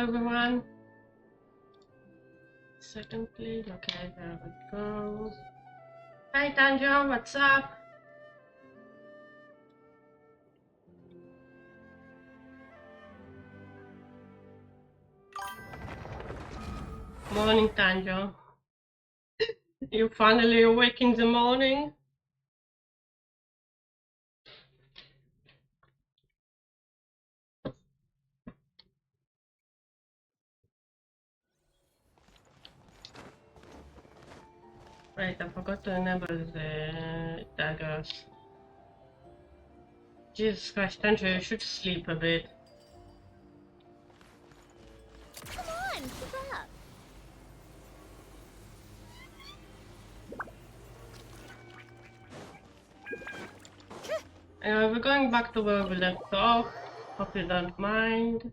everyone. Second please. Okay, there we go. Hi Tanjo, what's up? Morning Tanjo. You finally awake in the morning? Right, I forgot to enable the daggers. Jesus Christ, Tanjo, you should sleep a bit. Come on, keep up. Anyway, we're going back to where we left off. Hope you don't mind.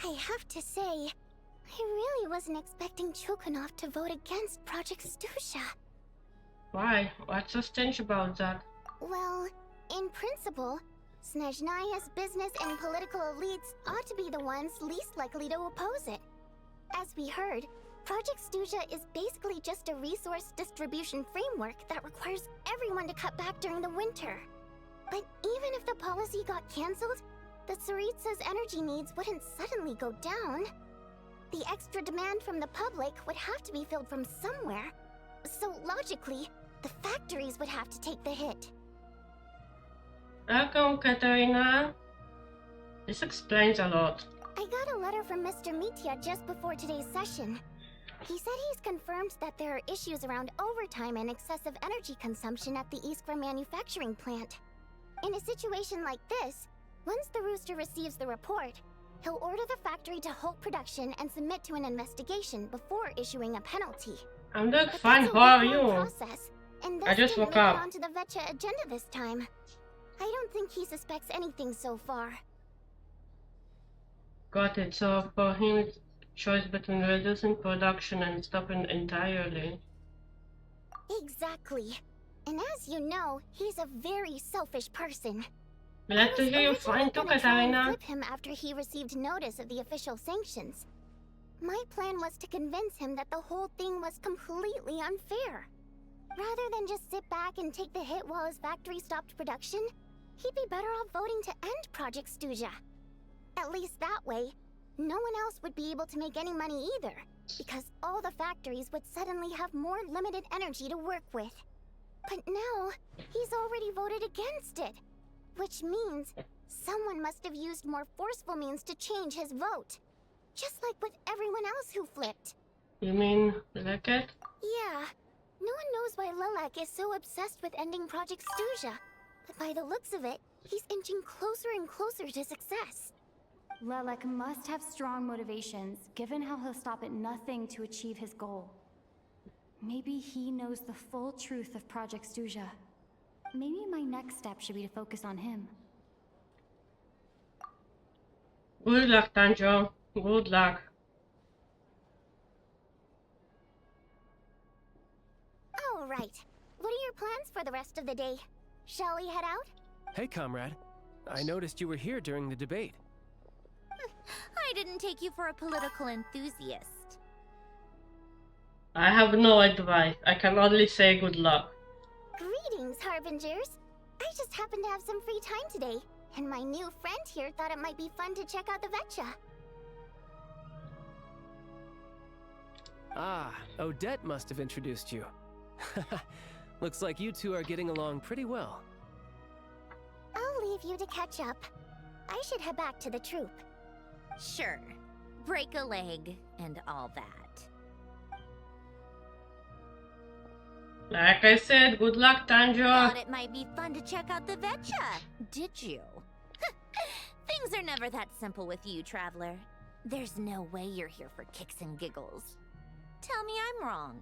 I have to say, I really wasn't expecting Chukunov to vote against Project Stusha. Why? What's so strange about that? Well, in principle, Snezhnaya's business and political elites ought to be the ones least likely to oppose it. As we heard, Project Stusha is basically just a resource distribution framework that requires everyone to cut back during the winter. But even if the policy got cancelled, the Tsaritsa's energy needs wouldn't suddenly go down. The extra demand from the public would have to be filled from somewhere. So logically, the factories would have to take the hit. Welcome, Katarina. This explains a lot. I got a letter from Mr. Mitya just before today's session. He said he's confirmed that there are issues around overtime and excessive energy consumption at the Iskra manufacturing plant. In a situation like this, once the Rooster receives the report, he'll order the factory to halt production and submit to an investigation before issuing a penalty. I'm doing But fine, that's how are a week-long you? process, and I just didn't woke make it up. onto the Vetcha agenda this time. I don't think he suspects anything so far. Got it, so for him it's choice between reducing production and stopping entirely. Exactly. And as you know, he's a very selfish person. Glad to hear you fine too, Katarina. Flip him after he received notice of the official sanctions. My plan was to convince him that the whole thing was completely unfair. Rather than just sit back and take the hit while his factory stopped production, he'd be better off voting to end Project Stuja. At least that way, no one else would be able to make any money either, because all the factories would suddenly have more limited energy to work with. But now, he's already voted against it, which means someone must have used more forceful means to change his vote. Just like with everyone else who flipped. You mean Leket? Yeah, no one knows why Lilac is so obsessed with ending Project Stuja, but by the looks of it, he's inching closer and closer to success. Lelek must have strong motivations, given how he'll stop at nothing to achieve his goal. Maybe he knows the full truth of Project Stuja. Maybe my next step should be to focus on him. Good luck, Tanjo. Good luck. All right. What are your plans for the rest of the day? Shall we head out? Hey, comrade. I noticed you were here during the debate. I didn't take you for a political enthusiast. I have no advice. I can only say good luck. Greetings, Harbingers. I just happened to have some free time today, and my new friend here thought it might be fun to check out the Vetcha. Ah, Odette must have introduced you. Looks like you two are getting along pretty well. I'll leave you to catch up. I should head back to the troop. Sure. Break a leg and all that. Like I said, good luck, Tanjo. Thought it might be fun to check out the Vetcha, did you? Things are never that simple with you, Traveler. There's no way you're here for kicks and giggles. Tell me I'm wrong.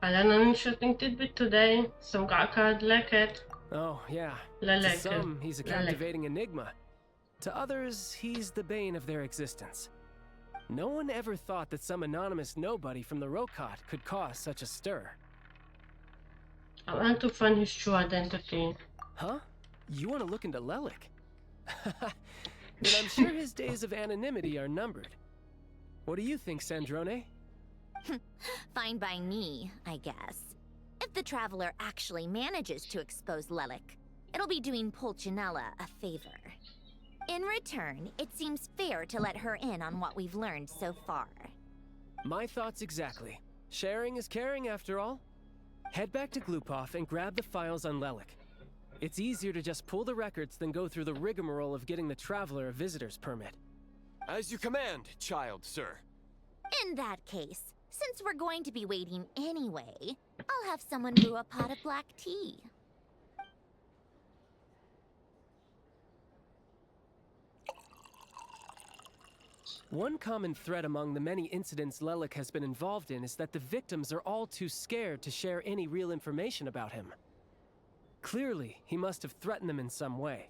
I learned an interesting tidbit today. Some guy called Leket. Oh, yeah. Lelek. To some, he's a Lelek. captivating enigma. To others, he's the bane of their existence. No one ever thought that some anonymous nobody from the Rokat could cause such a stir. I want to find his true identity. Huh? You want to look into Lelik? Then I'm sure his days of anonymity are numbered. What do you think, Sandrone? Fine by me, I guess. If the Traveler actually manages to expose Lelik, it'll be doing Pulcinella a favor. In return, it seems fair to let her in on what we've learned so far. My thoughts exactly. Sharing is caring, after all. Head back to Glupov and grab the files on Lelik. It's easier to just pull the records than go through the rigmarole of getting the Traveler a visitor's permit. As you command, child, sir. In that case, since we're going to be waiting anyway, I'll have someone brew a pot of black tea. One common thread among the many incidents Lelik has been involved in is that the victims are all too scared to share any real information about him. Clearly, he must have threatened them in some way.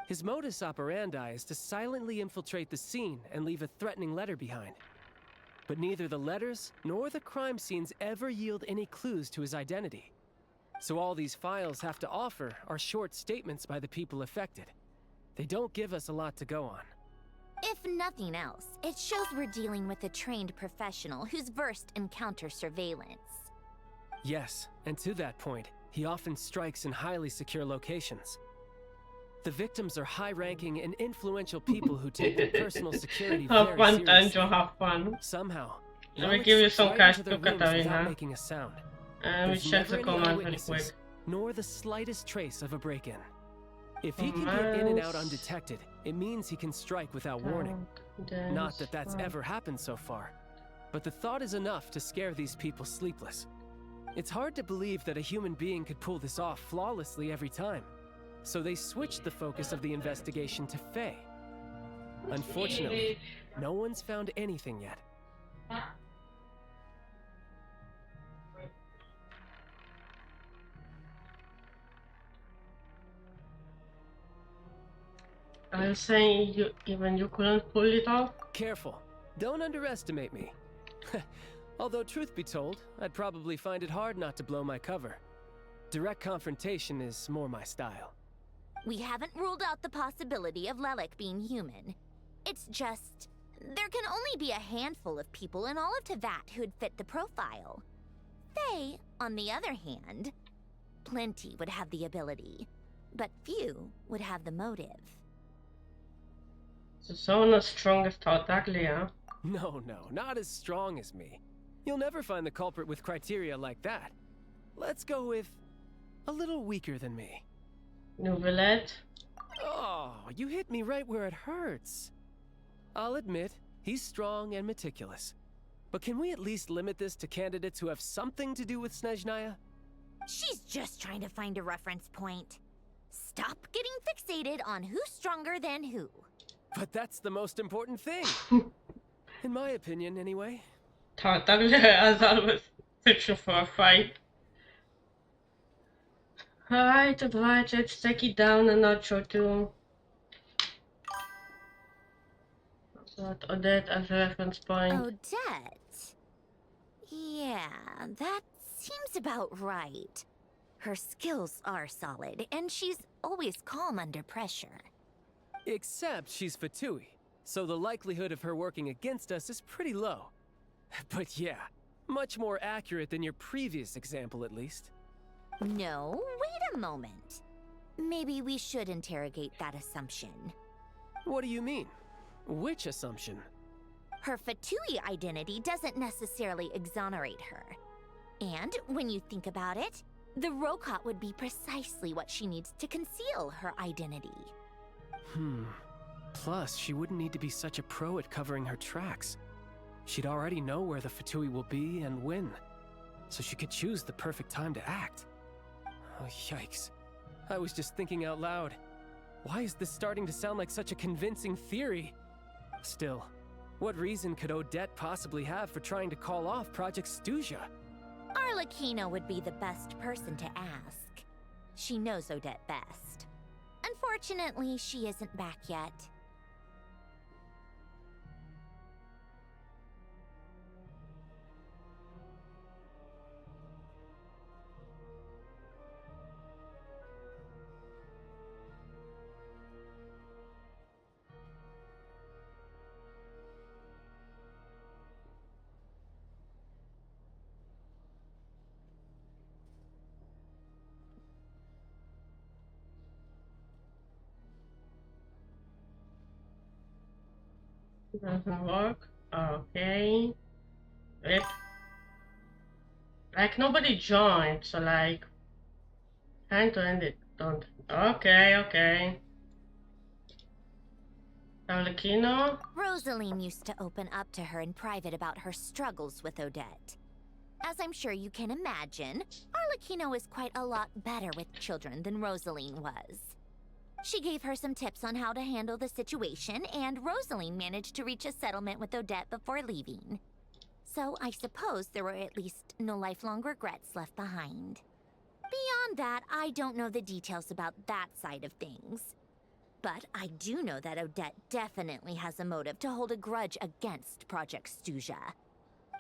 His modus operandi is to silently infiltrate the scene and leave a threatening letter behind. But neither the letters nor the crime scenes ever yield any clues to his identity. So all these files have to offer are short statements by the people affected. They don't give us a lot to go on. If nothing else, it shows we're dealing with a trained professional who's versed in counter surveillance. Yes, and to that point, he often strikes in highly secure locations. The victims are high-ranking and influential people who take their personal security Have very fun, seriously. Tanjo, have fun. Somehow, Let me Lelik give you slips some right cash into their to rooms without Katarina. making a sound. And we There's check never the any command really eyewitnesses, quick. nor the slightest trace of a break-in. If he can get in and out Commands. undetected, it means he can strike without warning. Not that that's ever happened so far, but the thought is enough to scare these people sleepless. It's hard to believe that a human being could pull this off flawlessly every time, so they switched the focus of the investigation to Faye. Unfortunately, no one's found anything yet. Are you saying you couldn't pull it off? Careful, don't underestimate me. Although truth be told, I'd probably find it hard not to blow my cover. Direct confrontation is more my style. We haven't ruled out the possibility of Lelik being human. It's just, there can only be a handful of people in all of Teyvat who'd fit the profile. Faye, on the other hand, plenty would have the ability, but few would have the motive. So someone as strong as Tartaglia. No, not as strong as me. You'll never find the culprit with criteria like that. Let's go with a little weaker than me. Novelette. Oh, you hit me right where it hurts. I'll admit, he's strong and meticulous. But can we at least limit this to candidates who have something to do with Snezhnaya? She's just trying to find a reference point. Stop getting fixated on who's stronger than who. But that's the most important thing. In my opinion, anyway. Tartaglia as always searching for a fight. Alright, let's take it down a notch or two. So that Odette as a reference point. Odette? Yeah, that seems about right. Her skills are solid, and she's always calm under pressure. Except she's Fatui, so the likelihood of her working against us is pretty low. But yeah, much more accurate than your previous example at least. No, wait a moment. Maybe we should interrogate that assumption. What do you mean? Which assumption? Her Fatui identity doesn't necessarily exonerate her. And when you think about it, the Rokot would be precisely what she needs to conceal her identity. Plus, she wouldn't need to be such a pro at covering her tracks. She'd already know where the Fatui will be and when, so she could choose the perfect time to act. Oh, yikes. I was just thinking out loud. Why is this starting to sound like such a convincing theory? Still, what reason could Odette possibly have for trying to call off Project Stuzha? Arlecchino would be the best person to ask. She knows Odette best. Unfortunately, she isn't back yet. Doesn't work. Okay. It, like nobody joined, so like trying to end it. Don't. Okay, okay. Arlecchino? Rosaline used to open up to her in private about her struggles with Odette. As I'm sure you can imagine, Arlecchino is quite a lot better with children than Rosaline was. She gave her some tips on how to handle the situation, and Rosaline managed to reach a settlement with Odette before leaving. So I suppose there were at least no lifelong regrets left behind. Beyond that, I don't know the details about that side of things. But I do know that Odette definitely has a motive to hold a grudge against Project Stuja.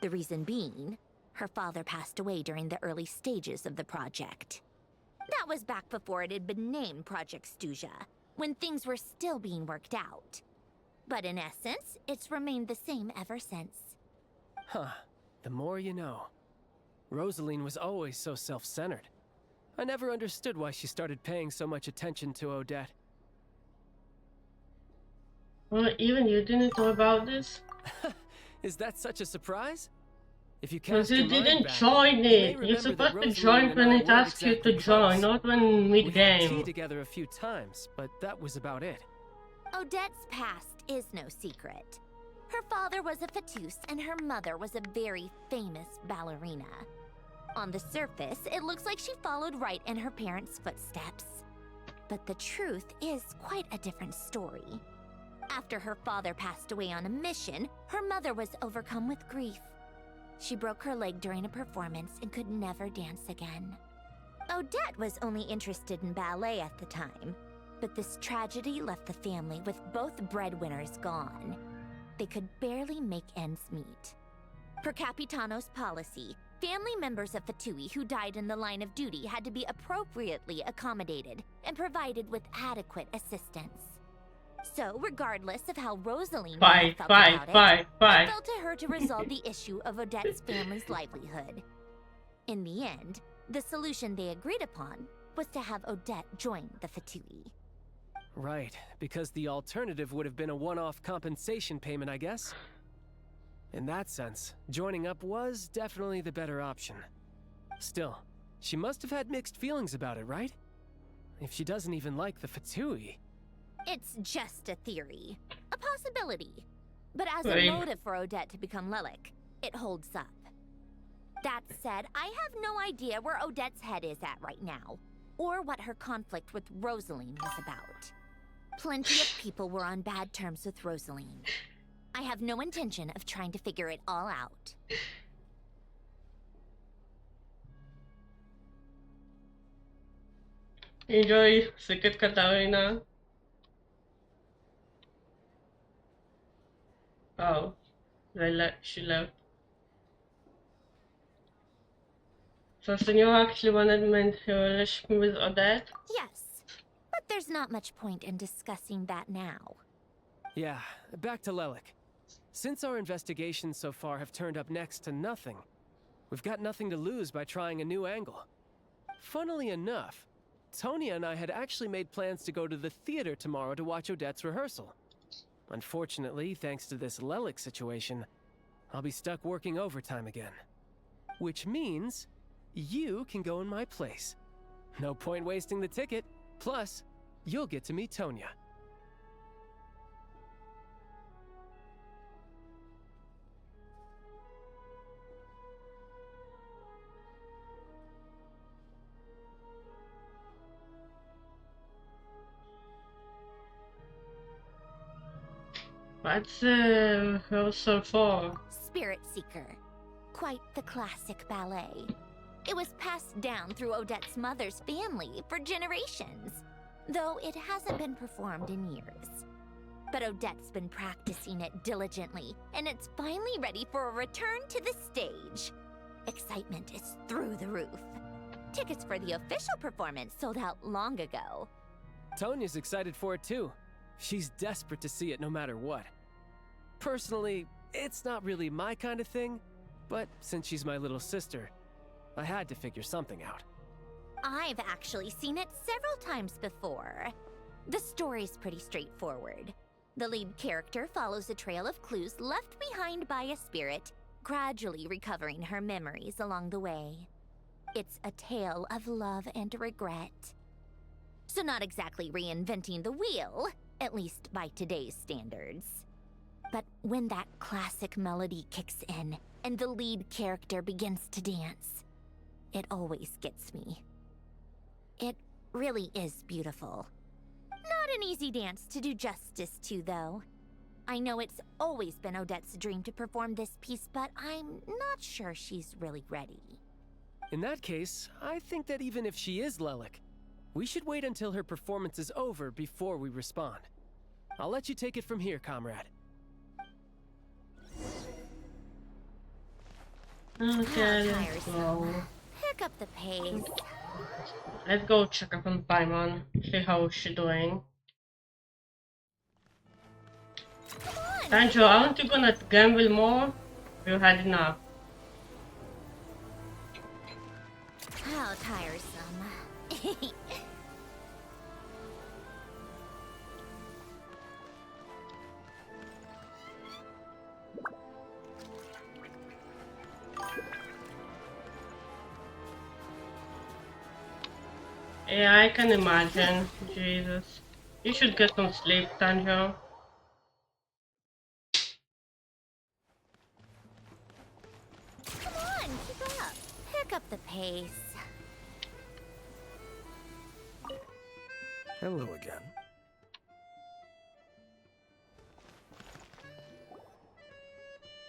The reason being, her father passed away during the early stages of the project. That was back before it had been named Project Stuja, when things were still being worked out. But in essence, it's remained the same ever since. Huh. The more you know. Rosaline was always so self-centered. I never understood why she started paying so much attention to Odette. Well, even you didn't know about this? Is that such a surprise? If you Because cast you your mind didn't back, join you may it. You're remember that supposed to Rosaline join and when I it weren't asks you to exactly join, close. not when We had tea mid-game. together a few times, but that was about it. Odette's past is no secret. Her father was a fatus and her mother was a very famous ballerina. On the surface, it looks like she followed right in her parents' footsteps. But the truth is quite a different story. After her father passed away on a mission, her mother was overcome with grief. She broke her leg during a performance and could never dance again. Odette was only interested in ballet at the time, but this tragedy left the family with both breadwinners gone. They could barely make ends meet. Per Capitano's policy, family members of Fatui who died in the line of duty had to be appropriately accommodated and provided with adequate assistance. So, regardless of how Rosaline may have felt about it, it fell to her to resolve the issue of Odette's family's livelihood. In the end, the solution they agreed upon was to have Odette join the Fatui. Right, because the alternative would have been a one-off compensation payment, I guess. In that sense, joining up was definitely the better option. Still, she must have had mixed feelings about it, right? If she doesn't even like the Fatui. It's just a theory, a possibility. But as Right. a motive for Odette to become Lelik, it holds up. That said, I have no idea where Odette's head is at right now, or what her conflict with Rosaline was about. Plenty of people were on bad terms with Rosaline. I have no intention of trying to figure it all out. Enjoy Secret Katarina. Oh, she left. So Senor actually wanted to maintain a relationship with Odette? Yes, but there's not much point in discussing that now. Yeah, back to Lelik. Since our investigations so far have turned up next to nothing, we've got nothing to lose by trying a new angle. Funnily enough, Tonya and I had actually made plans to go to the theater tomorrow to watch Odette's rehearsal. Unfortunately, thanks to this Lelik situation, I'll be stuck working overtime again. Which means you can go in my place. No point wasting the ticket. Plus, you'll get to meet Tonya. What's the rehearsal for? Spirit Seeker. Quite the classic ballet. It was passed down through Odette's mother's family for generations, though it hasn't been performed in years. But Odette's been practicing it diligently, and it's finally ready for a return to the stage. Excitement is through the roof. Tickets for the official performance sold out long ago. Tonya's excited for it too. She's desperate to see it no matter what. Personally, it's not really my kind of thing, but since she's my little sister, I had to figure something out. I've actually seen it several times before. The story's pretty straightforward. The lead character follows a trail of clues left behind by a spirit, gradually recovering her memories along the way. It's a tale of love and regret. So not exactly reinventing the wheel, at least by today's standards. But when that classic melody kicks in and the lead character begins to dance, it always gets me. It really is beautiful. Not an easy dance to do justice to, though. I know it's always been Odette's dream to perform this piece, but I'm not sure she's really ready. In that case, I think that even if she is Lelik, we should wait until her performance is over before we respond. I'll let you take it from here, comrade. Okay, How let's go. tiresome. Pick up the pace. Let's go check up on Paimon, see how she's doing. Come on! Tanjo, aren't you gonna gamble more? You had enough. How tiresome. Yeah, I can imagine. Jesus. You should get some sleep, Tanjo. Come on, keep up. Pick up the pace. Hello again.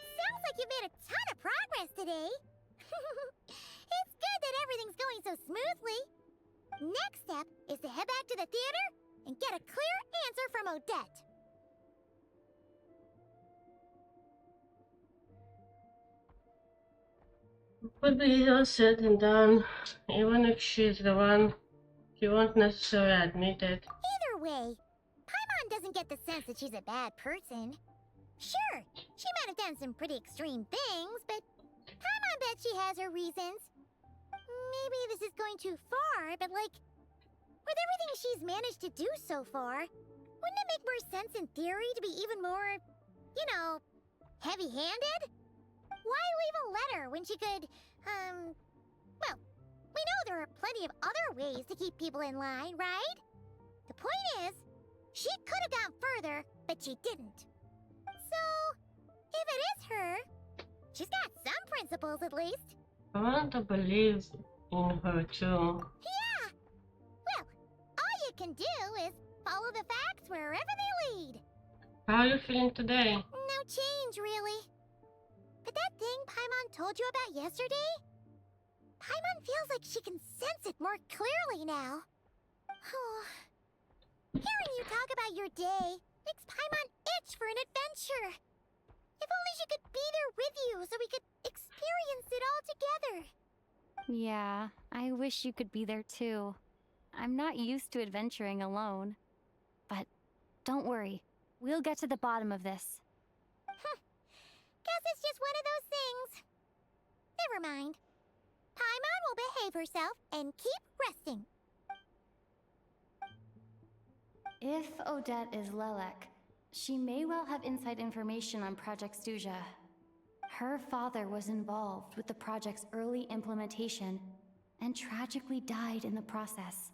Sounds like you made a ton of progress today. It's good that everything's going so smoothly. Next step is to head back to the theater and get a clear answer from Odette. Would be all said and done. Even if she's the one, she won't necessarily admit it. Either way, Paimon doesn't get the sense that she's a bad person. Sure, she might have done some pretty extreme things, but Paimon bets she has her reasons. Maybe this is going too far, but like, with everything she's managed to do so far, wouldn't it make more sense in theory to be even more, you know, heavy-handed? Why leave a letter when she could, well, we know there are plenty of other ways to keep people in line, right? The point is, she could have gone further, but she didn't. So, if it is her, she's got some principles at least. I want to believe in her too. Yeah! Well, all you can do is follow the facts wherever they lead. How are you feeling today? No change, really. But that thing Paimon told you about yesterday? Paimon feels like she can sense it more clearly now. Hearing you talk about your day makes Paimon itch for an adventure. If only she could be there with you so we could experience it all together. Yeah, I wish you could be there too. I'm not used to adventuring alone. But don't worry, we'll get to the bottom of this. Guess it's just one of those things. Never mind. Paimon will behave herself and keep resting. If Odette is Lelek, she may well have inside information on Project Stuja. Her father was involved with the project's early implementation and tragically died in the process.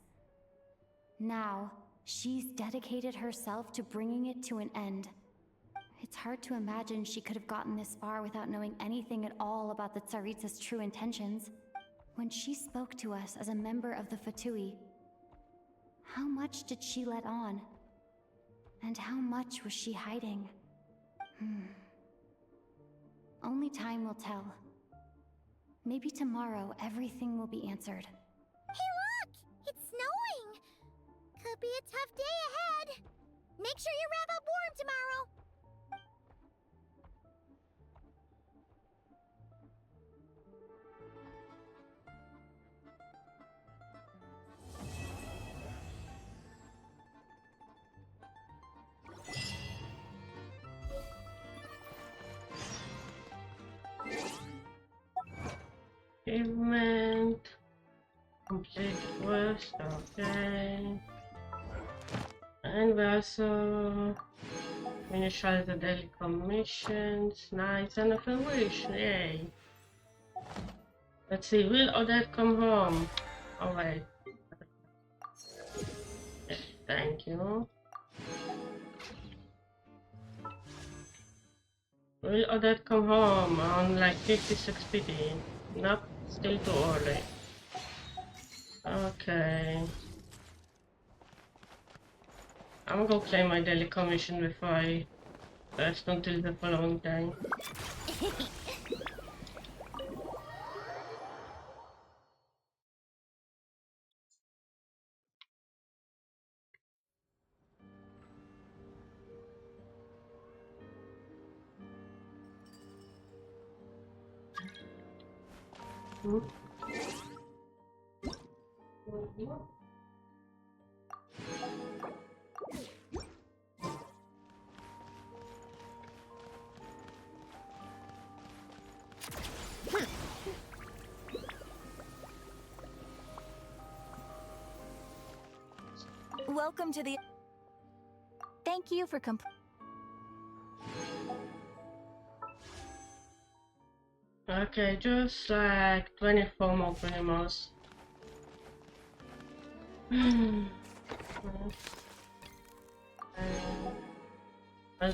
Now, she's dedicated herself to bringing it to an end. It's hard to imagine she could have gotten this far without knowing anything at all about the Tsaritsa's true intentions. When she spoke to us as a member of the Fatui, how much did she let on? And how much was she hiding? Only time will tell. Maybe tomorrow everything will be answered. Hey look! It's snowing! Could be a tough day ahead. Make sure you wrap up warm tomorrow. Achievement. Complete quest, okay. And we also Initialize the daily commissions. Nice, and a full wish. Yay. Let's see, will Odette come home? Oh wait. Yes, thank you. Will Odette come home on like 56 PD? Nope, still too early. Okay. I'm gonna claim my daily commission before I rest until the following day. Hmm? Welcome to the... Thank you for Okay, just like 24 more primos. And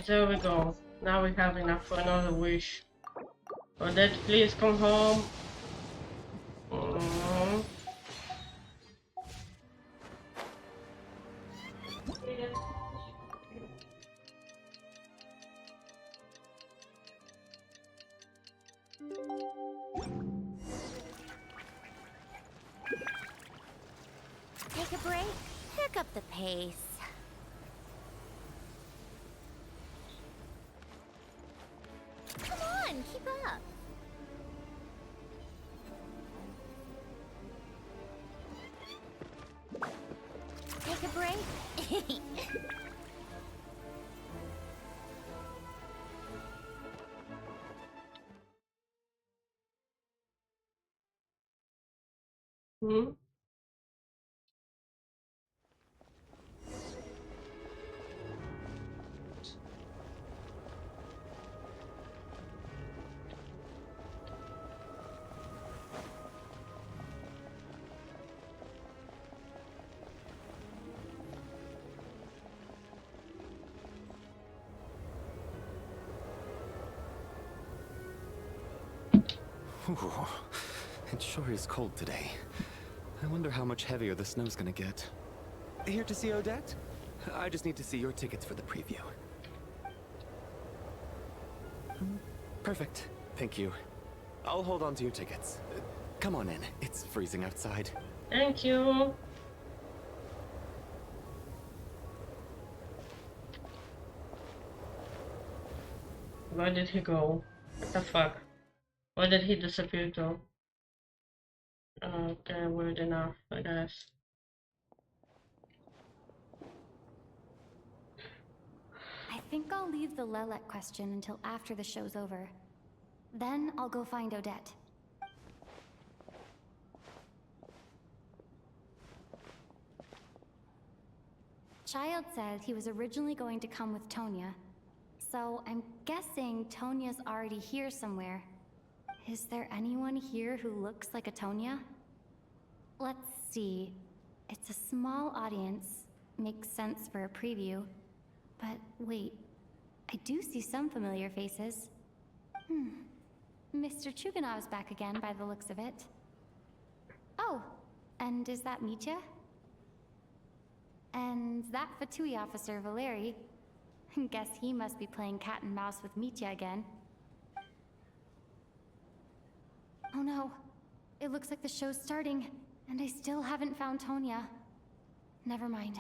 there we go. Now we have enough for another wish. Odette, please come home. Aww. Take a break, pick up the pace. Come on, keep up. Take a break. Hmm? Ooh, it sure is cold today. I wonder how much heavier the snow's gonna get. Here to see Odette? I just need to see your tickets for the preview. Perfect. Thank you. I'll hold on to your tickets. Come on in. It's freezing outside. Thank you. Where did he go? What the fuck? Where did he disappear to? Okay, weird enough, I guess. I think I'll leave the Lelek question until after the show's over. Then I'll go find Odette. Child said he was originally going to come with Tonya, so I'm guessing Tonya's already here somewhere. Is there anyone here who looks like a Tonya? Let's see. It's a small audience. Makes sense for a preview. But wait, I do see some familiar faces. Mr. Chuganov's back again by the looks of it. Oh, and is that Mitya? And that Fatui officer, Valeri. Guess he must be playing cat and mouse with Mitya again. Oh no, it looks like the show's starting, and I still haven't found Tonya. Never mind.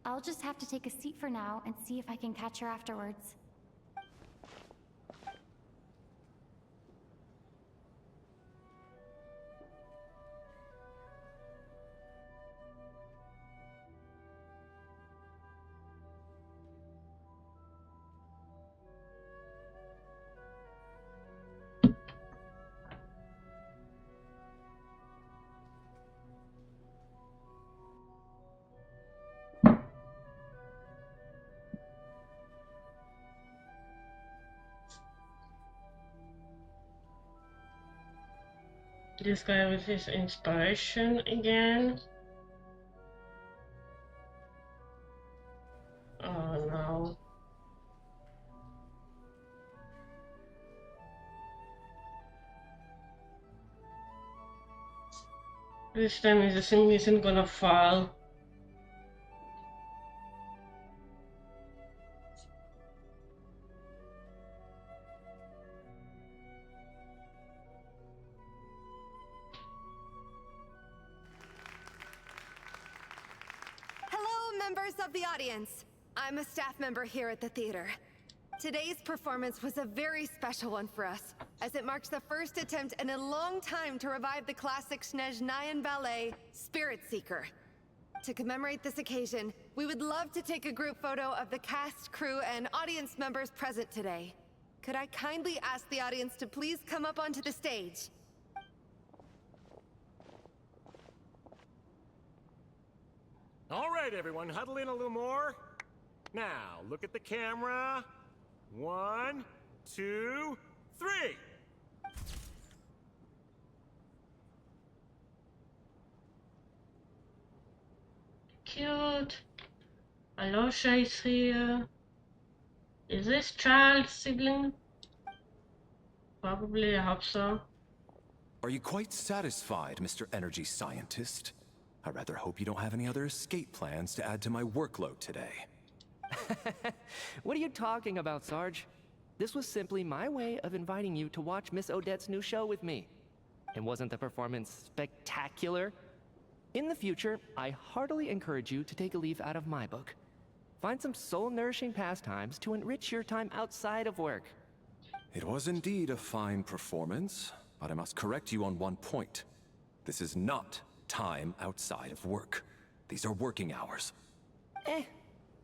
I'll just have to take a seat for now and see if I can catch her afterwards. This guy with his inspiration again. Oh no. This time his sim isn't gonna fall. Hello, members of the audience. I'm a staff member here at the theater. Today's performance was a very special one for us, as it marks the first attempt in a long time to revive the classic Snezhnayan ballet, Spirit Seeker. To commemorate this occasion, we would love to take a group photo of the cast, crew, and audience members present today. Could I kindly ask the audience to please come up onto the stage? All right, everyone, huddle in a little more. Now, look at the camera. 1, 2, 3. Cute. Alosha is here. Is this child's sibling? Probably, I hope so. Are you quite satisfied, Mr. Energy Scientist? I rather hope you don't have any other escape plans to add to my workload today. What are you talking about, Sarge? This was simply my way of inviting you to watch Miss Odette's new show with me. And wasn't the performance spectacular? In the future, I heartily encourage you to take a leaf out of my book. Find some soul-nourishing pastimes to enrich your time outside of work. It was indeed a fine performance, but I must correct you on one point. This is not time outside of work. These are working hours.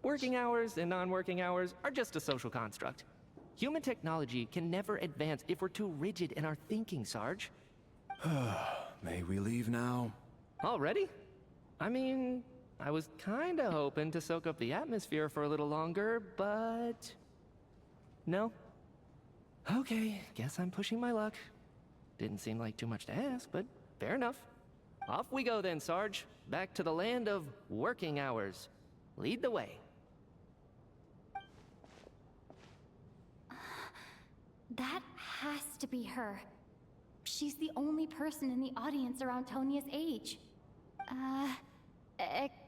Working hours and non-working hours are just a social construct. Human technology can never advance if we're too rigid in our thinking, Sarge. May we leave now? Already? I mean, I was kinda hoping to soak up the atmosphere for a little longer, but... No? Okay, guess I'm pushing my luck. Didn't seem like too much to ask, but fair enough. Off we go then, Sarge. Back to the land of working hours. Lead the way. That has to be her. She's the only person in the audience around Tonia's age.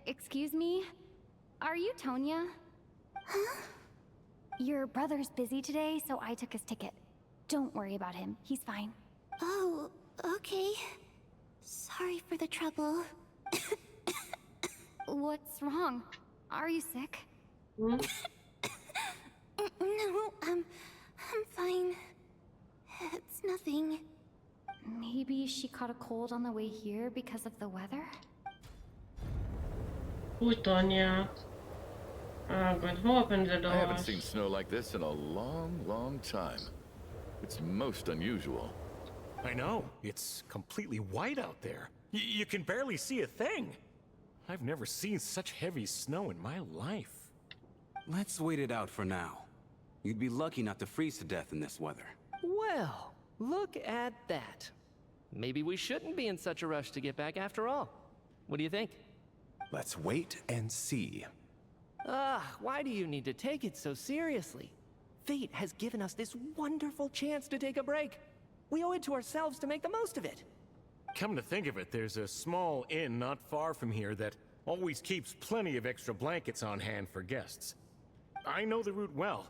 Excuse me? Are you Tonia? Huh? Your brother's busy today, so I took his ticket. Don't worry about him. He's fine. Oh, okay. Sorry for the trouble. What's wrong? Are you sick? No, I'm fine. It's nothing. Maybe she caught a cold on the way here because of the weather? Ooh, Tonya. Oh, good. Who opened the door? I haven't seen snow like this in a long, long time. It's most unusual. I know. It's completely white out there. You can barely see a thing. I've never seen such heavy snow in my life. Let's wait it out for now. You'd be lucky not to freeze to death in this weather. Well, look at that. Maybe we shouldn't be in such a rush to get back after all. What do you think? Let's wait and see. Why do you need to take it so seriously? Fate has given us this wonderful chance to take a break. We owe it to ourselves to make the most of it. Come to think of it, there's a small inn not far from here that always keeps plenty of extra blankets on hand for guests. I know the route well.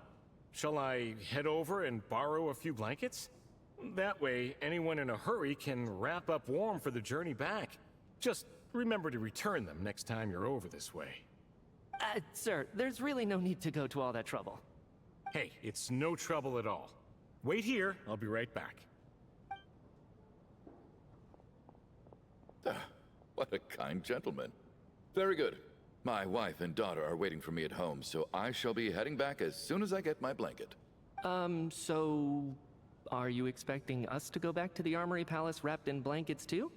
Shall I head over and borrow a few blankets? That way, anyone in a hurry can wrap up warm for the journey back. Just remember to return them next time you're over this way. Sir, there's really no need to go to all that trouble. Hey, it's no trouble at all. Wait here, I'll be right back. What a kind gentleman. Very good. My wife and daughter are waiting for me at home, so I shall be heading back as soon as I get my blanket. So... are you expecting us to go back to the Armory Palace wrapped in blankets too?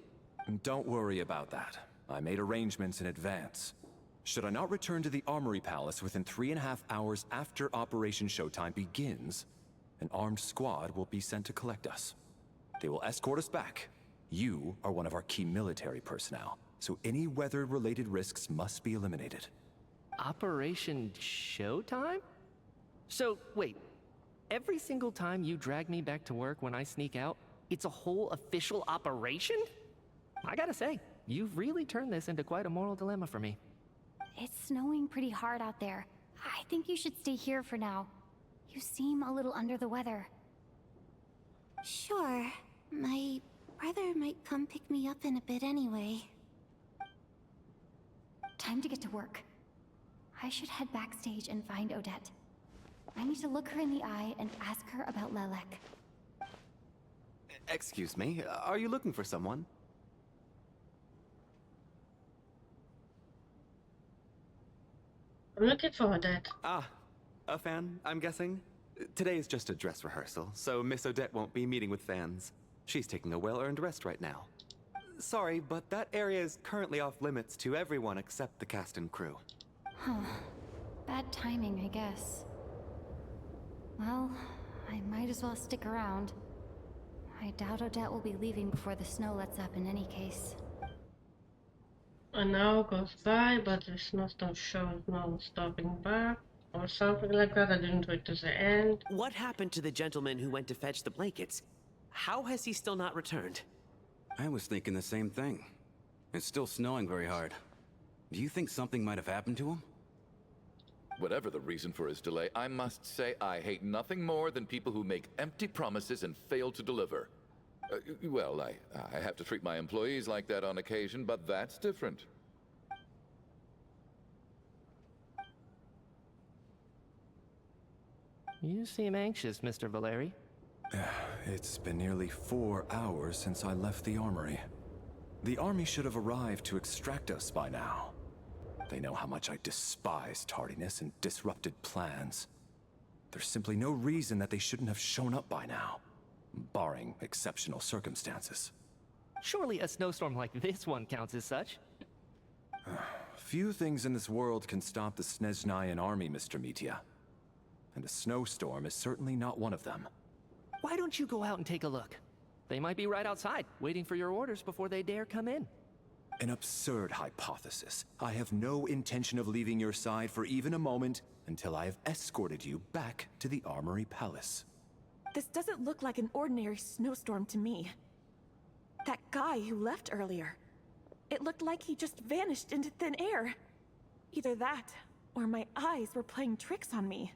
Don't worry about that. I made arrangements in advance. Should I not return to the Armory Palace within 3.5 hours after Operation Showtime begins, an armed squad will be sent to collect us. They will escort us back, You are one of our key military personnel, so any weather-related risks must be eliminated. Operation Showtime? So, wait. Every single time you drag me back to work when I sneak out, it's a whole official operation? I gotta say, you've really turned this into quite a moral dilemma for me. It's snowing pretty hard out there. I think you should stay here for now. You seem a little under the weather. Sure. My brother might come pick me up in a bit anyway. Time to get to work. I should head backstage and find Odette. I need to look her in the eye and ask her about Lelek. Excuse me, are you looking for someone? I'm looking for that. Ah, a fan, I'm guessing? Today is just a dress rehearsal, so Miss Odette won't be meeting with fans. She's taking a well-earned rest right now. Sorry, but that area is currently off limits to everyone except the cast and crew. Huh. Bad timing, I guess. Well, I might as well stick around. I doubt Odette will be leaving before the snow lets up in any case. An hour goes by, but the snowstorm shows no stopping back, or something like that. I didn't wait to the end. What happened to the gentleman who went to fetch the blankets? How has he still not returned? I was thinking the same thing. It's still snowing very hard. Do you think something might have happened to him? Whatever the reason for his delay, I must say I hate nothing more than people who make empty promises and fail to deliver. Well, I have to treat my employees like that on occasion, but that's different. You seem anxious, Mr. Valeri. It's been nearly 4 hours since I left the armory. The army should have arrived to extract us by now. They know how much I despise tardiness and disrupted plans. There's simply no reason that they shouldn't have shown up by now, barring exceptional circumstances. Surely a snowstorm like this one counts as such. Few things in this world can stop the Snezhnayan army, Mr. Mitya. And a snowstorm is certainly not one of them. Why don't you go out and take a look? They might be right outside, waiting for your orders before they dare come in. An absurd hypothesis. I have no intention of leaving your side for even a moment until I have escorted you back to the Armory Palace. This doesn't look like an ordinary snowstorm to me. That guy who left earlier, it looked like he just vanished into thin air. Either that, or my eyes were playing tricks on me.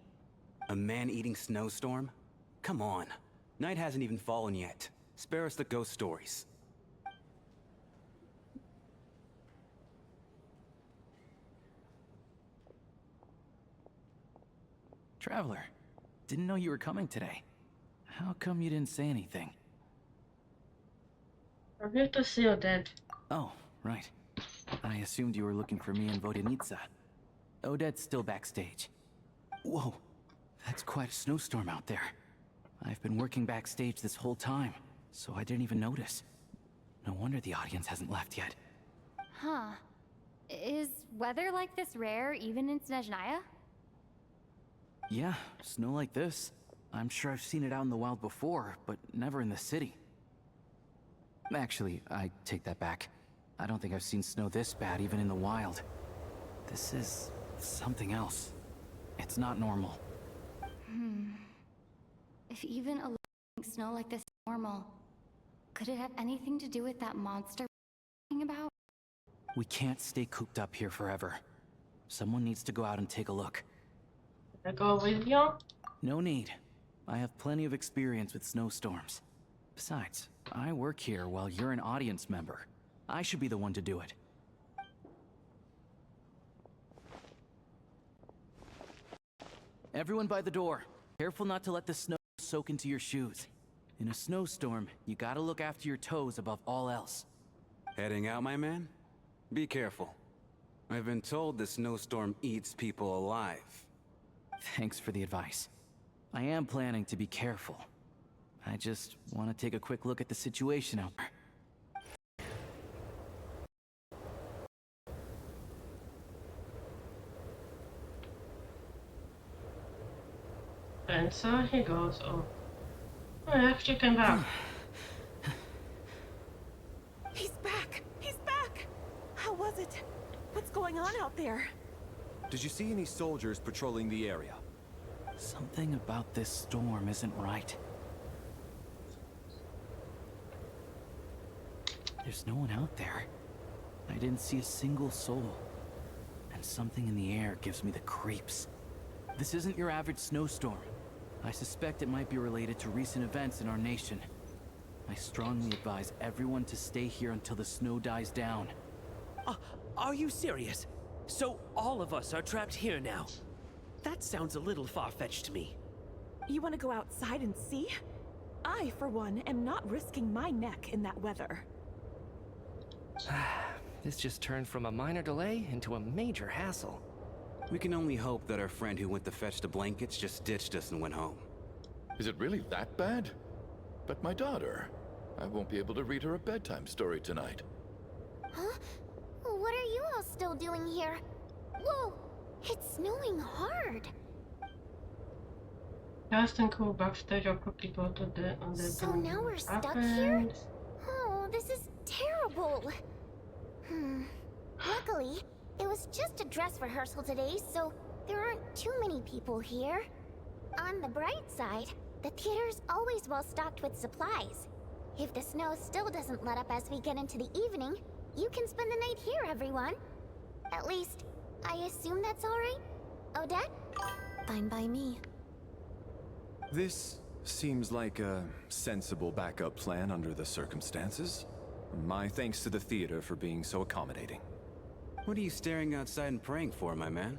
A man-eating snowstorm? Come on. Night hasn't even fallen yet. Spare us the ghost stories. Traveler, didn't know you were coming today. How come you didn't say anything? I'm here to see Odette. Oh, right. I assumed you were looking for me and Vodenitsa. Odette's still backstage. Whoa, that's quite a snowstorm out there. I've been working backstage this whole time, so I didn't even notice. No wonder the audience hasn't left yet. Huh. Is weather like this rare even in Snezhnaya? Yeah, snow like this. I'm sure I've seen it out in the wild before, but never in the city. Actually, I take that back. I don't think I've seen snow this bad even in the wild. This is something else. It's not normal. If even a little snow like this is normal, could it have anything to do with that monster we're talking about? We can't stay cooped up here forever. Someone needs to go out and take a look. I go with you? No need. I have plenty of experience with snowstorms. Besides, I work here while you're an audience member. I should be the one to do it. Everyone by the door. Careful not to let the snow soak into your shoes. In a snowstorm, you gotta look after your toes above all else. Heading out, my man? Be careful. I've been told the snowstorm eats people alive. Thanks for the advice. I am planning to be careful. I just want to take a quick look at the situation out there. And so he goes, oh. Oh, I actually came back. going on out there? Did you see any soldiers patrolling the area? Something about this storm isn't right. There's no one out there. I didn't see a single soul. And something in the air gives me the creeps. This isn't your average snowstorm. I suspect it might be related to recent events in our nation. I strongly advise everyone to stay here until the snow dies down. Are you serious? So all of us are trapped here now? That sounds a little far-fetched to me. You want to go outside and see? I, for one, am not risking my neck in that weather. This just turned from a minor delay into a major hassle. We can only hope that our friend who went to fetch the blankets just ditched us and went home. Is it really that bad? But my daughter, I won't be able to read her a bedtime story tonight. Huh? What are you all still doing here? Whoa! It's snowing hard! Justin cool backstage or quickly go to the So now we're stuck here? Oh, this is terrible! Luckily, it was just a dress rehearsal today, so there aren't too many people here. On the bright side, the theater's always well stocked with supplies. If the snow still doesn't let up as we get into the evening, you can spend the night here, everyone. At least, I assume that's alright? Odette? Fine by me. This seems like a sensible backup plan under the circumstances. My thanks to the theater for being so accommodating. What are you staring outside and praying for, my man?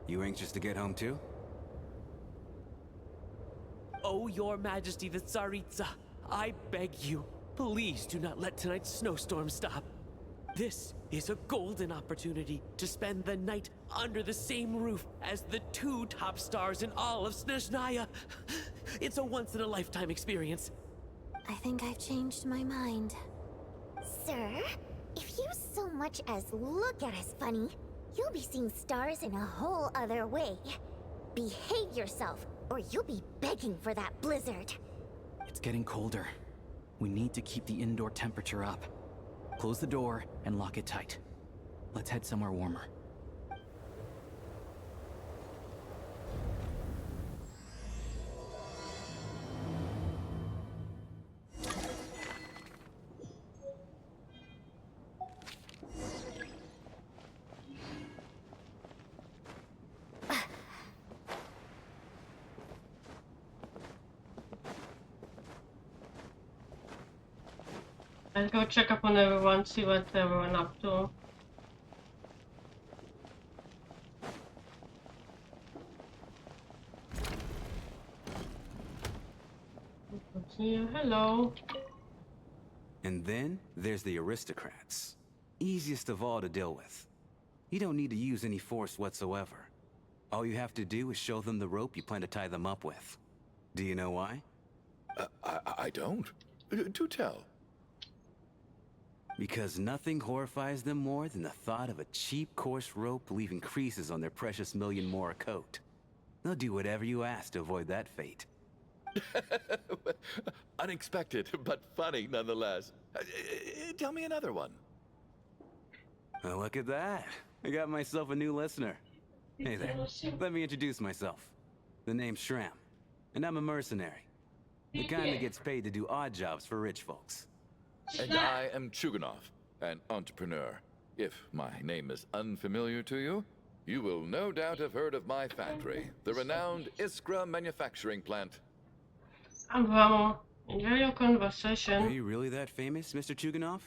You anxious to get home too? Oh, Your Majesty the Tsaritsa, I beg you, please do not let tonight's snowstorm stop. This is a golden opportunity to spend the night under the same roof as the two top stars in all of Snezhnaya. It's a once-in-a-lifetime experience. I think I've changed my mind. Sir, if you so much as look at us funny, you'll be seeing stars in a whole other way. Behave yourself, or you'll be begging for that blizzard. It's getting colder. We need to keep the indoor temperature up. Close the door and lock it tight. Let's head somewhere warmer. Let's go check up on everyone, see what everyone up to. Here, hello. And then there's the aristocrats. Easiest of all to deal with. You don't need to use any force whatsoever. All you have to do is show them the rope you plan to tie them up with. Do you know why? I don't. Do tell. Because nothing horrifies them more than the thought of a cheap, coarse rope leaving creases on their precious million Mora coat. They'll do whatever you ask to avoid that fate. Unexpected, but funny nonetheless. Tell me another one. Oh, look at that. I got myself a new listener. Hey there. Let me introduce myself. The name's Shram, and I'm a mercenary. The kind that gets paid to do odd jobs for rich folks. And I am Chuganov, an entrepreneur. If my name is unfamiliar to you, you will no doubt have heard of my factory, the renowned Iskra manufacturing plant. Vamos. Enjoy your conversation. Are you really that famous, Mr. Chuganov?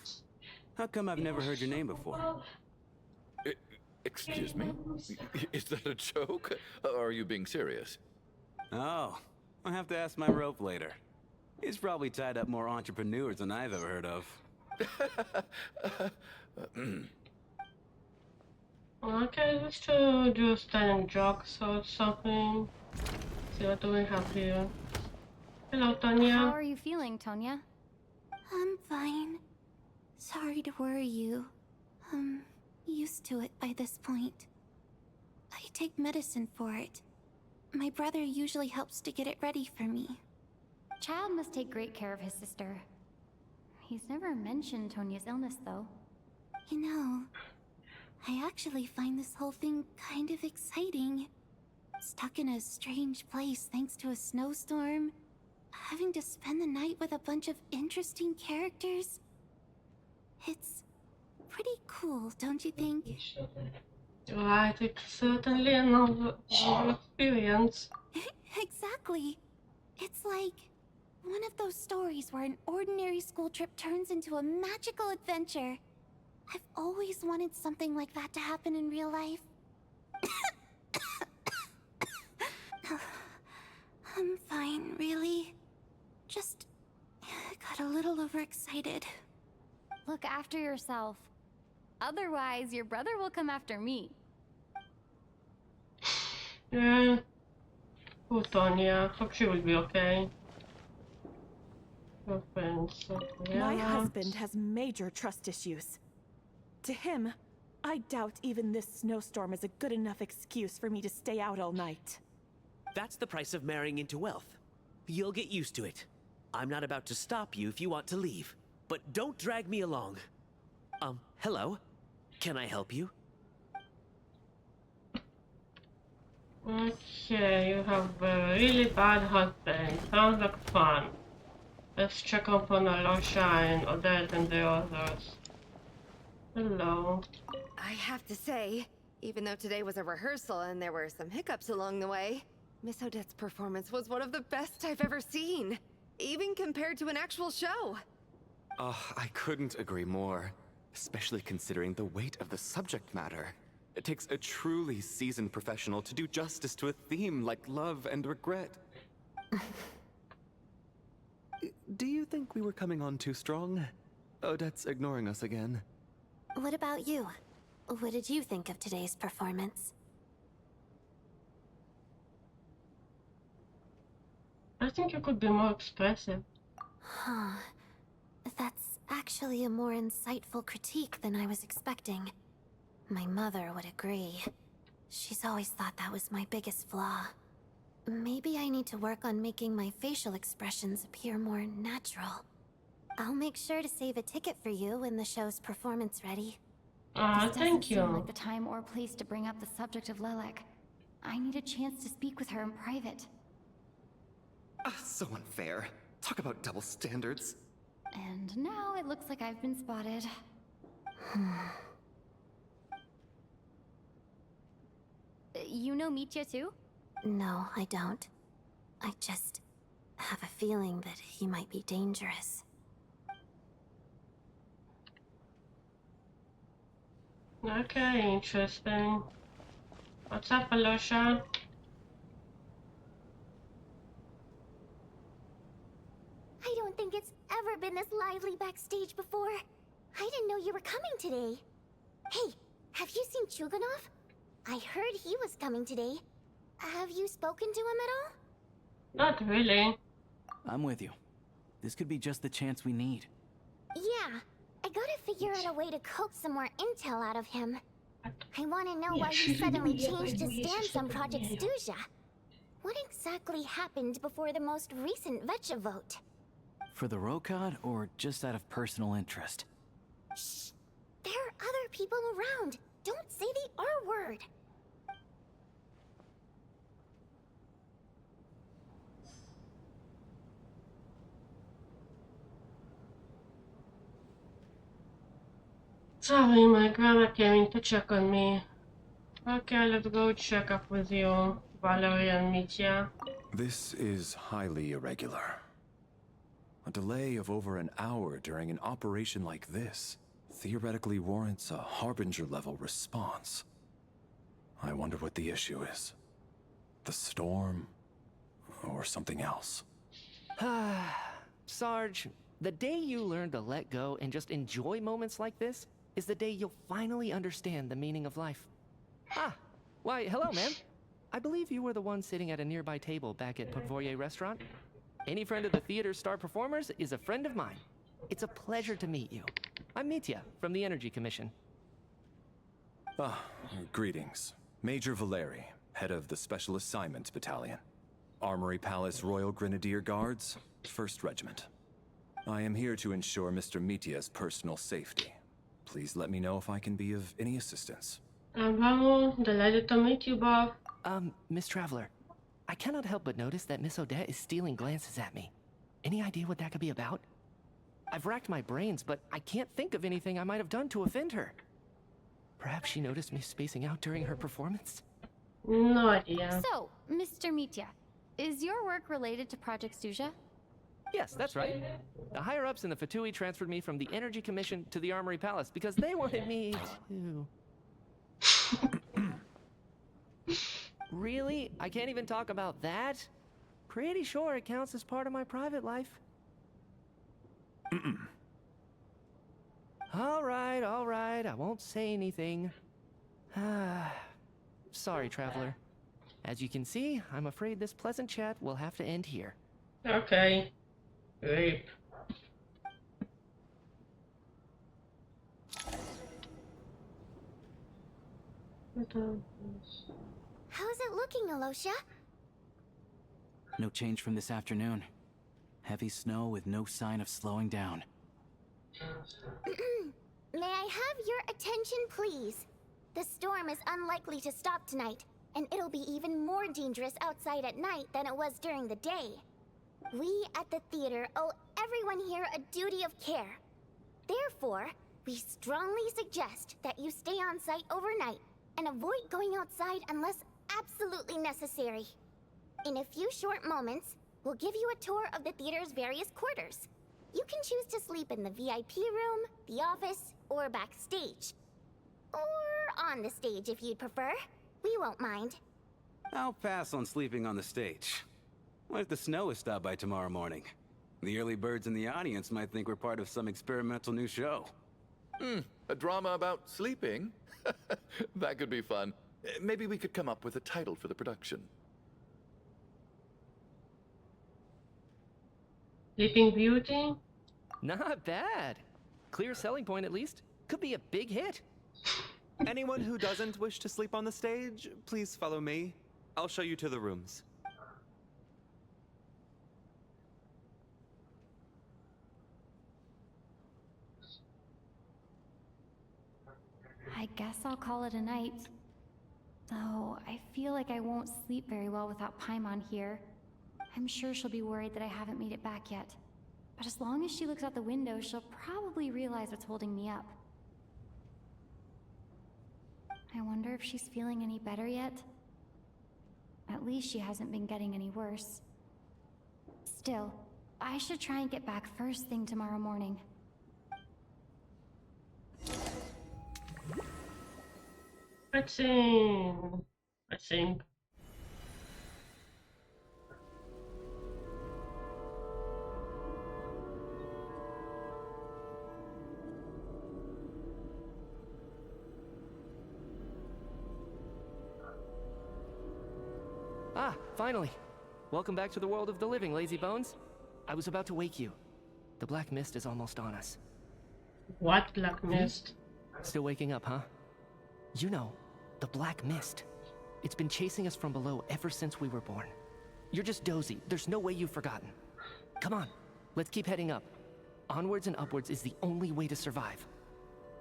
How come I've never heard your name before? Excuse me? Is that a joke? Or are you being serious? Oh, I'll have to ask my rope later. He's probably tied up more entrepreneurs than I've ever heard of. Okay, let's do standing jogs or something. See what do we have here. Hello, Tonya. How are you feeling, Tonya? I'm fine. Sorry to worry you. I'm used to it by this point. I take medicine for it. My brother usually helps to get it ready for me. Child must take great care of his sister. He's never mentioned Tonya's illness, though. You know, I actually find this whole thing kind of exciting. Stuck in a strange place thanks to a snowstorm. Having to spend the night with a bunch of interesting characters. It's pretty cool, don't you think? Right, it's certainly a novel experience. Exactly. It's like one of those stories where an ordinary school trip turns into a magical adventure. I've always wanted something like that to happen in real life. I'm fine, really. Just got a little overexcited. Look after yourself. Otherwise, your brother will come after me. Yeah. Poor Tonya. Hope she will be okay. No offense. My Yeah. husband has major trust issues. To him, I doubt even this snowstorm is a good enough excuse for me to stay out all night. That's the price of marrying into wealth. You'll get used to it. I'm not about to stop you if you want to leave. But don't drag me along. Hello? Can I help you? Okay, you have a really bad husband. Sounds like fun. Let's check up on Alosha and Odette and the others. Hello. I have to say, even though today was a rehearsal and there were some hiccups along the way, Miss Odette's performance was one of the best I've ever seen, even compared to an actual show. I couldn't agree more, especially considering the weight of the subject matter. It takes a truly seasoned professional to do justice to a theme like love and regret. Do you think we were coming on too strong? Odette's ignoring us again. What about you? What did you think of today's performance? I think you could be more expressive. Huh. That's actually a more insightful critique than I was expecting. My mother would agree. She's always thought that was my biggest flaw. Maybe I need to work on making my facial expressions appear more natural. I'll make sure to save a ticket for you when the show's performance ready. This Thank doesn't seem you. like the time or place to bring up the subject of Lelek. I need a chance to speak with her in private. So unfair. Talk about double standards. And now it looks like I've been spotted. You know Mitya too? No, I don't. I just have a feeling that he might be dangerous. Okay, interesting. What's up, Alosha? I don't think it's ever been this lively backstage before. I didn't know you were coming today. Hey, have you seen Chuganov? I heard he was coming today. Have you spoken to him at all? Not really. I'm with you. This could be just the chance we need. Yeah, I gotta figure out a way to coax some more intel out of him. I want to know why he suddenly changed his stance on Project Stuzha. What exactly happened before the most recent Vetcha vote? For the Rokad, or just out of personal interest? Shh! There are other people around. Don't say the R word. Sorry, my grandma came in to check on me. Okay, let's go check up with you, Valerie and Mitya. This is highly irregular. A delay of over an hour during an operation like this theoretically warrants a Harbinger-level response. I wonder what the issue is. The storm, or something else. Sarge, the day you learn to let go and just enjoy moments like this is the day you'll finally understand the meaning of life. Why, hello, man. I believe you were the one sitting at a nearby table back at Podvorye restaurant. Any friend of the theater's star performers is a friend of mine. It's a pleasure to meet you. I'm Mitya, from the Energy Commission. Greetings. Major Valeri, head of the Special Assignments Battalion. Armory Palace Royal Grenadier Guards, 1st Regiment. I am here to ensure Mr. Mitya's personal safety. Please let me know if I can be of any assistance. Vamos, delighted to meet you, Bob. Miss Traveler, I cannot help but notice that Miss Odette is stealing glances at me. Any idea what that could be about? I've racked my brains, but I can't think of anything I might have done to offend her. Perhaps she noticed me spacing out during her performance? No idea. So, Mr. Mitya, is your work related to Project Stuja? Yes, that's right. The higher-ups in the Fatui transferred me from the Energy Commission to the Armory Palace because they wanted me to... Really? I can't even talk about that? Pretty sure it counts as part of my private life. All right, I won't say anything. Sorry, Traveler. As you can see, I'm afraid this pleasant chat will have to end here. Okay. Rape. How's it looking, Alosha? No change from this afternoon. Heavy snow with no sign of slowing down. May I have your attention, please? The storm is unlikely to stop tonight, and it'll be even more dangerous outside at night than it was during the day. We at the theater owe everyone here a duty of care. Therefore, we strongly suggest that you stay on site overnight and avoid going outside unless absolutely necessary. In a few short moments, we'll give you a tour of the theater's various quarters. You can choose to sleep in the VIP room, the office, or backstage. Or on the stage if you'd prefer. We won't mind. I'll pass on sleeping on the stage. What if the snow is stopped by tomorrow morning? The early birds in the audience might think we're part of some experimental new show. A drama about sleeping? That could be fun. Maybe we could come up with a title for the production. Sleeping Beauty? Not bad. Clear selling point at least. Could be a big hit. Anyone who doesn't wish to sleep on the stage, please follow me. I'll show you to the rooms. I guess I'll call it a night. Though, I feel like I won't sleep very well without Paimon here. I'm sure she'll be worried that I haven't made it back yet. But as long as she looks out the window, she'll probably realize what's holding me up. I wonder if she's feeling any better yet? At least she hasn't been getting any worse. Still, I should try and get back first thing tomorrow morning. Let's sing. Let's sing. Ah, finally. Welcome back to the world of the living, lazy bones. I was about to wake you. The black mist is almost on us. What black mist? Still waking up, huh? You know, the black mist. It's been chasing us from below ever since we were born. You're just dozy. There's no way you've forgotten. Come on, let's keep heading up. Onwards and upwards is the only way to survive.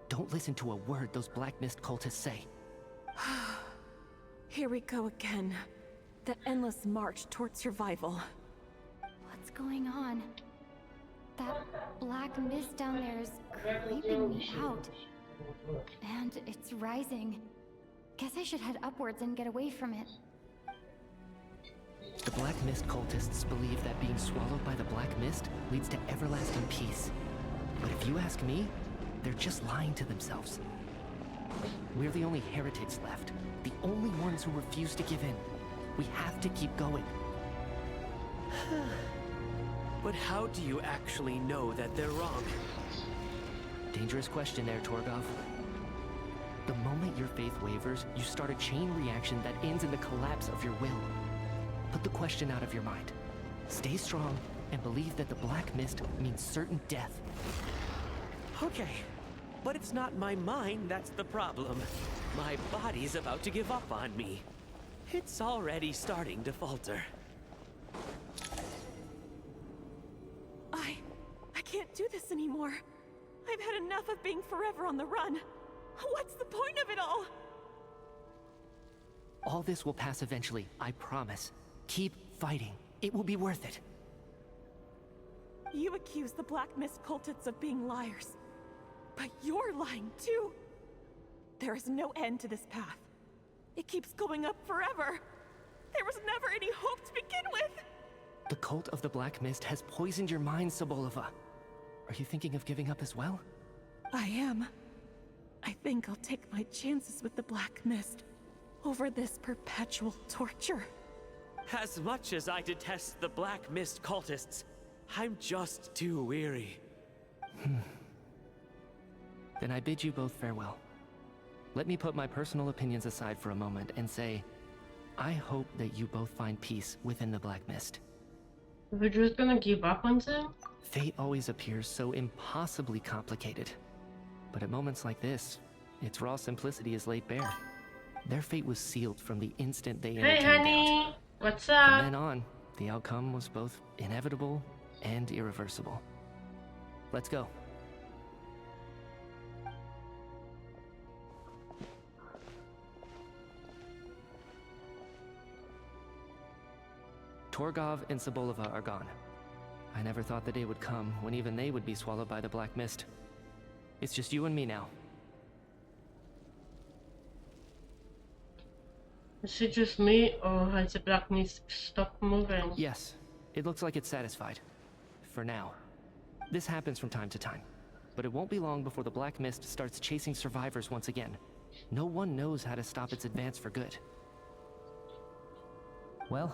Don't listen to a word those black mist cultists say. Here we go again. The endless march toward survival. What's going on? That black mist down there is creeping me out. And it's rising. Guess I should head upwards and get away from it. The black mist cultists believe that being swallowed by the black mist leads to everlasting peace. But if you ask me, they're just lying to themselves. We're the only heretics left. The only ones who refuse to give in. We have to keep going. But how do you actually know that they're wrong? Dangerous question there, Torgov. The moment your faith wavers, you start a chain reaction that ends in the collapse of your will. Put the question out of your mind. Stay strong and believe that the black mist means certain death. Okay, but it's not my mind that's the problem. My body's about to give up on me. It's already starting to falter. I can't do this anymore. I've had enough of being forever on the run. What's the point of it all? All this will pass eventually, I promise. Keep fighting. It will be worth it. You accuse the Black Mist cultists of being liars. But you're lying too. There is no end to this path. It keeps going up forever. There was never any hope to begin with. The cult of the Black Mist has poisoned your mind, Sobolova. Are you thinking of giving up as well? I am. I think I'll take my chances with the Black Mist over this perpetual torture. As much as I detest the Black Mist cultists, I'm just too weary. Then I bid you both farewell. Let me put my personal opinions aside for a moment and say, I hope that you both find peace within the Black Mist. We're just gonna give up on them? Fate always appears so impossibly complicated. But at moments like this, its raw simplicity is laid bare. Their fate was sealed from the instant they Hey entertained honey, doubt. what's From up? then on, the outcome was both inevitable and irreversible. Let's go. Torgov and Sobolova are gone. I never thought the day would come when even they would be swallowed by the Black Mist. It's just you and me now. Is it just me, or has the Black Mist stopped moving? Yes, it looks like it's satisfied. For now. This happens from time to time. But it won't be long before the Black Mist starts chasing survivors once again. No one knows how to stop its advance for good. Well,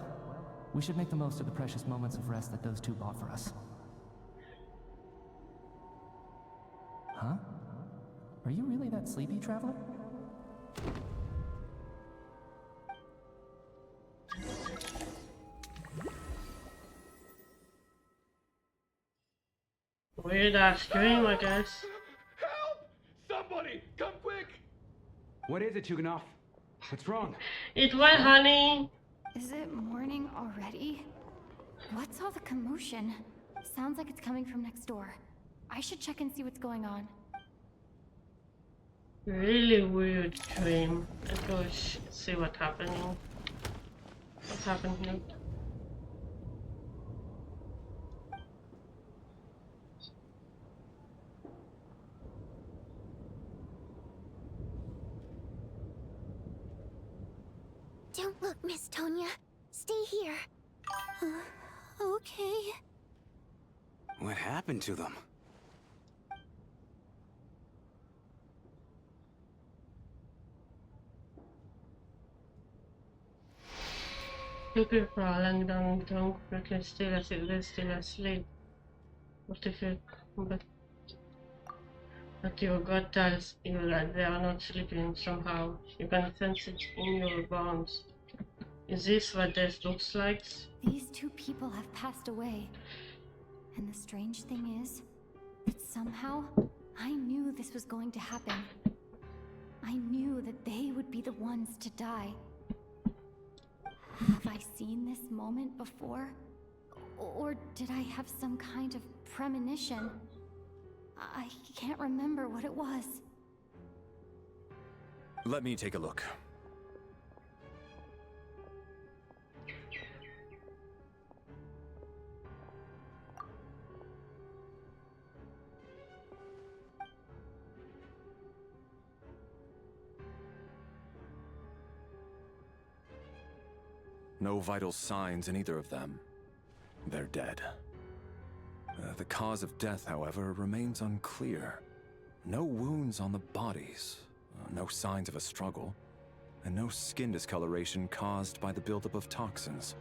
we should make the most of the precious moments of rest that those two bought for us. Huh? Are you really that sleepy, traveler? Weird ass dream, I guess. Help! Somebody, come quick! What is it, Chuganov? What's wrong? Eat well, honey. Is it morning already? What's all the commotion? Sounds like it's coming from next door. I should check and see what's going on. Really weird dream. Let's go see what's happening. What's happening? Don't look, Miss Tonya. Stay here. Okay. What happened to them? People crawling down drunk, looking still as if they're still asleep. What if you but your gut tells you that they are not sleeping somehow. You can sense it in your bones. Is this what this looks like? These two people have passed away. And the strange thing is that somehow I knew this was going to happen. I knew that they would be the ones to die. Have I seen this moment before? Or did I have some kind of premonition? I can't remember what it was. Let me take a look. No vital signs in either of them. They're dead. The cause of death, however, remains unclear. No wounds on the bodies, no signs of a struggle, and no skin discoloration caused by the buildup of toxins.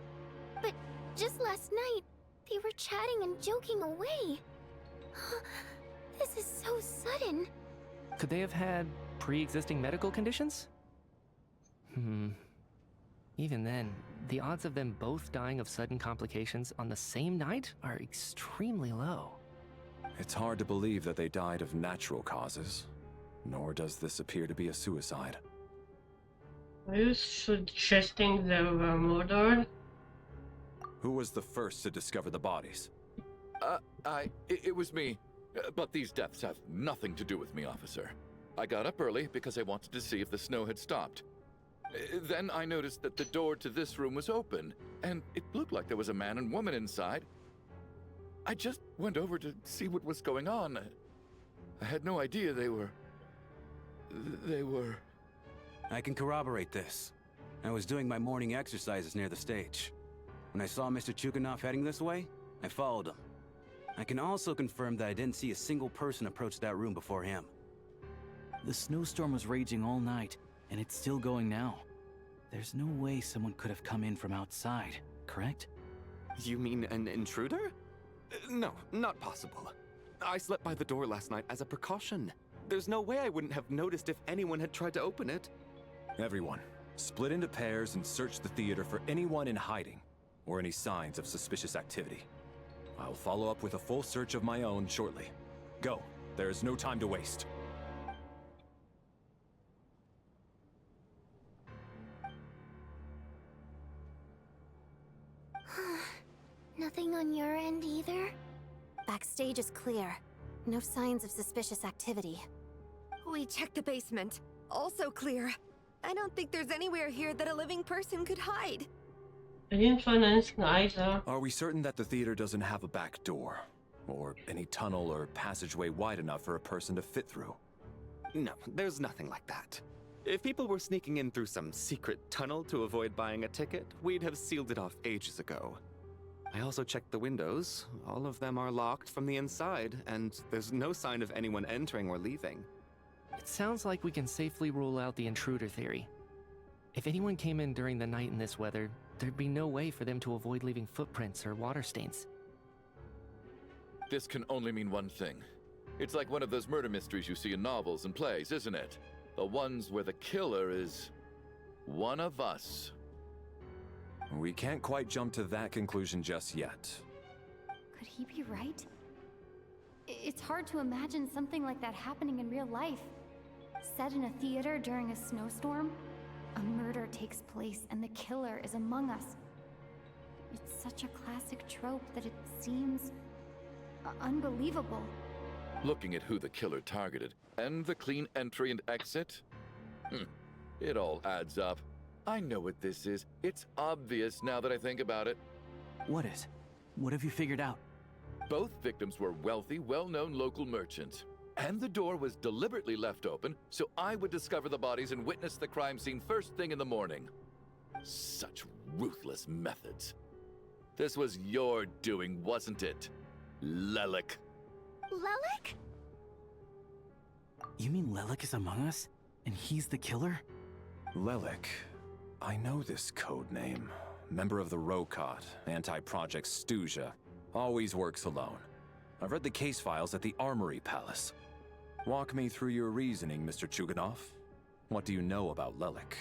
But just last night, they were chatting and joking away. This is so sudden. Could they have had pre-existing medical conditions? Even then, the odds of them both dying of sudden complications on the same night are extremely low. It's hard to believe that they died of natural causes, nor does this appear to be a suicide. Are you suggesting they were murdered? Who was the first to discover the bodies? It was me. But these deaths have nothing to do with me, officer. I got up early because I wanted to see if the snow had stopped. Then I noticed that the door to this room was open, and it looked like there was a man and woman inside. I just went over to see what was going on. I had no idea they were... I can corroborate this. I was doing my morning exercises near the stage. When I saw Mr. Chuganov heading this way, I followed him. I can also confirm that I didn't see a single person approach that room before him. The snowstorm was raging all night, and it's still going now. There's no way someone could have come in from outside, correct? You mean an intruder? No, not possible. I slept by the door last night as a precaution. There's no way I wouldn't have noticed if anyone had tried to open it. Everyone, split into pairs and search the theater for anyone in hiding, or any signs of suspicious activity. I'll follow up with a full search of my own shortly. Go. There is no time to waste. Nothing on your end either? Backstage is clear. No signs of suspicious activity. We checked the basement. Also clear. I don't think there's anywhere here that a living person could hide. Are we certain that the theater doesn't have a back door? Or any tunnel or passageway wide enough for a person to fit through? No, there's nothing like that. If people were sneaking in through some secret tunnel to avoid buying a ticket, we'd have sealed it off ages ago. I also checked the windows. All of them are locked from the inside, and there's no sign of anyone entering or leaving. It sounds like we can safely rule out the intruder theory. If anyone came in during the night in this weather, there'd be no way for them to avoid leaving footprints or water stains. This can only mean one thing. It's like one of those murder mysteries you see in novels and plays, isn't it? The ones where the killer is one of us. We can't quite jump to that conclusion just yet. Could he be right? It's hard to imagine something like that happening in real life. Set in a theater during a snowstorm, a murder takes place and the killer is among us. It's such a classic trope that it seems unbelievable. Looking at who the killer targeted, and the clean entry and exit, it all adds up. I know what this is. It's obvious now that I think about it. What is? What have you figured out? Both victims were wealthy, well-known local merchants. And the door was deliberately left open so I would discover the bodies and witness the crime scene first thing in the morning. Such ruthless methods. This was your doing, wasn't it, Lelik? Lelik? You mean Lelik is among us? And he's the killer? Lelik. I know this code name. Member of the Rokot, anti-Project Stuzha. Always works alone. I've read the case files at the Armory Palace. Walk me through your reasoning, Mr. Chuganov. What do you know about Lelik?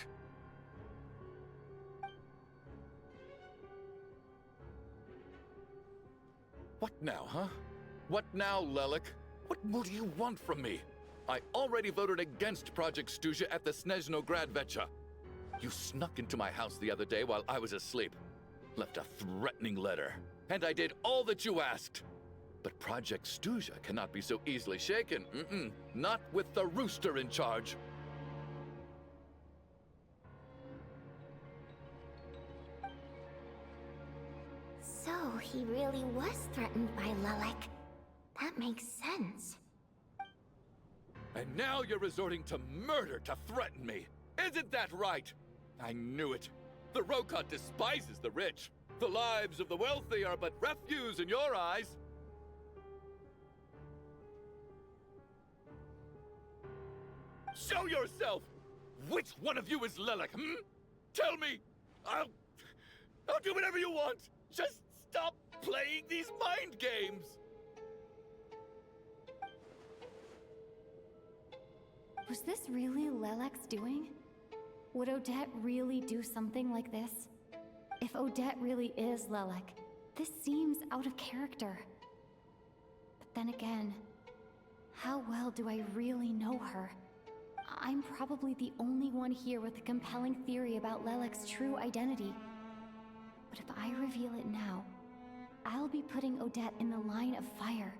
What now, huh? What now, Lelik? What more do you want from me? I already voted against Project Stuzha at the Snezhnaya. You snuck into my house the other day while I was asleep. Left a threatening letter. And I did all that you asked. But Project Stuzha cannot be so easily shaken. Not with the rooster in charge. So he really was threatened by Lelik. That makes sense. And now you're resorting to murder to threaten me. Isn't that right? I knew it. The Rokot despises the rich. The lives of the wealthy are but refuse in your eyes. Show yourself! Which one of you is Lelik, Tell me! I'll do whatever you want! Just stop playing these mind games! Was this really Lelek's doing? Would Odette really do something like this? If Odette really is Lelik, this seems out of character. But then again, how well do I really know her? I'm probably the only one here with a compelling theory about Lelek's true identity. But if I reveal it now, I'll be putting Odette in the line of fire.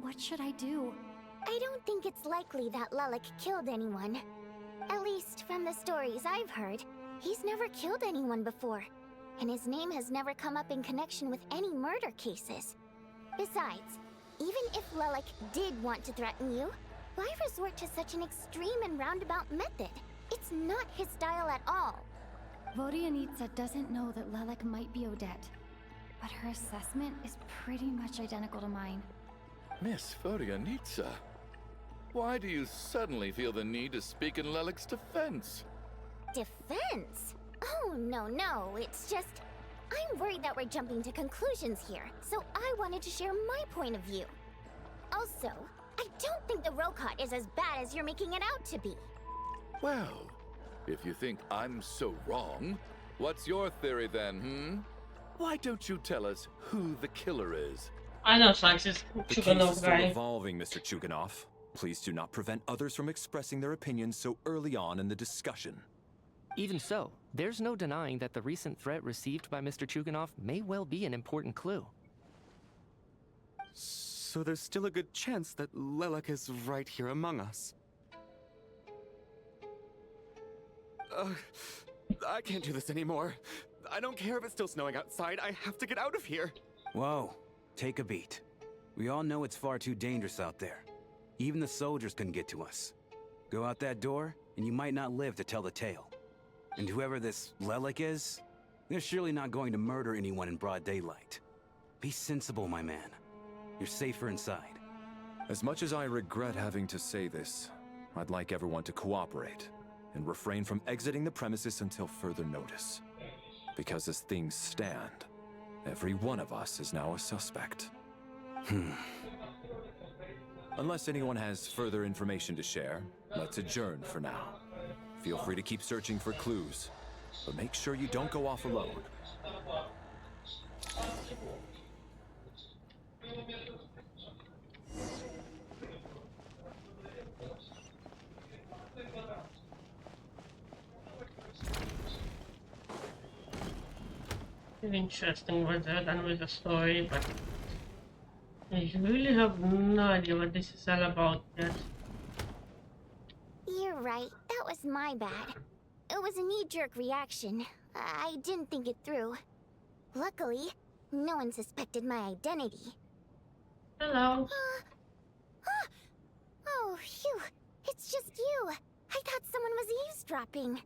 What should I do? I don't think it's likely that Lelik killed anyone. At least from the stories I've heard, he's never killed anyone before. And his name has never come up in connection with any murder cases. Besides, even if Lelik did want to threaten you, why resort to such an extreme and roundabout method? It's not his style at all. Vodianitsa doesn't know that Lelik might be Odette, but her assessment is pretty much identical to mine. Miss Vodianitsa, why do you suddenly feel the need to speak in Lelik's defense? Defense? Oh, no, it's just... I'm worried that we're jumping to conclusions here, so I wanted to share my point of view. Also, I don't think the Rokot is as bad as you're making it out to be. Well, if you think I'm so wrong, what's your theory then, Why don't you tell us who the killer is? I know, Sax is The case is Chuganov still guy. evolving, Mr. Chuganov. Please do not prevent others from expressing their opinions so early on in the discussion. Even so, there's no denying that the recent threat received by Mr. Chuganov may well be an important clue. So there's still a good chance that Lelik is right here among us. I can't do this anymore. I don't care if it's still snowing outside. I have to get out of here. Whoa, take a beat. We all know it's far too dangerous out there. Even the soldiers couldn't get to us. Go out that door, and you might not live to tell the tale. And whoever this Lelik is, they're surely not going to murder anyone in broad daylight. Be sensible, my man. You're safer inside. As much as I regret having to say this, I'd like everyone to cooperate and refrain from exiting the premises until further notice. Because as things stand, every one of us is now a suspect. Unless anyone has further information to share, let's adjourn for now. Feel free to keep searching for clues, but make sure you don't go off alone. Interesting with that and with the story, but I really have no idea what this is all about yet. You're right, that was my bad. It was a knee-jerk reaction. I didn't think it through. Luckily, no one suspected my identity. Hello. Oh, phew. It's just you. I thought someone was eavesdropping.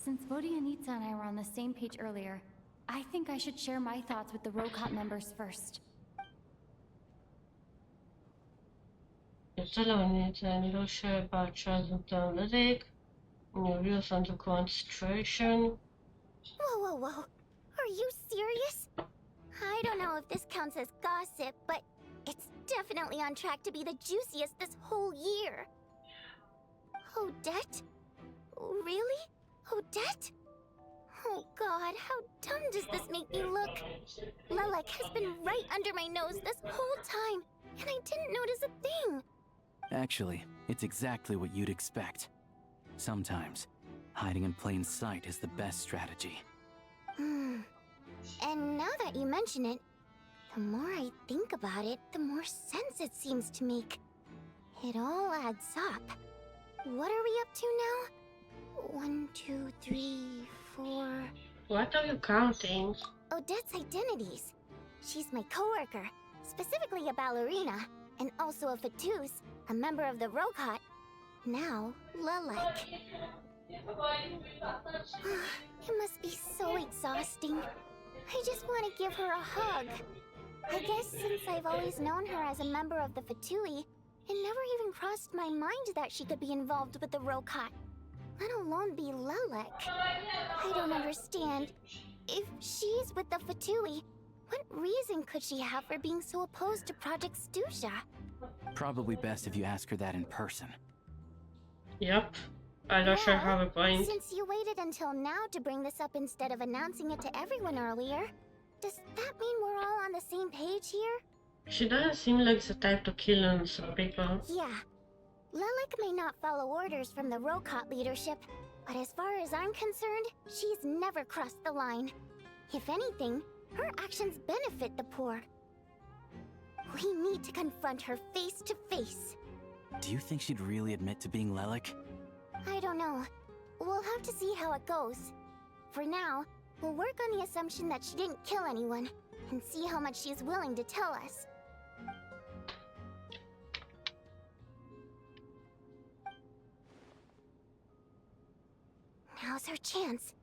Since Vodianitsa and I were on the same page earlier, I think I should share my thoughts with the Rokot members first. Zeleníte duše, páča zútel lidik, views under concentration. Whoa. Are you serious? I don't know if this counts as gossip, but it's definitely on track to be the juiciest this whole year. Odette? Really? Odette? Oh god, how dumb does this make me look? Lelik has been right under my nose this whole time, and I didn't notice a thing. Actually, it's exactly what you'd expect. Sometimes, hiding in plain sight is the best strategy. And now that you mention it, the more I think about it, the more sense it seems to make. It all adds up. What are we up to now? 1, 2, 3, 4... What are you counting? Odette's identities. She's my coworker, specifically a ballerina, and also a Fatous, a member of the Rokot. Now, Lelik. It must be so exhausting. I just want to give her a hug. I guess since I've always known her as a member of the Fatui, it never even crossed my mind that she could be involved with the Rokot, let alone be Lelik. I don't understand. If she's with the Fatui, what reason could she have for being so opposed to Project Stuzha? Probably best if you ask her that in person. Yep, I don't sure have a point. Since you waited until now to bring this up instead of announcing it to everyone earlier, does that mean we're all on the same page here? She doesn't seem like the type to kill innocent people. Yeah. Lelik may not follow orders from the Rokot leadership, but as far as I'm concerned, she's never crossed the line. If anything, her actions benefit the poor. We need to confront her face to face. Do you think she'd really admit to being Lelik? I don't know. We'll have to see how it goes. For now, we'll work on the assumption that she didn't kill anyone, and see how much she's willing to tell us. Now's our chance.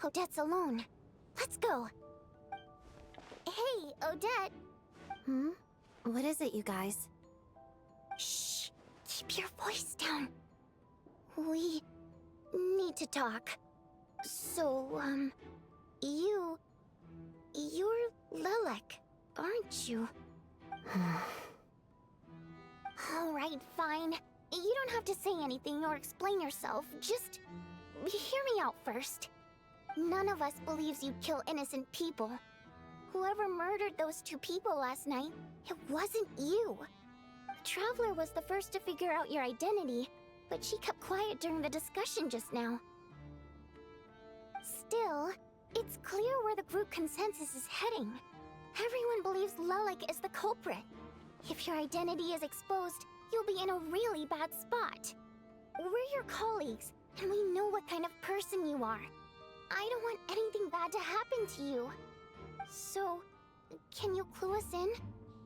Odette's alone. Let's go. Hey, Odette. What is it, you guys? Shh. Keep your voice down. We need to talk. So, you're Lilac, aren't you? Alright, fine. You don't have to say anything or explain yourself. Just hear me out first. None of us believes you'd kill innocent people. Whoever murdered those 2 people last night, it wasn't you. Traveler was the first to figure out your identity, but she kept quiet during the discussion just now. Still, it's clear where the group consensus is heading. Everyone believes Lilac is the culprit. If your identity is exposed, you'll be in a really bad spot. We're your colleagues, and we know what kind of person you are. I don't want anything bad to happen to you. So, can you clue us in?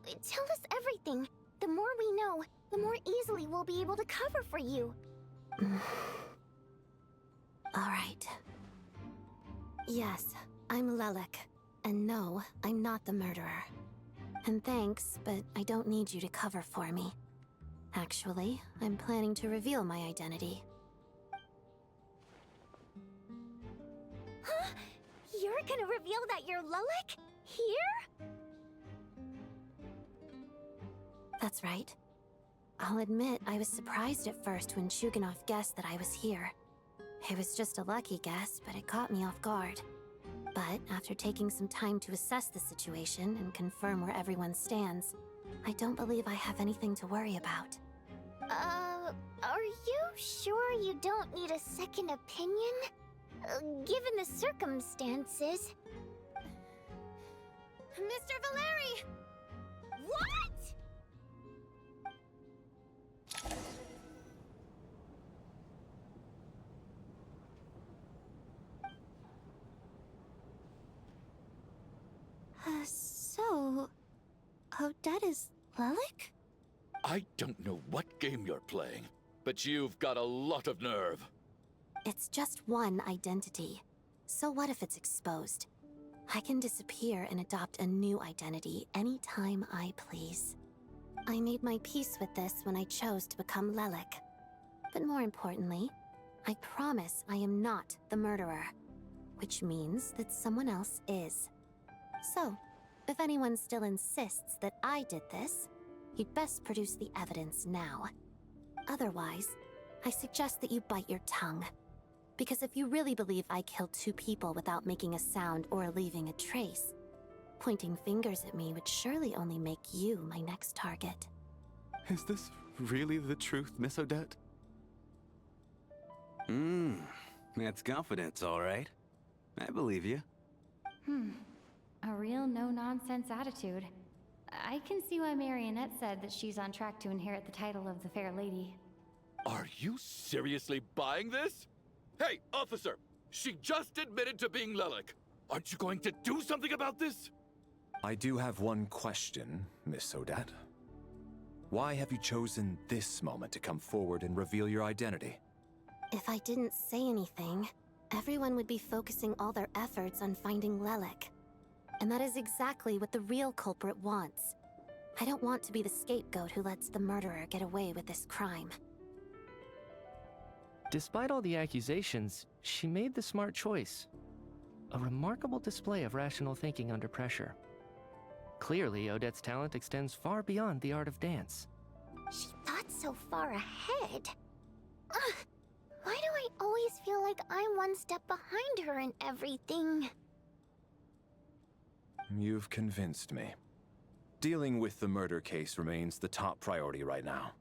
Tell us everything. The more we know, the more easily we'll be able to cover for you. Alright. Yes, I'm Lilac. And no, I'm not the murderer. And thanks, but I don't need you to cover for me. Actually, I'm planning to reveal my identity. Huh? You're gonna reveal that you're Lilac? Here? That's right. I'll admit I was surprised at first when Chuganov guessed that I was here. It was just a lucky guess, but it caught me off guard. But after taking some time to assess the situation and confirm where everyone stands, I don't believe I have anything to worry about. Are you sure you don't need a second opinion? Given the circumstances... Mr. Valeri! What?! So... Odette is Lilac? I don't know what game you're playing, but you've got a lot of nerve. It's just one identity. So what if it's exposed? I can disappear and adopt a new identity anytime I please. I made my peace with this when I chose to become Lilac. But more importantly, I promise I am not the murderer, which means that someone else is. So, if anyone still insists that I did this, you'd best produce the evidence now. Otherwise, I suggest that you bite your tongue. Because if you really believe I killed 2 people without making a sound or leaving a trace, pointing fingers at me would surely only make you my next target. Is this really the truth, Miss Odette? That's confidence, all right. I believe you. A real no-nonsense attitude. I can see why Marionette said that she's on track to inherit the title of the Fair Lady. Are you seriously buying this? Hey, officer! She just admitted to being Lilac. Aren't you going to do something about this? I do have one question, Miss Odette. Why have you chosen this moment to come forward and reveal your identity? If I didn't say anything, everyone would be focusing all their efforts on finding Lilac. And that is exactly what the real culprit wants. I don't want to be the scapegoat who lets the murderer get away with this crime. Despite all the accusations, she made the smart choice. A remarkable display of rational thinking under pressure. Clearly, Odette's talent extends far beyond the art of dance. She thought so far ahead. Ugh, why do I always feel like I'm one step behind her in everything? You've convinced me. Dealing with the murder case remains the top priority right now.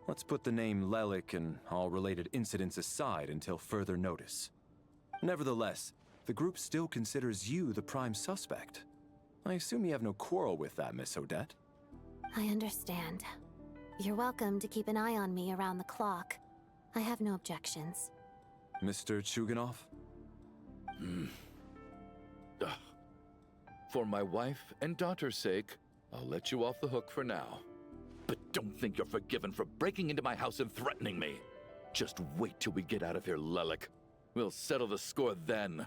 Let's put the name Lilac and all related incidents aside until further notice. Nevertheless, the group still considers you the prime suspect. I assume you have no quarrel with that, Miss Odette? I understand. You're welcome to keep an eye on me around the clock. I have no objections. Mr. Chuganov? For my wife and daughter's sake, I'll let you off the hook for now. But don't think you're forgiven for breaking into my house and threatening me. Just wait till we get out of here, Lelik. We'll settle the score then.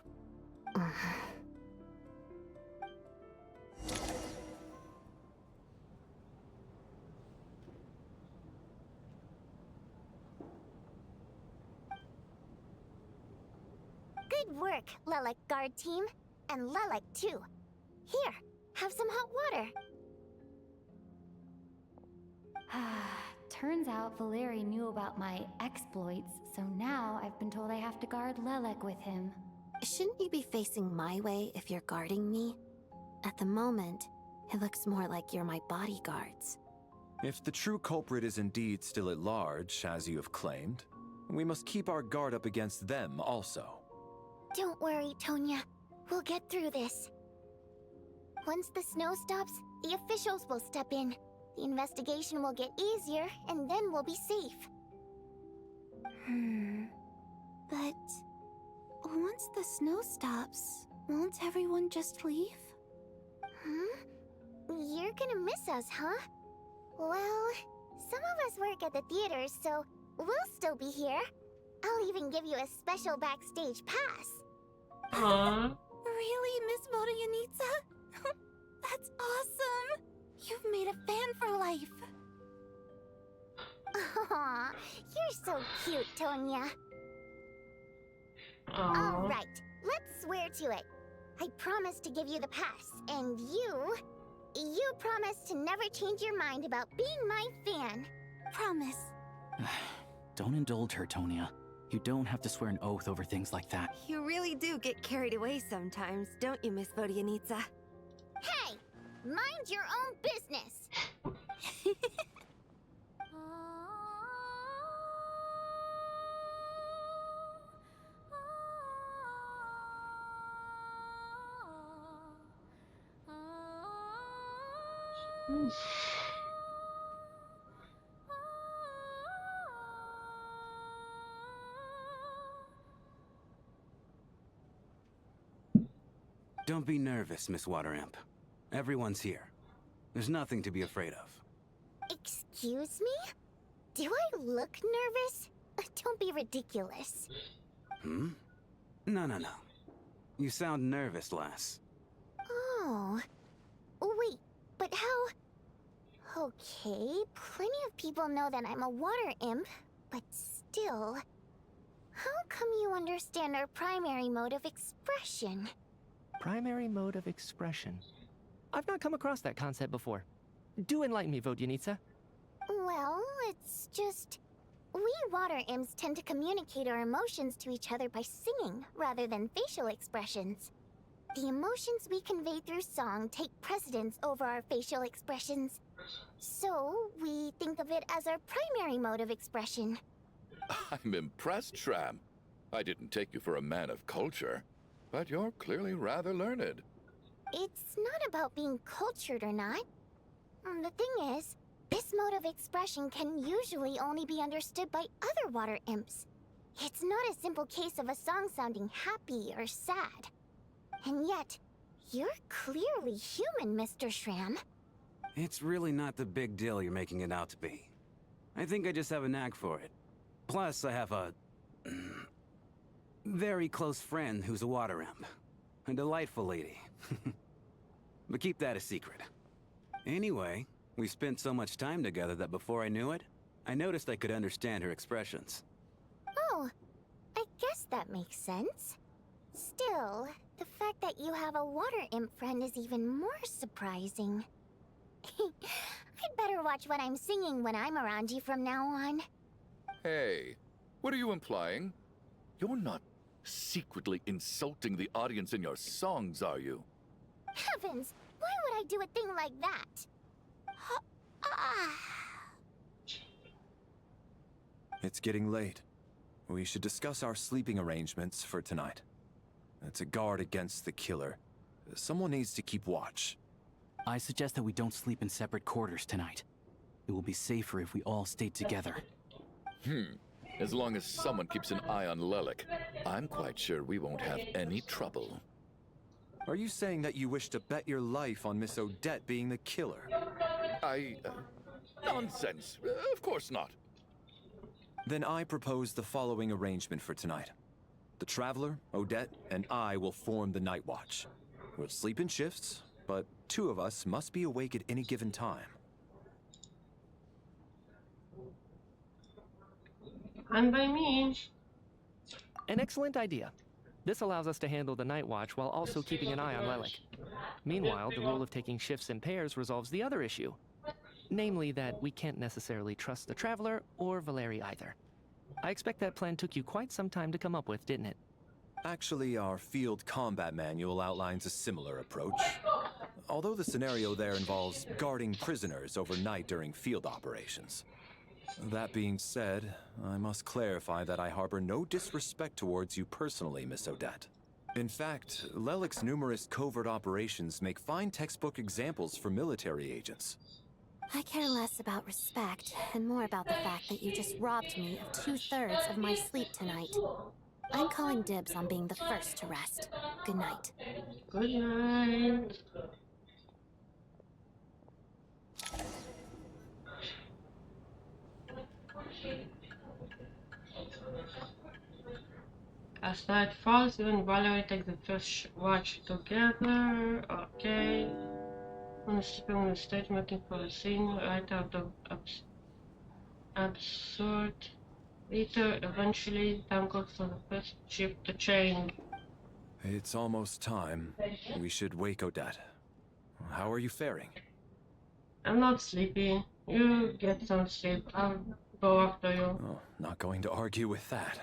Good work, Lelik guard team. And Lelik too. Here, have some hot water. Turns out Valeri knew about my exploits, so now I've been told I have to guard Lelek with him. Shouldn't you be facing my way if you're guarding me? At the moment, it looks more like you're my bodyguards. If the true culprit is indeed still at large, as you have claimed, we must keep our guard up against them also. Don't worry, Tonya. We'll get through this. Once the snow stops, the officials will step in. The investigation will get easier, and then we'll be safe. But once the snow stops, won't everyone just leave? You're gonna miss us, huh? Well, some of us work at the theater, so we'll still be here. I'll even give you a special backstage pass. Really, Miss Vodyanitsa? That's awesome! You've made a fan for life. Aw, you're so cute, Tonya. All right, let's swear to it. I promise to give you the pass, and you promise to never change your mind about being my fan. Promise. Don't indulge her, Tonya. You don't have to swear an oath over things like that. You really do get carried away sometimes, don't you, Miss Vodyanitsa? Hey! Mind your own business! Don't be nervous, Miss Water Imp. Everyone's here. There's nothing to be afraid of. Excuse me? Do I look nervous? Don't be ridiculous. No. You sound nervous, lass. Oh. Wait, but how... Okay, plenty of people know that I'm a water imp, but still... How come you understand our primary mode of expression? Primary mode of expression. I've not come across that concept before. Do enlighten me, Vodyanitsa. Well, it's just... We water imps tend to communicate our emotions to each other by singing, rather than facial expressions. The emotions we convey through song take precedence over our facial expressions. So, we think of it as our primary mode of expression. I'm impressed, Shram. I didn't take you for a man of culture, but you're clearly rather learned. It's not about being cultured or not. The thing is, this mode of expression can usually only be understood by other water imps. It's not a simple case of a song sounding happy or sad. And yet, you're clearly human, Mr. Shram. It's really not the big deal you're making it out to be. I think I just have a knack for it. Plus, I have a... very close friend who's a water imp. A delightful lady. But keep that a secret. Anyway, we spent so much time together that before I knew it, I noticed I could understand her expressions. Oh, I guess that makes sense. Still, the fact that you have a water imp friend is even more surprising. I'd better watch what I'm singing when I'm around you from now on. Hey, what are you implying? You're not secretly insulting the audience in your songs, are you? Heavens! Why would I do a thing like that? It's getting late. We should discuss our sleeping arrangements for tonight. To guard against the killer, someone needs to keep watch. I suggest that we don't sleep in separate quarters tonight. It will be safer if we all stay together. As long as someone keeps an eye on Lelik, I'm quite sure we won't have any trouble. Are you saying that you wish to bet your life on Miss Odette being the killer? Nonsense. Of course not. Then I propose the following arrangement for tonight. The Traveler, Odette, and I will form the Night Watch. We'll sleep in shifts, but 2 of us must be awake at any given time. And by me. An excellent idea. This allows us to handle the Night Watch while also keeping an eye on Lelik. Meanwhile, the rule of taking shifts in pairs resolves the other issue. Namely that we can't necessarily trust the Traveler or Valeri either. I expect that plan took you quite some time to come up with, didn't it? Actually, our field combat manual outlines a similar approach. Although the scenario there involves guarding prisoners overnight during field operations. That being said, I must clarify that I harbor no disrespect towards you personally, Miss Odette. In fact, Lelik's numerous covert operations make fine textbook examples for military agents. I care less about respect and more about the fact that you just robbed me of 2/3 of my sleep tonight. I'm calling dibs on being the first to rest. Good night. Good night. As night falls, you and Valerie take the first watch together. Okay. On sleeping on the stage, making for a scene right out of absurd. Later, eventually, tangled for the first ship to chain. It's almost time. We should wake Odette. How are you faring? I'm not sleepy. You get some sleep. I'll go after you. Oh, not going to argue with that.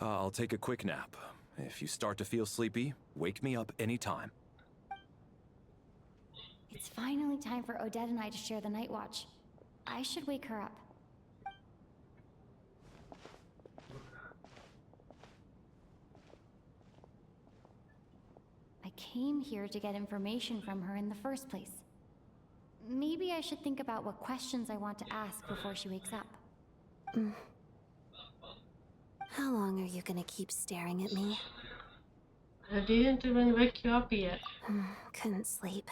I'll take a quick nap. If you start to feel sleepy, wake me up anytime. It's finally time for Odette and I to share the Night Watch. I should wake her up. I came here to get information from her in the first place. Maybe I should think about what questions I want to ask before she wakes up. How long are you gonna keep staring at me? I didn't even wake you up yet. Couldn't sleep.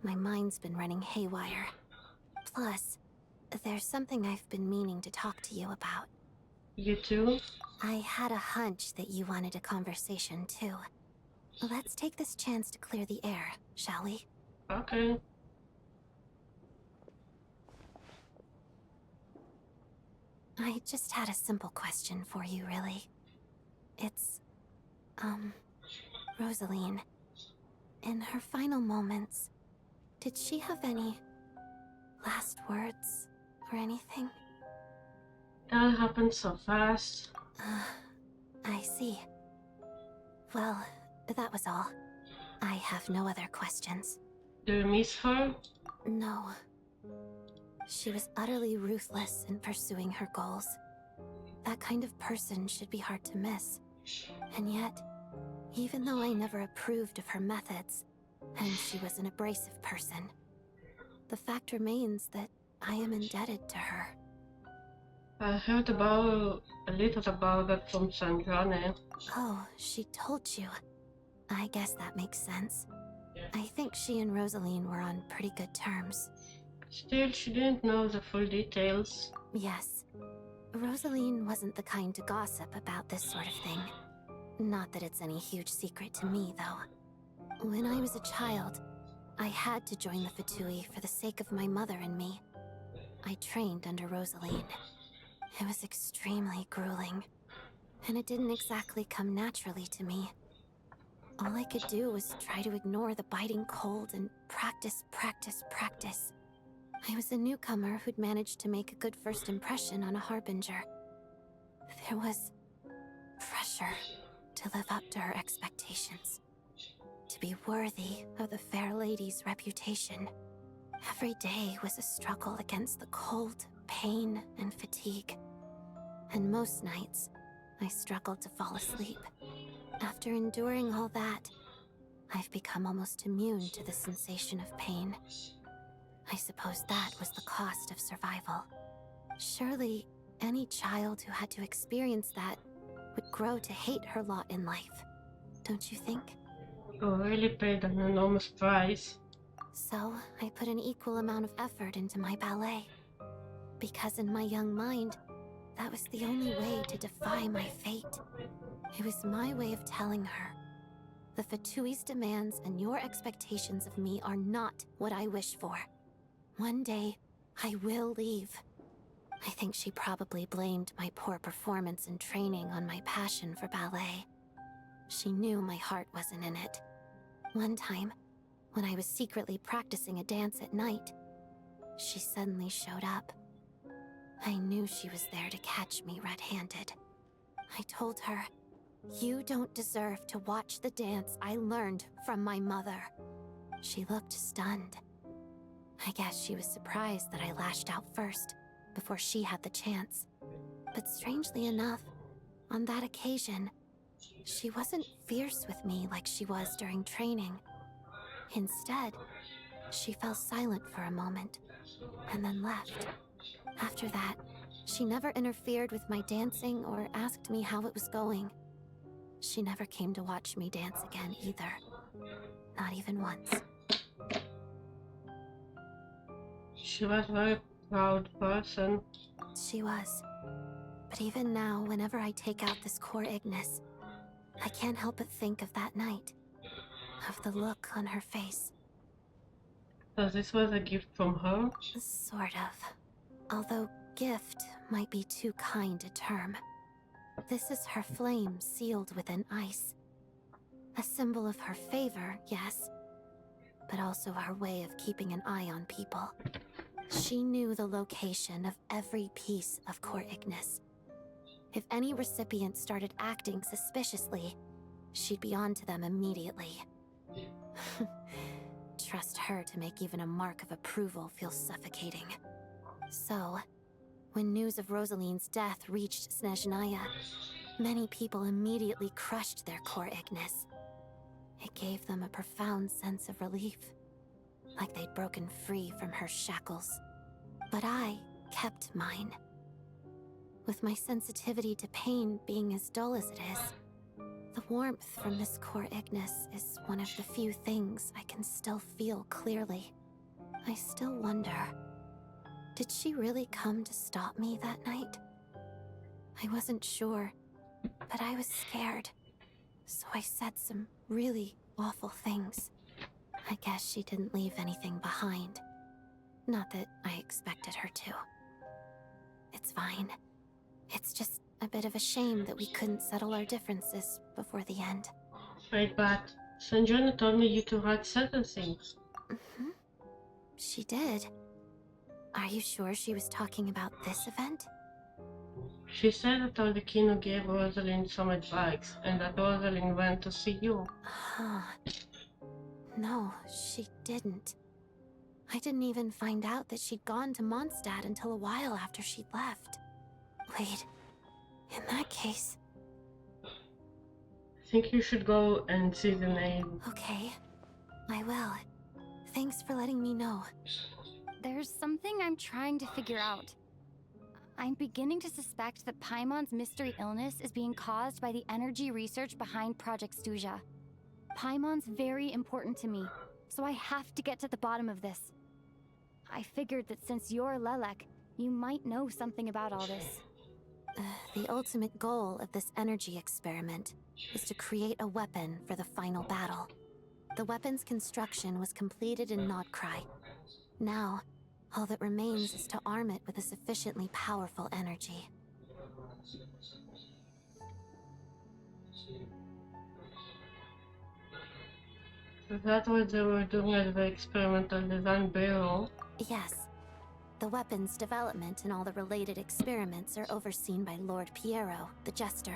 My mind's been running haywire. Plus, there's something I've been meaning to talk to you about. You too? I had a hunch that you wanted a conversation too. Let's take this chance to clear the air, shall we? Okay. I just had a simple question for you, really. It's, Rosaline. In her final moments, did she have any last words or anything? That happened so fast. I see. Well, that was all. I have no other questions. Do you miss her? No. She was utterly ruthless in pursuing her goals. That kind of person should be hard to miss. And yet, even though I never approved of her methods, and she was an abrasive person, the fact remains that I am indebted to her. I heard a little about that from snezhnaya. Oh, she told you. I guess that makes sense. I think she and Rosaline were on pretty good terms. Still, she didn't know the full details. Yes. Rosaline wasn't the kind to gossip about this sort of thing. Not that it's any huge secret to me, though. When I was a child, I had to join the Fatui for the sake of my mother and me. I trained under Rosaline. It was extremely grueling, and it didn't exactly come naturally to me. All I could do was try to ignore the biting cold and practice, practice, practice. I was a newcomer who'd managed to make a good first impression on a harbinger. There was pressure to live up to her expectations, to be worthy of the fair lady's reputation. Every day was a struggle against the cold, pain, and fatigue. And most nights, I struggled to fall asleep. After enduring all that, I've become almost immune to the sensation of pain. I suppose that was the cost of survival. Surely, any child who had to experience that would grow to hate her lot in life, don't you think? You really paid an enormous price. So, I put an equal amount of effort into my ballet. Because in my young mind, that was the only way to defy my fate. It was my way of telling her, the Fatui's demands and your expectations of me are not what I wish for. One day, I will leave. I think she probably blamed my poor performance in training on my passion for ballet. She knew my heart wasn't in it. One time, when I was secretly practicing a dance at night, she suddenly showed up. I knew she was there to catch me red-handed. I told her, "You don't deserve to watch the dance I learned from my mother." She looked stunned. I guess she was surprised that I lashed out first, before she had the chance. But strangely enough, on that occasion, she wasn't fierce with me like she was during training. Instead, she fell silent for a moment, and then left. After that, she never interfered with my dancing or asked me how it was going. She never came to watch me dance again either. Not even once. She was a very proud person. She was. But even now, whenever I take out this core Ignis, I can't help but think of that night. Of the look on her face. So this was a gift from her? Sort of. Although gift might be too kind a term. This is her flame sealed within ice. A symbol of her favor, yes, but also her way of keeping an eye on people. She knew the location of every piece of core Ignis. If any recipient started acting suspiciously, she'd be on to them immediately. Trust her to make even a mark of approval feel suffocating. So, when news of Rosaline's death reached Snezhnaya, many people immediately crushed their core Ignis. It gave them a profound sense of relief, like they'd broken free from her shackles. But I kept mine. With my sensitivity to pain being as dull as it is, the warmth from this core Ignis is one of the few things I can still feel clearly. I still wonder, did she really come to stop me that night? I wasn't sure, but I was scared, so I said some really awful things. I guess she didn't leave anything behind. Not that I expected her to. It's fine. It's just a bit of a shame that we couldn't settle our differences before the end. Wait, but Sanjana told me you to write certain things. She did. Are you sure she was talking about this event? She said that Aldekino gave Rosalind some advice, and that Rosalind went to see you. Huh. No, she didn't. I didn't even find out that she'd gone to Mondstadt until a while after she'd left. Wait, in that case... I think you should go and see the name. Okay, I will. Thanks for letting me know. There's something I'm trying to figure out. I'm beginning to suspect that Paimon's mystery illness is being caused by the energy research behind Project Stuja. Paimon's very important to me, so I have to get to the bottom of this. I figured that since you're Lelek, you might know something about all this. The ultimate goal of this energy experiment is to create a weapon for the final battle. The weapon's construction was completed in Nodcry. Now, all that remains is to arm it with a sufficiently powerful energy. So that's what they were doing at the experimental design bureau. Yes. The weapon's development and all the related experiments are overseen by Lord Piero, the Jester.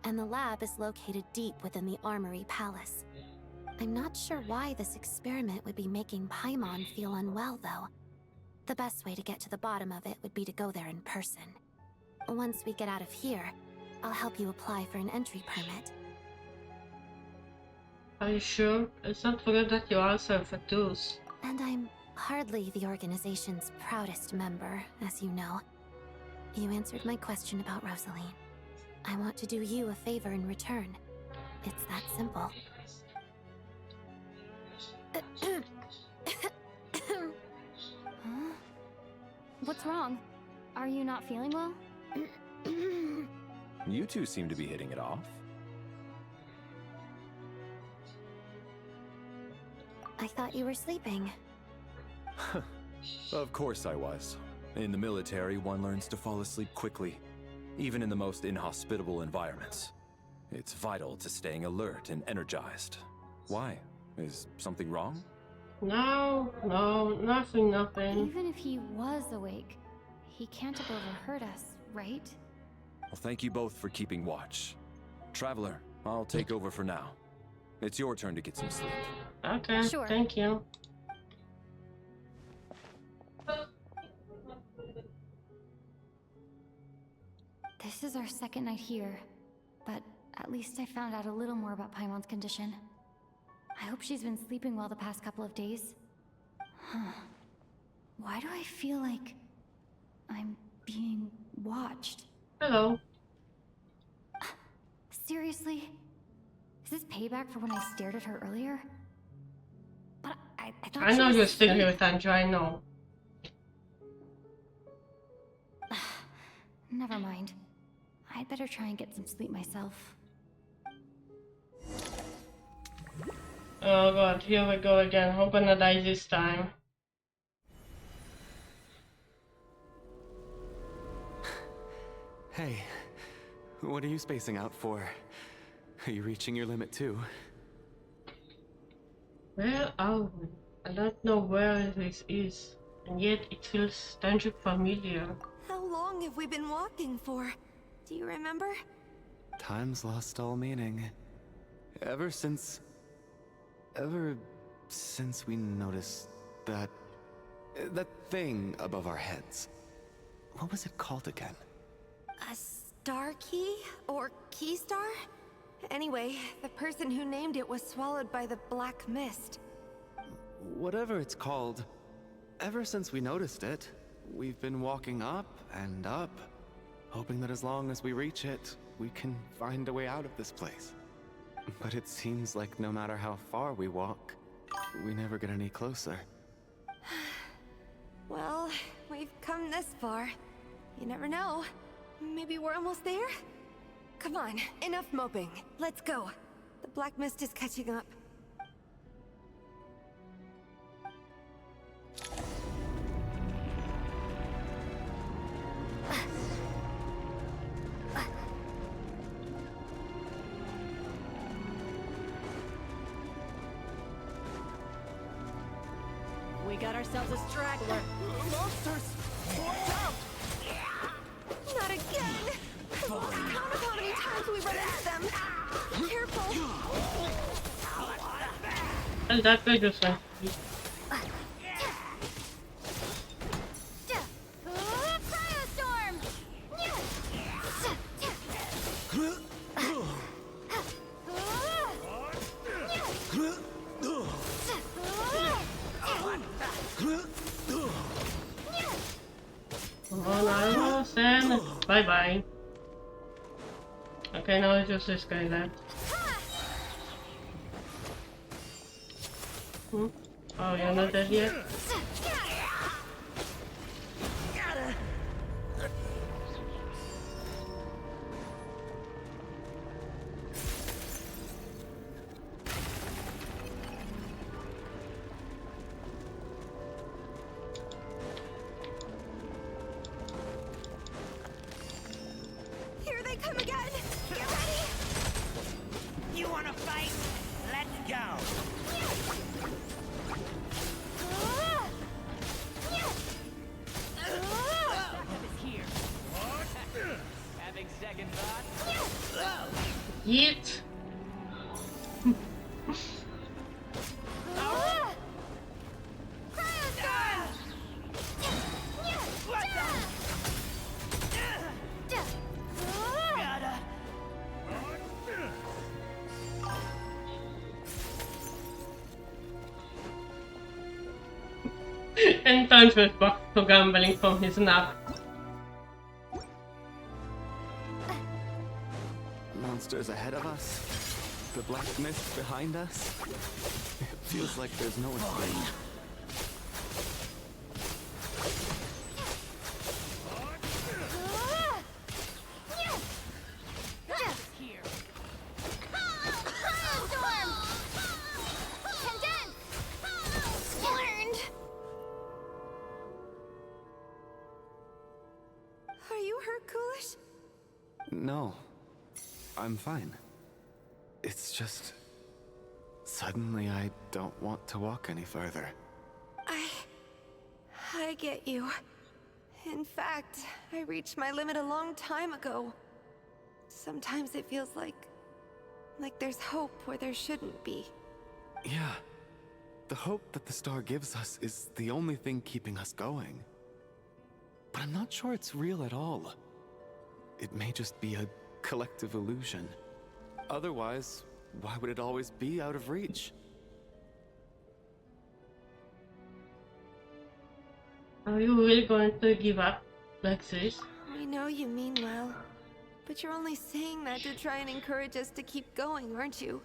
And the lab is located deep within the Armory Palace. I'm not sure why this experiment would be making Paimon feel unwell, though. The best way to get to the bottom of it would be to go there in person. Once we get out of here, I'll help you apply for an entry permit. Are you sure? Let's not forget that you also have a tooth. And I'm hardly the organization's proudest member, as you know. You answered my question about Rosaline. I want to do you a favor in return. It's that simple. Huh? What's wrong? Are you not feeling well? You two seem to be hitting it off. I thought you were sleeping. Of course I was. In the military, one learns to fall asleep quickly, even in the most inhospitable environments. It's vital to staying alert and energized. Why? Is something wrong? No, nothing. Even if he was awake, he can't have overheard us, right? Well, thank you both for keeping watch. Traveler, I'll take over for now. It's your turn to get some sleep. Okay, sure. Thank you. This is our second night here, but at least I found out a little more about Paimon's condition. I hope she's been sleeping well the past couple of days. Huh. Why do I feel like I'm being watched? Hello. Seriously? Is this payback for when I stared at her earlier? But I thought I she know was you're still asleep. here with Andrew, I know. Never mind. I'd better try and get some sleep myself. Oh god, here we go again. I'm gonna die this time. Hey, what are you spacing out for? Are you reaching your limit too? Where are we? I don't know where this is, and yet it feels strangely familiar. How long have we been walking for? Do you remember? Time's lost all meaning. Ever since we noticed that thing above our heads. What was it called again? A star key? Or key star? Anyway, the person who named it was swallowed by the black mist. Whatever it's called, ever since we noticed it, we've been walking up and up, hoping that as long as we reach it, we can find a way out of this place. But it seems like no matter how far we walk, we never get any closer. Well, we've come this far. You never know. Maybe we're almost there? Come on, enough moping. Let's go. The black mist is catching up. We got ourselves a straggler. Monsters! Watch out! Not again! I've lost count of how many times we run into them. Careful! And that way just went. Almost and bye bye. Okay, now it's just this guy left. Oh, you're not dead yet? Here they come again! Get ready! You wanna fight? Let's go! Having second thoughts? Yeet! Sometimes was back to gambling from his nap. Monsters ahead of us. The black mist behind us. It feels like there's no escape. Are you hurt, Coolish? No. I'm fine. It's just... Suddenly I don't want to walk any further. I get you. In fact, I reached my limit a long time ago. Sometimes it feels like there's hope where there shouldn't be. Yeah. The hope that the star gives us is the only thing keeping us going. But I'm not sure it's real at all. It may just be a collective illusion. Otherwise, why would it always be out of reach? Are you really going to give up like this? We know you mean well, but you're only saying that to try and encourage us to keep going, aren't you?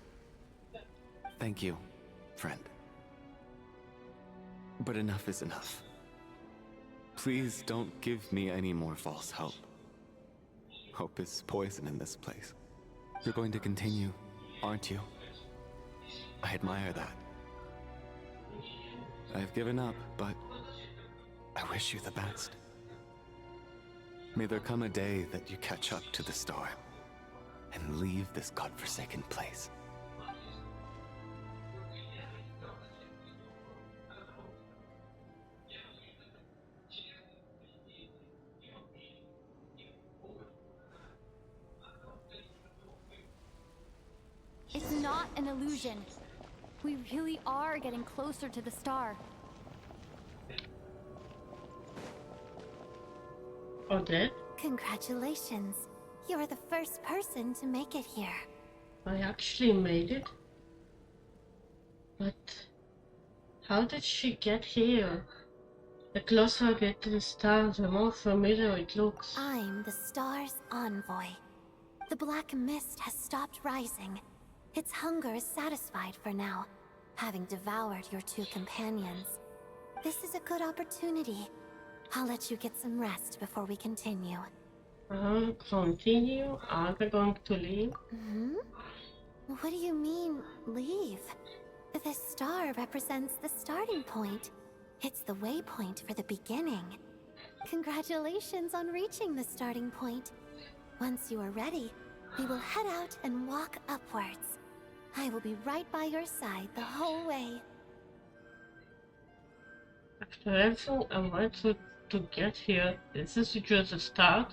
Thank you, friend. But enough is enough. Please don't give me any more false hope. Hope is poison in this place. You're going to continue, aren't you? I admire that. I've given up, but I wish you the best. May there come a day that you catch up to the star and leave this godforsaken place. It's not an illusion. We really are getting closer to the star. Odette? Congratulations. You're the first person to make it here. I actually made it? But... how did she get here? The closer I get to the star, the more familiar it looks. I'm the star's envoy. The black mist has stopped rising. Its hunger is satisfied for now, having devoured your two companions. This is a good opportunity. I'll let you get some rest before we continue. Continue? Are we going to leave? Hmm? What do you mean, leave? The star represents the starting point. It's the waypoint for the beginning. Congratulations on reaching the starting point. Once you are ready, we will head out and walk upwards. I will be right by your side the whole way. After everything I went through to get here, this is just a start.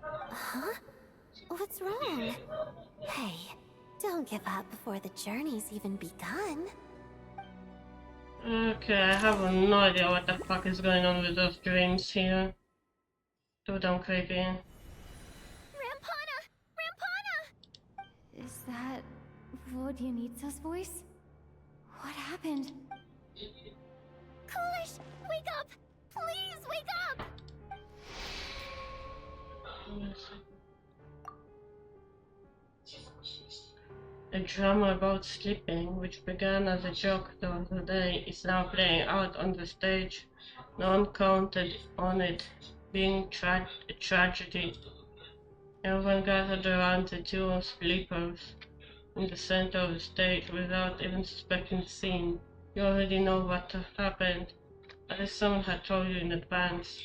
Huh? What's wrong? Hey, don't give up before the journey's even begun. Okay, I have no idea what the fuck is going on with those dreams here. Too damn creepy. Rampana! Rampana! Is that Vodyanitsa's voice? What happened? Coolish, wake up! Please wake up! A drama about sleeping, which began as a joke the other day, is now playing out on the stage. No one counted on it being a tragedy. Everyone gathered around the two sleepers in the center of the stage without even suspecting the scene. You already know what happened, at least someone had told you in advance.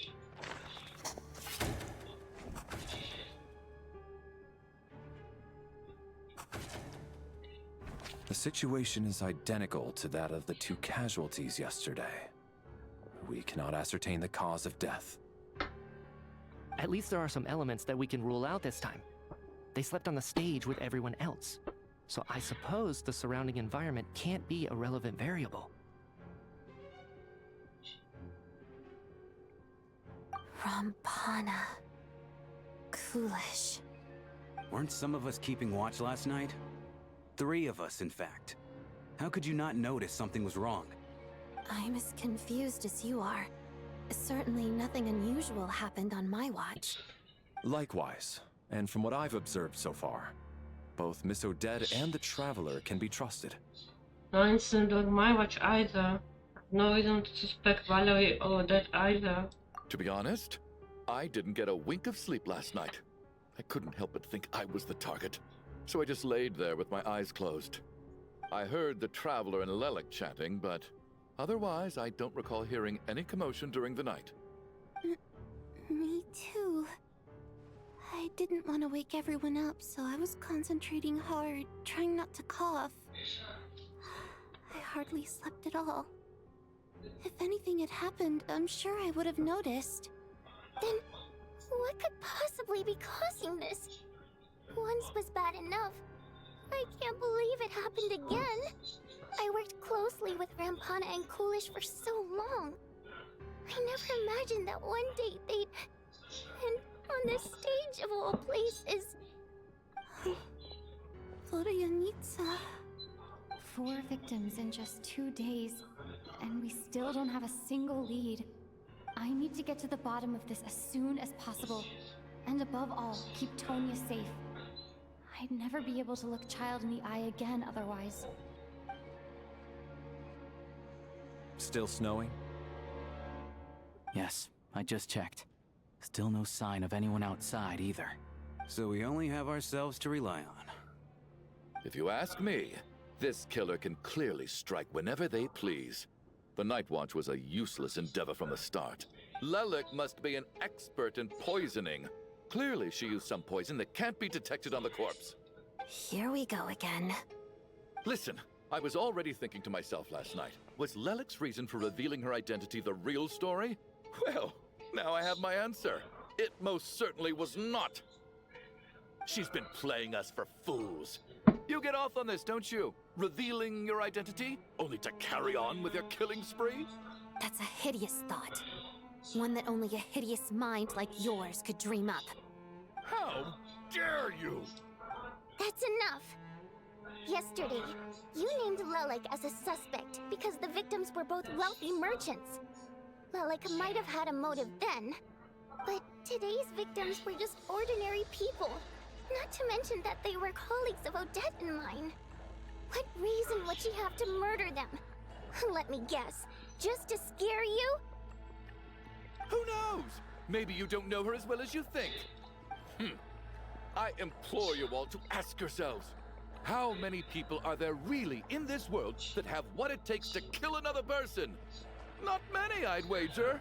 The situation is identical to that of the two casualties yesterday. We cannot ascertain the cause of death. At least there are some elements that we can rule out this time. They slept on the stage with everyone else. So I suppose the surrounding environment can't be a relevant variable. Rampana. Coolish. Weren't some of us keeping watch last night? 3 of us, in fact. How could you not notice something was wrong? I'm as confused as you are. Certainly nothing unusual happened on my watch. Likewise, and from what I've observed so far, both Miss Odette and the Traveler can be trusted. No incident on my watch either. No reason to suspect Valerie or Odette either. To be honest, I didn't get a wink of sleep last night. I couldn't help but think I was the target, so I just laid there with my eyes closed. I heard the Traveler and Lelik chatting, but otherwise I don't recall hearing any commotion during the night. Me too. I didn't want to wake everyone up, so I was concentrating hard, trying not to cough. I hardly slept at all. If anything had happened, I'm sure I would have noticed. Then, what could possibly be causing this? Once was bad enough. I can't believe it happened again. I worked closely with Rampana and Coolish for so long. I never imagined that one day they'd... And on the stage of all places... Voryanitsa... 4 victims in just 2 days, and we still don't have a single lead. I need to get to the bottom of this as soon as possible. And above all, keep Tonya safe. I'd never be able to look Child in the eye again otherwise. Still snowing? Yes, I just checked. Still no sign of anyone outside either. So we only have ourselves to rely on. If you ask me, this killer can clearly strike whenever they please. The Night Watch was a useless endeavor from the start. Lelik must be an expert in poisoning. Clearly she used some poison that can't be detected on the corpse. Here we go again. Listen, I was already thinking to myself last night, was Lelik's reason for revealing her identity the real story? Well, now I have my answer. It most certainly was not. She's been playing us for fools. You get off on this, don't you? Revealing your identity, only to carry on with your killing spree? That's a hideous thought. One that only a hideous mind like yours could dream up. How dare you! That's enough! Yesterday, you named Lelik as a suspect because the victims were both wealthy merchants. Lelik might have had a motive then, but today's victims were just ordinary people. Not to mention that they were colleagues of Odette and mine. What reason would she have to murder them? Let me guess, just to scare you? Who knows? Maybe you don't know her as well as you think. I implore you all to ask yourselves, how many people are there really in this world that have what it takes to kill another person? Not many, I'd wager.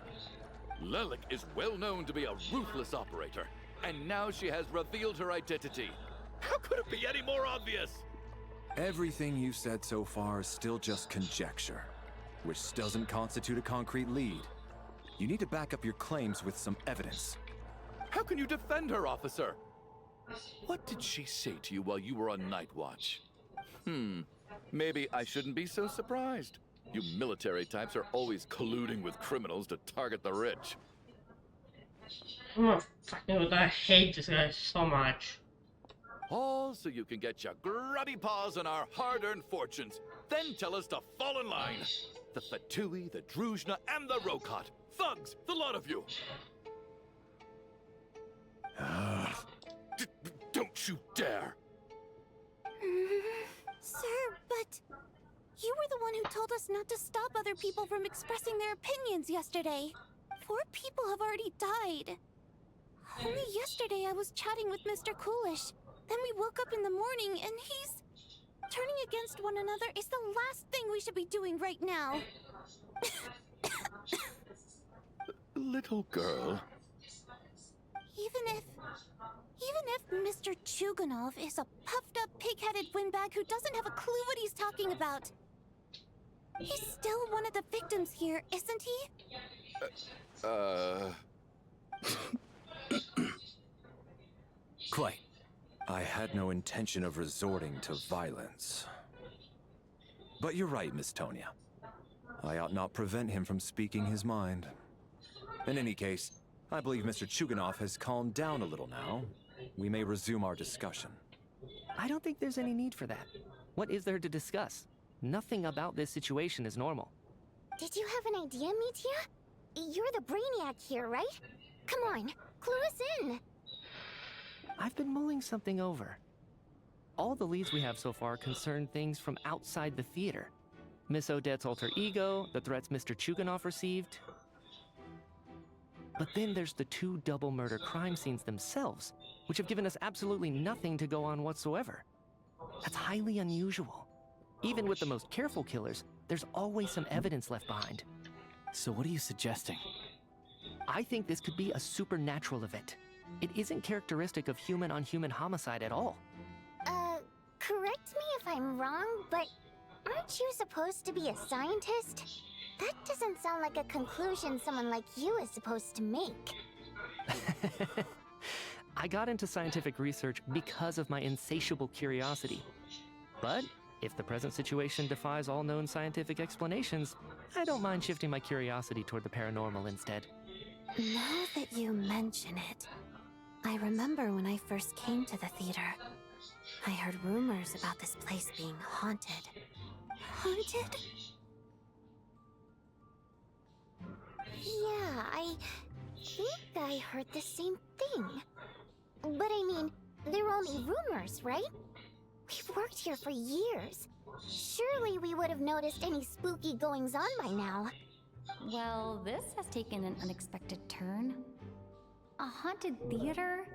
Lelik is well known to be a ruthless operator, and now she has revealed her identity. How could it be any more obvious? Everything you've said so far is still just conjecture, which doesn't constitute a concrete lead. You need to back up your claims with some evidence. How can you defend her, officer? What did she say to you while you were on Night Watch? Maybe I shouldn't be so surprised. You military types are always colluding with criminals to target the rich. Oh, fucking I hate this guy so much. All so you can get your grubby paws on our hard-earned fortunes. Then tell us to fall in line. The Fatui, the Druzhna, and the Rokot. Thugs, the lot of you. Don't you dare! Sir, but... You were the one who told us not to stop other people from expressing their opinions yesterday. 4 people have already died. Only yesterday I was chatting with Mr. Coolish. Then we woke up in the morning and he's... Turning against one another is the last thing we should be doing right now. Little girl. Even if Mr. Chuganov is a puffed-up, pig-headed windbag who doesn't have a clue what he's talking about, he's still one of the victims here, isn't he? Quite. I had no intention of resorting to violence. But you're right, Miss Tonya. I ought not prevent him from speaking his mind. In any case, I believe Mr. Chuganov has calmed down a little now. We may resume our discussion. I don't think there's any need for that. What is there to discuss? nothing about this situation is normal. Did you have an idea, Mitya? You're the brainiac here, right? Come on, clue us in. I've been mulling something over. All the leads we have so far concern things from outside the theater. Miss Odette's alter ego, the threats Mr. Chuganov received. But then there's the 2 double murder crime scenes themselves, which have given us absolutely nothing to go on whatsoever. That's highly unusual. Even with the most careful killers, there's always some evidence left behind. So what are you suggesting? I think this could be a supernatural event. It isn't characteristic of human-on-human homicide at all. Correct me if I'm wrong, but aren't you supposed to be a scientist? That doesn't sound like a conclusion someone like you is supposed to make. I got into scientific research because of my insatiable curiosity. But if the present situation defies all known scientific explanations, I don't mind shifting my curiosity toward the paranormal instead. Now that you mention it, I remember when I first came to the theater. I heard rumors about this place being haunted. Haunted? Yeah, I think I heard the same thing. But I mean, they're only rumors, right? We've worked here for years. Surely we would have noticed any spooky goings-on by now. Well, this has taken an unexpected turn. A haunted theater?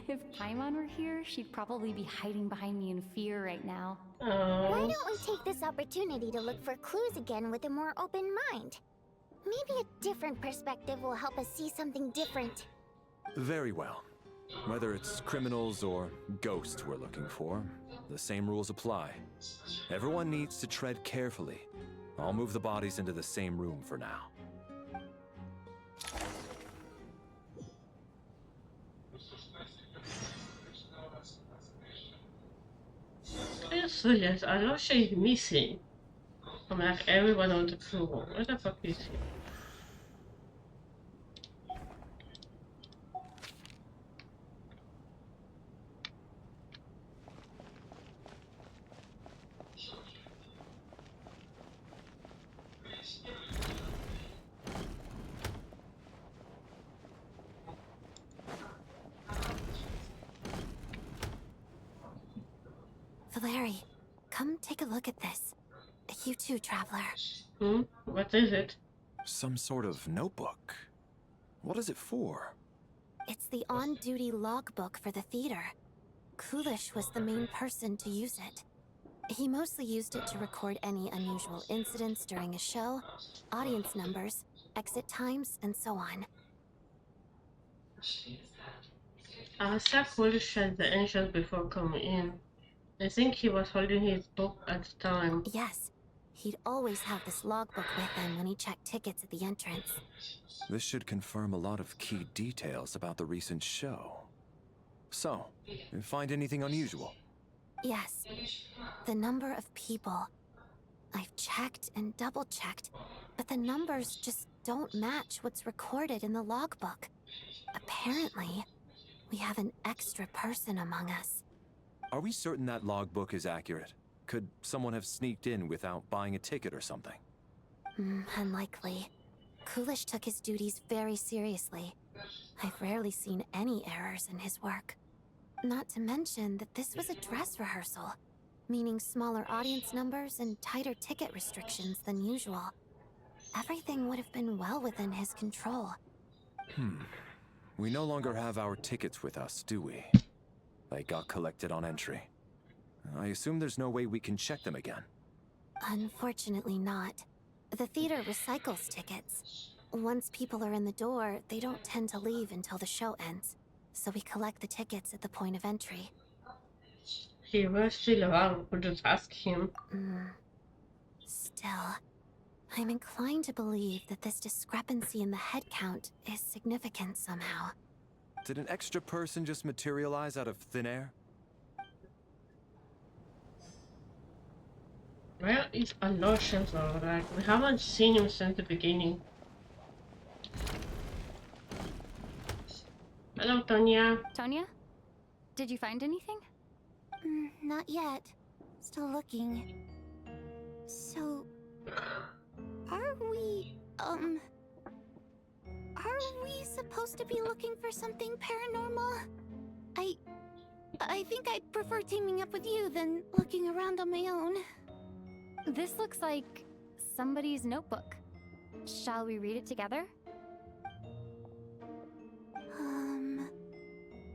If Paimon were here, she'd probably be hiding behind me in fear right now. Why don't we take this opportunity to look for clues again with a more open mind? Maybe a different perspective will help us see something different. Very well. Whether it's criminals or ghosts we're looking for, the same rules apply. Everyone needs to tread carefully. I'll move the bodies into the same room for now. So yes, I know she's missing from like everyone on the crew. Where the fuck is he? Valeri, come take a look at this. You too, Traveler. What is it? Some sort of notebook. What is it for? It's the on-duty logbook for the theater. Kulish was the main person to use it. He mostly used it to record any unusual incidents during a show, audience numbers, exit times, and so on. I saw Kulish at the entrance before coming in. I think he was holding his book at the time. Yes. He'd always have this logbook with him when he checked tickets at the entrance. This should confirm a lot of key details about the recent show. So, you find anything unusual? Yes. The number of people. I've checked and double-checked, but the numbers just don't match what's recorded in the logbook. Apparently, we have an extra person among us. Are we certain that logbook is accurate? Could someone have sneaked in without buying a ticket or something? Unlikely. Kulish took his duties very seriously. I've rarely seen any errors in his work. Not to mention that this was a dress rehearsal, meaning smaller audience numbers and tighter ticket restrictions than usual. Everything would have been well within his control. We no longer have our tickets with us, do we? They got collected on entry. I assume there's no way we can check them again. Unfortunately not. The theater recycles tickets. Once people are in the door, they don't tend to leave until the show ends. So we collect the tickets at the point of entry. He was still around, we'll just ask him. Still, I'm inclined to believe that this discrepancy in the head count is significant somehow. Did an extra person just materialize out of thin air? Where is Aloysius though? Like, we haven't seen him since the beginning. Hello, Tonya. Tonya? Did you find anything? Not yet. Still looking. So, are we supposed to be looking for something paranormal? I think I'd prefer teaming up with you than looking around on my own. This looks like somebody's notebook. Shall we read it together?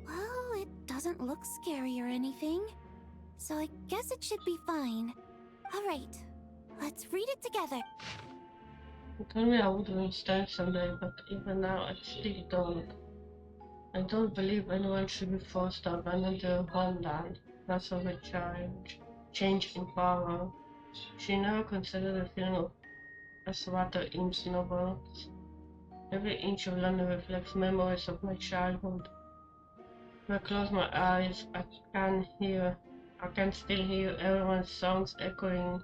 Well, it doesn't look scary or anything, so I guess it should be fine. Alright, let's read it together. I told me I would understand someday, but even now I still don't. I don't believe anyone should be forced to abandon their homeland because of a change in power. She never considered the feeling of as water in snowballs. Every inch of land reflects memories of my childhood. When I close my eyes, I can still hear everyone's songs echoing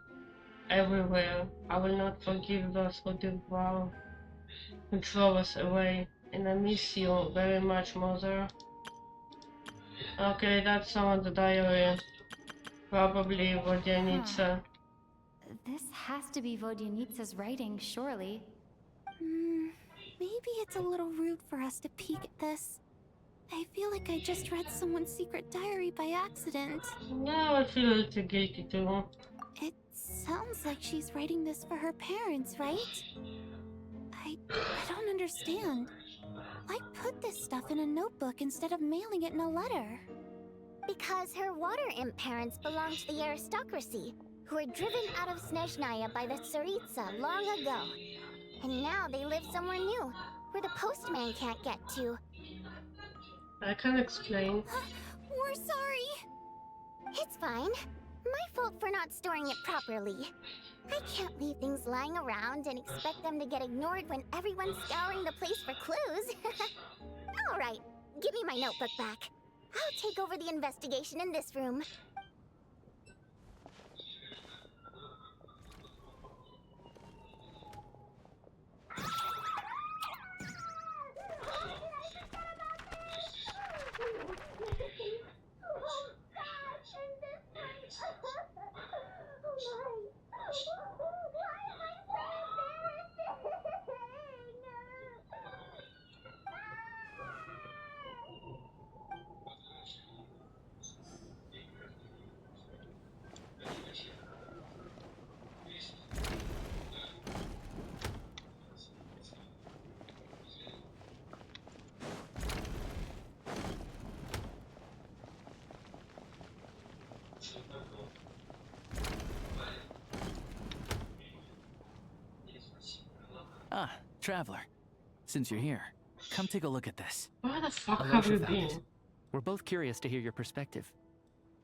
everywhere. I will not forgive those who devour and throw us away. And I miss you very much, Mother. Okay, that's someone's diary. Probably Vodyanitsa. This has to be Vodyanitsa's writing, surely. Maybe it's a little rude for us to peek at this. I feel like I just read someone's secret diary by accident. Now I feel a little guilty too. It sounds like she's writing this for her parents, right? I don't understand. Why put this stuff in a notebook instead of mailing it in a letter? Because her water imp parents belonged to the aristocracy, who were driven out of Snezhnaya by the Tsaritsa long ago. And now they live somewhere new, where the postman can't get to. I can explain. We're sorry. It's fine. My fault for not storing it properly. I can't leave things lying around and expect them to get ignored when everyone's scouring the place for clues. Alright, give me my notebook back. I'll take over the investigation in this room. Ah, Traveler. Since you're here, come take a look at this. Where the fuck Alosha have you found it. been? We're both curious to hear your perspective.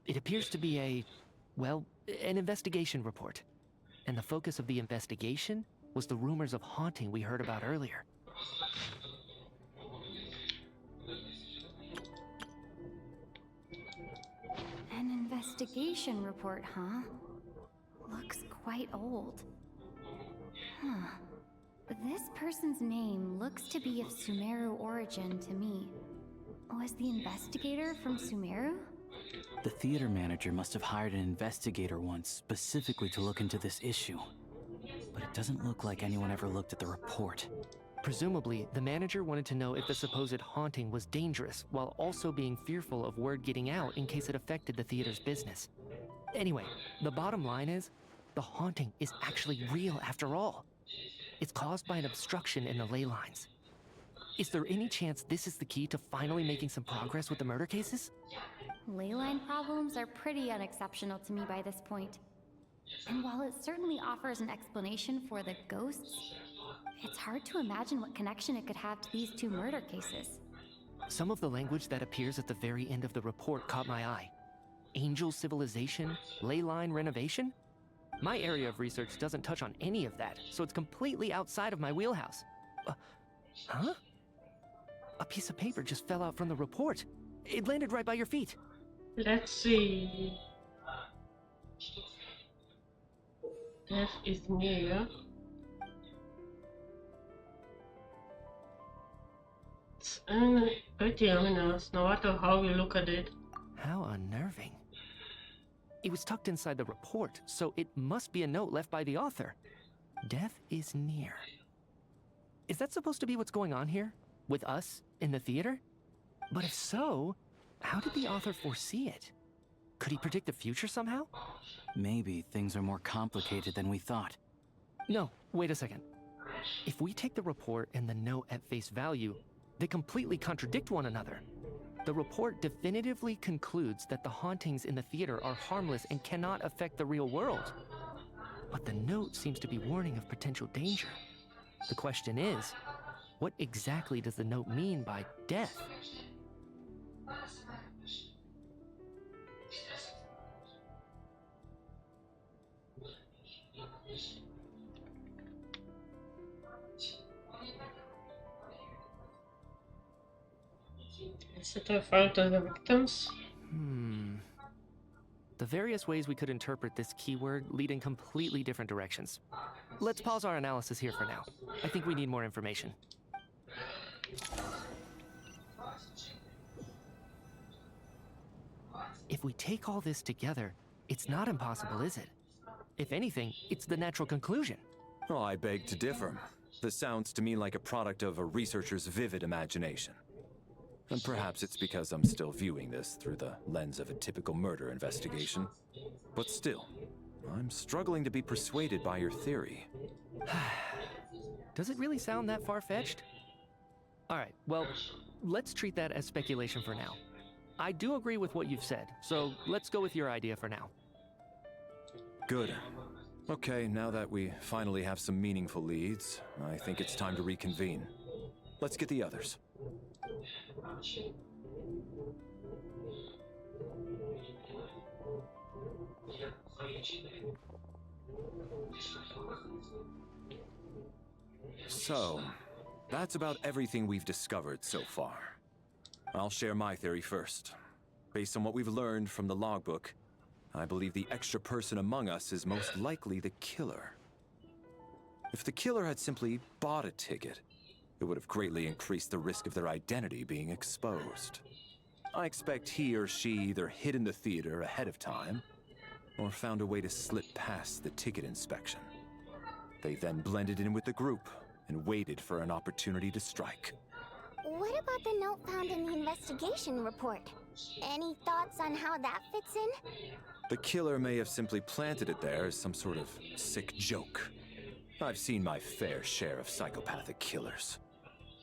It appears to be an investigation report. And the focus of the investigation was the rumors of haunting we heard about earlier. An investigation report, huh? Looks quite old. Huh. This person's name looks to be of Sumeru origin to me. Was the investigator from Sumeru? The theater manager must have hired an investigator once specifically to look into this issue. But it doesn't look like anyone ever looked at the report. Presumably, the manager wanted to know if the supposed haunting was dangerous, while also being fearful of word getting out in case it affected the theater's business. Anyway, the bottom line is, the haunting is actually real after all. It's caused by an obstruction in the ley lines. Is there any chance this is the key to finally making some progress with the murder cases? Ley line problems are pretty unexceptional to me by this point. And while it certainly offers an explanation for the ghosts, it's hard to imagine what connection it could have to these two murder cases. Some of the language that appears at the very end of the report caught my eye. Angel civilization, ley line renovation? My area of research doesn't touch on any of that, so it's completely outside of my wheelhouse. Huh? A piece of paper just fell out from the report. It landed right by your feet. Let's see. Death is near. It's pretty ominous, no matter how you look at it. How unnerving. It was tucked inside the report, so it must be a note left by the author. Death is near. Is that supposed to be what's going on here? With us in the theater? But if so, how did the author foresee it? Could he predict the future somehow? Maybe things are more complicated than we thought. No, wait a second. If we take the report and the note at face value, they completely contradict one another. The report definitively concludes that the hauntings in the theater are harmless and cannot affect the real world. But the note seems to be warning of potential danger. The question is, what exactly does the note mean by death? Is it a fault of the victims? The various ways we could interpret this keyword lead in completely different directions. Let's pause our analysis here for now. I think we need more information. If we take all this together, it's not impossible, is it? If anything, it's the natural conclusion. Oh, I beg to differ. This sounds to me like a product of a researcher's vivid imagination. And perhaps it's because I'm still viewing this through the lens of a typical murder investigation. But still, I'm struggling to be persuaded by your theory. Does it really sound that far-fetched? Alright, well, let's treat that as speculation for now. I do agree with what you've said, so let's go with your idea for now. Good. Okay, now that we finally have some meaningful leads, I think it's time to reconvene. Let's get the others. So, that's about everything we've discovered so far. I'll share my theory first. Based on what we've learned from the logbook, I believe the extra person among us is most likely the killer. If the killer had simply bought a ticket, it would have greatly increased the risk of their identity being exposed. I expect he or she either hid in the theater ahead of time, or found a way to slip past the ticket inspection. They then blended in with the group and waited for an opportunity to strike. What about the note found in the investigation report? Any thoughts on how that fits in? The killer may have simply planted it there as some sort of sick joke. I've seen my fair share of psychopathic killers.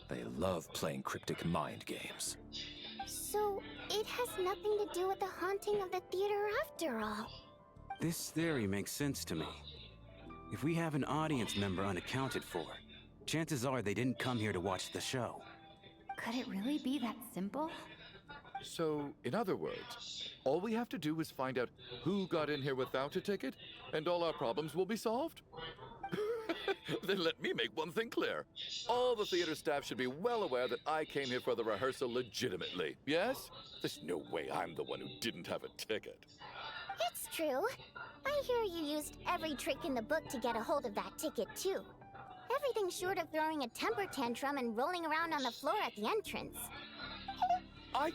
They love playing cryptic mind games. So, it has nothing to do with the haunting of the theater after all. This theory makes sense to me. If we have an audience member unaccounted for, chances are they didn't come here to watch the show. Could it really be that simple? So, in other words, all we have to do is find out who got in here without a ticket, and all our problems will be solved? Then let me make one thing clear. All the theater staff should be well aware that I came here for the rehearsal legitimately, yes? There's no way I'm the one who didn't have a ticket. It's true. I hear you used every trick in the book to get a hold of that ticket, too. Everything short of throwing a temper tantrum and rolling around on the floor at the entrance. I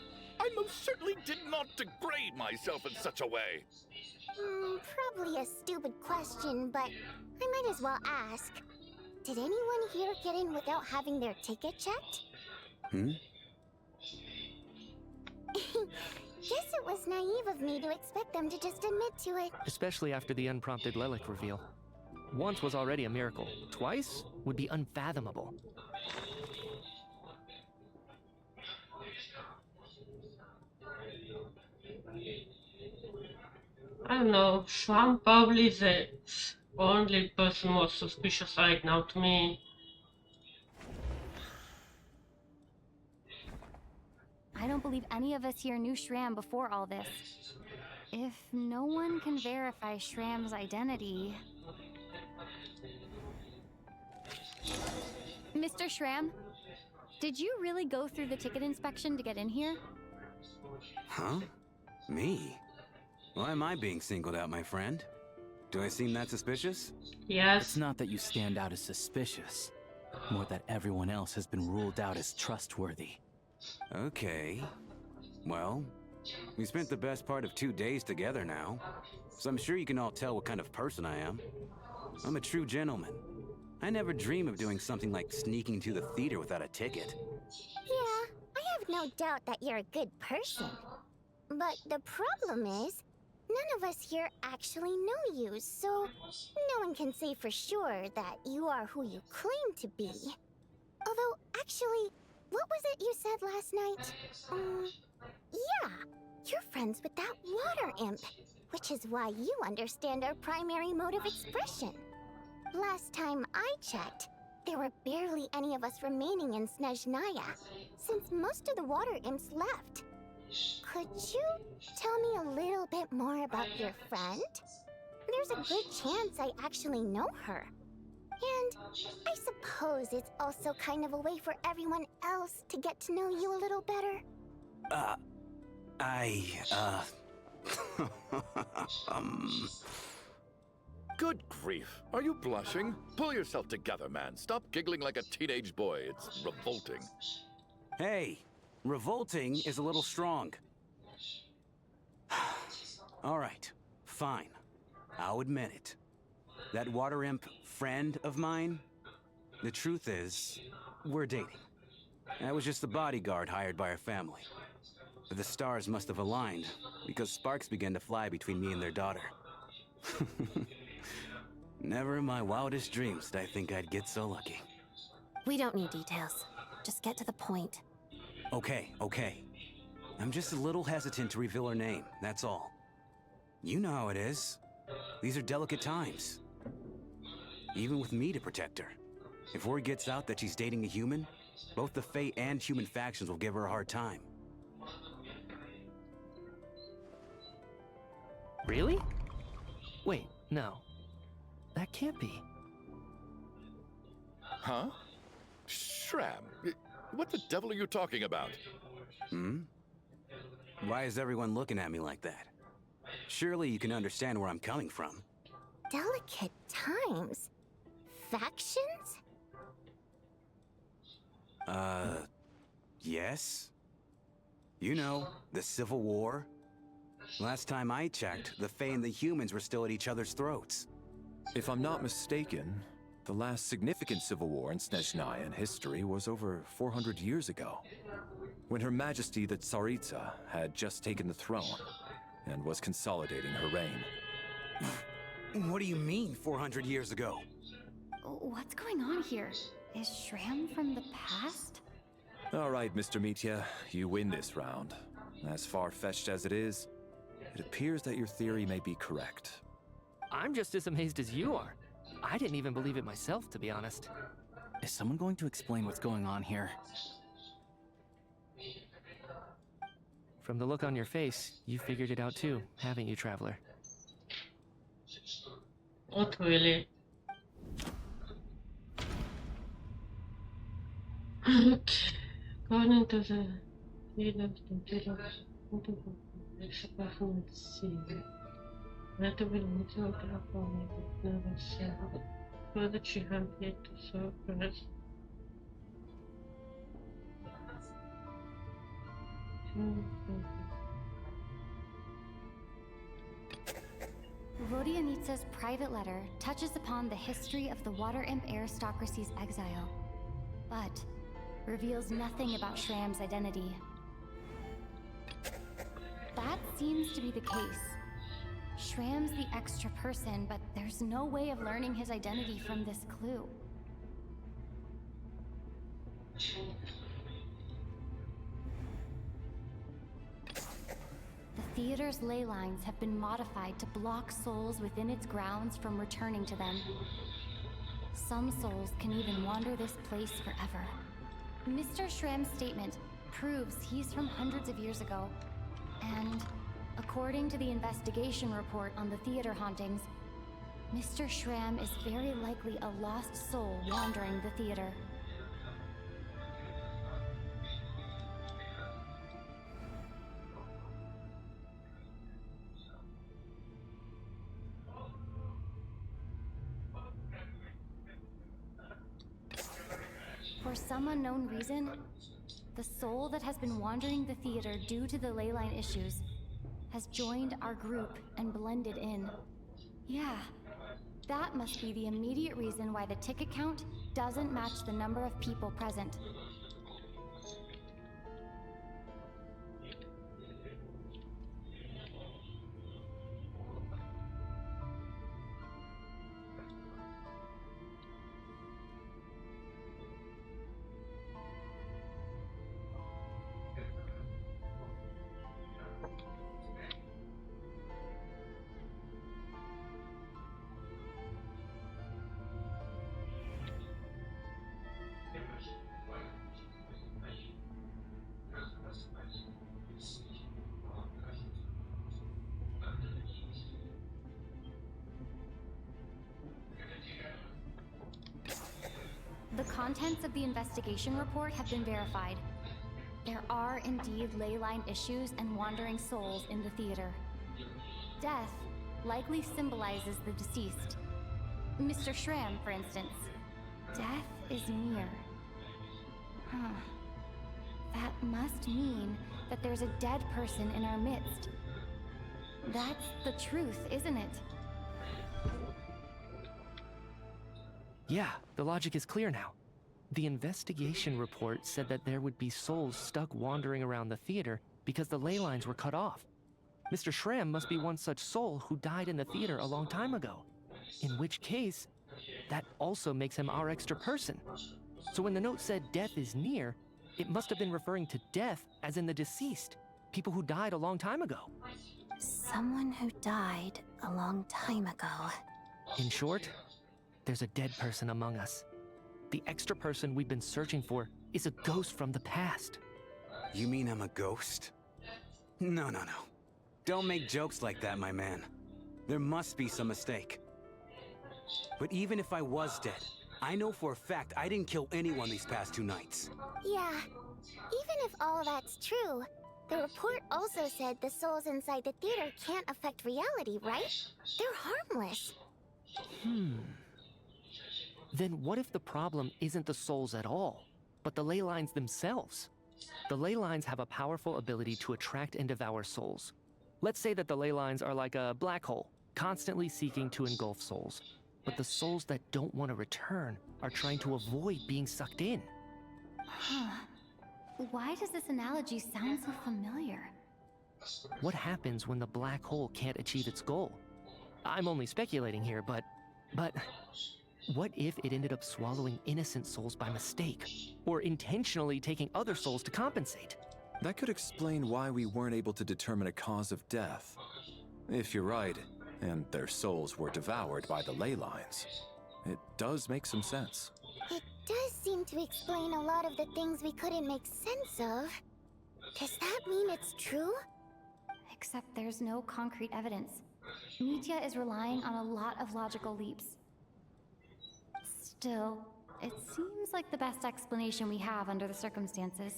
most certainly did not degrade myself in such a way. Probably a stupid question, but I might as well ask. Did anyone here get in without having their ticket checked? Guess it was naive of me to expect them to just admit to it. Especially after the unprompted Lelic reveal. Once was already a miracle. Twice would be unfathomable. I don't know, Schwamm probably is the only person most suspicious right now to me. I don't believe any of us here knew Shram before all this. If no one can verify Shram's identity... Mr. Shram, did you really go through the ticket inspection to get in here? Huh? Me? Why am I being singled out, my friend? Do I seem that suspicious? Yes. It's not that you stand out as suspicious, more that everyone else has been ruled out as trustworthy. Okay. Well, We spent the best part of 2 days together now, so I'm sure you can all tell what kind of person I am. I'm a true gentleman. I never dream of doing something like sneaking to the theater without a ticket. Yeah, I have no doubt that you're a good person. But the problem is, none of us here actually know you, so no one can say for sure that you are who you claim to be. Although, actually, what was it you said last night? Yeah, you're friends with that water imp, which is why you understand our primary mode of expression. Last time I checked, there were barely any of us remaining in Snezhnaya, since most of the water imps left. Could you tell me a little bit more about your friend? There's a good chance I actually know her. And I suppose it's also kind of a way for everyone else to get to know you a little better. Good grief. Are you blushing? Pull yourself together, man. Stop giggling like a teenage boy. It's revolting. Hey, revolting is a little strong. All right, fine. I'll admit it. That water imp friend of mine, the truth is, we're dating. I was just the bodyguard hired by our family. But the stars must have aligned, because sparks began to fly between me and their daughter. Never in my wildest dreams did I think I'd get so lucky. We don't need details. Just get to the point. Okay. I'm just a little hesitant to reveal her name, that's all. You know how it is. These are delicate times. Even with me to protect her. If word gets out that she's dating a human, both the Fae and human factions will give her a hard time. Really? Wait, no. That can't be. Huh? Shram, what the devil are you talking about? Why is everyone looking at me like that? Surely you can understand where I'm coming from. Delicate times? Factions? Yes? You know, the Civil War? Last time I checked, the Fae and the humans were still at each other's throats. If I'm not mistaken, the last significant civil war in Snezhnayan history was over 400 years ago, when Her Majesty the Tsaritsa had just taken the throne and was consolidating her reign. What do you mean, 400 years ago? What's going on here? Is Shram from the past? All right, Mr. Mitya, you win this round. As far-fetched as it is, it appears that your theory may be correct. I'm just as amazed as you are. I didn't even believe it myself, to be honest. Is someone going to explain what's going on here? From the look on your face, you figured it out too, haven't you, Traveler? Not really. Okay. Going into the field of the это были мотиваторы, наверное, все. Further, she had yet to surprise. Vodianitsa's private letter touches upon the history of the Water Imp aristocracy's exile, but reveals nothing about Shram's identity. That seems to be the case. Shram's the extra person, but there's no way of learning his identity from this clue. The theater's ley lines have been modified to block souls within its grounds from returning to them. Some souls can even wander this place forever. Mr. Shram's statement proves he's from hundreds of years ago, and according to the investigation report on the theater hauntings, Mr. Shram is very likely a lost soul wandering the theater. For some unknown reason, The soul that has been wandering the theater due to the leyline issues has joined our group and blended in. Yeah, that must be the immediate reason why the ticket count doesn't match the number of people present. The contents of the investigation report have been verified. There are indeed leyline issues and wandering souls in the theater. Death likely symbolizes the deceased. Mr. Schramm, for instance. Death is near. Huh. That must mean that there's a dead person in our midst. That's the truth, isn't it? Yeah, the logic is clear now. The investigation report said that there would be souls stuck wandering around the theater because the ley lines were cut off. Mr. Schramm must be one such soul who died in the theater a long time ago. In which case, that also makes him our extra person. So when the note said death is near, it must have been referring to death as in the deceased, people who died a long time ago. Someone who died a long time ago. In short, there's a dead person among us. The extra person we've been searching for is a ghost from the past. You mean I'm a ghost? No. Don't make jokes like that, my man. There must be some mistake. But even if I was dead, I know for a fact I didn't kill anyone these past 2 nights. Yeah, even if all that's true, the report also said the souls inside the theater can't affect reality, right? They're harmless. Then what if the problem isn't the souls at all, but the ley lines themselves? The ley lines have a powerful ability to attract and devour souls. Let's say that the ley lines are like a black hole, constantly seeking to engulf souls. But the souls that don't want to return are trying to avoid being sucked in. Huh. Why does this analogy sound so familiar? What happens when the black hole can't achieve its goal? I'm only speculating here, but what if it ended up swallowing innocent souls by mistake? Or intentionally taking other souls to compensate? That could explain why we weren't able to determine a cause of death. If you're right, and their souls were devoured by the ley lines, it does make some sense. It does seem to explain a lot of the things we couldn't make sense of. Does that mean it's true? Except there's no concrete evidence. Mitya is relying on a lot of logical leaps. Still, it seems like the best explanation we have under the circumstances.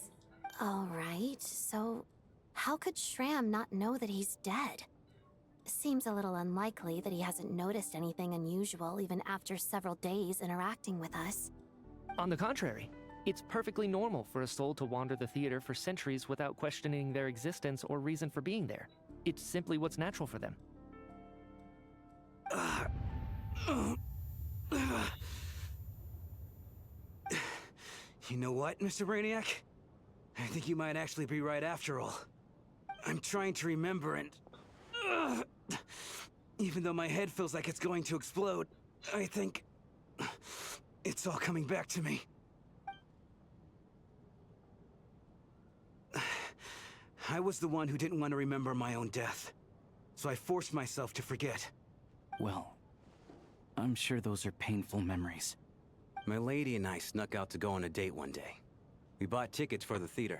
All right, so how could Schramm not know that he's dead? Seems a little unlikely that he hasn't noticed anything unusual even after several days interacting with us. On the contrary, it's perfectly normal for a soul to wander the theater for centuries without questioning their existence or reason for being there. It's simply what's natural for them. You know what, Mr. Brainiac? I think you might actually be right after all. I'm trying to remember and... even though my head feels like it's going to explode, I think... it's all coming back to me. I was the one who didn't want to remember my own death, so I forced myself to forget. Well, I'm sure those are painful memories. My lady and I snuck out to go on a date one day. We bought tickets for the theater.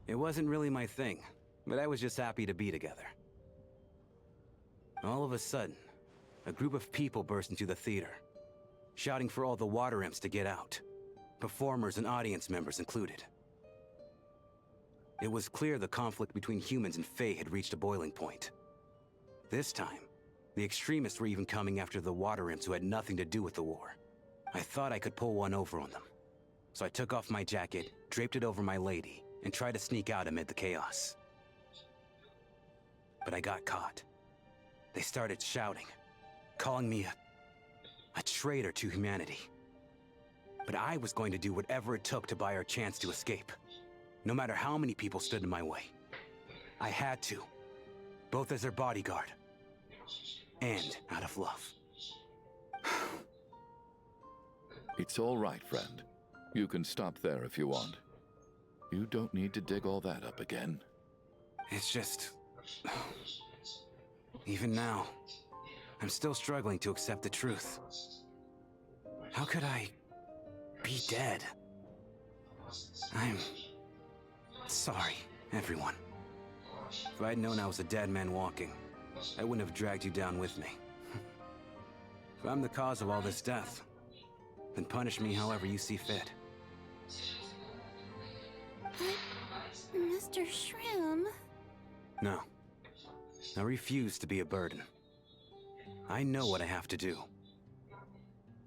It wasn't really my thing, but I was just happy to be together. All of a sudden, a group of people burst into the theater, shouting for all the water imps to get out, performers and audience members included. It was clear the conflict between humans and Fae had reached a boiling point. This time, the extremists were even coming after the water imps who had nothing to do with the war. I thought I could pull one over on them. So I took off my jacket, draped it over my lady, and tried to sneak out amid the chaos. But I got caught. They started shouting, calling me a traitor to humanity. But I was going to do whatever it took to buy her a chance to escape, no matter how many people stood in my way. I had to, both as her bodyguard and out of love. It's all right, friend. You can stop there if you want. You don't need to dig all that up again. It's just... Even now, I'm still struggling to accept the truth. How could I be dead? I'm sorry, everyone. If I'd known I was a dead man walking, I wouldn't have dragged you down with me. If I'm the cause of all this death, then punish me however you see fit. Mr. Shroom... No. I refuse to be a burden. I know what I have to do.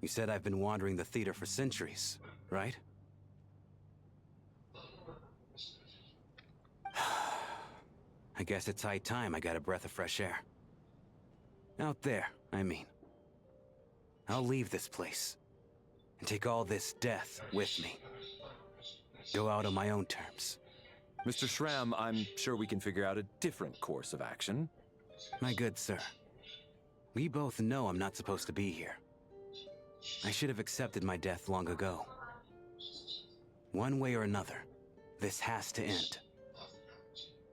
You said I've been wandering the theater for centuries, right? I guess it's high time I got a breath of fresh air. Out there, I mean. I'll leave this place and take all this death with me. Go out on my own terms. Mr. Shram, I'm sure we can figure out a different course of action. My good sir, we both know I'm not supposed to be here. I should have accepted my death long ago. One way or another, this has to end.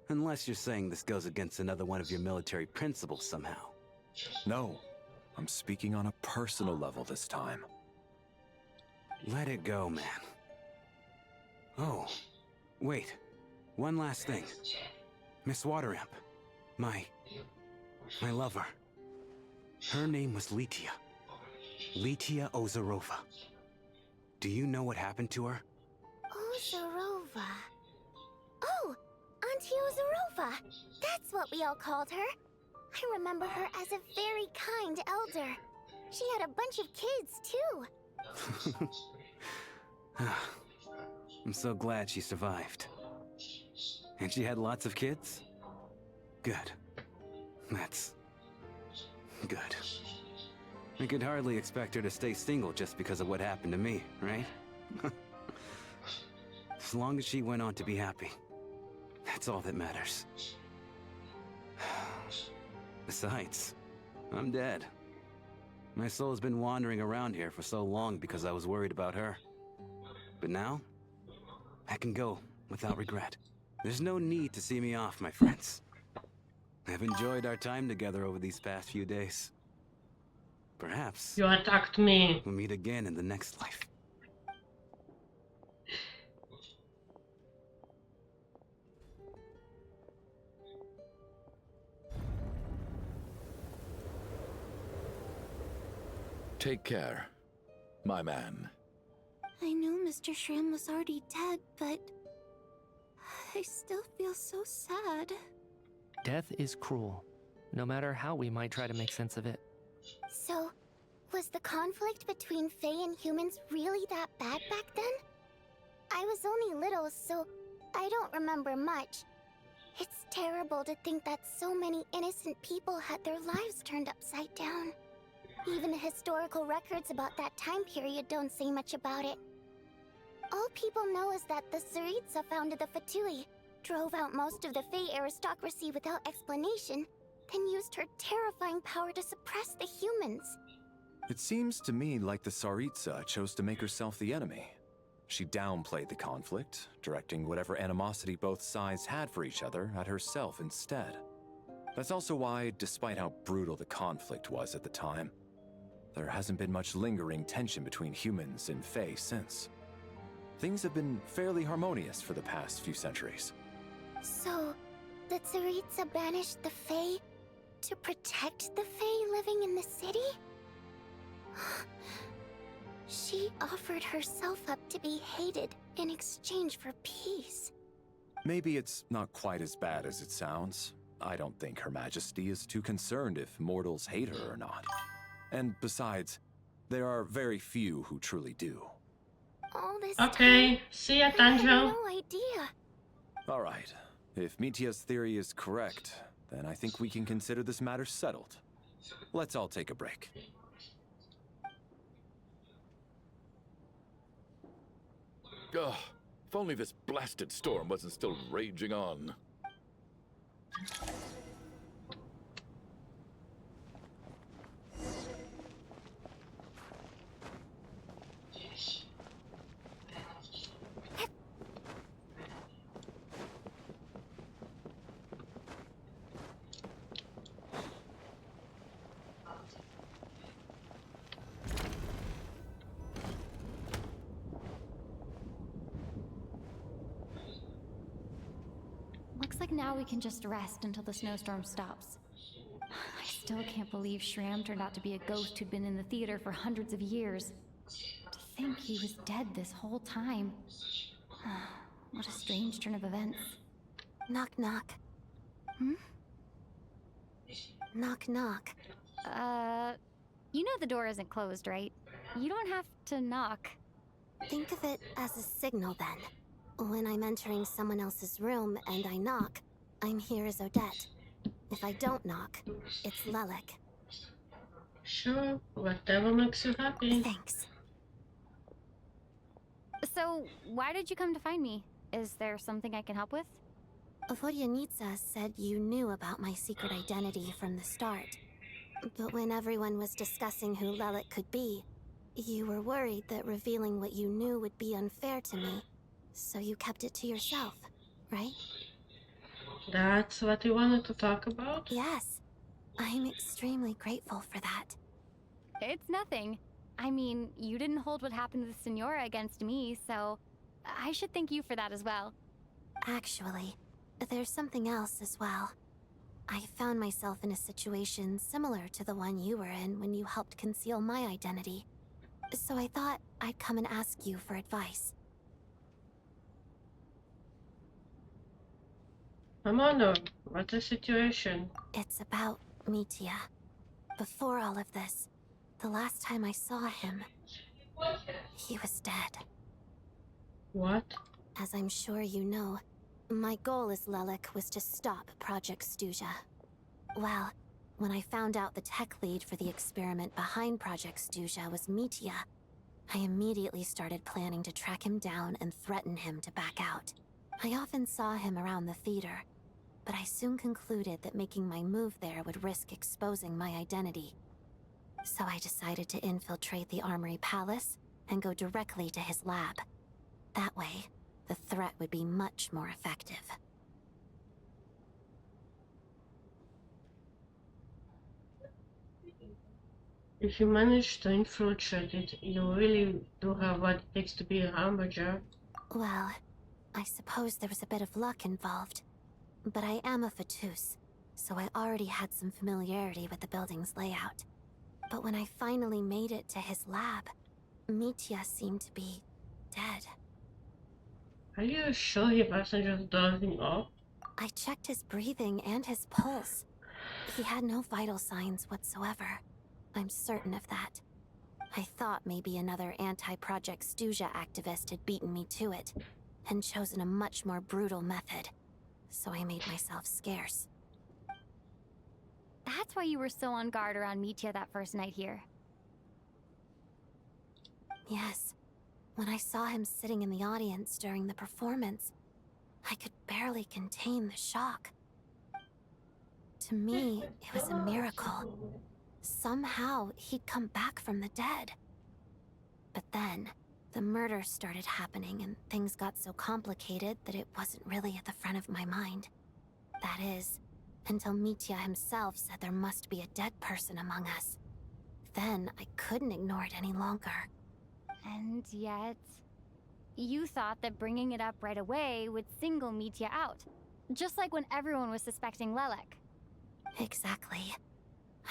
Unless you're saying this goes against another one of your military principles somehow. No, I'm speaking on a personal level this time. Let it go, man. Oh, wait. One last thing. Miss Wateramp. My lover. Her name was Litia. Litia Ozarova. Do you know what happened to her? Ozarova. Oh, Auntie Ozarova. That's what we all called her. I remember her as a very kind elder. She had a bunch of kids, too. I'm so glad she survived. And she had lots of kids? Good. That's... good. I could hardly expect her to stay single just because of what happened to me, right? As long as she went on to be happy, that's all that matters. Besides, I'm dead. My soul's been wandering around here for so long because I was worried about her. But now, I can go without regret. There's no need to see me off, my friends. I've enjoyed our time together over these past few days. Perhaps you attacked me. We'll meet again in the next life. Take care, my man. I knew Mr. Shram was already dead, but... I still feel so sad. Death is cruel, no matter how we might try to make sense of it. So, was the conflict between Fae and humans really that bad back then? I was only little, so I don't remember much. It's terrible to think that so many innocent people had their lives turned upside down. Even the historical records about that time period don't say much about it. All people know is that the Tsaritsa founded the Fatui, drove out most of the Fae aristocracy without explanation, then used her terrifying power to suppress the humans. It seems to me like the Tsaritsa chose to make herself the enemy. She downplayed the conflict, directing whatever animosity both sides had for each other at herself instead. That's also why, despite how brutal the conflict was at the time, there hasn't been much lingering tension between humans and Fae since. Things have been fairly harmonious for the past few centuries. So, the Tsaritsa banished the Fae to protect the Fae living in the city? She offered herself up to be hated in exchange for peace. Maybe it's not quite as bad as it sounds. I don't think Her Majesty is too concerned if mortals hate her or not. And besides, there are very few who truly do. all this Okay, see ya, time? I had Tanjiro. no idea. All right. If Mitia's theory is correct, then I think we can consider this matter settled. Let's all take a break. Ugh, if only this blasted storm wasn't still raging on. Looks like now we can just rest until the snowstorm stops. I still can't believe Shram turned out to be a ghost who'd been in the theater for hundreds of years. To think he was dead this whole time. What a strange turn of events. Knock, knock. Hmm? Knock, knock. You know the door isn't closed, right? You don't have to knock. Think of it as a signal then. When I'm entering someone else's room and I knock, I'm here as Odette. If I don't knock, it's Lelik. Sure, whatever makes you happy. Thanks. So, why did you come to find me? Is there something I can help with? Vodyanitsa said you knew about my secret identity from the start. But when everyone was discussing who Lelik could be, you were worried that revealing what you knew would be unfair to me. So you kept it to yourself, right? That's what you wanted to talk about? Yes. I'm extremely grateful for that. It's nothing. I mean, you didn't hold what happened with Senora against me, so I should thank you for that as well. Actually, there's something else as well. I found myself in a situation similar to the one you were in when you helped conceal my identity. So I thought I'd come and ask you for advice. Amano, what's the situation? It's about Mitia. Before all of this, the last time I saw him, he was dead. What? As I'm sure you know, my goal as Lelik was to stop Project Stuja. Well, when I found out the tech lead for the experiment behind Project Stuja was Mitia, I immediately started planning to track him down and threaten him to back out. I often saw him around the theater, but I soon concluded that making my move there would risk exposing my identity. So I decided to infiltrate the Armory Palace and go directly to his lab. That way, the threat would be much more effective. If you manage to infiltrate it, you really do have what it takes to be a hamburger. Well, I suppose there was a bit of luck involved. But I am a Fatus, so I already had some familiarity with the building's layout. But when I finally made it to his lab, Mitia seemed to be dead. Are you sure he wasn't just dozing off? I checked his breathing and his pulse. He had no vital signs whatsoever. I'm certain of that. I thought maybe another anti-Project Stuja activist had beaten me to it, and chosen a much more brutal method. So I made myself scarce. That's why you were so on guard around Mitia that first night here. Yes. When I saw him sitting in the audience during the performance, I could barely contain the shock. To me, it was a miracle. Somehow, he'd come back from the dead. But then, the murder started happening and things got so complicated that it wasn't really at the front of my mind. That is, until Mitia himself said there must be a dead person among us. Then I couldn't ignore it any longer. And yet, you thought that bringing it up right away would single Mitia out. Just like when everyone was suspecting Lelik. Exactly.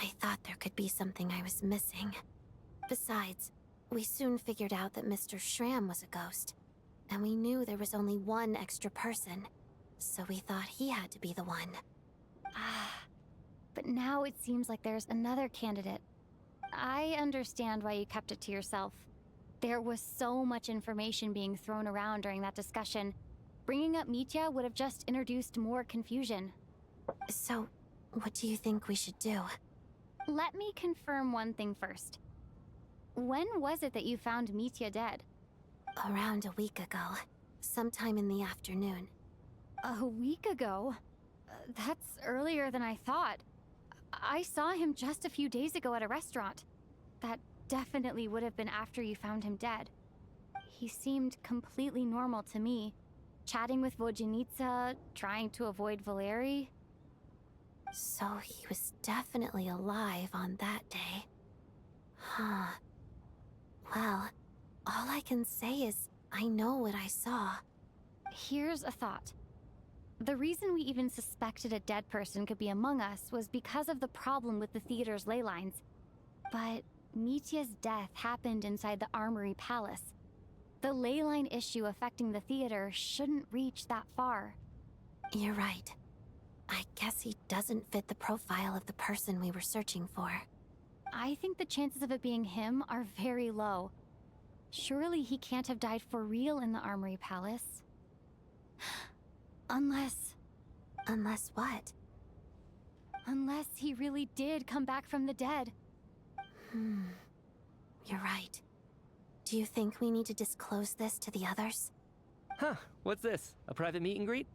I thought there could be something I was missing. Besides, we soon figured out that Mr. Shram was a ghost. And we knew there was only one extra person. So we thought he had to be the one. But now it seems like there's another candidate. I understand why you kept it to yourself. There was so much information being thrown around during that discussion. Bringing up Mitya would have just introduced more confusion. So, what do you think we should do? Let me confirm one thing first. When was it that you found Mitya dead? Around a week ago. Sometime in the afternoon. A week ago? That's earlier than I thought. I saw him just a few days ago at a restaurant. That definitely would have been after you found him dead. He seemed completely normal to me. Chatting with Vodyanitsa, trying to avoid Valeri. So he was definitely alive on that day. Huh. Well, all I can say is I know what I saw. Here's a thought. The reason we even suspected a dead person could be among us was because of the problem with the theater's ley lines. But Mitya's death happened inside the Armory Palace. The ley line issue affecting the theater shouldn't reach that far. You're right. I guess he doesn't fit the profile of the person we were searching for. I think the chances of it being him are very low. Surely he can't have died for real in the Armory Palace. Unless... Unless what? Unless he really did come back from the dead. You're right. Do you think we need to disclose this to the others? Huh, what's this? A private meet and greet?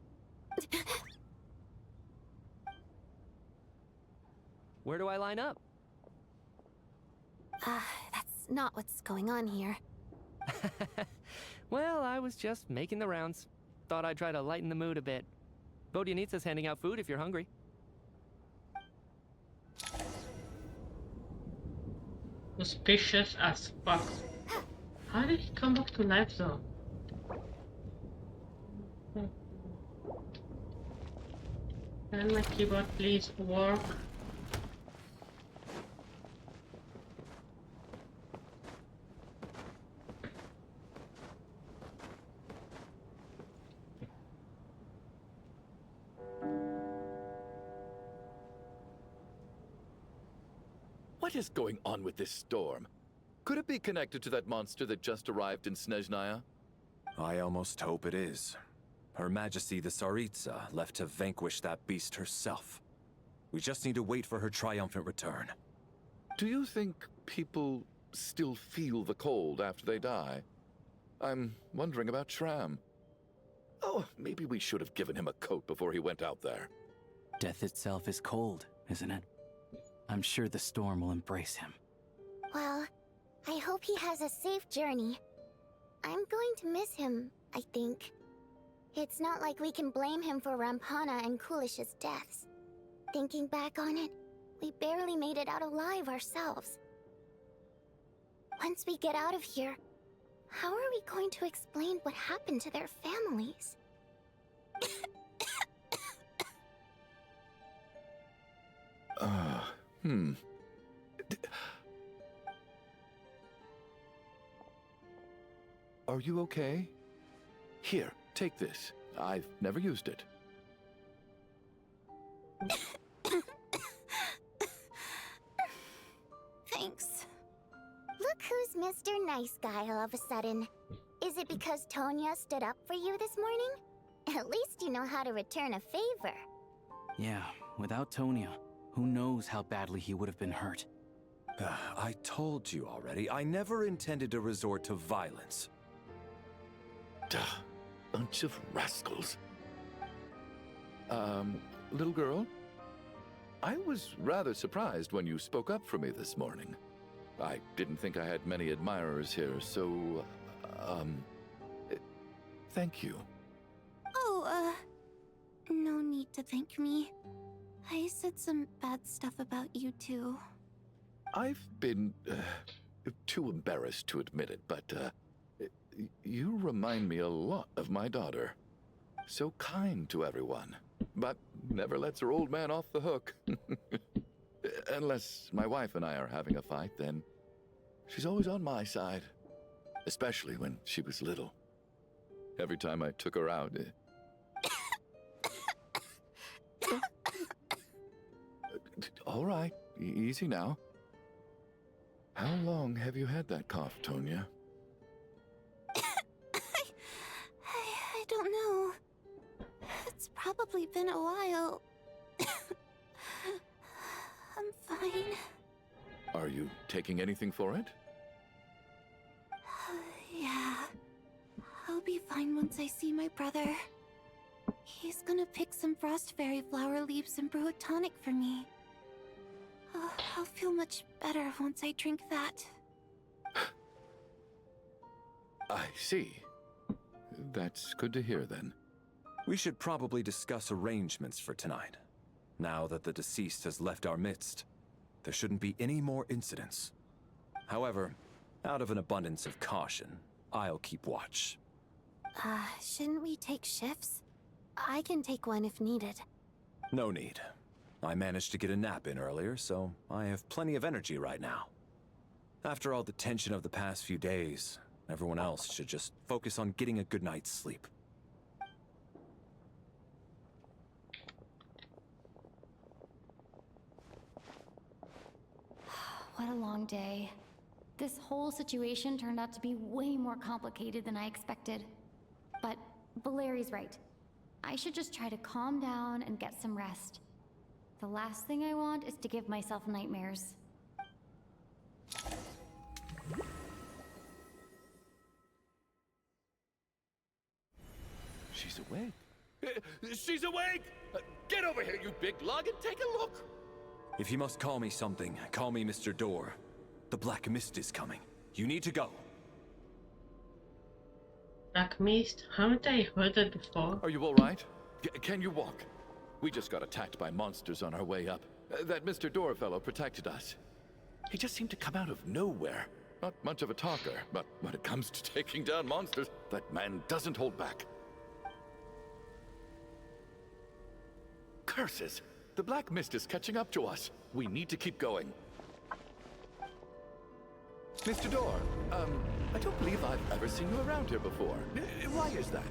Where do I line up? That's not what's going on here. Well, I was just making the rounds. Thought I'd try to lighten the mood a bit. Vodyanitsa's handing out food if you're hungry. Suspicious as fuck. How did he come back to life though? Can my keyboard please work? What is going on with this storm? Could it be connected to that monster that just arrived in Snezhnaya? I almost hope it is. Her Majesty the Tsaritsa left to vanquish that beast herself. We just need to wait for her triumphant return. Do you think people still feel the cold after they die? I'm wondering about Shram. Oh, maybe we should have given him a coat before he went out there. Death itself is cold, isn't it? I'm sure the storm will embrace him. Well, I hope he has a safe journey. I'm going to miss him, I think. It's not like we can blame him for Rampana and Kulish's deaths. Thinking back on it, we barely made it out alive ourselves. Once we get out of here, how are we going to explain what happened to their families? Are you okay? Here, take this. I've never used it. Thanks. Look who's Mr. Nice Guy all of a sudden. Is it because Tonya stood up for you this morning? At least you know how to return a favor. Yeah, without Tonya, who knows how badly he would have been hurt. I told you already, I never intended to resort to violence. Duh, bunch of rascals. Little girl? I was rather surprised when you spoke up for me this morning. I didn't think I had many admirers here, so, thank you. Oh, no need to thank me. I said some bad stuff about you too. I've been, too embarrassed to admit it, but, you remind me a lot of my daughter. So kind to everyone, but never lets her old man off the hook. Unless my wife and I are having a fight, then she's always on my side. Especially when she was little. Every time I took her out... All right, easy now. How long have you had that cough, Tonya? probably been a while. I'm fine. Are you taking anything for it? Yeah. I'll be fine once I see my brother. He's gonna pick some frost fairy flower leaves and brew a tonic for me. I'll feel much better once I drink that. I see. That's good to hear, then. We should probably discuss arrangements for tonight. Now that the deceased has left our midst, there shouldn't be any more incidents. However, out of an abundance of caution, I'll keep watch. Shouldn't we take shifts? I can take one if needed. No need. I managed to get a nap in earlier, so I have plenty of energy right now. After all the tension of the past few days, everyone else should just focus on getting a good night's sleep. What a long day. This whole situation turned out to be way more complicated than I expected. But Valeri's right. I should just try to calm down and get some rest. The last thing I want is to give myself nightmares. She's awake. She's awake! Get over here, you big lug, and take a look! If you must call me something, call me Mr. Door. The Black Mist is coming. You need to go. Black Mist? Haven't I heard it before? Are you all right? Can you walk? We just got attacked by monsters on our way up. That Mr. Door fellow protected us. He just seemed to come out of nowhere. Not much of a talker, but when it comes to taking down monsters, that man doesn't hold back. Curses! The Black Mist is catching up to us. We need to keep going. Mr. Door, I don't believe I've ever seen you around here before. Why is that?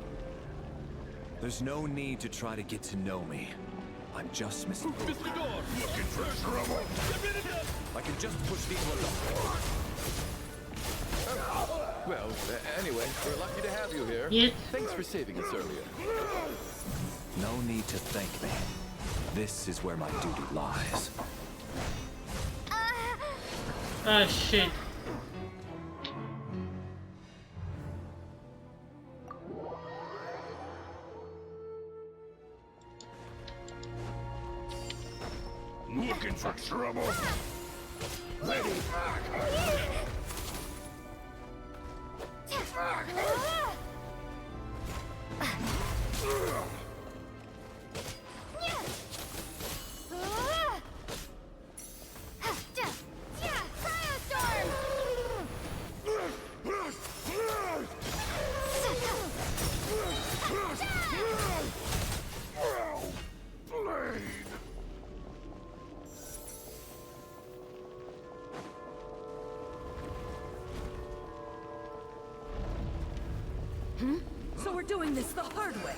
There's no need to try to get to know me. I'm just Mr. Mr. Door! Looking for trouble! Get rid of him! I can just push people along. Well, anyway, we're lucky to have you here. Yes. Thanks for saving us earlier. No need to thank me. This is where my duty lies. Oh shit. Looking for trouble? Lady So we're doing this the hard way.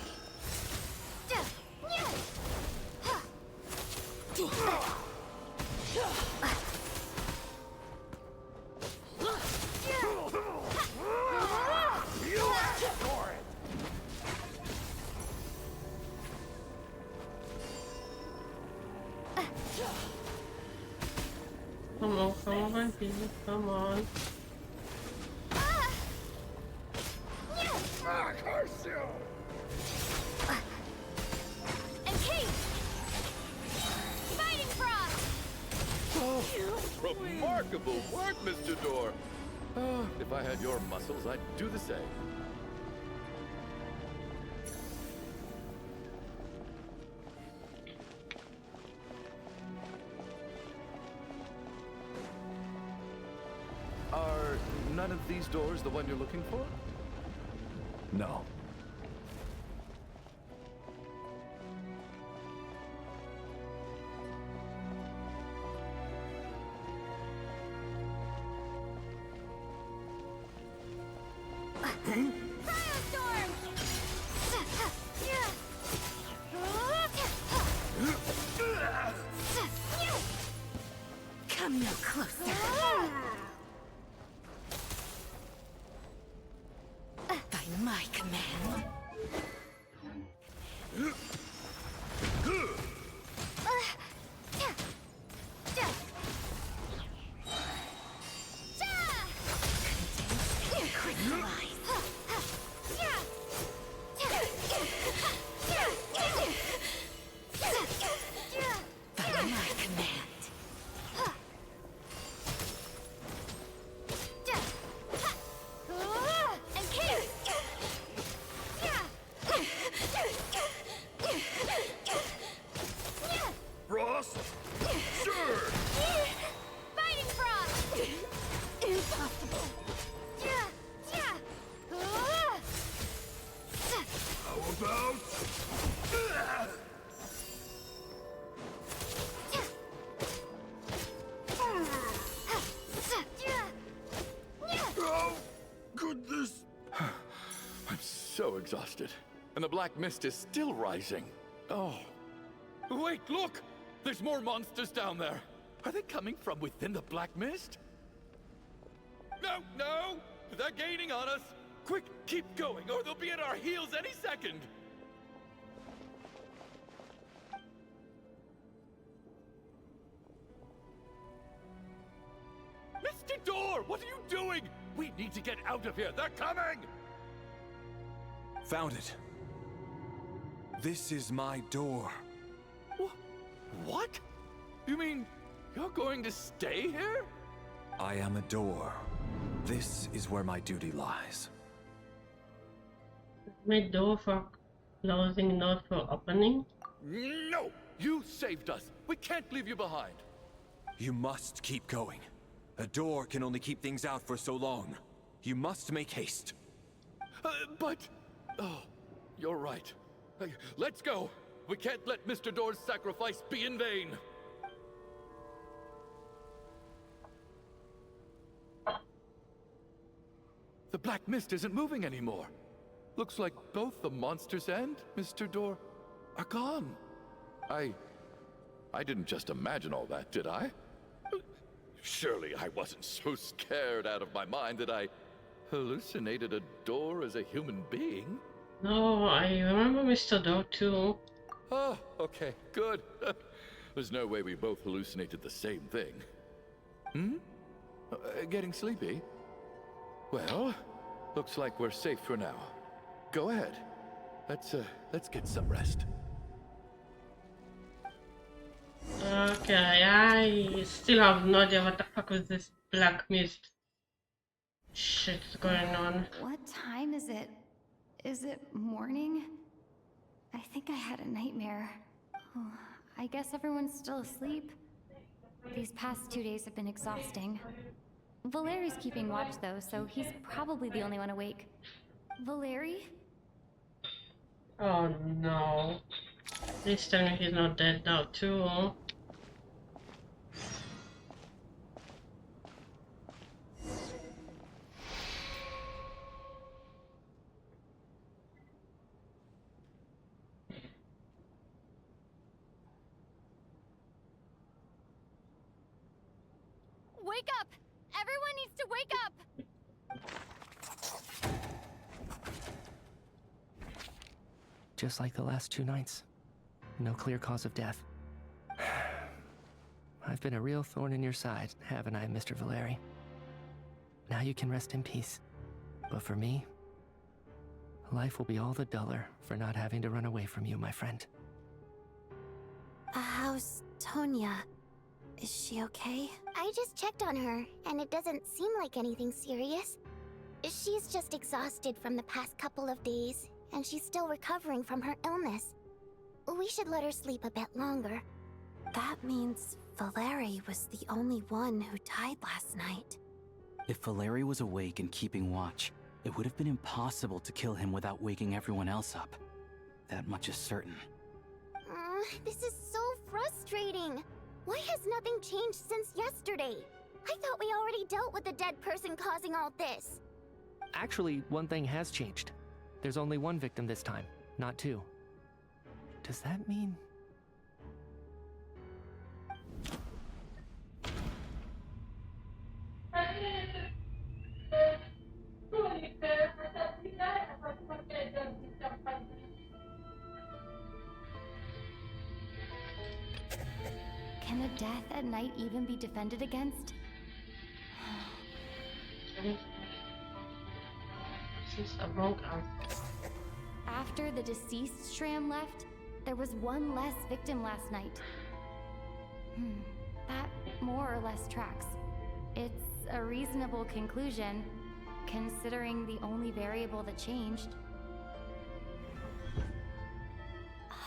Come on, people, come on. And Kate! Fighting Frost! Oh, remarkable work, Mr. Door. Oh, if I had your muscles, I'd do the same. Are none of these doors the one you're looking for? No. Come no closer. By my command. exhausted, and the black mist is still rising. Oh. Wait, look! There's more monsters down there! Are they coming from within the black mist? No, no! They're gaining on us! Quick, keep going, or they'll be at our heels any second! Mr. Door, what are you doing? We need to get out of here. They're coming! Found it. This is my door. What? You mean you're going to stay here? I am a door. This is where my duty lies. Made door for closing, not for opening. No! You saved us. We can't leave you behind. You must keep going. A door can only keep things out for so long. You must make haste. But... Oh, you're right. Let's go. We can't let Mr. Door's sacrifice be in vain. The black mist isn't moving anymore. Looks like both the monsters and Mr. Door are gone. I didn't just imagine all that, did I? Surely I wasn't so scared out of my mind that I hallucinated a door as a human being. No, I remember Mr. Door too. Oh, okay, good. There's no way we both hallucinated the same thing. Hmm? Getting sleepy? Well, looks like we're safe for now. Go ahead. Let's get some rest. Okay, I still have no idea what the fuck was this black mist. Shit's going on. What time is it? Is it morning? I think I had a nightmare. Oh, I guess everyone's still asleep. These past 2 days have been exhausting. Valeri's keeping watch though, so he's probably the only one awake. Valeri? Oh no. Please tell me he's not dead now too. Wake up! Everyone needs to wake up! Just like the last 2 nights. No clear cause of death. I've been a real thorn in your side, haven't I, Mr. Valeri? Now you can rest in peace. But for me, life will be all the duller for not having to run away from you, my friend. How's Tonya? Is she okay? I just checked on her, and it doesn't seem like anything serious. She's just exhausted from the past couple of days, and she's still recovering from her illness. We should let her sleep a bit longer. That means Valeri was the only one who died last night. If Valeri was awake and keeping watch, it would have been impossible to kill him without waking everyone else up. That much is certain. This is so frustrating. Why has nothing changed since yesterday? I thought we already dealt with the dead person causing all this. Actually, one thing has changed. There's only 1 victim this time, not 2. Does that mean... Can a death at night even be defended against? After the deceased Shram left, there was 1 less victim last night. That more or less tracks. It's a reasonable conclusion, considering the only variable that changed.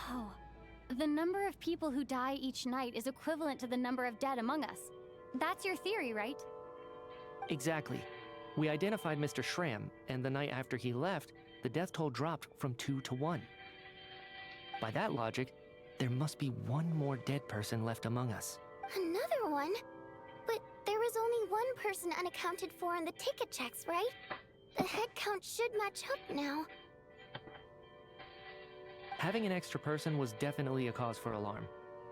Oh. The number of people who die each night is equivalent to the number of dead among us. That's your theory, right? Exactly. We identified Mr. Shram, and the night after he left, the death toll dropped from 2 to 1. By that logic, there must be 1 more dead person left among us. Another one? But there was only 1 person unaccounted for in the ticket checks, right? The head count should match up now. Having an extra person was definitely a cause for alarm,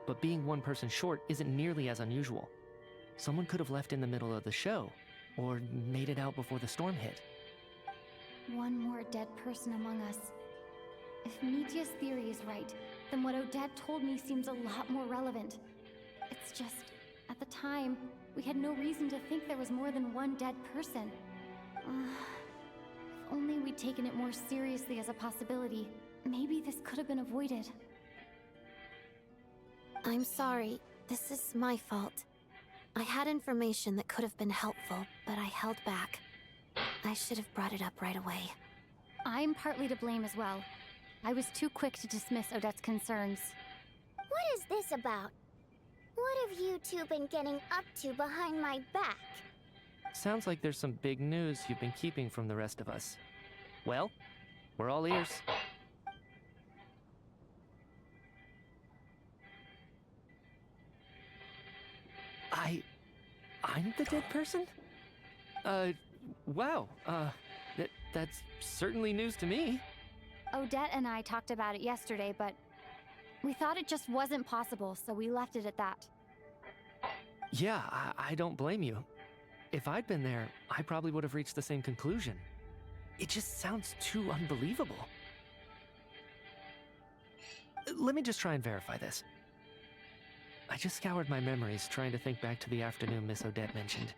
but being one person short isn't nearly as unusual. Someone could have left in the middle of the show, or made it out before the storm hit. One more dead person among us. If Mitya's theory is right, then what Odette told me seems a lot more relevant. It's just, at the time, we had no reason to think there was more than one dead person. If only we'd taken it more seriously as a possibility, maybe this could have been avoided. I'm sorry. This is my fault. I had information that could have been helpful, but I held back. I should have brought it up right away. I'm partly to blame as well. I was too quick to dismiss Odette's concerns. What is this about? What have you two been getting up to behind my back? Sounds like there's some big news you've been keeping from the rest of us. Well, we're all ears. I'm the dead person? Wow, that's certainly news to me. Odette and I talked about it yesterday, but we thought it just wasn't possible, so we left it at that. Yeah, I don't blame you. If I'd been there, I probably would have reached the same conclusion. It just sounds too unbelievable. Let me just try and verify this. I just scoured my memories trying to think back to the afternoon Miss Odette mentioned.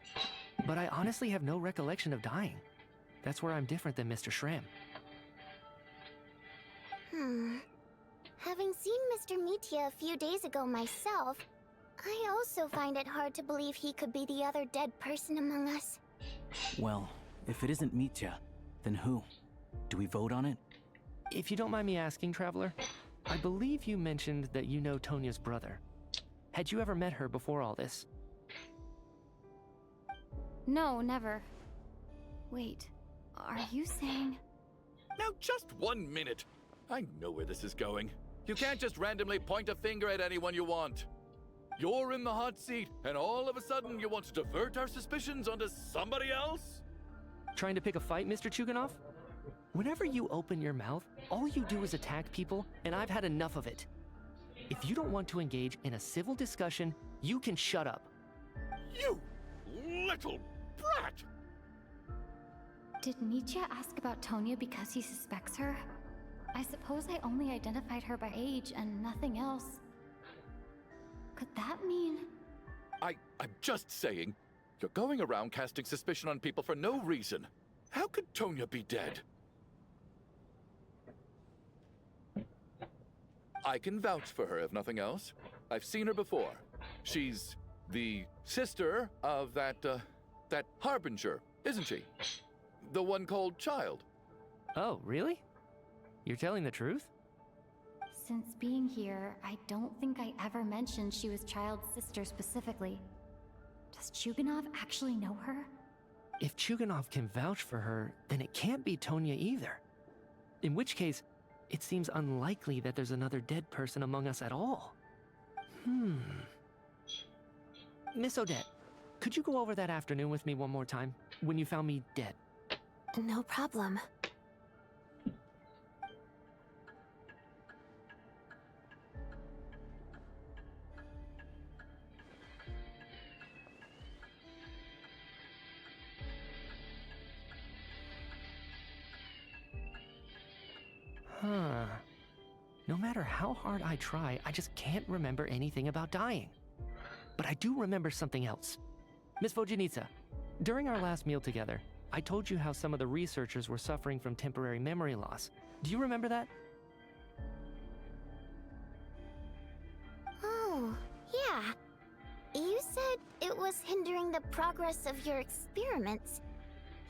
But I honestly have no recollection of dying. That's where I'm different than Mr. Schramm. Having seen Mr. Mitya a few days ago myself, I also find it hard to believe he could be the other dead person among us. Well, if it isn't Mitya, then who? Do we vote on it? If you don't mind me asking, Traveler, I believe you mentioned that you know Tonya's brother. Had you ever met her before all this? No, never. Wait, are you saying... Now just 1 minute. I know where this is going. You can't just randomly point a finger at anyone you want. You're in the hot seat, and all of a sudden you want to divert our suspicions onto somebody else? Trying to pick a fight, Mr. Chuganov? Whenever you open your mouth, all you do is attack people, and I've had enough of it. If you don't want to engage in a civil discussion, you can shut up. You little brat! Did Mitya ask about Tonya because he suspects her? I suppose I only identified her by age and nothing else. Could that mean... I'm just saying, you're going around casting suspicion on people for no reason. How could Tonya be dead? I can vouch for her, if nothing else. I've seen her before. She's the sister of that Harbinger, isn't she? The one called Child. Oh, really? You're telling the truth? Since being here, I don't think I ever mentioned she was Child's sister specifically. Does Chuganov actually know her? If Chuganov can vouch for her, then it can't be Tonya either. In which case, it seems unlikely that there's another dead person among us at all. Miss Odette, could you go over that afternoon with me one more time, when you found me dead? No problem. No matter how hard I try, I just can't remember anything about dying. But I do remember something else. Miss Vojanitsa, during our last meal together, I told you how some of the researchers were suffering from temporary memory loss. Do you remember that? Oh, yeah. You said it was hindering the progress of your experiments.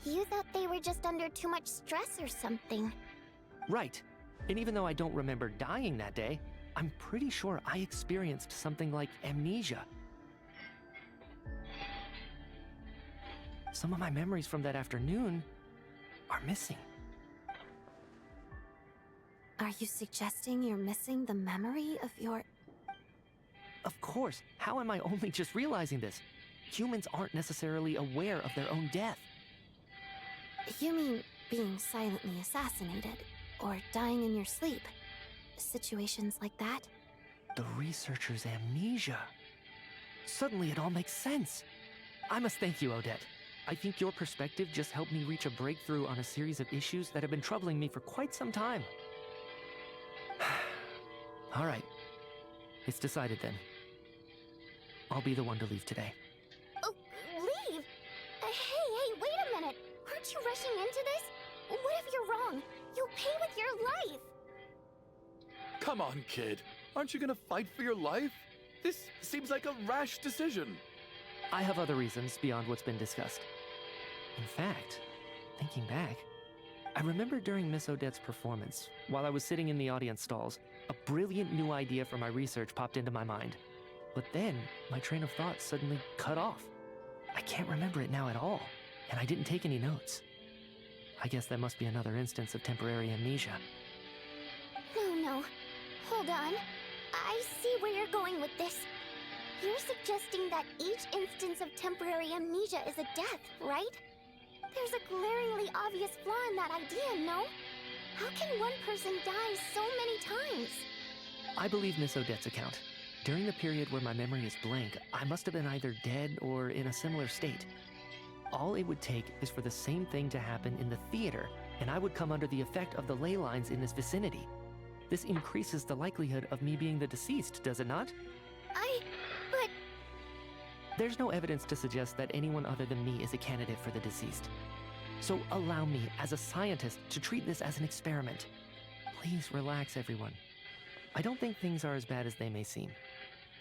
You thought they were just under too much stress or something. Right. And even though I don't remember dying that day, I'm pretty sure I experienced something like amnesia. Some of my memories from that afternoon are missing. Are you suggesting you're missing the memory of your... Of course. How am I only just realizing this? Humans aren't necessarily aware of their own death. You mean being silently assassinated? Or dying in your sleep? situations like that. The researcher's amnesia. Suddenly it all makes sense. I must thank you, Odette. I think your perspective just helped me reach a breakthrough on a series of issues that have been troubling me for quite some time. All right. It's decided then. I'll be the one to leave today. Oh, leave? Hey, wait a minute. Aren't you rushing into this? What if you're wrong? You'll pay with your life. Come on, kid. Aren't you gonna fight for your life? This seems like a rash decision. I have other reasons beyond what's been discussed. In fact, thinking back, I remember during Miss Odette's performance, while I was sitting in the audience stalls, a brilliant new idea for my research popped into my mind. But then, my train of thought suddenly cut off. I can't remember it now at all, and I didn't take any notes. I guess that must be another instance of temporary amnesia. No. Hold on. I see where you're going with this. You're suggesting that each instance of temporary amnesia is a death, right? There's a glaringly obvious flaw in that idea, no? How can one person die so many times? I believe Miss Odette's account. During the period where my memory is blank, I must have been either dead or in a similar state. All it would take is for the same thing to happen in the theater, and I would come under the effect of the ley lines in this vicinity. This increases the likelihood of me being the deceased, does it not? But... There's no evidence to suggest that anyone other than me is a candidate for the deceased. So allow me, as a scientist, to treat this as an experiment. Please relax, everyone. I don't think things are as bad as they may seem.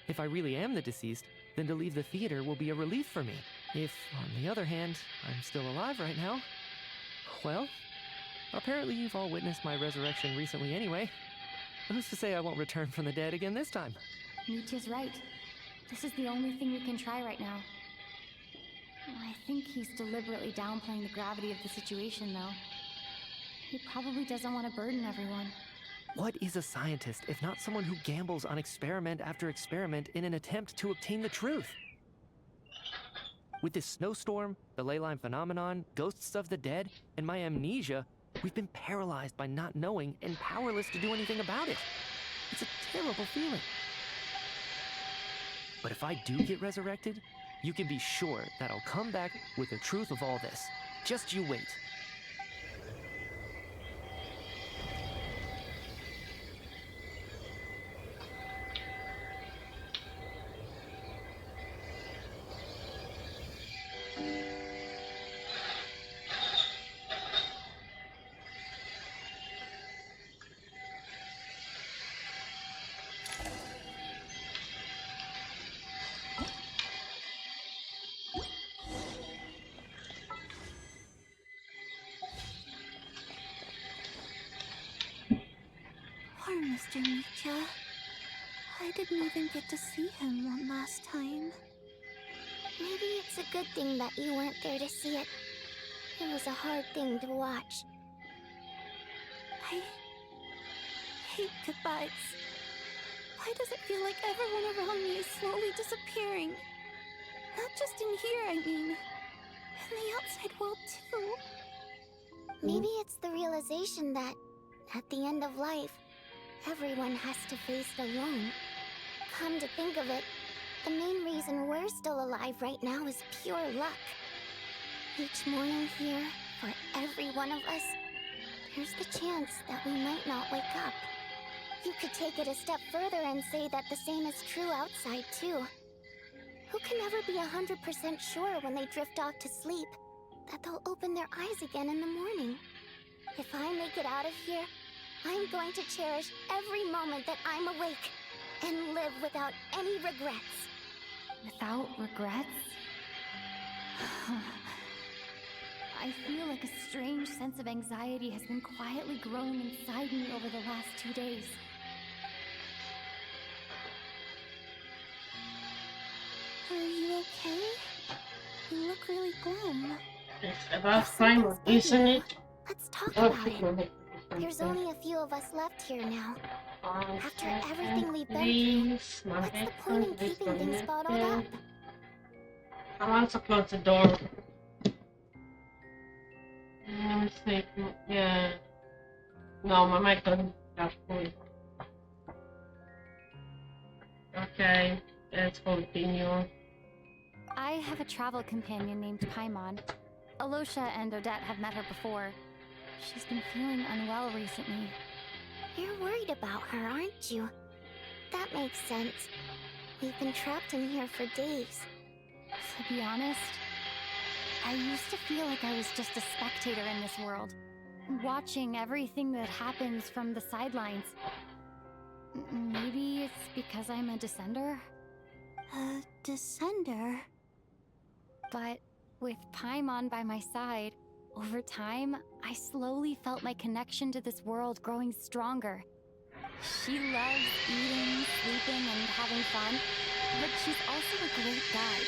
If I really am the deceased, then to leave the theater will be a relief for me. If, on the other hand, I'm still alive right now, well, apparently you've all witnessed my resurrection recently anyway. Who's to say I won't return from the dead again this time? Nietzsche's right. This is the only thing we can try right now. I think he's deliberately downplaying the gravity of the situation, though. He probably doesn't want to burden everyone. What is a scientist if not someone who gambles on experiment after experiment in an attempt to obtain the truth? With this snowstorm, the ley line phenomenon, ghosts of the dead, and my amnesia, we've been paralyzed by not knowing and powerless to do anything about it. It's a terrible feeling. But if I do get resurrected, you can be sure that I'll come back with the truth of all this. Just you wait. Poor Mr. Nietzsche. I didn't even get to see him one last time. Maybe it's a good thing that you weren't there to see it. It was a hard thing to watch. I hate goodbyes. Why does it feel like everyone around me is slowly disappearing? Not just in here, I mean. In the outside world, too. Maybe it's the realization that, at the end of life, everyone has to face it alone. Come to think of it, the main reason we're still alive right now is pure luck. Each morning here, for every one of us, there's the chance that we might not wake up. You could take it a step further and say that the same is true outside, too. Who can never be 100% sure when they drift off to sleep that they'll open their eyes again in the morning? If I make it out of here, I'm going to cherish every moment that I'm awake and live without any regrets. Without regrets? I feel like a strange sense of anxiety has been quietly growing inside me over the last 2 days. Are you okay? You look really glum. It's about time, isn't it? Let's talk about it. There's only a few of us left here now. After everything we've been through, what's the point in keeping things bottled up? I want to close the door. Let me see. Yeah. No, my mic doesn't. That's cool. Okay, let's continue. I have a travel companion named Paimon. Alosha and Odette have met her before. She's been feeling unwell recently. You're worried about her, aren't you? That makes sense. We've been trapped in here for days. To be honest, I used to feel like I was just a spectator in this world, watching everything that happens from the sidelines. Maybe it's because I'm a descender? A descender? But with Paimon by my side, over time, I slowly felt my connection to this world growing stronger. She loves eating, sleeping, and having fun, but she's also a great guide.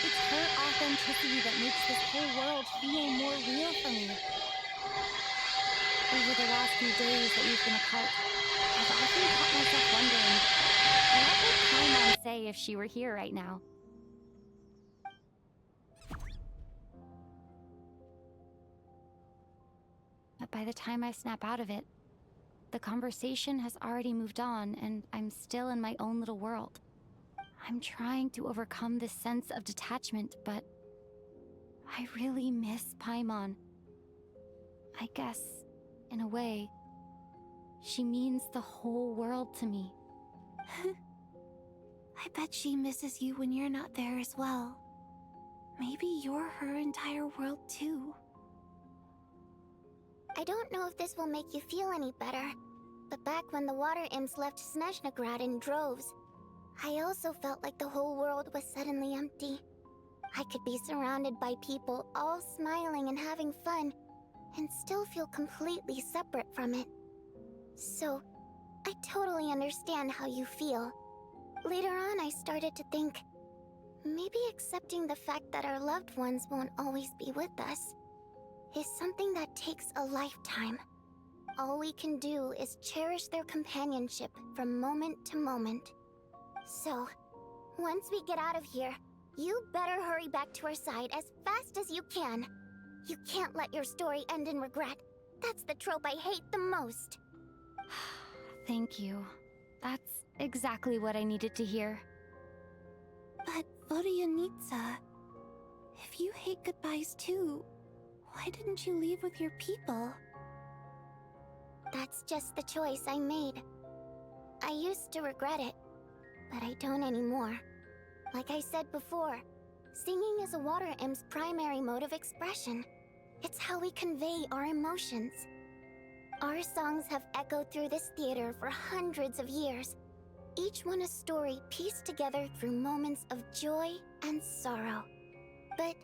It's her authenticity that makes this whole world feel more real for me. Over the last few days that we've been apart, I've often caught myself wondering, what would Paimon say if she were here right now? But by the time I snap out of it, the conversation has already moved on, and I'm still in my own little world. I'm trying to overcome this sense of detachment, but I really miss Paimon. I guess, in a way, she means the whole world to me. I bet she misses you when you're not there as well. Maybe you're her entire world too. I don't know if this will make you feel any better, but back when the water imps left Snezhnagrad in droves, I also felt like the whole world was suddenly empty. I could be surrounded by people all smiling and having fun, and still feel completely separate from it. So, I totally understand how you feel. Later on, I started to think, maybe accepting the fact that our loved ones won't always be with us is something that takes a lifetime. All we can do is cherish their companionship from moment to moment. So, once we get out of here, you better hurry back to our side as fast as you can. You can't let your story end in regret. That's the trope I hate the most. Thank you. That's exactly what I needed to hear. But, Vodyanitsa, if you hate goodbyes too, why didn't you leave with your people? That's just the choice I made. I used to regret it, but I don't anymore. Like I said before, singing is a water imp's primary mode of expression. It's how we convey our emotions. Our songs have echoed through this theater for hundreds of years, each one a story pieced together through moments of joy and sorrow. But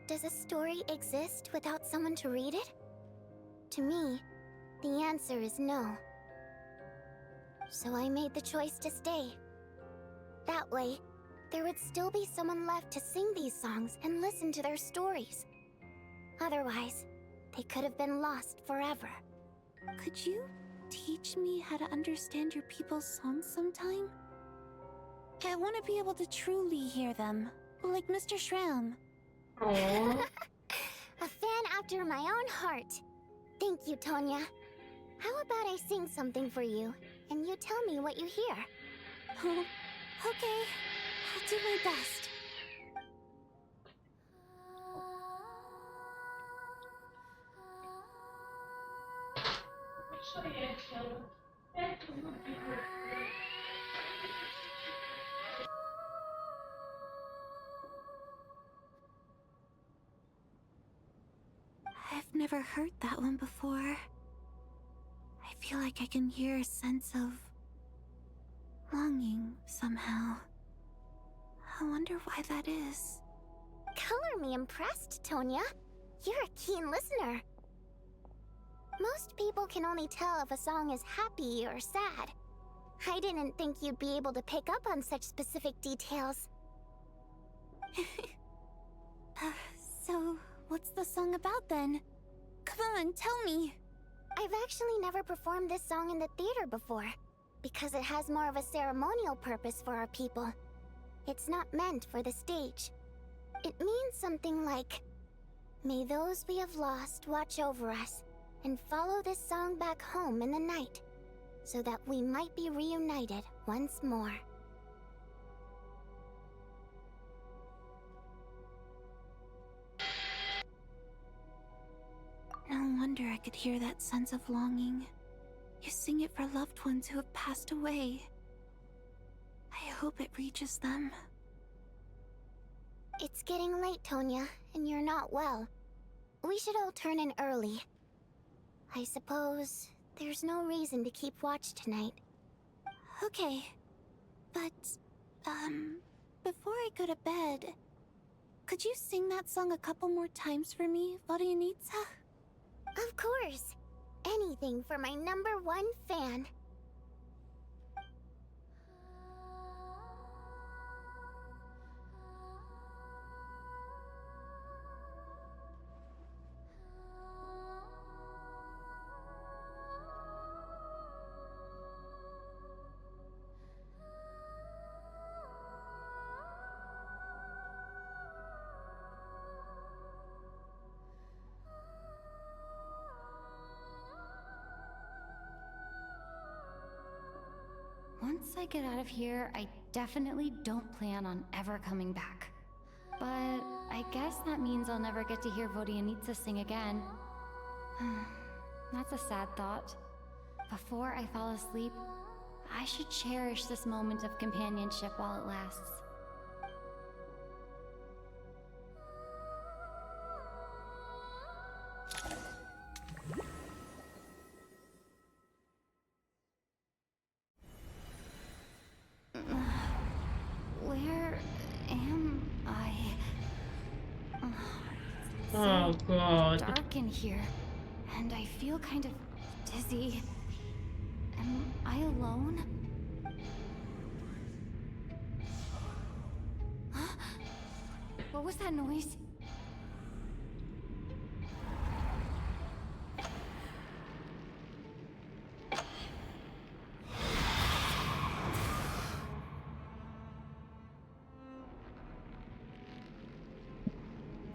does a story exist without someone to read it? To me, the answer is no. So I made the choice to stay. That way, there would still be someone left to sing these songs and listen to their stories. Otherwise, they could have been lost forever. Could you teach me how to understand your people's songs sometime? I want to be able to truly hear them, like Mr. Shram. Aww. A fan after my own heart. Thank you, Tonya. How about I sing something for you, and you tell me what you hear? Oh, okay. I'll do my best. I've never heard that one before. I feel like I can hear a sense of longing somehow. I wonder why that is. Color me impressed, Tonya. You're a keen listener. Most people can only tell if a song is happy or sad. I didn't think you'd be able to pick up on such specific details. So, what's the song about then? Come on, tell me! I've actually never performed this song in the theater before, because it has more of a ceremonial purpose for our people. It's not meant for the stage. It means something like, may those we have lost watch over us, and follow this song back home in the night, so that we might be reunited once more. could hear that sense of longing. You sing it for loved ones who have passed away. I hope it reaches them. It's getting late, Tonya, and you're not well. We should all turn in early. I suppose there's no reason to keep watch tonight. Okay, but, before I go to bed, could you sing that song a couple more times for me, Vodyanitsa? Of course. Anything for my #1 fan. Once I get out of here, I definitely don't plan on ever coming back. But I guess that means I'll never get to hear Vodyanitsa sing again. That's a sad thought. Before I fall asleep, I should cherish this moment of companionship while it lasts. Where am I? Oh god. Dark in here, and I feel kind of dizzy. Am I alone? Huh? What was that noise?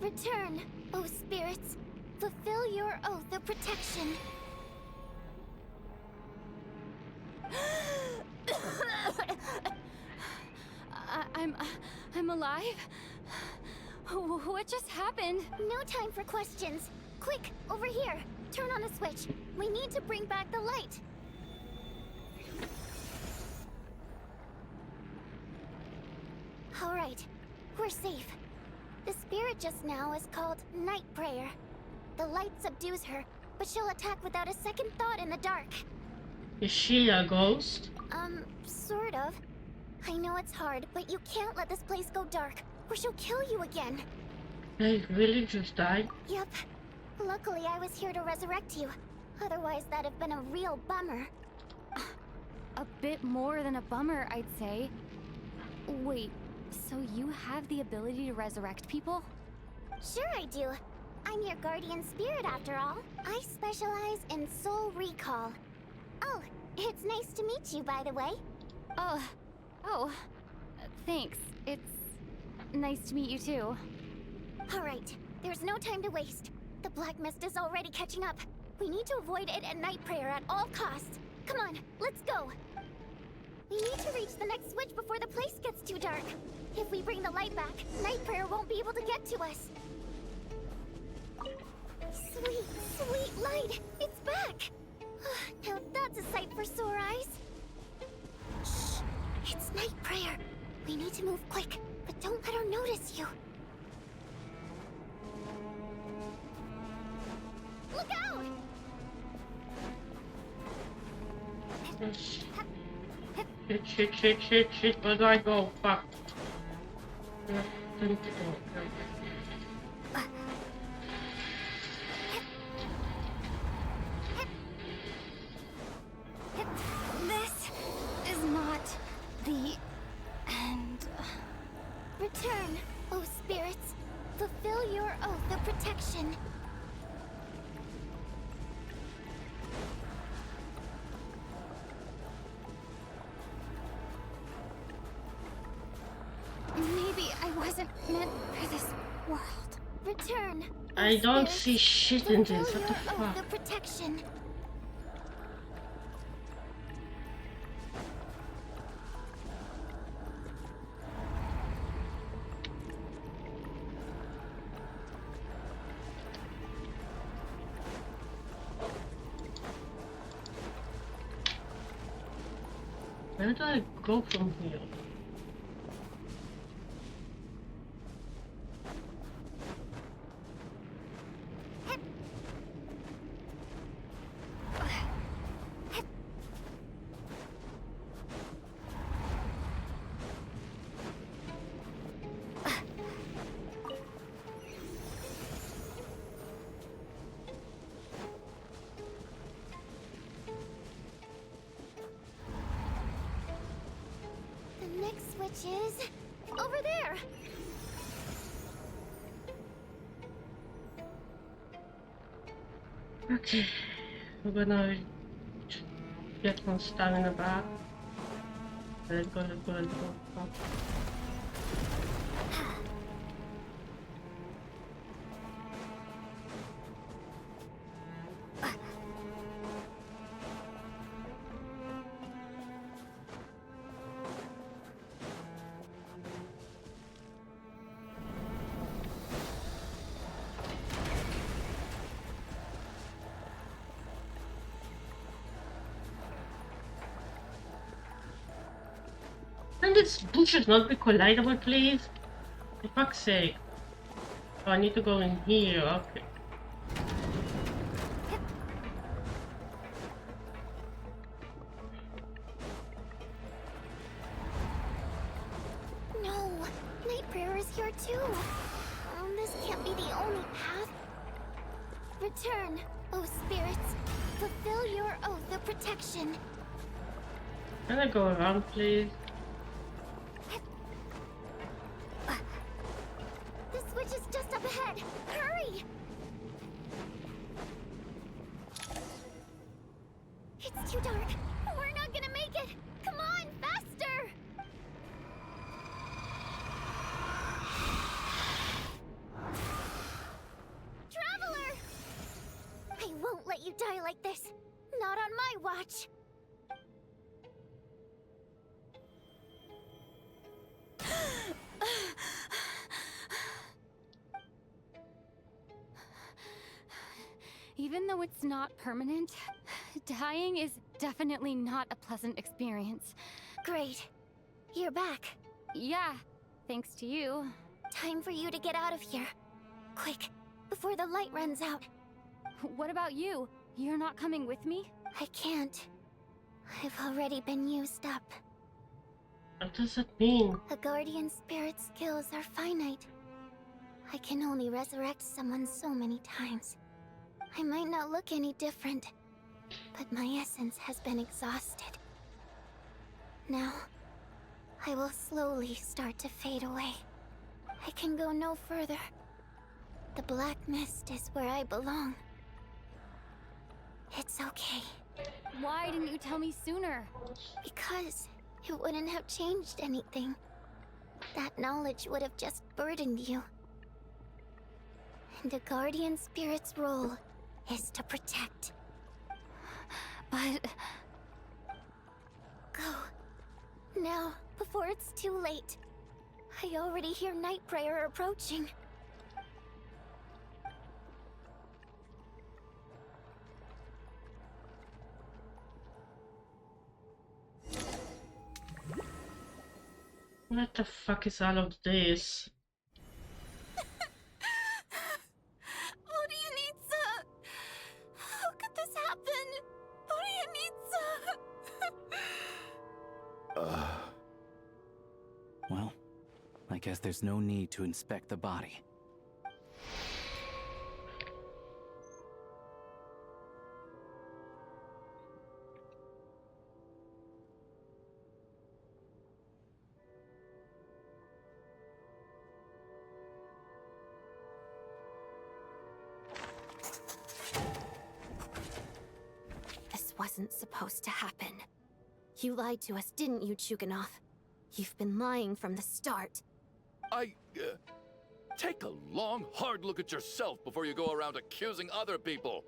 Return, O spirits. Fulfill your oath of protection. I'm alive? What just happened? No time for questions. Quick, over here. Turn on a switch. We need to bring back the light. All right, we're safe. The spirit just now is called Night Prayer. The light subdues her, but she'll attack without a second thought in the dark. Is she a ghost? Sort of. I know it's hard, but you can't let this place go dark, or she'll kill you again. They really just died? Yep. Luckily, I was here to resurrect you. Otherwise, that'd have been a real bummer. A bit more than a bummer, I'd say. Wait, so you have the ability to resurrect people? Sure I do. I'm your guardian spirit after all. I specialize in soul recall. Oh, it's nice to meet you, by the way. Oh, thanks. It's nice to meet you too. All right, there's no time to waste. The black mist is already catching up. We need to avoid it at Night Prayer at all costs. Come on, let's go. We need to reach the next switch before the place gets too dark. If we bring the light back, Night Prayer won't be able to get to us. Sweet, sweet light! It's back! Now that's a sight for sore eyes. Shh! It's Night Prayer. We need to move quick, but don't let her notice you. Look out! Shit, where do I go? Fuck. This is not the end. Return, O spirits. Fulfill your oath of protection. Maybe I wasn't meant for this world. Return. I don't see shit in this. What the Fulfill your oath fuck? of protection. Where do I go from here? The next switch is over there. Okay, we're gonna get some stamina back. Let's go, let's go, let's go. Can this bushes not be collidable, please? For fuck's sake. Oh, I need to go in here, okay. No, Night Prayer is here too. This can't be the only path. Return, O spirits. Fulfill your oath of protection. Can I go around, please? The switch is just up ahead. Hurry! It's too dark. We're not gonna make it. Come on, faster! Traveler! I won't let you die like this. Not on my watch. Even though it's not permanent, dying is definitely not a pleasant experience. Great. You're back. Yeah, thanks to you. Time for you to get out of here. Quick, before the light runs out. What about you? You're not coming with me? I can't. I've already been used up. What does that mean? A guardian spirit's skills are finite. I can only resurrect someone so many times. I might not look any different, but my essence has been exhausted. Now, I will slowly start to fade away. I can go no further. The black mist is where I belong. It's okay. Why didn't you tell me sooner? Because it wouldn't have changed anything. That knowledge would have just burdened you. And a guardian spirit's role is to protect. But... Go. Now, before it's too late. I already hear Night Prayer approaching. What the fuck is all of this? How could this happen? Well, I guess there's no need to inspect the body. This wasn't supposed to happen. You lied to us, didn't you, Chuganov? You've been lying from the start. Take a long, hard look at yourself before you go around accusing other people.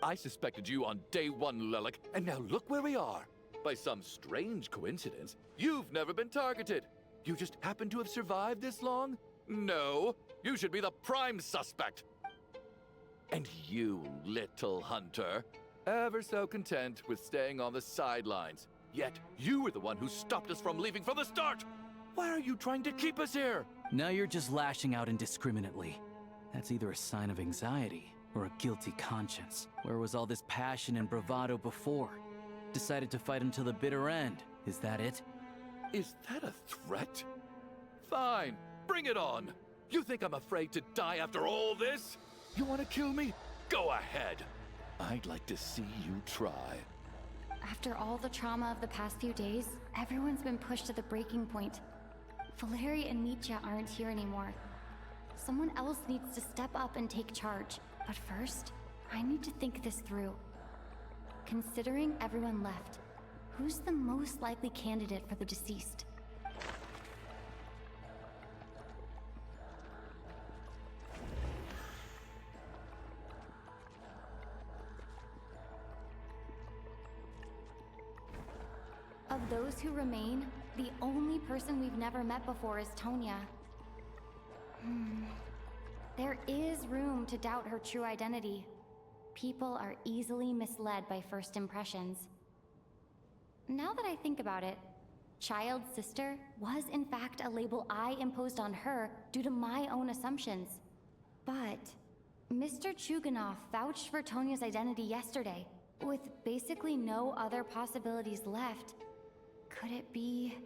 I suspected you on day one, Lelik, and now look where we are. By some strange coincidence, you've never been targeted. You just happen to have survived this long? No, you should be the prime suspect. And you, little hunter, ever so content with staying on the sidelines. Yet, you were the one who stopped us from leaving from the start! Why are you trying to keep us here? Now you're just lashing out indiscriminately. That's either a sign of anxiety or a guilty conscience. Where was all this passion and bravado before? Decided to fight until the bitter end. Is that it? Is that a threat? Fine, bring it on. You think I'm afraid to die after all this? You want to kill me? Go ahead. I'd like to see you try. After all the trauma of the past few days, everyone's been pushed to the breaking point. Valeri and Nietzsche aren't here anymore. Someone else needs to step up and take charge. But first, I need to think this through. Considering everyone left, who's the most likely candidate for the deceased? Of those who remain, the only person we've never met before is Tonya. There is room to doubt her true identity. People are easily misled by first impressions. Now that I think about it, child sister was in fact a label I imposed on her due to my own assumptions. But Mr. Chuganov vouched for Tonya's identity yesterday, with basically no other possibilities left. Could it be...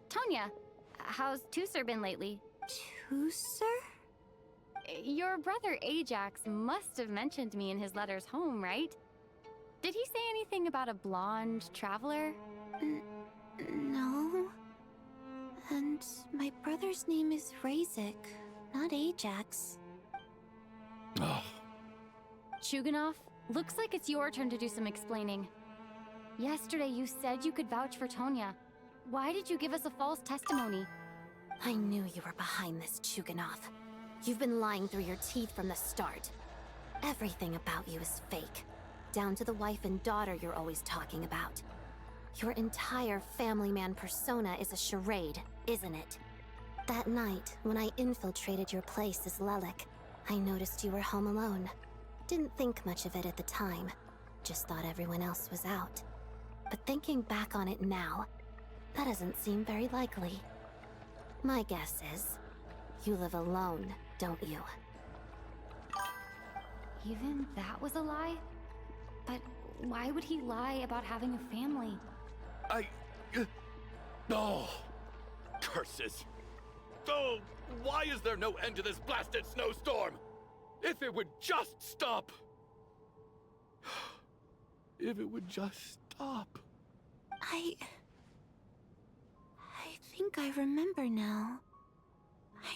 Tonya, how's Tusser been lately? Tusser? Your brother Ajax must have mentioned me in his letters home, right? Did he say anything about a blonde traveler? No. And my brother's name is Razik, not Ajax. Chuganov, looks like it's your turn to do some explaining. Yesterday you said you could vouch for Tonya. Why did you give us a false testimony? I knew you were behind this, Chuganov. You've been lying through your teeth from the start. Everything about you is fake. Down to the wife and daughter you're always talking about. Your entire family man persona is a charade, isn't it? That night, when I infiltrated your place as Lelik, I noticed you were home alone. Didn't think much of it at the time. Just thought everyone else was out. But thinking back on it now, that doesn't seem very likely. My guess is, you live alone, don't you? Even that was a lie? But why would he lie about having a family? Oh, curses. Oh, why is there no end to this blasted snowstorm? If it would just stop. If it would just stop. I think I remember now.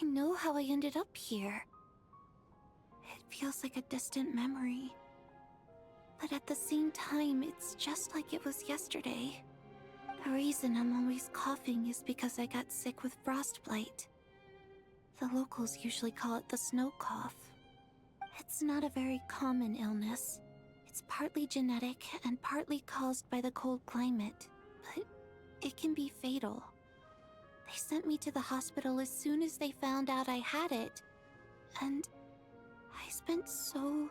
I know how I ended up here. It feels like a distant memory. But at the same time, it's just like it was yesterday. The reason I'm always coughing is because I got sick with frostbite. The locals usually call it the snow cough. It's not a very common illness. It's partly genetic and partly caused by the cold climate, but it can be fatal. They sent me to the hospital as soon as they found out I had it. And I spent so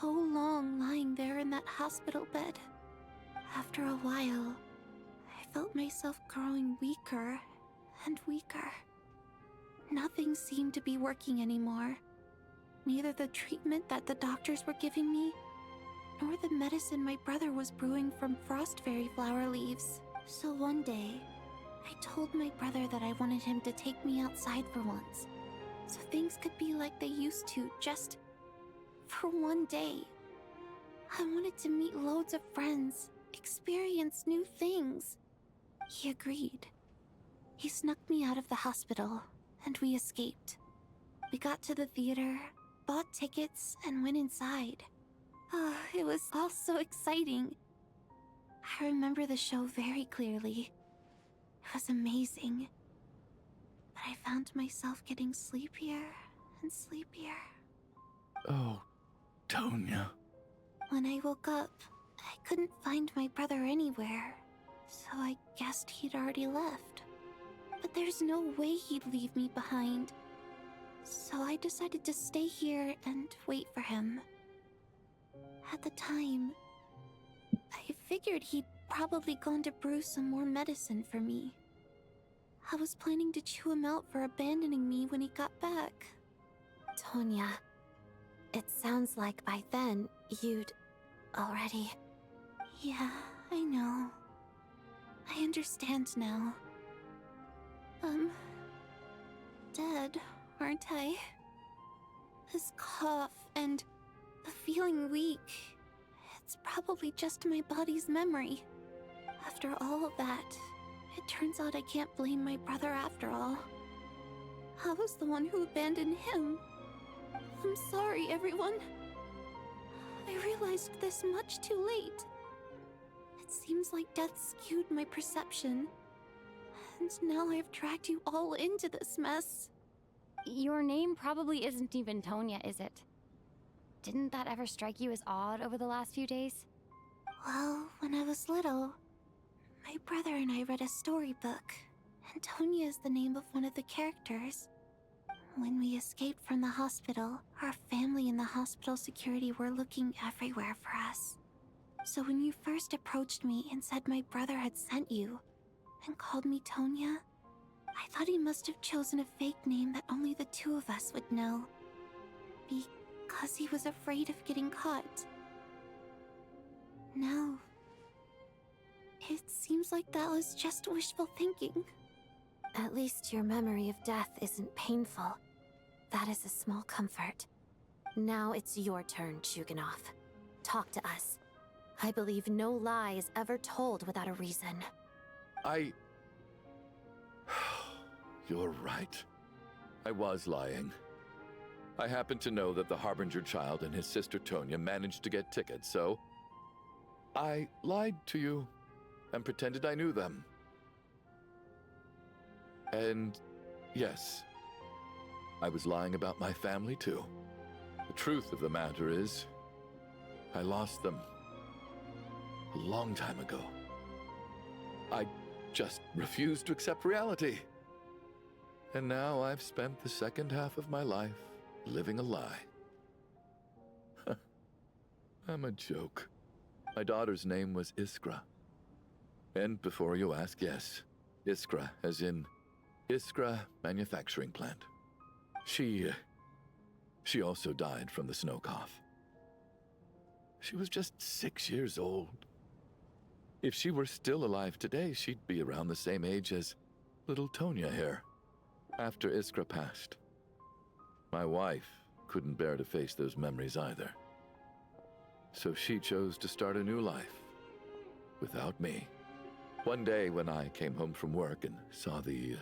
long lying there in that hospital bed. After a while, I felt myself growing weaker and weaker. Nothing seemed to be working anymore. Neither the treatment that the doctors were giving me, nor the medicine my brother was brewing from frost fairy flower leaves. So one day, I told my brother that I wanted him to take me outside for once, so things could be like they used to, just for one day. I wanted to meet loads of friends, experience new things. He agreed. He snuck me out of the hospital, and we escaped. We got to the theater, bought tickets, and went inside. Oh, it was all so exciting. I remember the show very clearly. It was amazing. But I found myself getting sleepier and sleepier. Oh, Tonya. When I woke up, I couldn't find my brother anywhere, so I guessed he'd already left. But there's no way he'd leave me behind. So I decided to stay here and wait for him. At the time, I figured he'd probably gone to brew some more medicine for me. I was planning to chew him out for abandoning me when he got back. Tonya, it sounds like by then you'd already... Yeah, I know. I understand now. Dead, aren't I? This cough and the feeling weak, it's probably just my body's memory. After all of that, it turns out I can't blame my brother after all. I was the one who abandoned him. I'm sorry, everyone. I realized this much too late. It seems like death skewed my perception. And now I've dragged you all into this mess. Your name probably isn't even Tonya, is it? Didn't that ever strike you as odd over the last few days? Well, when I was little, my brother and I read a storybook, and Tonya is the name of one of the characters. When we escaped from the hospital, our family and the hospital security were looking everywhere for us. So when you first approached me and said my brother had sent you, and called me Tonya, I thought he must have chosen a fake name that only the two of us would know. Because he was afraid of getting caught. Now, it seems like that was just wishful thinking. At least your memory of death isn't painful. That is a small comfort. Now it's your turn, Chuganov. Talk to us. I believe no lie is ever told without a reason. You're right. I was lying. I happen to know that the Harbinger child and his sister Tonya managed to get tickets, so I lied to you and pretended I knew them. And yes, I was lying about my family too. The truth of the matter is, I lost them a long time ago. I just refused to accept reality. And now I've spent the second half of my life living a lie. I'm a joke. My daughter's name was Iskra. And before you ask, yes, Iskra, as in Iskra Manufacturing Plant. She also died from the snow cough. She was just 6 years old. If she were still alive today, she'd be around the same age as little Tonya here. After Iskra passed, my wife couldn't bear to face those memories either. So she chose to start a new life without me. One day when I came home from work and saw the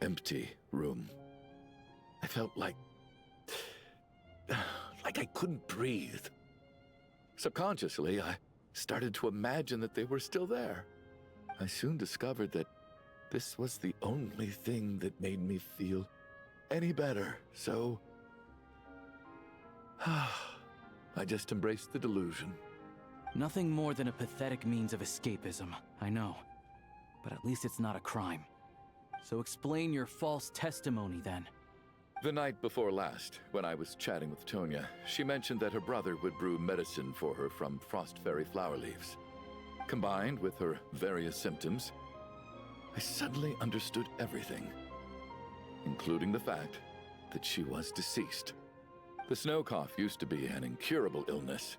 empty room, I felt like I couldn't breathe. Subconsciously, I started to imagine that they were still there. I soon discovered that this was the only thing that made me feel any better, so I just embraced the delusion. Nothing more than a pathetic means of escapism, I know. But at least it's not a crime. So explain your false testimony then. The night before last, when I was chatting with Tonya, she mentioned that her brother would brew medicine for her from frost fairy flower leaves. Combined with her various symptoms, I suddenly understood everything, including the fact that she was deceased. The snow cough used to be an incurable illness.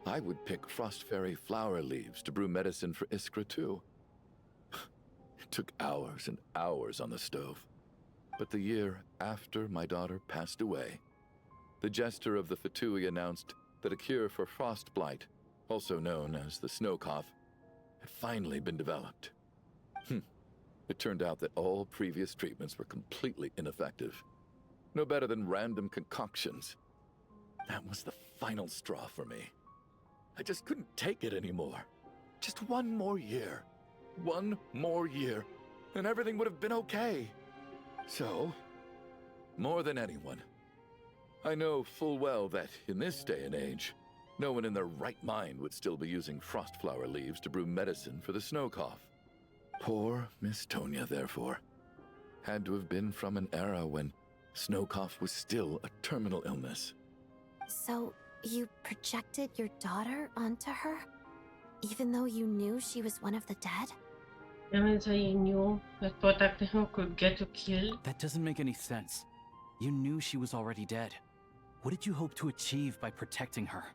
I would pick frost fairy flower leaves to brew medicine for Iskra too. It took hours and hours on the stove. But the year after my daughter passed away, the Jester of the Fatui announced that a cure for frost blight, also known as the snow cough, had finally been developed. It turned out that all previous treatments were completely ineffective. No better than random concoctions. That was the final straw for me. I just couldn't take it anymore. Just one more year. One more year, and everything would have been okay. So, more than anyone, I know full well that in this day and age, no one in their right mind would still be using frost flower leaves to brew medicine for the snow cough. Poor Miss Tonya, therefore, had to have been from an era when Snowcough was still a terminal illness. So, you projected your daughter onto her? Even though you knew she was one of the dead? That means he knew that protecting her could get you killed. That doesn't make any sense. You knew she was already dead. What did you hope to achieve by protecting her?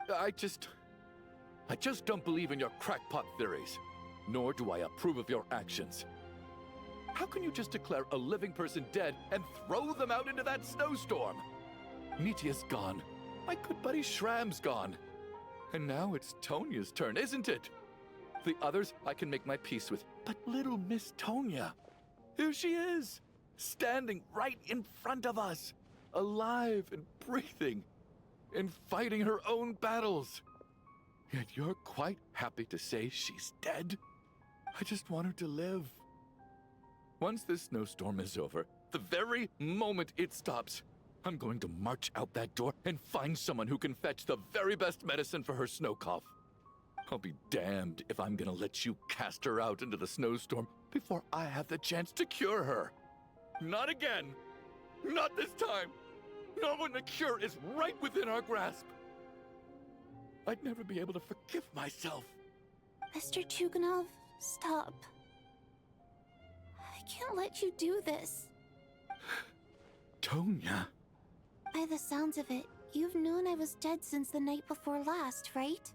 I just don't believe in your crackpot theories. Nor do I approve of your actions. How can you just declare a living person dead and throw them out into that snowstorm? Nitia's gone. My good buddy Shram's gone. And now it's Tonya's turn, isn't it? The others I can make my peace with, but little Miss Tonya, here she is, standing right in front of us, alive and breathing, and fighting her own battles. Yet you're quite happy to say she's dead? I just want her to live. Once this snowstorm is over, the very moment it stops, I'm going to march out that door and find someone who can fetch the very best medicine for her snow cough. I'll be damned if I'm gonna let you cast her out into the snowstorm before I have the chance to cure her. Not again. Not this time. Not when the cure is right within our grasp. I'd never be able to forgive myself. Mr. Chuganov, stop. I can't let you do this. Tonya. By the sounds of it, you've known I was dead since the night before last, right?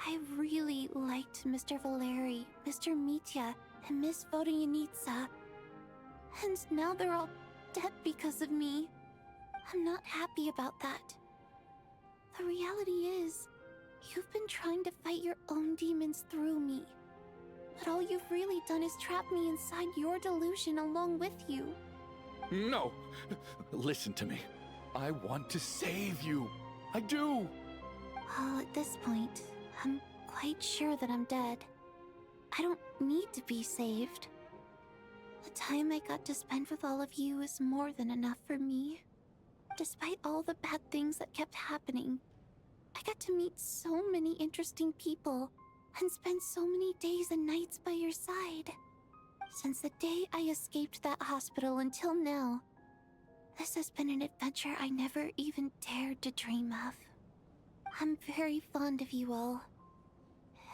I really liked Mr. Valeri, Mr. Mitya, and Miss Vodyanitsa. And now they're all dead because of me. I'm not happy about that. The reality is, you've been trying to fight your own demons through me. But all you've really done is trap me inside your delusion along with you. No! Listen to me. I want to save you. I do! Well, at this point, I'm quite sure that I'm dead. I don't need to be saved. The time I got to spend with all of you is more than enough for me. Despite all the bad things that kept happening, I got to meet so many interesting people and spend so many days and nights by your side. Since the day I escaped that hospital until now, this has been an adventure I never even dared to dream of. I'm very fond of you all.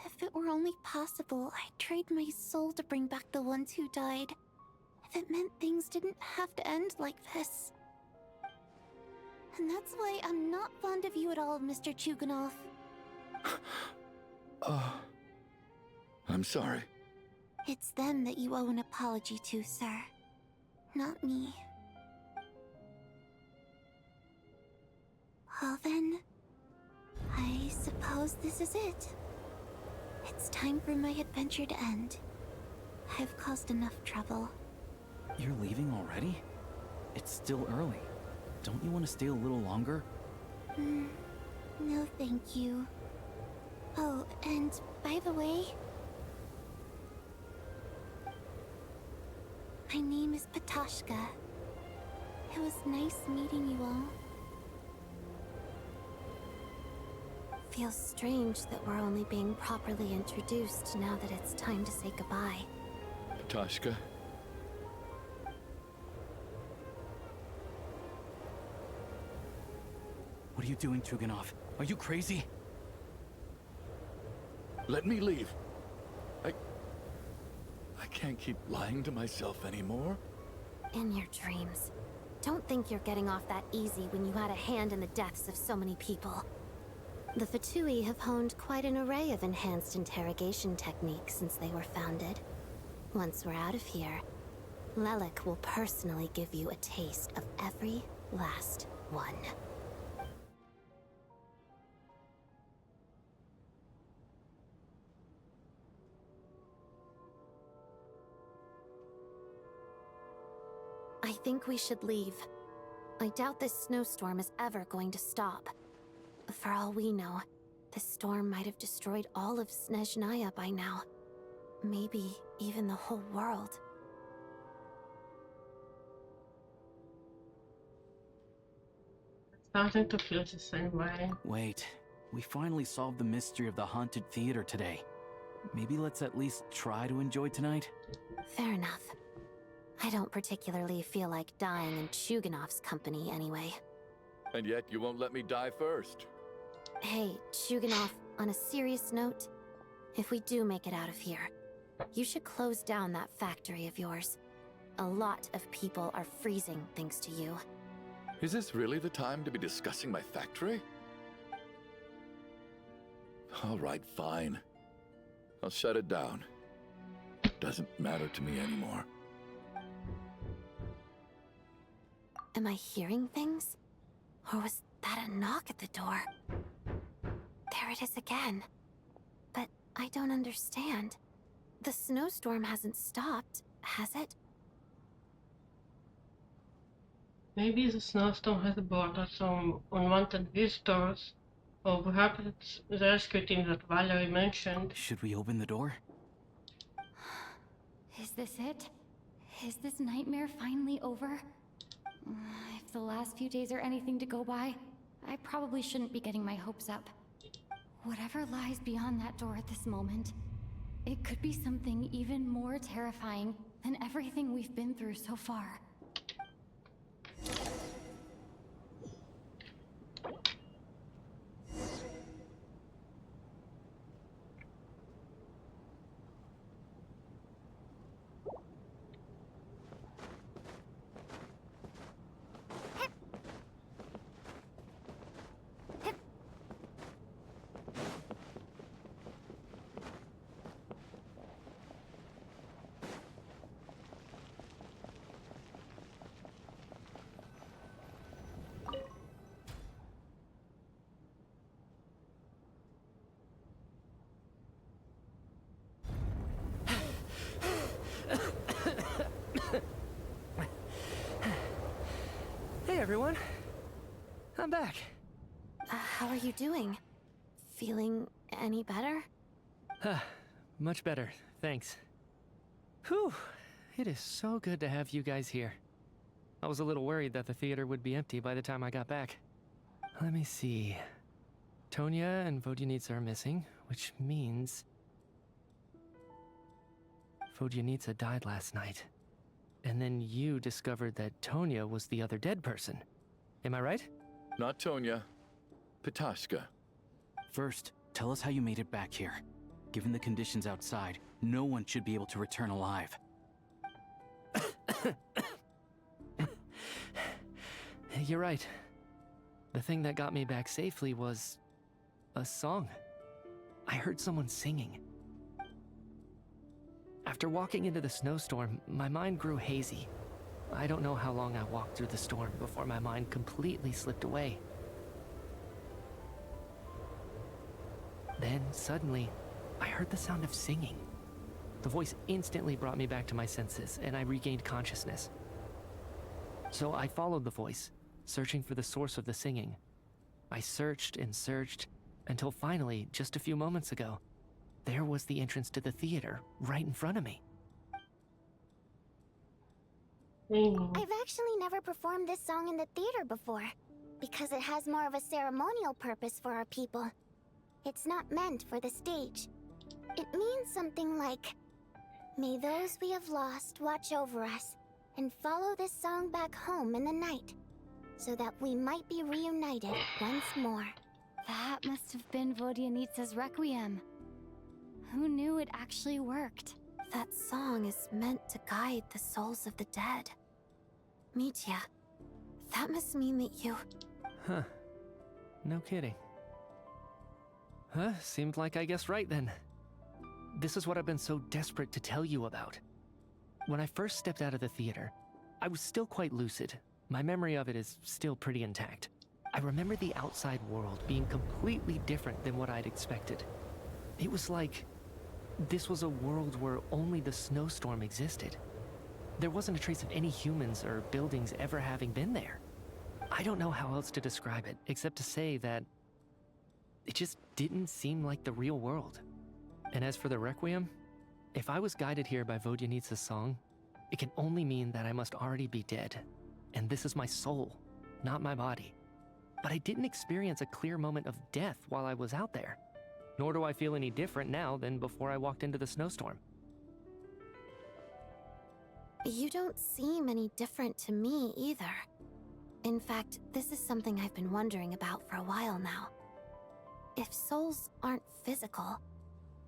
If it were only possible, I'd trade my soul to bring back the ones who died. If it meant things didn't have to end like this. And that's why I'm not fond of you at all, Mr. Chuganov. I'm sorry. It's them that you owe an apology to, sir. Not me. Well then, I suppose this is it. It's time for my adventure to end. I've caused enough trouble. You're leaving already? It's still early. Don't you want to stay a little longer? No thank you. Oh, and by the way, my name is Patashka. It was nice meeting you all. Feels strange that we're only being properly introduced now that it's time to say goodbye. Patashka. What are you doing, Chuganov? Are you crazy? Let me leave. I can't keep lying to myself anymore. In your dreams. Don't think you're getting off that easy when you had a hand in the deaths of so many people. The Fatui have honed quite an array of enhanced interrogation techniques since they were founded. Once we're out of here, Lelik will personally give you a taste of every last one. I think we should leave. I doubt this snowstorm is ever going to stop. For all we know, this storm might have destroyed all of Snezhnaya by now. Maybe even the whole world. Starting to feel the same way. Wait, we finally solved the mystery of the haunted theater today. Maybe let's at least try to enjoy tonight? Fair enough. I don't particularly feel like dying in Chuganov's company anyway. And yet you won't let me die first. Hey, Chuganov, on a serious note, if we do make it out of here, you should close down that factory of yours. A lot of people are freezing thanks to you. Is this really the time to be discussing my factory? All right, fine. I'll shut it down. Doesn't matter to me anymore. Am I hearing things? Or was that a knock at the door? There it is again. But I don't understand. The snowstorm hasn't stopped, has it? Maybe the snowstorm has brought us some unwanted visitors, or perhaps it's the rescue team that Valerie mentioned. Should we open the door? Is this it? Is this nightmare finally over? If the last few days are anything to go by, I probably shouldn't be getting my hopes up. Whatever lies beyond that door at this moment, it could be something even more terrifying than everything we've been through so far. Hey everyone, I'm back. How are you doing? Feeling any better? Much better, thanks. Whew, it is so good to have you guys here. I was a little worried that the theater would be empty by the time I got back. Let me see. Tonya and Vodyanitsa are missing, which means Vodyanitsa died last night. And then you discovered that Tonya was the other dead person. Am I right? Not Tonya. Pitashka. First, tell us how you made it back here. Given the conditions outside, no one should be able to return alive. You're right. The thing that got me back safely was a song. I heard someone singing. After walking into the snowstorm, my mind grew hazy. I don't know how long I walked through the storm before my mind completely slipped away. Then, suddenly, I heard the sound of singing. The voice instantly brought me back to my senses, and I regained consciousness. So I followed the voice, searching for the source of the singing. I searched and searched, until finally, just a few moments ago, there was the entrance to the theater, right in front of me. I've actually never performed this song in the theater before, because it has more of a ceremonial purpose for our people. It's not meant for the stage. It means something like, "May those we have lost watch over us, and follow this song back home in the night, so that we might be reunited once more." That must have been Vodyanitsa's Requiem. Who knew it actually worked? That song is meant to guide the souls of the dead. Mitya, that must mean that you... Huh. No kidding. Seemed like I guessed right then. This is what I've been so desperate to tell you about. When I first stepped out of the theater, I was still quite lucid. My memory of it is still pretty intact. I remember the outside world being completely different than what I'd expected. It was like this was a world where only the snowstorm existed. There wasn't a trace of any humans or buildings ever having been there. I don't know how else to describe it, except to say that it just didn't seem like the real world. And as for the Requiem, if I was guided here by Vodyanitsa's song, it can only mean that I must already be dead. And this is my soul, not my body. But I didn't experience a clear moment of death while I was out there. Nor do I feel any different now than before I walked into the snowstorm. You don't seem any different to me either. In fact, this is something I've been wondering about for a while now. If souls aren't physical,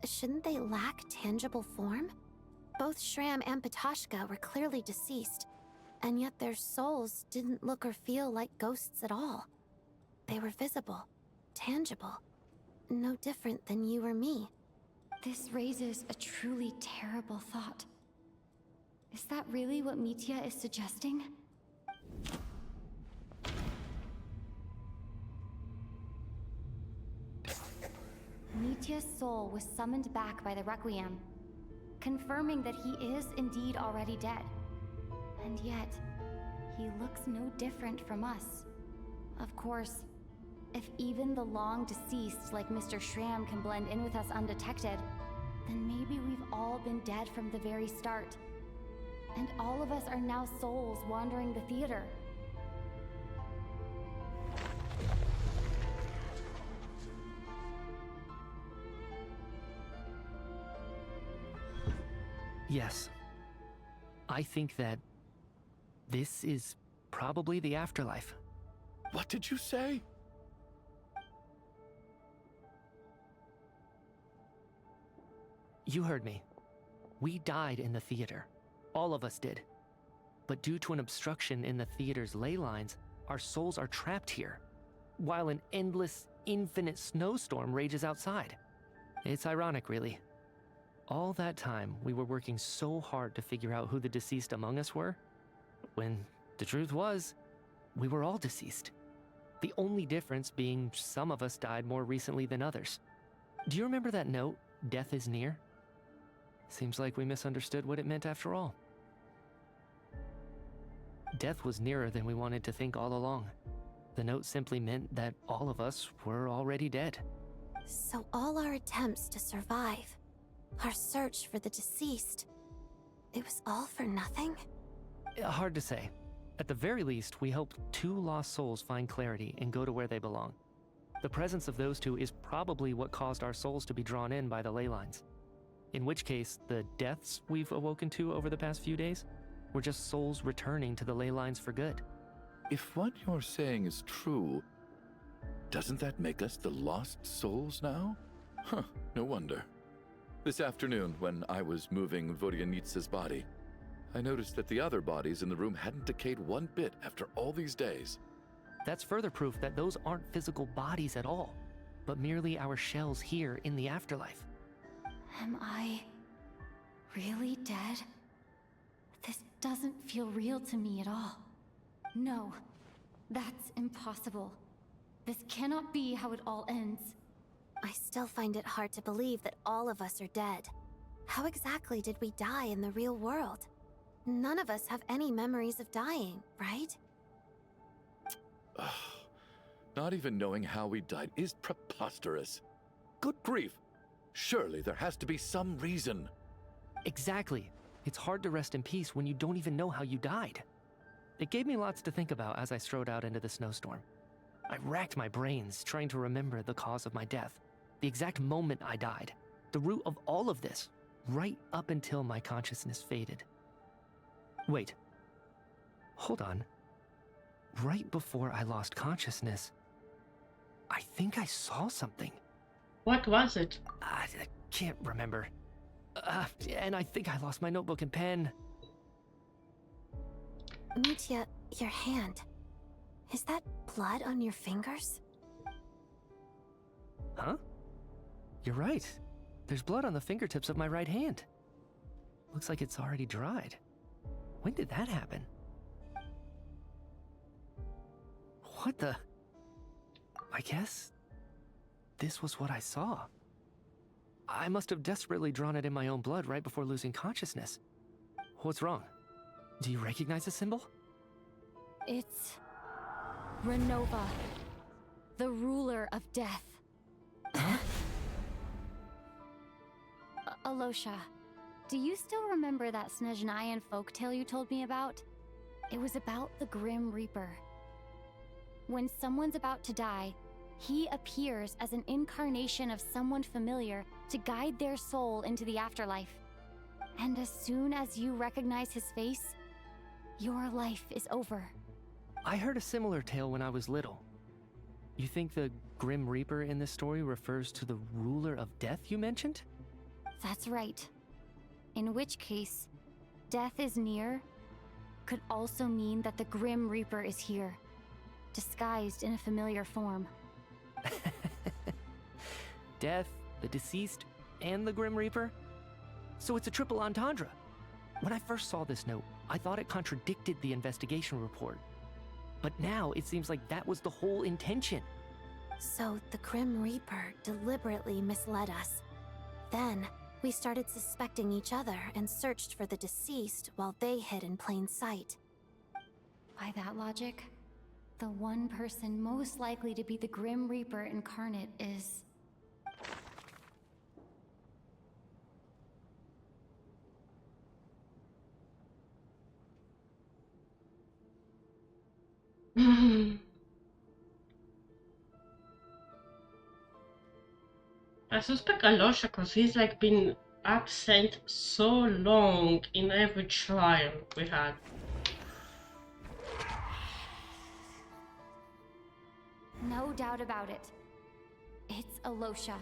shouldn't they lack tangible form? Both Shram and Patoshka were clearly deceased, and yet their souls didn't look or feel like ghosts at all. They were visible, tangible, no different than you or me. This raises a truly terrible thought. Is that really what Mitya is suggesting? Mitya's soul was summoned back by the Requiem, confirming that he is indeed already dead. And yet, he looks no different from us. Of course, if even the long deceased like Mr. Shram can blend in with us undetected, then maybe we've all been dead from the very start. And all of us are now souls wandering the theater. Yes. I think that this is probably the afterlife. What did you say? You heard me. We died in the theater. All of us did. But due to an obstruction in the theater's ley lines, our souls are trapped here, while an endless, infinite snowstorm rages outside. It's ironic, really. All that time, we were working so hard to figure out who the deceased among us were, when the truth was, we were all deceased. The only difference being some of us died more recently than others. Do you remember that note, "Death is near"? Seems like we misunderstood what it meant after all. Death was nearer than we wanted to think all along. The note simply meant that all of us were already dead. So all our attempts to survive, our search for the deceased, it was all for nothing? Hard to say. At the very least, we helped 2 lost souls find clarity and go to where they belong. The presence of those 2 is probably what caused our souls to be drawn in by the ley lines. In which case, the deaths we've awoken to over the past few days were just souls returning to the ley lines for good. If what you're saying is true, doesn't that make us the lost souls now? Huh, no wonder. This afternoon, when I was moving Vodyanitsa's body, I noticed that the other bodies in the room hadn't decayed one bit after all these days. That's further proof that those aren't physical bodies at all, but merely our shells here in the afterlife. Am I really dead? This doesn't feel real to me at all. No, that's impossible. This cannot be how it all ends. I still find it hard to believe that all of us are dead. How exactly did we die in the real world? None of us have any memories of dying, right? Not even knowing how we died is preposterous. Good grief! Surely there has to be some reason. Exactly. It's hard to rest in peace when you don't even know how you died. It gave me lots to think about as I strode out into the snowstorm. I racked my brains trying to remember the cause of my death, the exact moment I died, the root of all of this, right up until my consciousness faded. Wait. Hold on. Right before I lost consciousness, I think I saw something. What was it? I can't remember. And I think I lost my notebook and pen. Mitya, your hand. Is that blood on your fingers? Huh? You're right. There's blood on the fingertips of my right hand. Looks like it's already dried. When did that happen? What the? I guess this was what I saw. I must have desperately drawn it in my own blood right before losing consciousness. What's wrong? Do you recognize the symbol? It's Renova, the ruler of death. Alosha, do you still remember that Snezhnayan folktale you told me about? It was about the Grim Reaper. When someone's about to die, he appears as an incarnation of someone familiar to guide their soul into the afterlife. And as soon as you recognize his face, your life is over. I heard a similar tale when I was little. You think the Grim Reaper in this story refers to the ruler of death you mentioned? That's right. In which case, death is near could also mean that the Grim Reaper is here, disguised in a familiar form. Death, the deceased, and the Grim Reaper? So it's a triple entendre. When I first saw this note, I thought it contradicted the investigation report. But now it seems like that was the whole intention. So the Grim Reaper deliberately misled us. Then, we started suspecting each other and searched for the deceased while they hid in plain sight. By that logic, the one person most likely to be the Grim Reaper incarnate is... I suspect Alosha because he's like been absent so long in every trial we had. No doubt about it. It's Alosha.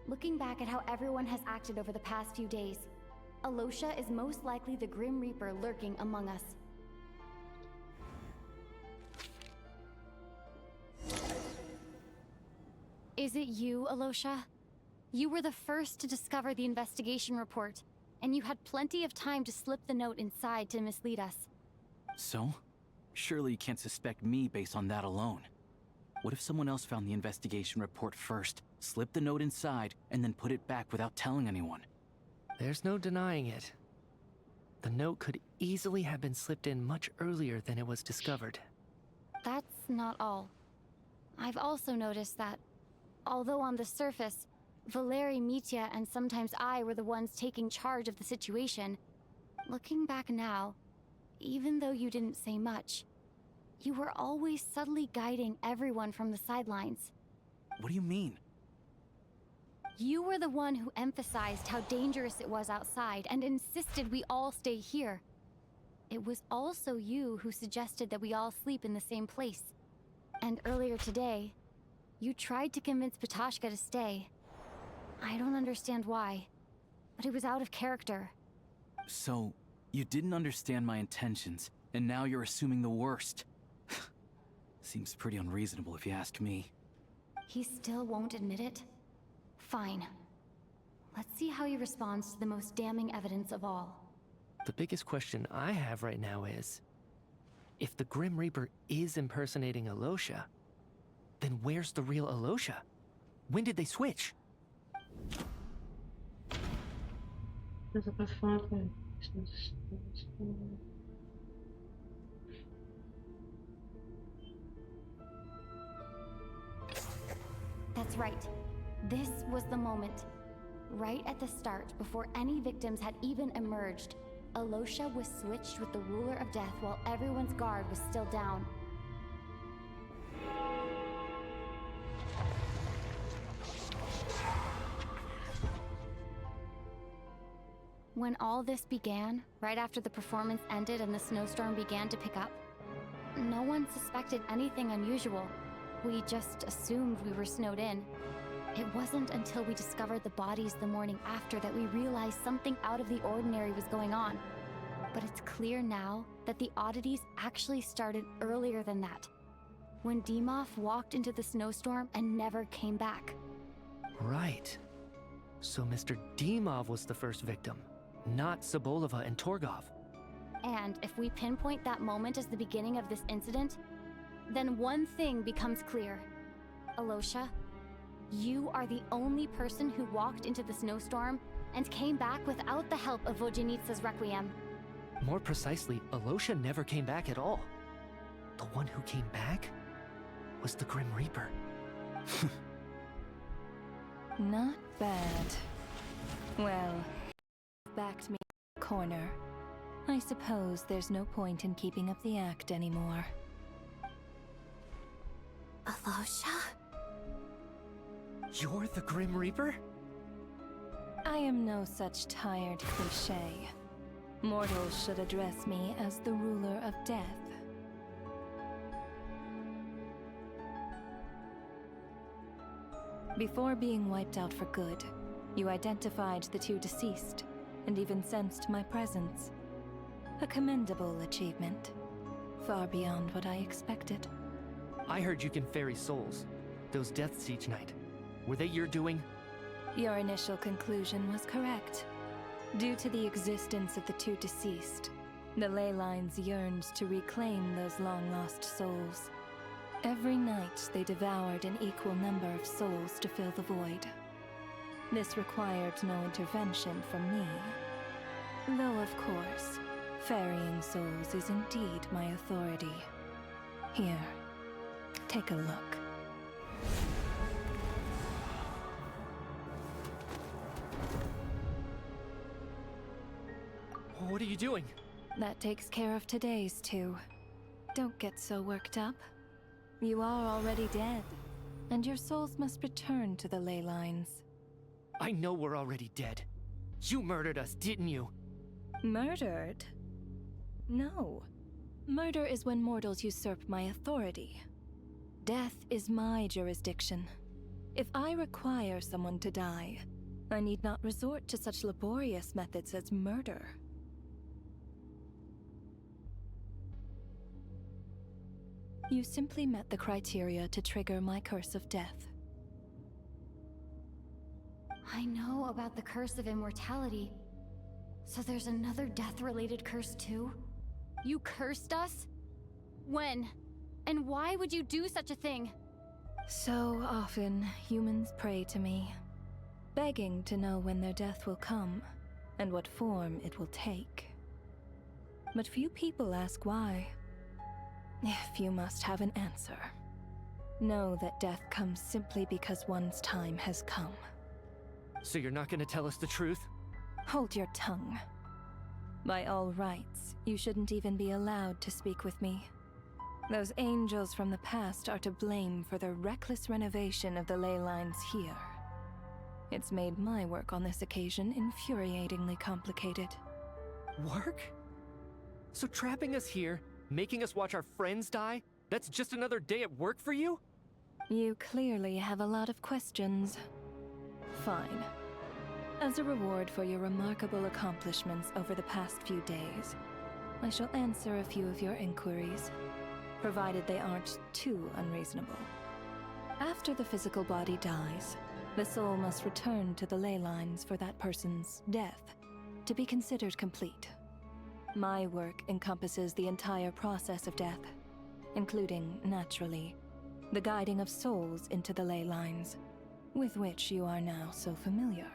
Looking back at how everyone has acted over the past few days, Alosha is most likely the Grim Reaper lurking among us. Is it you, Alosha? You were the first to discover the investigation report, and you had plenty of time to slip the note inside to mislead us. So? Surely you can't suspect me based on that alone. What if someone else found the investigation report first, slipped the note inside, and then put it back without telling anyone? There's no denying it. The note could easily have been slipped in much earlier than it was discovered. That's not all. I've also noticed that, although on the surface, Valeri, Mitya, and sometimes I were the ones taking charge of the situation, looking back now, even though you didn't say much, you were always subtly guiding everyone from the sidelines. What do you mean? You were the one who emphasized how dangerous it was outside and insisted we all stay here. It was also you who suggested that we all sleep in the same place. And earlier today, you tried to convince Patoshka to stay. I don't understand why, but it was out of character. So, you didn't understand my intentions, and now you're assuming the worst. Seems pretty unreasonable if you ask me. He still won't admit it? Fine. Let's see how he responds to the most damning evidence of all. The biggest question I have right now is, if the Grim Reaper is impersonating Alosha, then where's the real Alosha? When did they switch? That's right. This was the moment. Right at the start, before any victims had even emerged, Alosha was switched with the ruler of death while everyone's guard was still down. When all this began, right after the performance ended and the snowstorm began to pick up, no one suspected anything unusual. We just assumed we were snowed in. It wasn't until we discovered the bodies the morning after that we realized something out of the ordinary was going on. But it's clear now that the oddities actually started earlier than that, when Dimov walked into the snowstorm and never came back. Right. So Mr. Dimov was the first victim, not Sobolova and Torgov. And if we pinpoint that moment as the beginning of this incident, then one thing becomes clear. Alosha, you are the only person who walked into the snowstorm and came back without the help of Vojanitsa's Requiem. More precisely, Alosha never came back at all. The one who came back was the Grim Reaper. Not bad. Well, backed me in the corner. I suppose there's no point in keeping up the act anymore. Alosha? You're the Grim Reaper? I am no such tired cliché. Mortals should address me as the ruler of death. Before being wiped out for good, you identified the two deceased, and even sensed my presence. A commendable achievement. Far beyond what I expected. I heard you can ferry souls. Those deaths each night. Were they your doing? Your initial conclusion was correct. Due to the existence of the two deceased, the ley lines yearned to reclaim those long-lost souls. Every night they devoured an equal number of souls to fill the void. This required no intervention from me. Though, of course, ferrying souls is indeed my authority. Here, take a look. What are you doing? That takes care of today's two. Don't get so worked up. You are already dead, and your souls must return to the ley lines. I know we're already dead. You murdered us, didn't you? Murdered? No. Murder is when mortals usurp my authority. Death is my jurisdiction. If I require someone to die, I need not resort to such laborious methods as murder. You simply met the criteria to trigger my curse of death. I know about the curse of immortality. So there's another death-related curse too? You cursed us? When? And why would you do such a thing? So often, humans pray to me, begging to know when their death will come, and what form it will take. But few people ask why. If you must have an answer, know that death comes simply because one's time has come. So you're not gonna tell us the truth? Hold your tongue. By all rights, you shouldn't even be allowed to speak with me. Those angels from the past are to blame for the reckless renovation of the ley lines here. It's made my work on this occasion infuriatingly complicated. Work? So trapping us here, making us watch our friends die, that's just another day at work for you? You clearly have a lot of questions. Fine. As a reward for your remarkable accomplishments over the past few days, I shall answer a few of your inquiries, provided they aren't too unreasonable. After the physical body dies, the soul must return to the ley lines for that person's death to be considered complete. My work encompasses the entire process of death, including, naturally, the guiding of souls into the ley lines, with which you are now so familiar.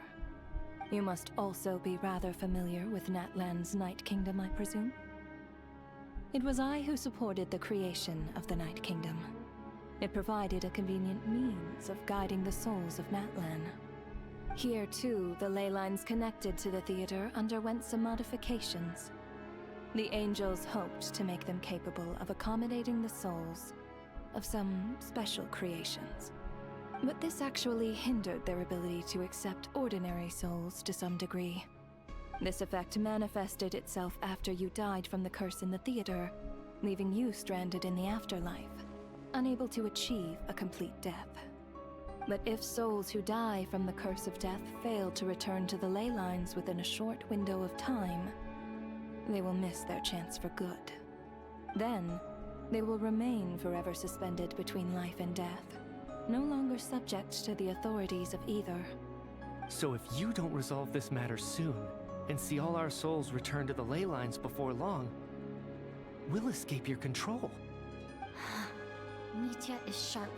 You must also be rather familiar with Natlan's Night Kingdom, I presume? It was I who supported the creation of the Night Kingdom. It provided a convenient means of guiding the souls of Natlan. Here, too, the ley lines connected to the theater underwent some modifications. The angels hoped to make them capable of accommodating the souls of some special creations. But this actually hindered their ability to accept ordinary souls to some degree. This effect manifested itself after you died from the curse in the theater, leaving you stranded in the afterlife, unable to achieve a complete death. But if souls who die from the curse of death fail to return to the ley lines within a short window of time, they will miss their chance for good. Then, they will remain forever suspended between life and death, no longer subject to the authorities of either. So if you don't resolve this matter soon, and see all our souls return to the ley lines before long, we'll escape your control. Mitya is sharp.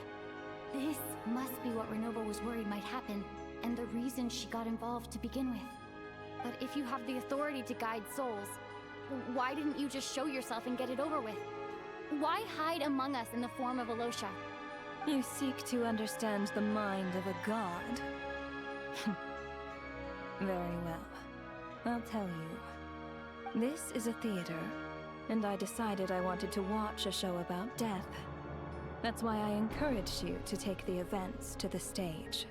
This must be what Renova was worried might happen, and the reason she got involved to begin with. But if you have the authority to guide souls, why didn't you just show yourself and get it over with? Why hide among us in the form of Alosha? You seek to understand the mind of a god. Very well. I'll tell you. This is a theater, and I decided I wanted to watch a show about death. That's why I encouraged you to take the events to the stage.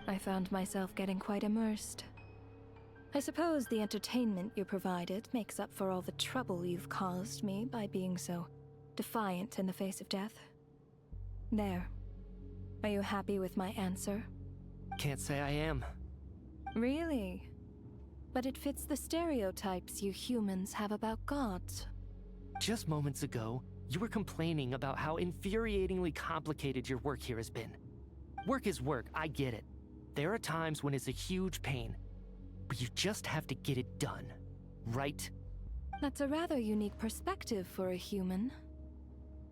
I found myself getting quite immersed. I suppose the entertainment you provided makes up for all the trouble you've caused me by being so defiant in the face of death. There. Are you happy with my answer? Can't say I am. Really? But it fits the stereotypes you humans have about gods. Just moments ago, you were complaining about how infuriatingly complicated your work here has been. Work is work, I get it. There are times when it's a huge pain, but you just have to get it done, right? That's a rather unique perspective for a human.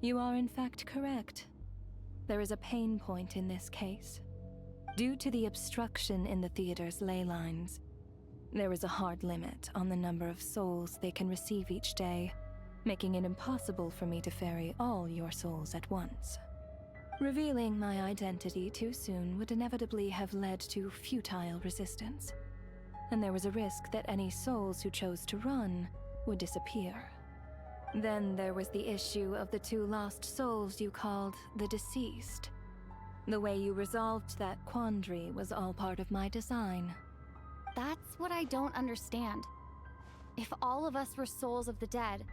You are in fact correct. There is a pain point in this case. Due to the obstruction in the theater's ley lines, there is a hard limit on the number of souls they can receive each day, making it impossible for me to ferry all your souls at once. Revealing my identity too soon would inevitably have led to futile resistance, and there was a risk that any souls who chose to run would disappear. Then there was the issue of the 2 lost souls you called the deceased. The way you resolved that quandary was all part of my design. That's what I don't understand. If all of us were souls of the dead,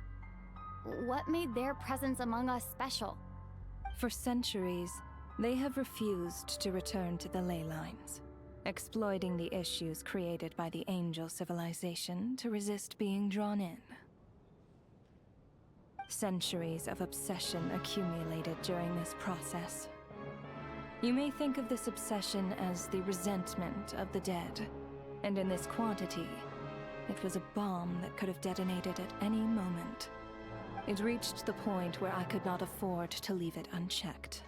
what made their presence among us special? For centuries, they have refused to return to the ley lines, exploiting the issues created by the angel civilization to resist being drawn in. Centuries of obsession accumulated during this process. You may think of this obsession as the resentment of the dead, and in this quantity, it was a bomb that could have detonated at any moment. It reached the point where I could not afford to leave it unchecked.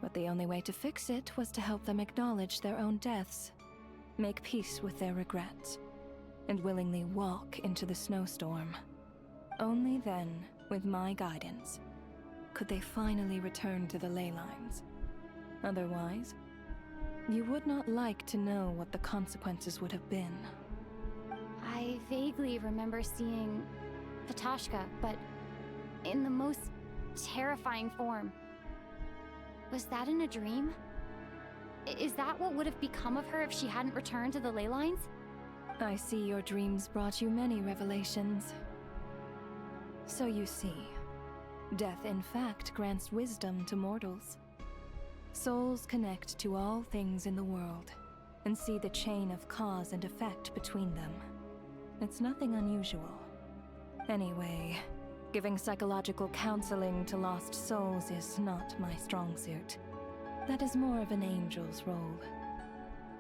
But the only way to fix it was to help them acknowledge their own deaths, make peace with their regrets, and willingly walk into the snowstorm. Only then, with my guidance, could they finally return to the ley lines. Otherwise, you would not like to know what the consequences would have been. I vaguely remember seeing Patashka, but in the most terrifying form. Was that in a dream? Is that what would have become of her if she hadn't returned to the ley lines? I see your dreams brought you many revelations. So you see, death in fact grants wisdom to mortals. Souls connect to all things in the world and see the chain of cause and effect between them. It's nothing unusual. Anyway, giving psychological counseling to lost souls is not my strong suit. That is more of an angel's role.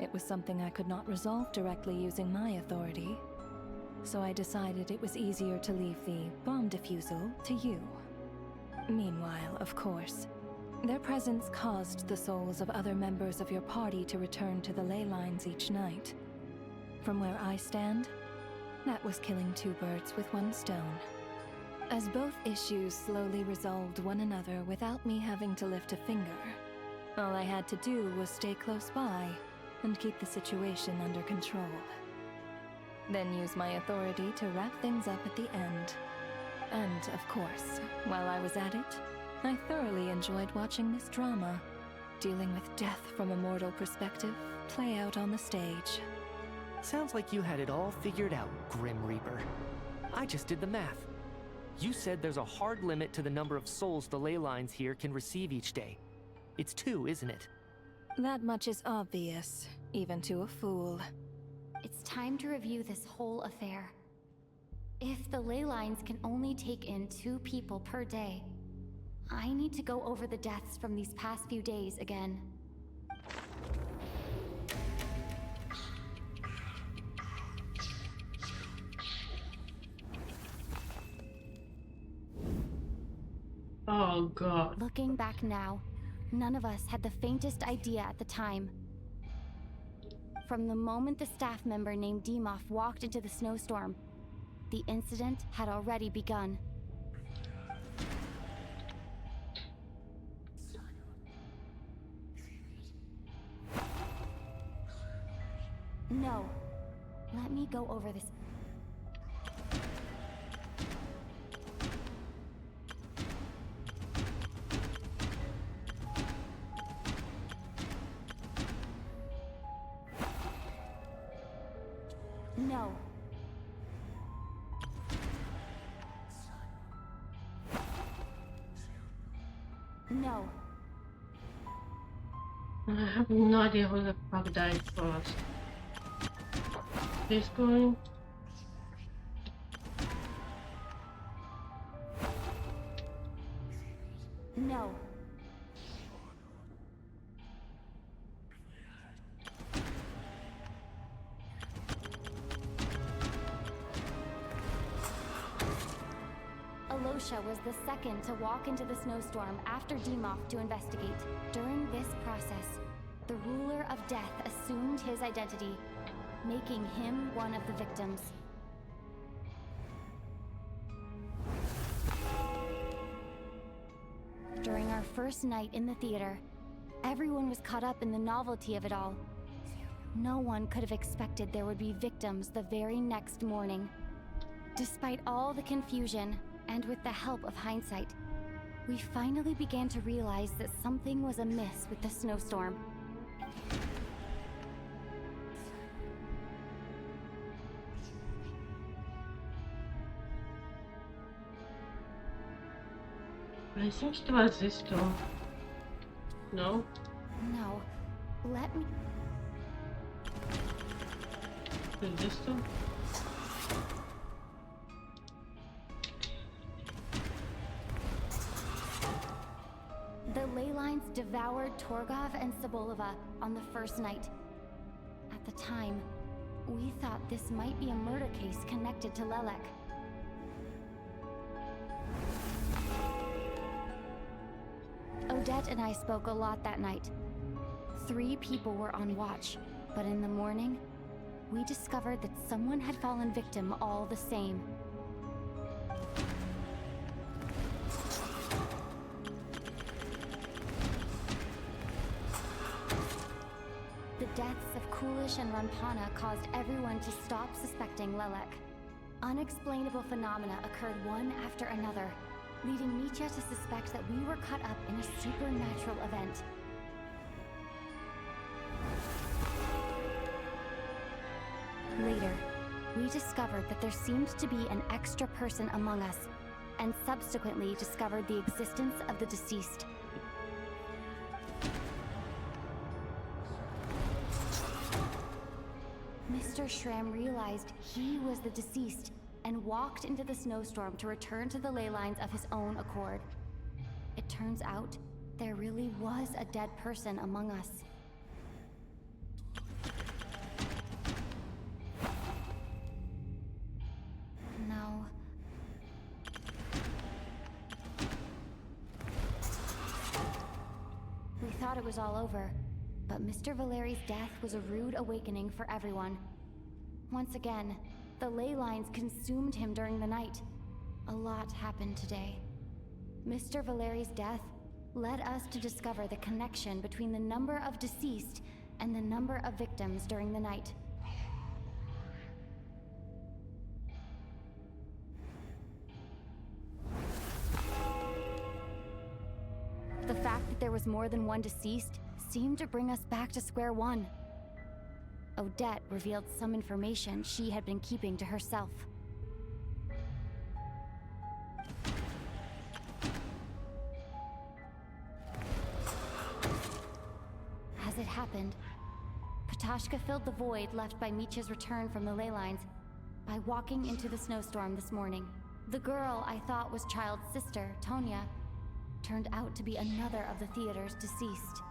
It was something I could not resolve directly using my authority, so I decided it was easier to leave the bomb defusal to you. Meanwhile, of course, their presence caused the souls of other members of your party to return to the ley lines each night. From where I stand, that was killing 2 birds with 1 stone. As both issues slowly resolved one another without me having to lift a finger, all I had to do was stay close by and keep the situation under control. Then use my authority to wrap things up at the end. And, of course, while I was at it, I thoroughly enjoyed watching this drama, dealing with death from a mortal perspective, play out on the stage. Sounds like you had it all figured out, Grim Reaper. I just did the math. You said there's a hard limit to the number of souls the ley lines here can receive each day. It's 2, isn't it? That much is obvious, even to a fool. It's time to review this whole affair. If the ley lines can only take in 2 people per day, I need to go over the deaths from these past few days again. Oh god. Looking back now, none of us had the faintest idea at the time. From the moment the staff member named Demoff walked into the snowstorm, the incident had already begun. No. Let me go over this. No. No. I have no idea who the fuck died first. This going? No. Alosha was the second to walk into the snowstorm after Demoff to investigate. During this process, the ruler of death assumed his identity, making him one of the victims. During our first night in the theater, everyone was caught up in the novelty of it all. No one could have expected there would be victims the very next morning. Despite all the confusion, and with the help of hindsight, we finally began to realize that something was amiss with the snowstorm. I think it was this too. No? No. Let me... Is this too? The ley lines devoured Torgov and Sobolova on the first night. At the time, we thought this might be a murder case connected to Lelek. Odette and I spoke a lot that night. 3 people were on watch, but in the morning, we discovered that someone had fallen victim all the same. The deaths of Coolish and Rampana caused everyone to stop suspecting Lelek. Unexplainable phenomena occurred one after another, leading Mitya to suspect that we were caught up in a supernatural event. Later, we discovered that there seemed to be an extra person among us, and subsequently discovered the existence of the deceased. Mr. Shram realized he was the deceased and walked into the snowstorm to return to the ley lines of his own accord. It turns out there really was a dead person among us. No. We thought it was all over, but Mr. Valeri's death was a rude awakening for everyone. Once again, the ley lines consumed him during the night. A lot happened today. Mr. Valeri's death led us to discover the connection between the number of deceased and the number of victims during the night. The fact that there was more than one deceased seemed to bring us back to square one. Odette revealed some information she had been keeping to herself. As it happened, Patashka filled the void left by Mitya's return from the ley lines by walking into the snowstorm this morning. The girl I thought was Child's sister, Tonya, turned out to be another of the theater's deceased.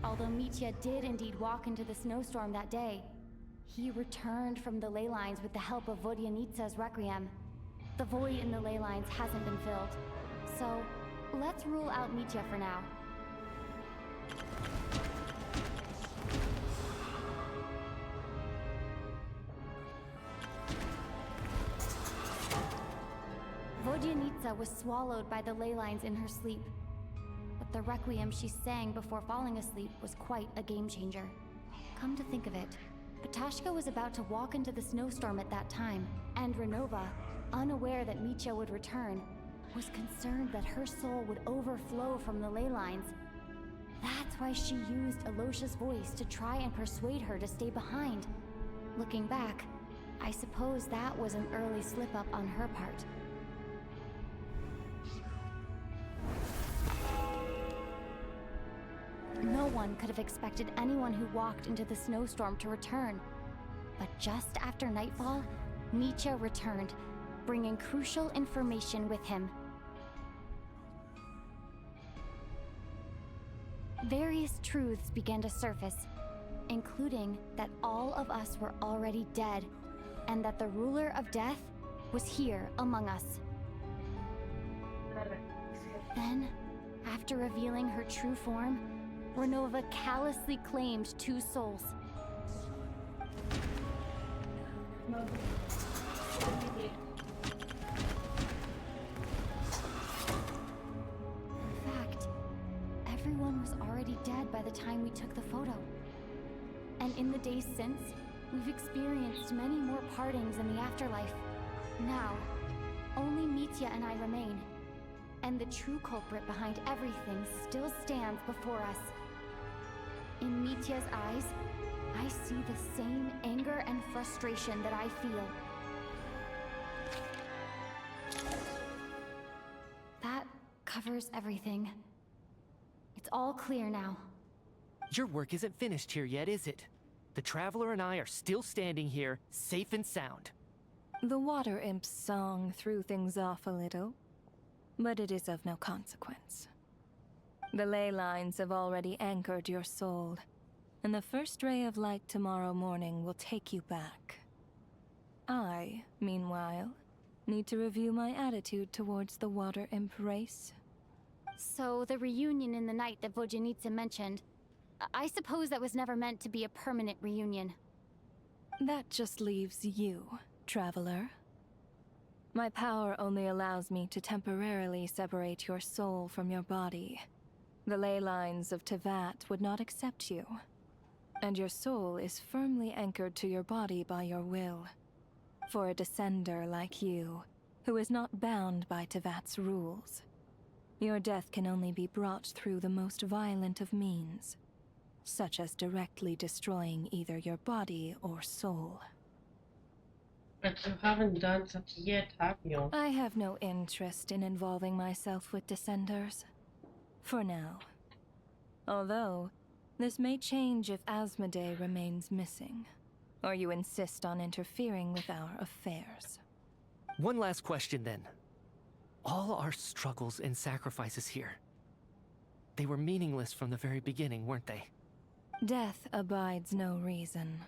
Although Mitya did indeed walk into the snowstorm that day, he returned from the ley lines with the help of Vodyanitsa's requiem. The void in the ley lines hasn't been filled, so let's rule out Mitya for now. Vodyanitsa was swallowed by the ley lines in her sleep. But the requiem she sang before falling asleep was quite a game changer. Come to think of it, Patashka was about to walk into the snowstorm at that time, and Renova, unaware that Mitya would return, was concerned that her soul would overflow from the ley lines. That's that's why she used Alosha's voice to try and persuade her to stay behind. Looking back, I suppose that was an early slip-up on her part. No one could have expected anyone who walked into the snowstorm to return. But just after nightfall, Mitya returned, bringing crucial information with him. Various truths began to surface, including that all of us were already dead, and that the ruler of death was here among us. Then, after revealing her true form, Renova callously claimed 2 souls. In fact, everyone was already dead by the time we took the photo. And in the days since, we've experienced many more partings in the afterlife. Now, only Mitya and I remain. And the true culprit behind everything still stands before us. In Mitya's eyes, I see the same anger and frustration that I feel. That covers everything. It's all clear now. Your work isn't finished here yet, is it? The Traveler and I are still standing here, safe and sound. The Water Imp's song threw things off a little, but it is of no consequence. The ley lines have already anchored your soul, and the first ray of light tomorrow morning will take you back. I, meanwhile, need to review my attitude towards the Water Imp race. So, the reunion in the night that Vojanitsa mentioned, I suppose that was never meant to be a permanent reunion. That just leaves you, Traveler. My power only allows me to temporarily separate your soul from your body. The ley lines of Tevat would not accept you, and your soul is firmly anchored to your body by your will. For a descender like you, who is not bound by Tevat's rules, your death can only be brought through the most violent of means, such as directly destroying either your body or soul. But you haven't done that yet, have you? I have no interest in involving myself with Descenders. For now. Although, this may change if Asmodee remains missing, or you insist on interfering with our affairs. One last question then. All our struggles and sacrifices here, they were meaningless from the very beginning, weren't they? Death abides no reason.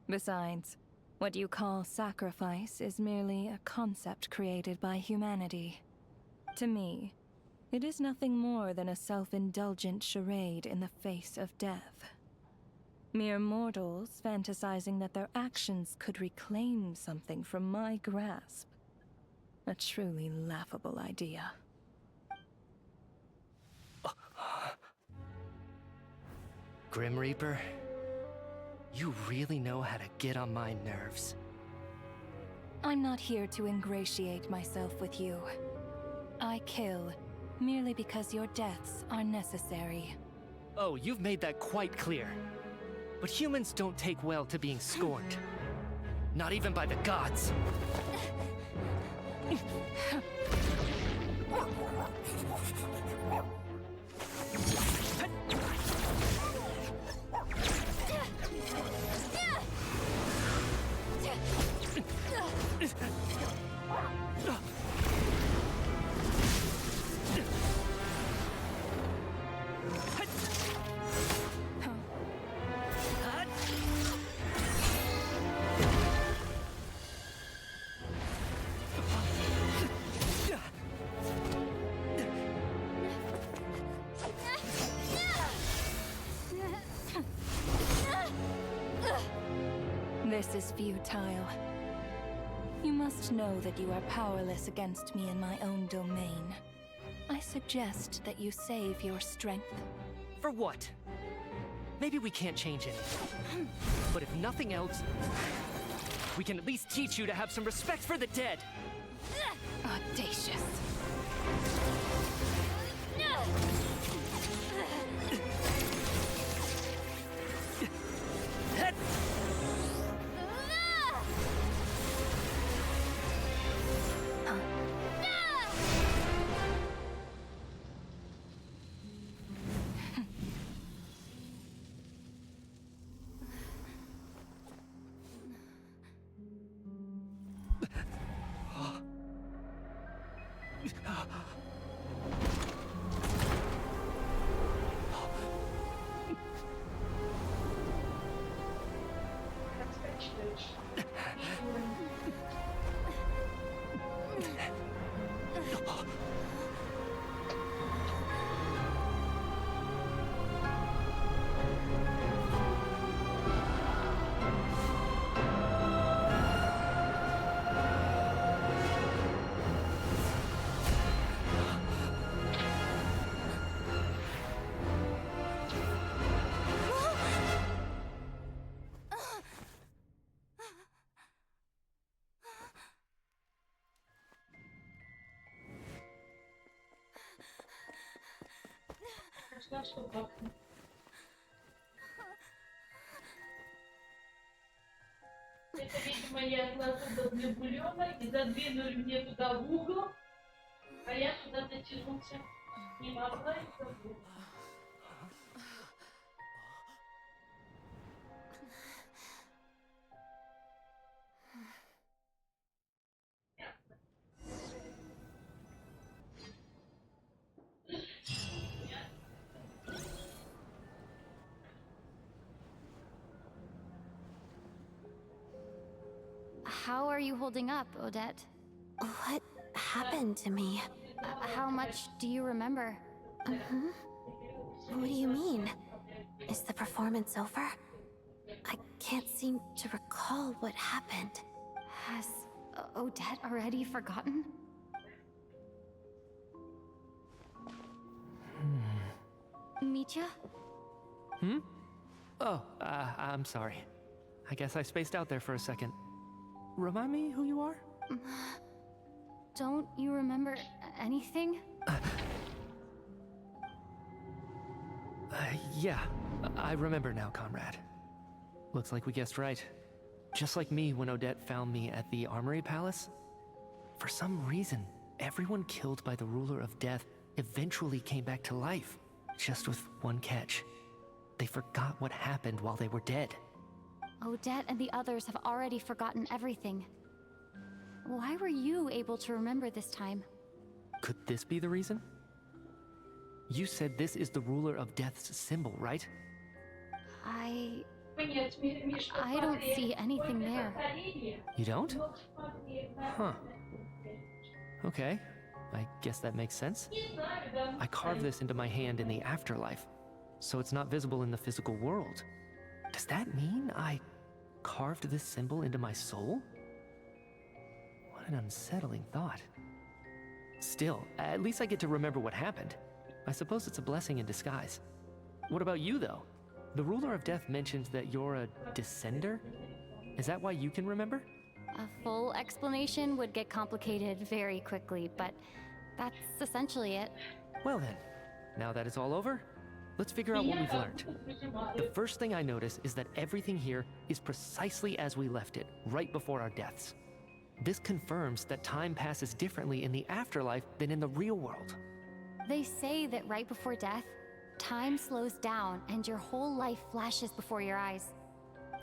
Besides, what you call sacrifice is merely a concept created by humanity. To me, it is nothing more than a self-indulgent charade in the face of death. Mere mortals fantasizing that their actions could reclaim something from my grasp. A truly laughable idea. Grim Reaper, you really know how to get on my nerves. I'm not here to ingratiate myself with you. I kill merely because your deaths are necessary. Oh, you've made that quite clear. But humans don't take well to being scorned. Not even by the gods. This is futile. You must know that you are powerless against me in my own domain. I suggest that you save your strength. For what? Maybe we can't change anything. But if nothing else, we can at least teach you to have some respect for the dead. Audacious. Это, видимо, я оттуда для бульона и задвинули мне туда в угол, а я туда дотянуться не могла и забыла. How are you holding up, Odette? What happened to me? How much do you remember? What do you mean? Is the performance over? I can't seem to recall what happened. Has Odette already forgotten? Mitya? Hmm? Oh, I'm sorry. I guess I spaced out there for a second. Remind me who you are? Don't you remember anything? Yeah, I remember now, comrade. Looks like we guessed right. Just like me when Odette found me at the Armory Palace. For some reason, everyone killed by the Ruler of Death eventually came back to life. Just with one catch. They forgot what happened while they were dead. Odette and the others have already forgotten everything. Why were you able to remember this time? Could this be the reason? You said this is the Ruler of Death's symbol, right? I don't see anything there. You don't? Huh. Okay. I guess that makes sense. I carved this into my hand in the afterlife, so it's not visible in the physical world. Does that mean I carved this symbol into my soul? What an unsettling thought. Still, at least I get to remember what happened. I suppose it's a blessing in disguise. What about you, though? The Ruler of Death mentions that you're a descender? Is that why you can remember? A full explanation would get complicated very quickly, but that's essentially it. Well then, now that it's all over, let's figure out what we've learned. The first thing I notice is that everything here is precisely as we left it, right before our deaths. This confirms that time passes differently in the afterlife than in the real world. They say that right before death, time slows down and your whole life flashes before your eyes.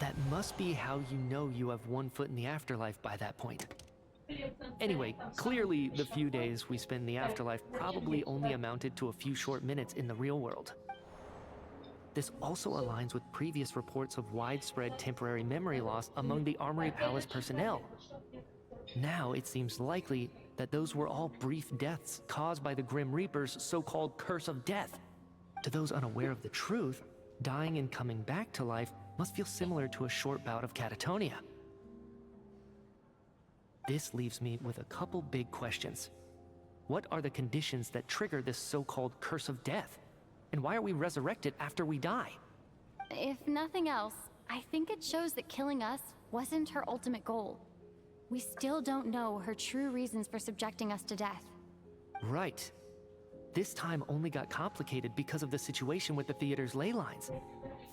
That must be how you know you have one foot in the afterlife by that point. Anyway, clearly the few days we spend in the afterlife probably only amounted to a few short minutes in the real world. This also aligns with previous reports of widespread temporary memory loss among the Armory Palace personnel. Now it seems likely that those were all brief deaths caused by the Grim Reaper's so-called curse of death. To those unaware of the truth, dying and coming back to life must feel similar to a short bout of catatonia. This leaves me with a couple big questions. What are the conditions that trigger this so-called curse of death? And why are we resurrected after we die? If nothing else, I think it shows that killing us wasn't her ultimate goal. We still don't know her true reasons for subjecting us to death. Right. This time only got complicated because of the situation with the theater's ley lines.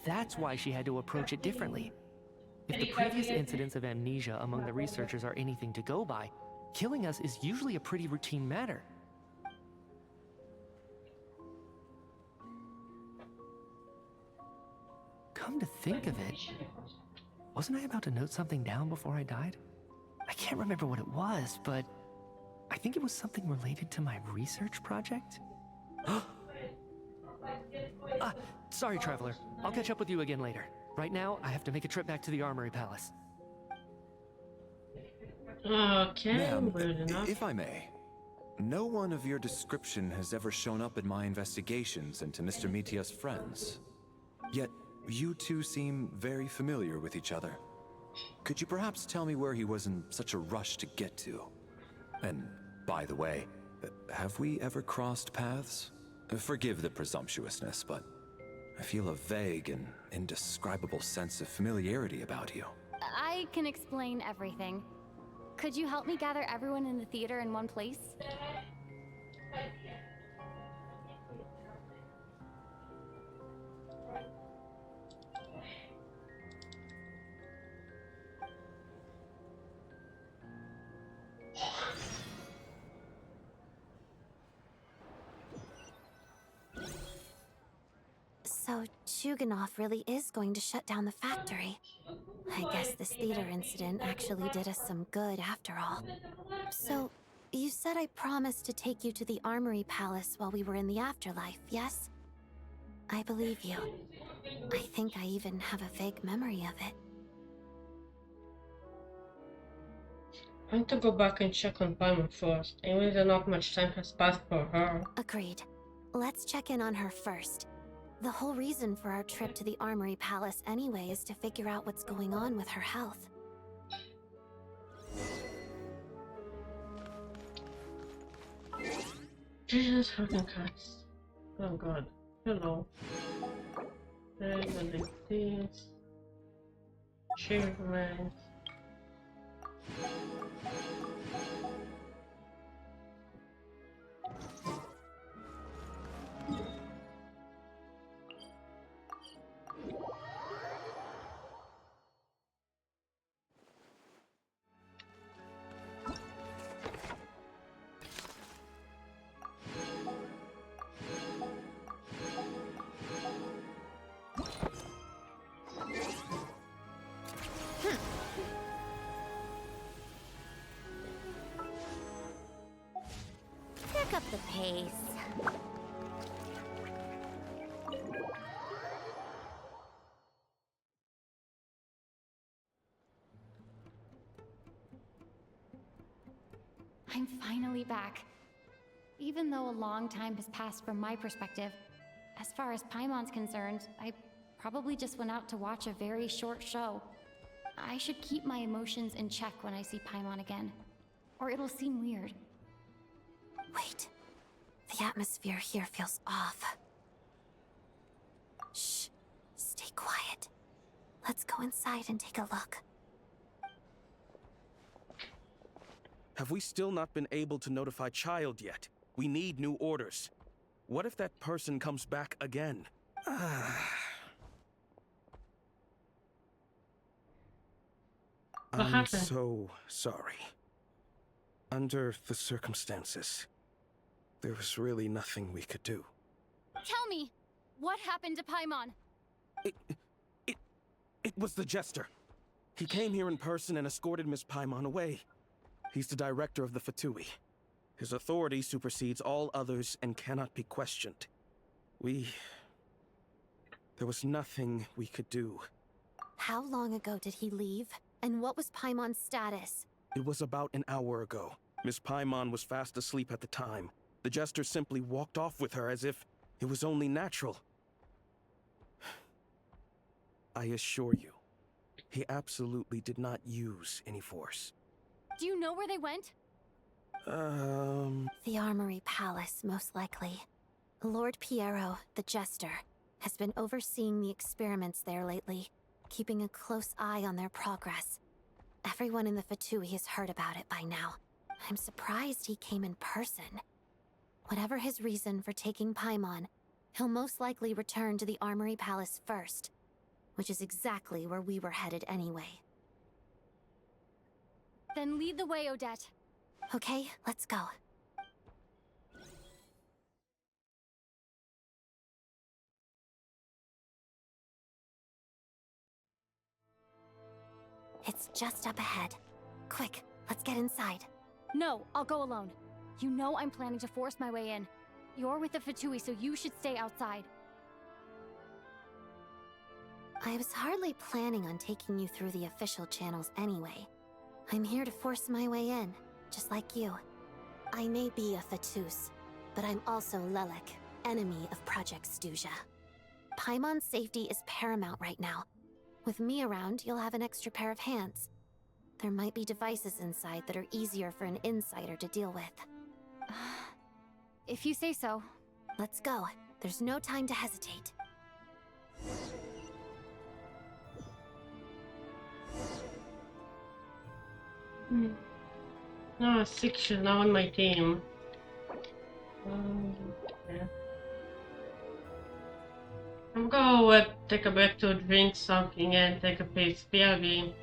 That's why she had to approach it differently. If the previous incidents of amnesia among the researchers are anything to go by, killing us is usually a pretty routine matter. Come to think of it, wasn't I about to note something down before I died? I can't remember what it was, but I think it was something related to my research project. Sorry, Traveler. I'll catch up with you again later. Right now, I have to make a trip back to the Armory Palace. Okay, Ma'am, good enough. if I may, no one of your description has ever shown up in my investigations into Mr. Mitia's friends. Yet, you two seem very familiar with each other. Could you perhaps tell me where he was in such a rush to get to? And, by the way, have we ever crossed paths? Forgive the presumptuousness, but I feel a vague and indescribable sense of familiarity about you. I can explain everything. Could you help me gather everyone in the theater in one place? So, Chuganov really is going to shut down the factory. I guess this theater incident actually did us some good after all. So, you said I promised to take you to the Armory Palace while we were in the afterlife, yes? I believe you. I think I even have a vague memory of it. I want to go back and check on Palmer first, even though not much time has passed for her. Agreed. Let's check in on her first. The whole reason for our trip to the Armory Palace anyway is to figure out what's going on with her health. Jesus fucking Christ. Oh god. Hello. Like this. Achievement. Pick up the pace. I'm finally back. Even though a long time has passed from my perspective, as far as Paimon's concerned, I probably just went out to watch a very short show. I should keep my emotions in check when I see Paimon again, or it'll seem weird. Wait. The atmosphere here feels off. Shh. Stay quiet. Let's go inside and take a look. Have we still not been able to notify Child yet? We need new orders. What if that person comes back again? I'm so sorry. Under the circumstances, there was really nothing we could do. Tell me, what happened to Paimon? It was the Jester. He came here in person and escorted Miss Paimon away. He's the director of the Fatui. His authority supersedes all others and cannot be questioned. There was nothing we could do. How long ago did he leave? And what was Paimon's status? It was about an hour ago. Miss Paimon was fast asleep at the time. The Jester simply walked off with her as if it was only natural. I assure you, he absolutely did not use any force. Do you know where they went? The Armory Palace, most likely. Lord Piero, the Jester, has been overseeing the experiments there lately, keeping a close eye on their progress. Everyone in the Fatui has heard about it by now. I'm surprised he came in person. Whatever his reason for taking Paimon, he'll most likely return to the Armory Palace first, which is exactly where we were headed anyway. Then lead the way, Odette. Okay, let's go. It's just up ahead. Quick, let's get inside. No, I'll go alone. You know I'm planning to force my way in. You're with the Fatui, so you should stay outside. I was hardly planning on taking you through the official channels anyway. I'm here to force my way in, just like you. I may be a Fatus, but I'm also Lelek, enemy of Project Stuja. Paimon's safety is paramount right now. With me around, you'll have an extra pair of hands. There might be devices inside that are easier for an insider to deal with. If you say so. Let's go. There's no time to hesitate. No, 6 is now on my team. Yeah. I'm gonna take a break to drink something and take a piece. BRB.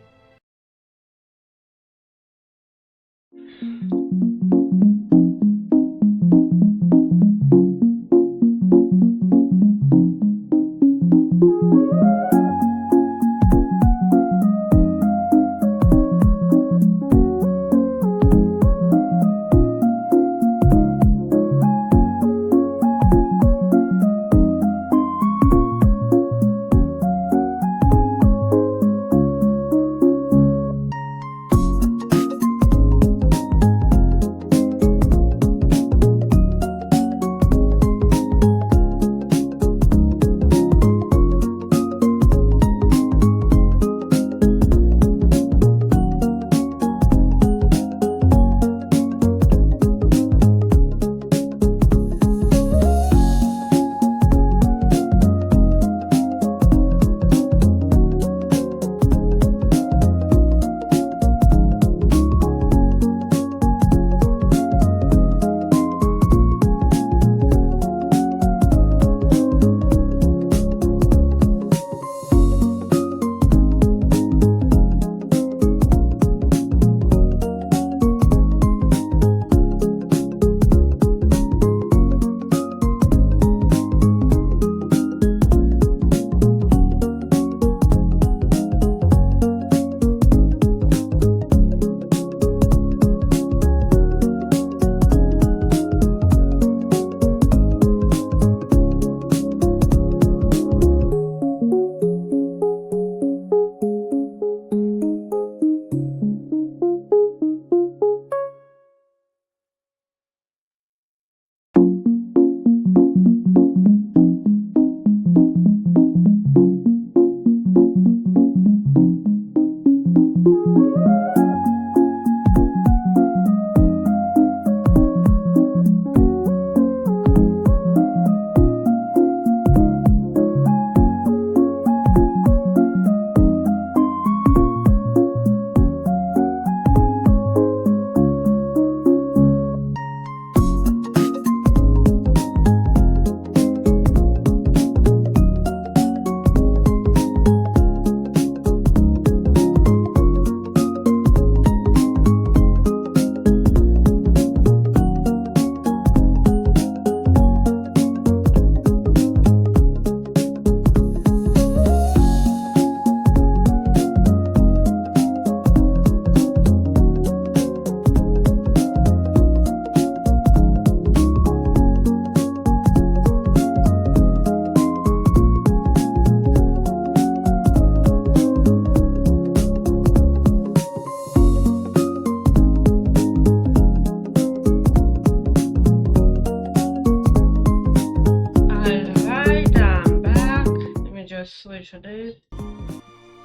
Switch it.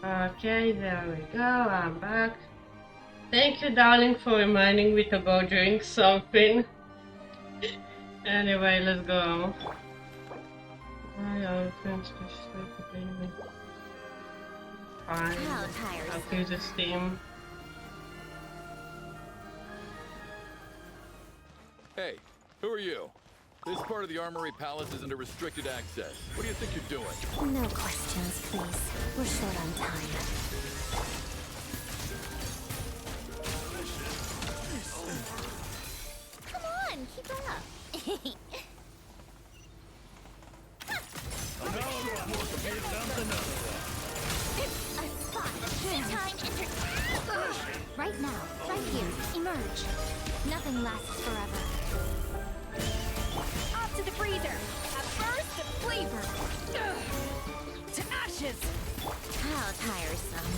Okay, there we go, I'm back. Thank you, darling, for reminding me to go drink something. Anyway, let's go. Why are friends fine, I'll use the steam. Hey, who are you? This part of the Armory Palace isn't a restricted access. What do you think you're doing? No questions, please. We're short on time. Come on, keep up. A spot. Time enter. Right now, right here. Emerge. Nothing lasts forever. freezer! A burst of flavor! Ugh. To ashes! How tiresome.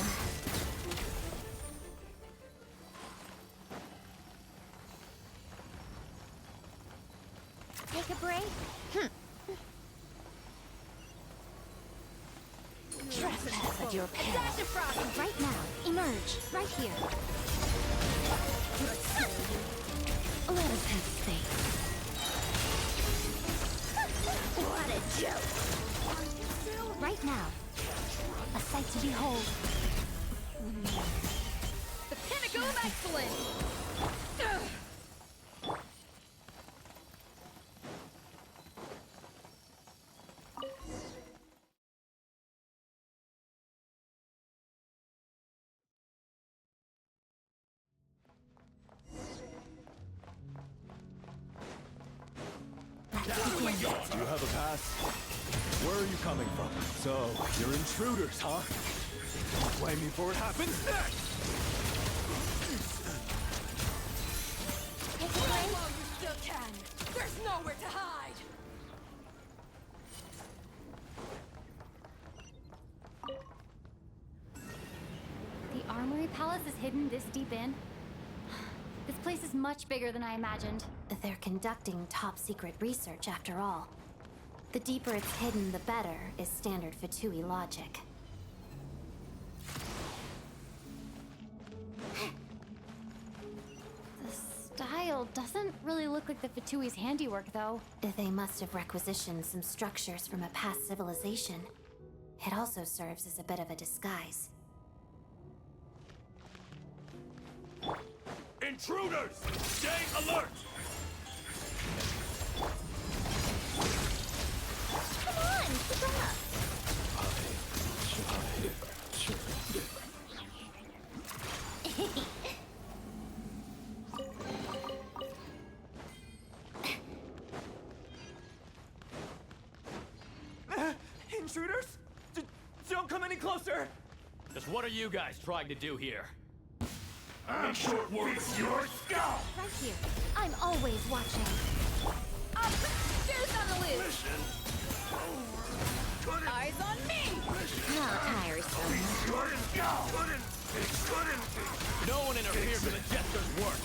Take a break? Trespass at your peril. Dash of frost! Right now, emerge. Right here. Let us have space. What a joke! Right now, a sight to behold. The pinnacle of excellence! Ugh. Do you have a pass? Where are you coming from? So, you're intruders, huh? Don't blame me for what happens next! Take a break while you still can! There's nowhere to hide! The Armory Palace is hidden this deep in? This place is much bigger than I imagined. They're conducting top-secret research, after all. The deeper it's hidden, the better, is standard Fatui logic. The style doesn't really look like the Fatui's handiwork, though. They must have requisitioned some structures from a past civilization. It also serves as a bit of a disguise. Intruders! Stay alert! Come on, keep up! Intruders? Don't come any closer! Just what are you guys trying to do here? I'm short with your scalp! Right here. I'm always watching. Up! There's on the loose! Couldn't. Eyes on me! How tiresome. Couldn't. No one interferes with a jester's work!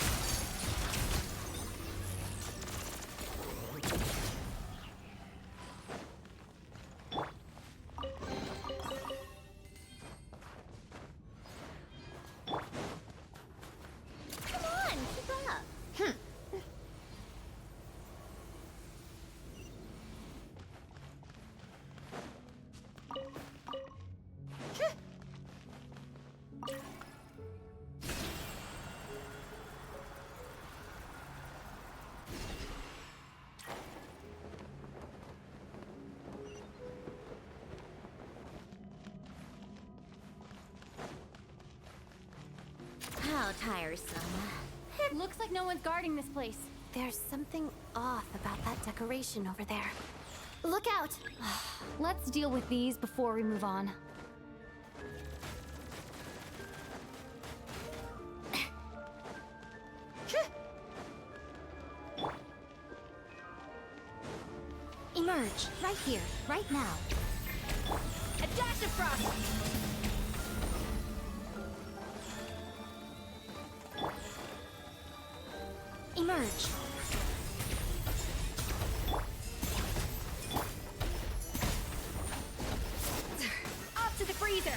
Come on, keep up. How tiresome. Looks like no one's guarding this place. There's something off about that decoration over there. Look out! Let's deal with these before we move on. Emerge, right here, right now. A dash of frost! Emerge. Up to the freezer!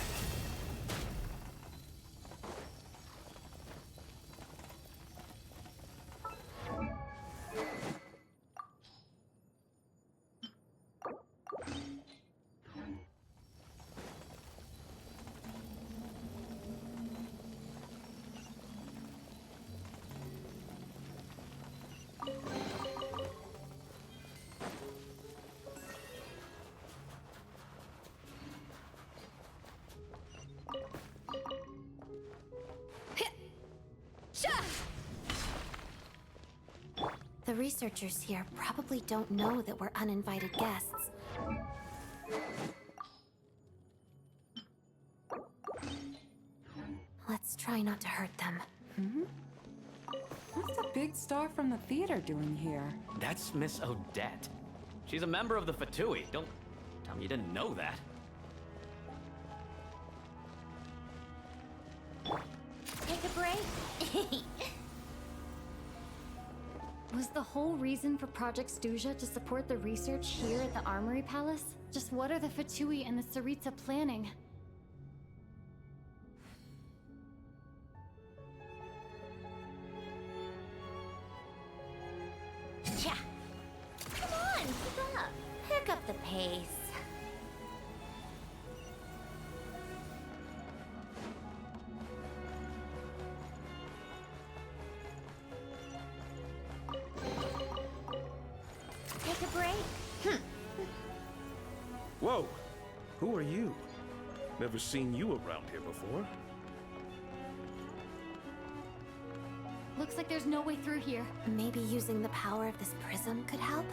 The researchers here probably don't know that we're uninvited guests. Let's try not to hurt them. What's the big star from the theater doing here? That's Miss Odette. She's a member of the Fatui. Don't tell me you didn't know that. Take a break. Was the whole reason for Project Stuja to support the research here at the Armory Palace? Just what are the Fatui and the Tsaritsa planning? Cha! Come on, keep up. Pick up the pace. Take a break. Whoa! Who are you? Never seen you around here before. Looks like there's no way through here. Maybe using the power of this prism could help?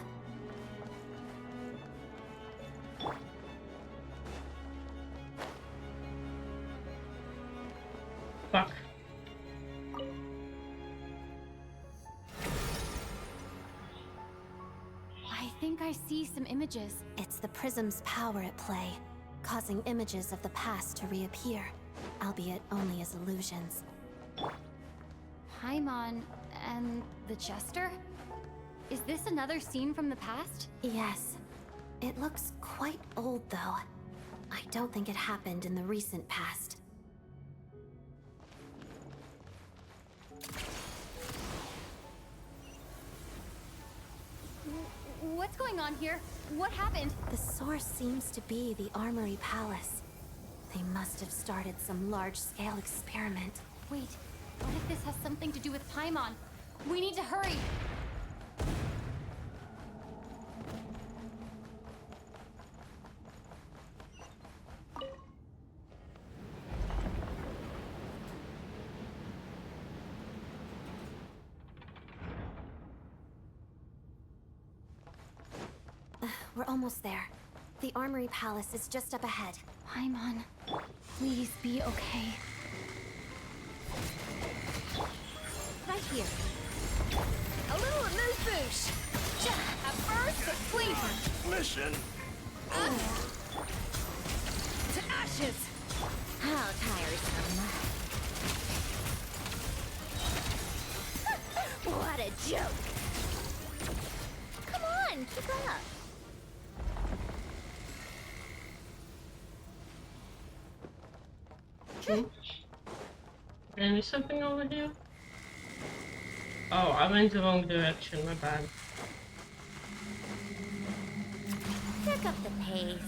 Fuck. I think I see some images. It's the prism's power at play, causing images of the past to reappear, albeit only as illusions. Paimon and the Jester? Is this another scene from the past? Yes. It looks quite old, though. I don't think it happened in the recent past. What's going on here? What happened? The source seems to be the Armory Palace. They must have started some large-scale experiment. Wait, what if this has something to do with Paimon? We need to hurry! We're almost there. The Armory Palace is just up ahead. Paimon, please be okay. Right here. A little amuse-bouche. A burst of flavor. Mission. To ashes. How tiresome. What a joke. Come on, keep up. Is something over here? Oh, I went the wrong direction, my bad. Pick up the pace.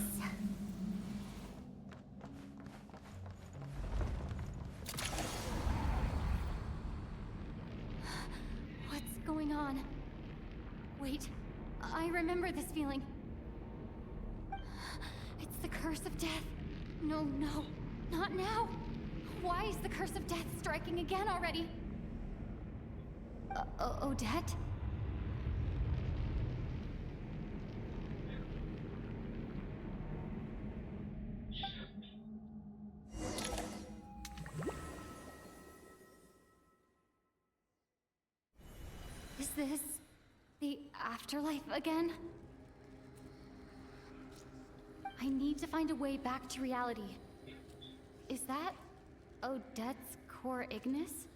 What's going on? Wait, I remember this feeling. It's the curse of death. No, no, not now. Why is the curse of death striking again already? Odette? Is this the afterlife again? I need to find a way back to reality. Is that Odette's core Ignis?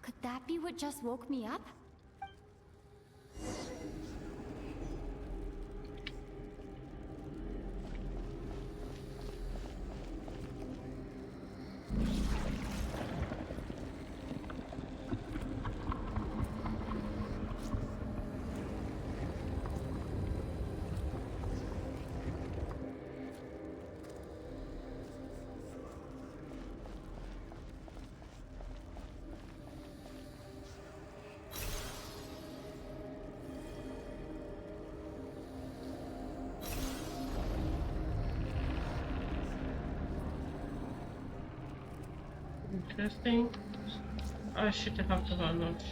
Could that be what just woke me up? Interesting. I should have to run off.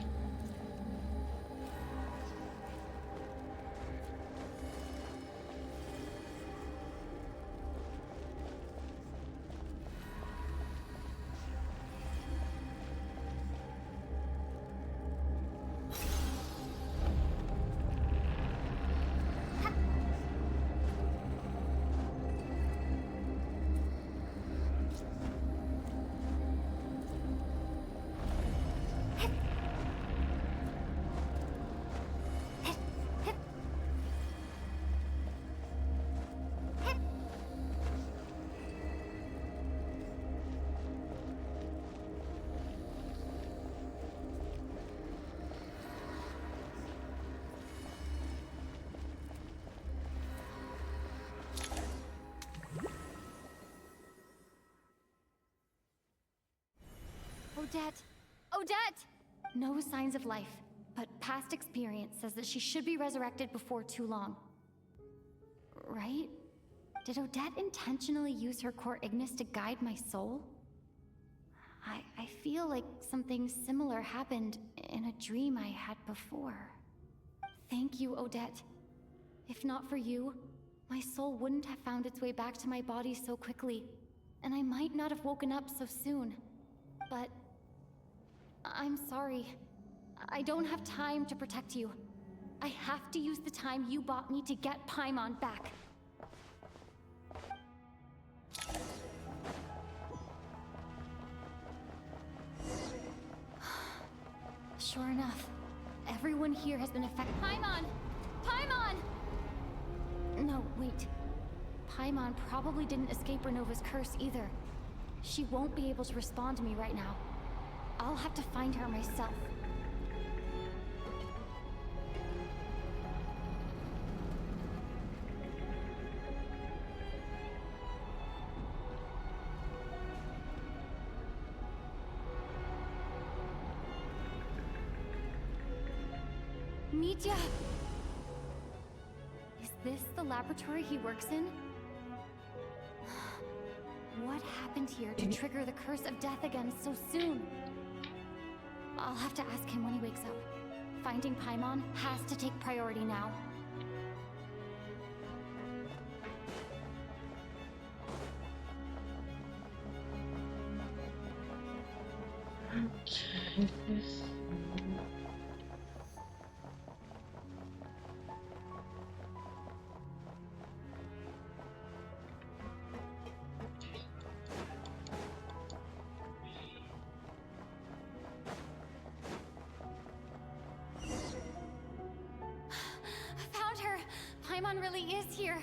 Odette! Odette! No signs of life, but past experience says that she should be resurrected before too long. Right? Did Odette intentionally use her core Ignis to guide my soul? I feel like something similar happened in a dream I had before. Thank you, Odette. If not for you, my soul wouldn't have found its way back to my body so quickly, and I might not have woken up so soon. But I'm sorry. I don't have time to protect you. I have to use the time you bought me to get Paimon back. Sure enough, everyone here has been affected. Paimon! Paimon! No, wait. Paimon probably didn't escape Renova's curse either. She won't be able to respond to me right now. I'll have to find her myself. Mitya! Is this the laboratory he works in? What happened here to trigger the curse of death again so soon? I'll have to ask him when he wakes up. Finding Paimon has to take priority now. Found her! Paimon really is here!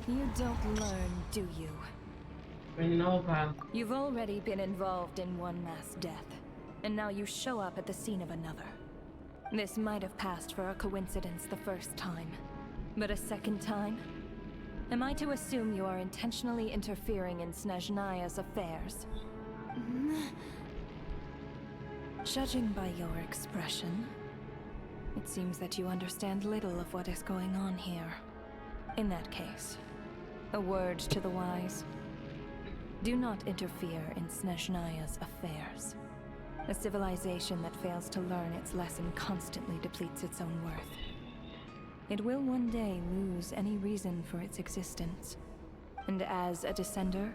You don't learn, do you? Renova. You've already been involved in one mass death, and now you show up at the scene of another. This might have passed for a coincidence the first time, but a second time? Am I to assume you are intentionally interfering in Snezhnaya's affairs? Judging by your expression, it seems that you understand little of what is going on here. In that case, a word to the wise. Do not interfere in Snezhnaya's affairs. A civilization that fails to learn its lesson constantly depletes its own worth. It will one day lose any reason for its existence. And as a descender,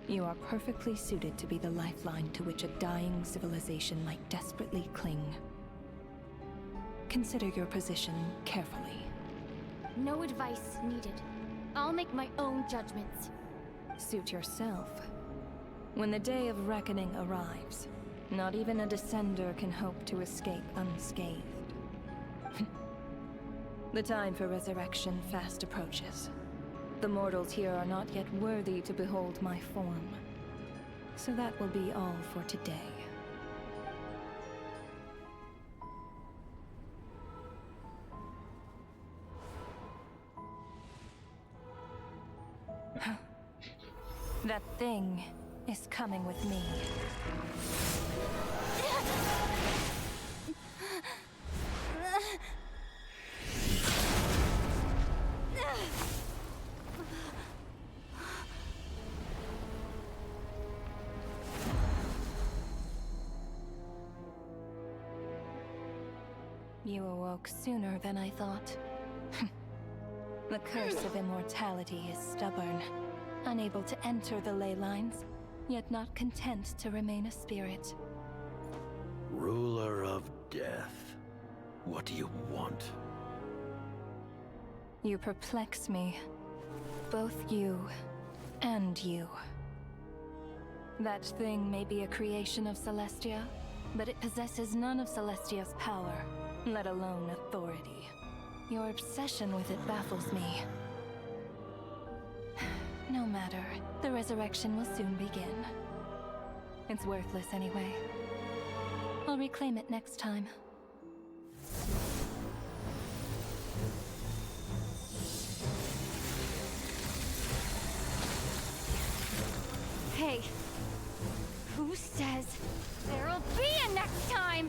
you are perfectly suited to be the lifeline to which a dying civilization might desperately cling. Consider your position carefully. No advice needed. I'll make my own judgments. Suit yourself. When the day of reckoning arrives, not even a descender can hope to escape unscathed. The time for resurrection fast approaches. The mortals here are not yet worthy to behold my form. So that will be all for today. That thing is coming with me. You awoke sooner than I thought. The curse of immortality is stubborn, unable to enter the ley lines, yet not content to remain a spirit. Ruler of Death. What do you want? You perplex me. Both you and you. That thing may be a creation of Celestia, but it possesses none of Celestia's power, let alone authority. Your obsession with it baffles me. No matter, the resurrection will soon begin. It's worthless anyway. I'll reclaim it next time. Hey, who says there'll be a next time?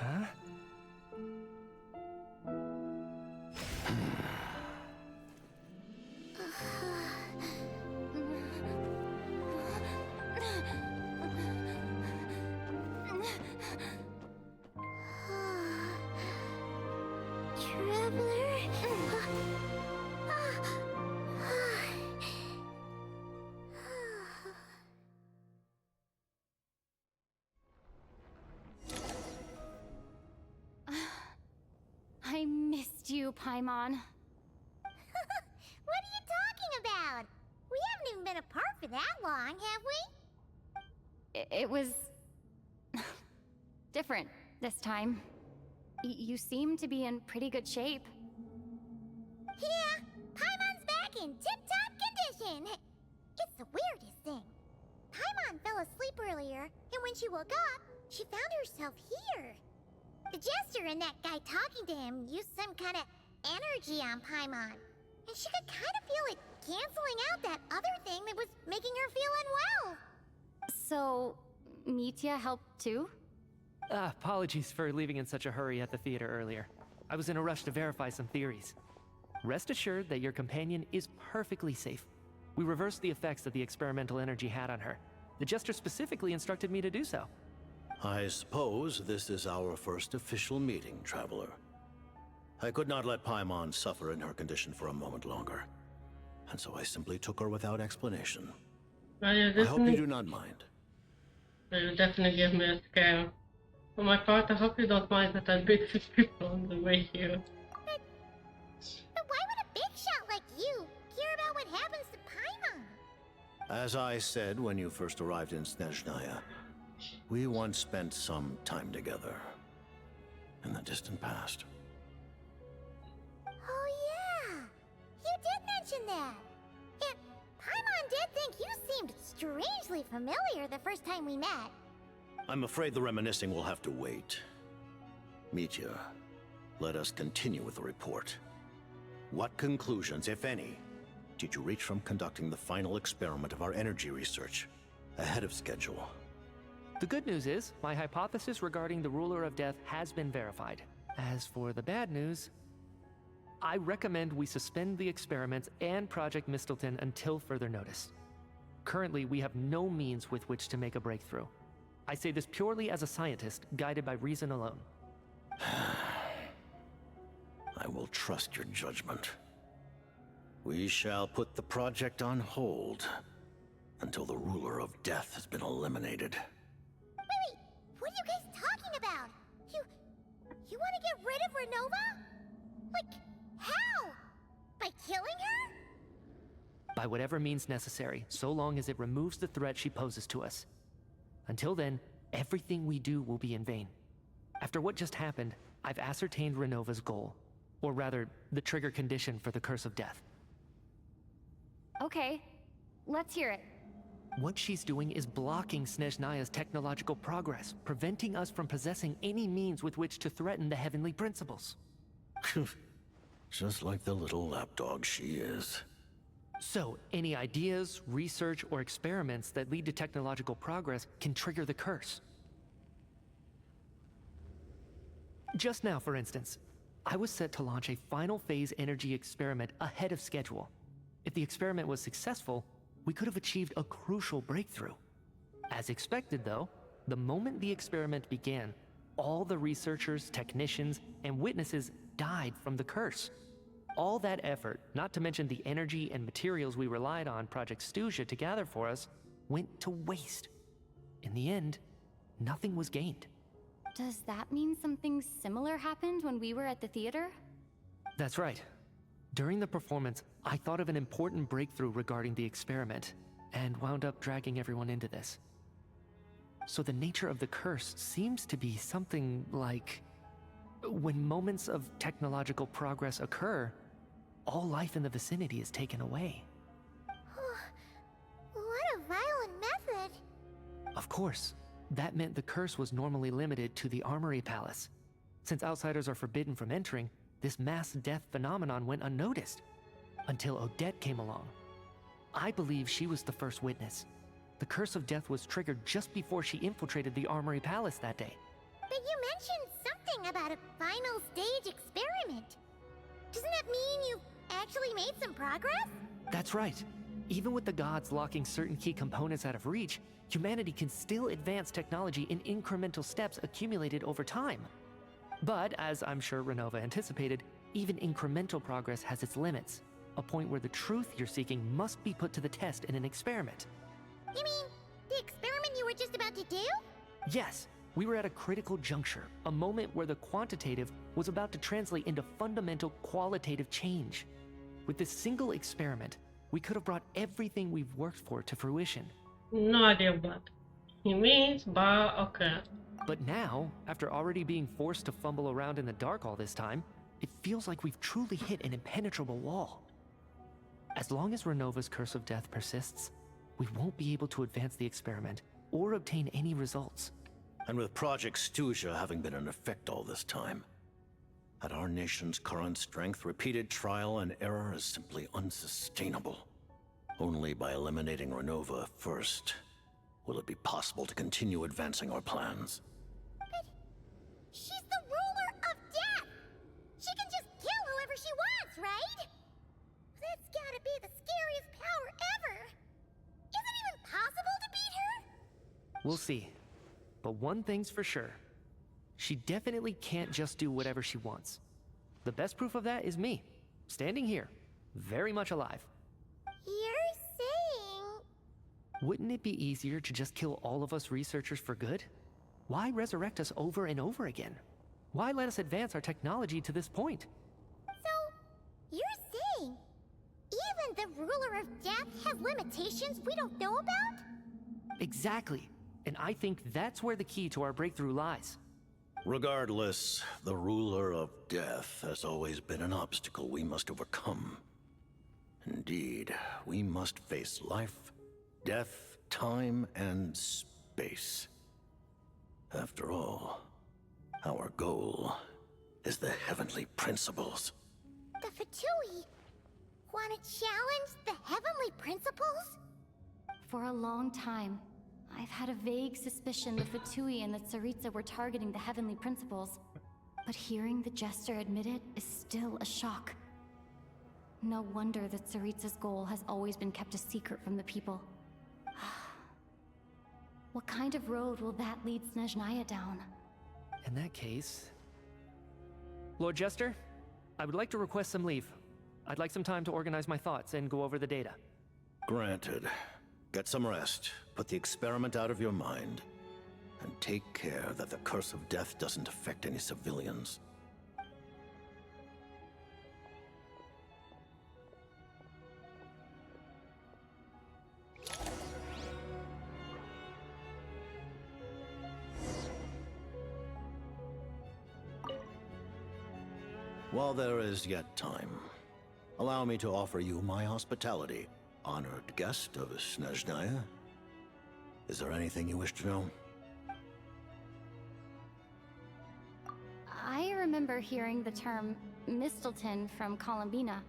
Huh? I missed you, Paimon. What are you talking about? We haven't even been apart for that long, have we? It was... different this time. You seem to be in pretty good shape. Yeah, Paimon's back in tip-top condition. It's the weirdest thing. Paimon fell asleep earlier, and when she woke up, she found herself here. The Jester and that guy talking to him used some kind of energy on Paimon, and she could kind of feel it canceling out that other thing that was making her feel unwell. So, Mitya helped too? Apologies for leaving in such a hurry at the theater earlier. I was in a rush to verify some theories. Rest assured that your companion is perfectly safe. We reversed the effects that the experimental energy had on her. The Jester specifically instructed me to do so. I suppose this is our first official meeting, Traveler. I could not let Paimon suffer in her condition for a moment longer, and so I simply took her without explanation. I hope you do not mind. You'll definitely give me a scare. For my part, I hope you don't mind that I beat 6 people on the way here. But why would a big shot like you care about what happens to Paimon? As I said when you first arrived in Snezhnaya, we once spent some time together in the distant past. Oh yeah, you did mention that. And Paimon did think you seemed strangely familiar the first time we met. I'm afraid the reminiscing will have to wait. Mitya, let us continue with the report. What conclusions, if any, did you reach from conducting the final experiment of our energy research ahead of schedule? The good news is, my hypothesis regarding the Ruler of Death has been verified. As for the bad news, I recommend we suspend the experiments and Project Mistleton until further notice. Currently, we have no means with which to make a breakthrough. I say this purely as a scientist, guided by reason alone. I will trust your judgment. We shall put the project on hold until the ruler of death has been eliminated. Wait, what are you guys talking about? You want to get rid of Renova? Like, how? By killing her? By whatever means necessary, so long as it removes the threat she poses to us. Until then, everything we do will be in vain. After what just happened, I've ascertained Renova's goal. Or rather, the trigger condition for the Curse of Death. Okay, let's hear it. What she's doing is blocking Snezhnaya's technological progress, preventing us from possessing any means with which to threaten the heavenly principles. Just like the little lapdog she is. So, any ideas, research, or experiments that lead to technological progress can trigger the curse. Just now, for instance, I was set to launch a final phase energy experiment ahead of schedule. If the experiment was successful, we could have achieved a crucial breakthrough. As expected, though, the moment the experiment began, all the researchers, technicians, and witnesses died from the curse. All that effort, not to mention the energy and materials we relied on Project Stuja to gather for us, went to waste. In the end, nothing was gained. Does that mean something similar happened when we were at the theater? That's right. During the performance, I thought of an important breakthrough regarding the experiment, and wound up dragging everyone into this. So the nature of the curse seems to be something like... when moments of technological progress occur, all life in the vicinity is taken away. What a violent method. Of course, that meant the curse was normally limited to the Armory Palace. Since outsiders are forbidden from entering, this mass death phenomenon went unnoticed. Until Odette came along. I believe she was the first witness. The Curse of Death was triggered just before she infiltrated the Armory Palace that day. But you mentioned something about a final stage experiment. Doesn't that mean you've actually made some progress? That's right. Even with the gods locking certain key components out of reach, humanity can still advance technology in incremental steps accumulated over time. But, as I'm sure Renova anticipated, even incremental progress has its limits. A point where the truth you're seeking must be put to the test in an experiment. You mean the experiment you were just about to do? Yes, we were at a critical juncture, a moment where the quantitative was about to translate into fundamental qualitative change. With this single experiment, we could have brought everything we've worked for to fruition. No idea what he means, but okay. But now, after already being forced to fumble around in the dark all this time, it feels like we've truly hit an impenetrable wall. As long as Renova's Curse of Death persists, we won't be able to advance the experiment or obtain any results. And with Project Stuja having been in effect all this time, at our nation's current strength, repeated trial and error is simply unsustainable. Only by eliminating Renova first will it be possible to continue advancing our plans. But she's the ruler of death! She can just kill whoever she wants, right? That's gotta be the scariest power ever! Is it even possible to beat her? We'll see. But one thing's for sure. She definitely can't just do whatever she wants. The best proof of that is me, standing here, very much alive. You're saying... Wouldn't it be easier to just kill all of us researchers for good? Why resurrect us over and over again? Why let us advance our technology to this point? So, you're saying even the ruler of death has limitations we don't know about? Exactly. And I think that's where the key to our breakthrough lies. Regardless, the ruler of death has always been an obstacle we must overcome. Indeed, we must face life, death, time, and space. After all, our goal is the heavenly principles. The Fatui want to challenge the heavenly principles? For a long time, I've had a vague suspicion the Fatui and the Tsaritsa were targeting the heavenly principles. But hearing the Jester admit it is still a shock. No wonder that Tsaritsa's goal has always been kept a secret from the people. What kind of road will that lead Snezhnaya down? In that case... Lord Jester, I would like to request some leave. I'd like some time to organize my thoughts and go over the data. Granted. Get some rest, put the experiment out of your mind, and take care that the curse of death doesn't affect any civilians. While there is yet time, allow me to offer you my hospitality, honored guest of Snezhnaya. Is there anything you wish to know? I remember hearing the term Mistelton from Columbina.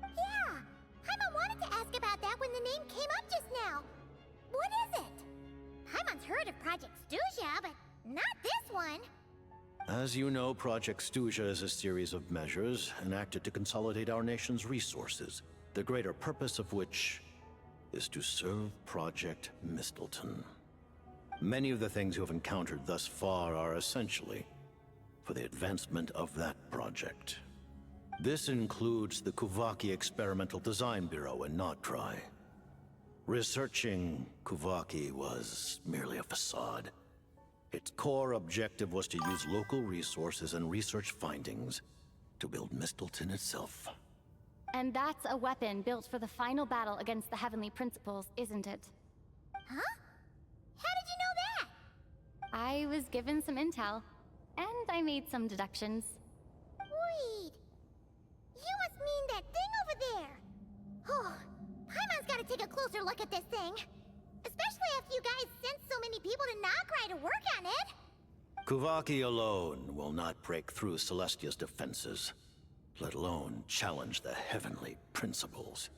Yeah! Paimon wanted to ask about that when the name came up just now. What is it? Paimon's heard of Project Stuja, but not this one. As you know, Project Stuja is a series of measures enacted to consolidate our nation's resources, the greater purpose of which is to serve Project Mistelton. Many of the things you have encountered thus far are essentially for the advancement of that project. This includes the Kuvaki Experimental Design Bureau in Notri. Researching Kuvaki was merely a facade. Its core objective was to use local resources and research findings to build Mistelton itself. And that's a weapon built for the final battle against the Heavenly Principles, isn't it? Huh? How did you know that? I was given some intel, and I made some deductions. Wait. You must mean that thing over there. Oh, Paimon's gotta take a closer look at this thing. Especially after you guys sent so many people to Nagrai to work on it. Kuvaki alone will not break through Celestia's defenses, let alone challenge the Heavenly Principles.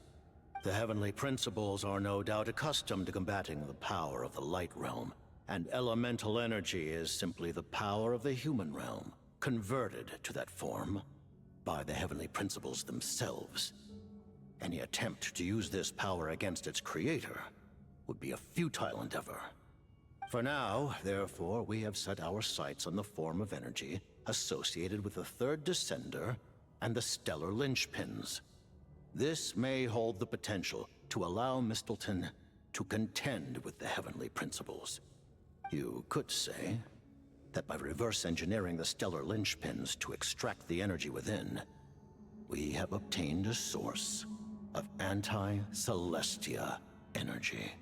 The Heavenly Principles are no doubt accustomed to combating the power of the Light Realm, and elemental energy is simply the power of the human realm, converted to that form by the Heavenly Principles themselves. Any attempt to use this power against its creator would be a futile endeavor. For now, therefore, we have set our sights on the form of energy associated with the Third Descender and the Stellar Linchpins. This may hold the potential to allow Mistelton to contend with the Heavenly Principles. You could say that by reverse engineering the Stellar Linchpins to extract the energy within, we have obtained a source of anti-Celestia energy.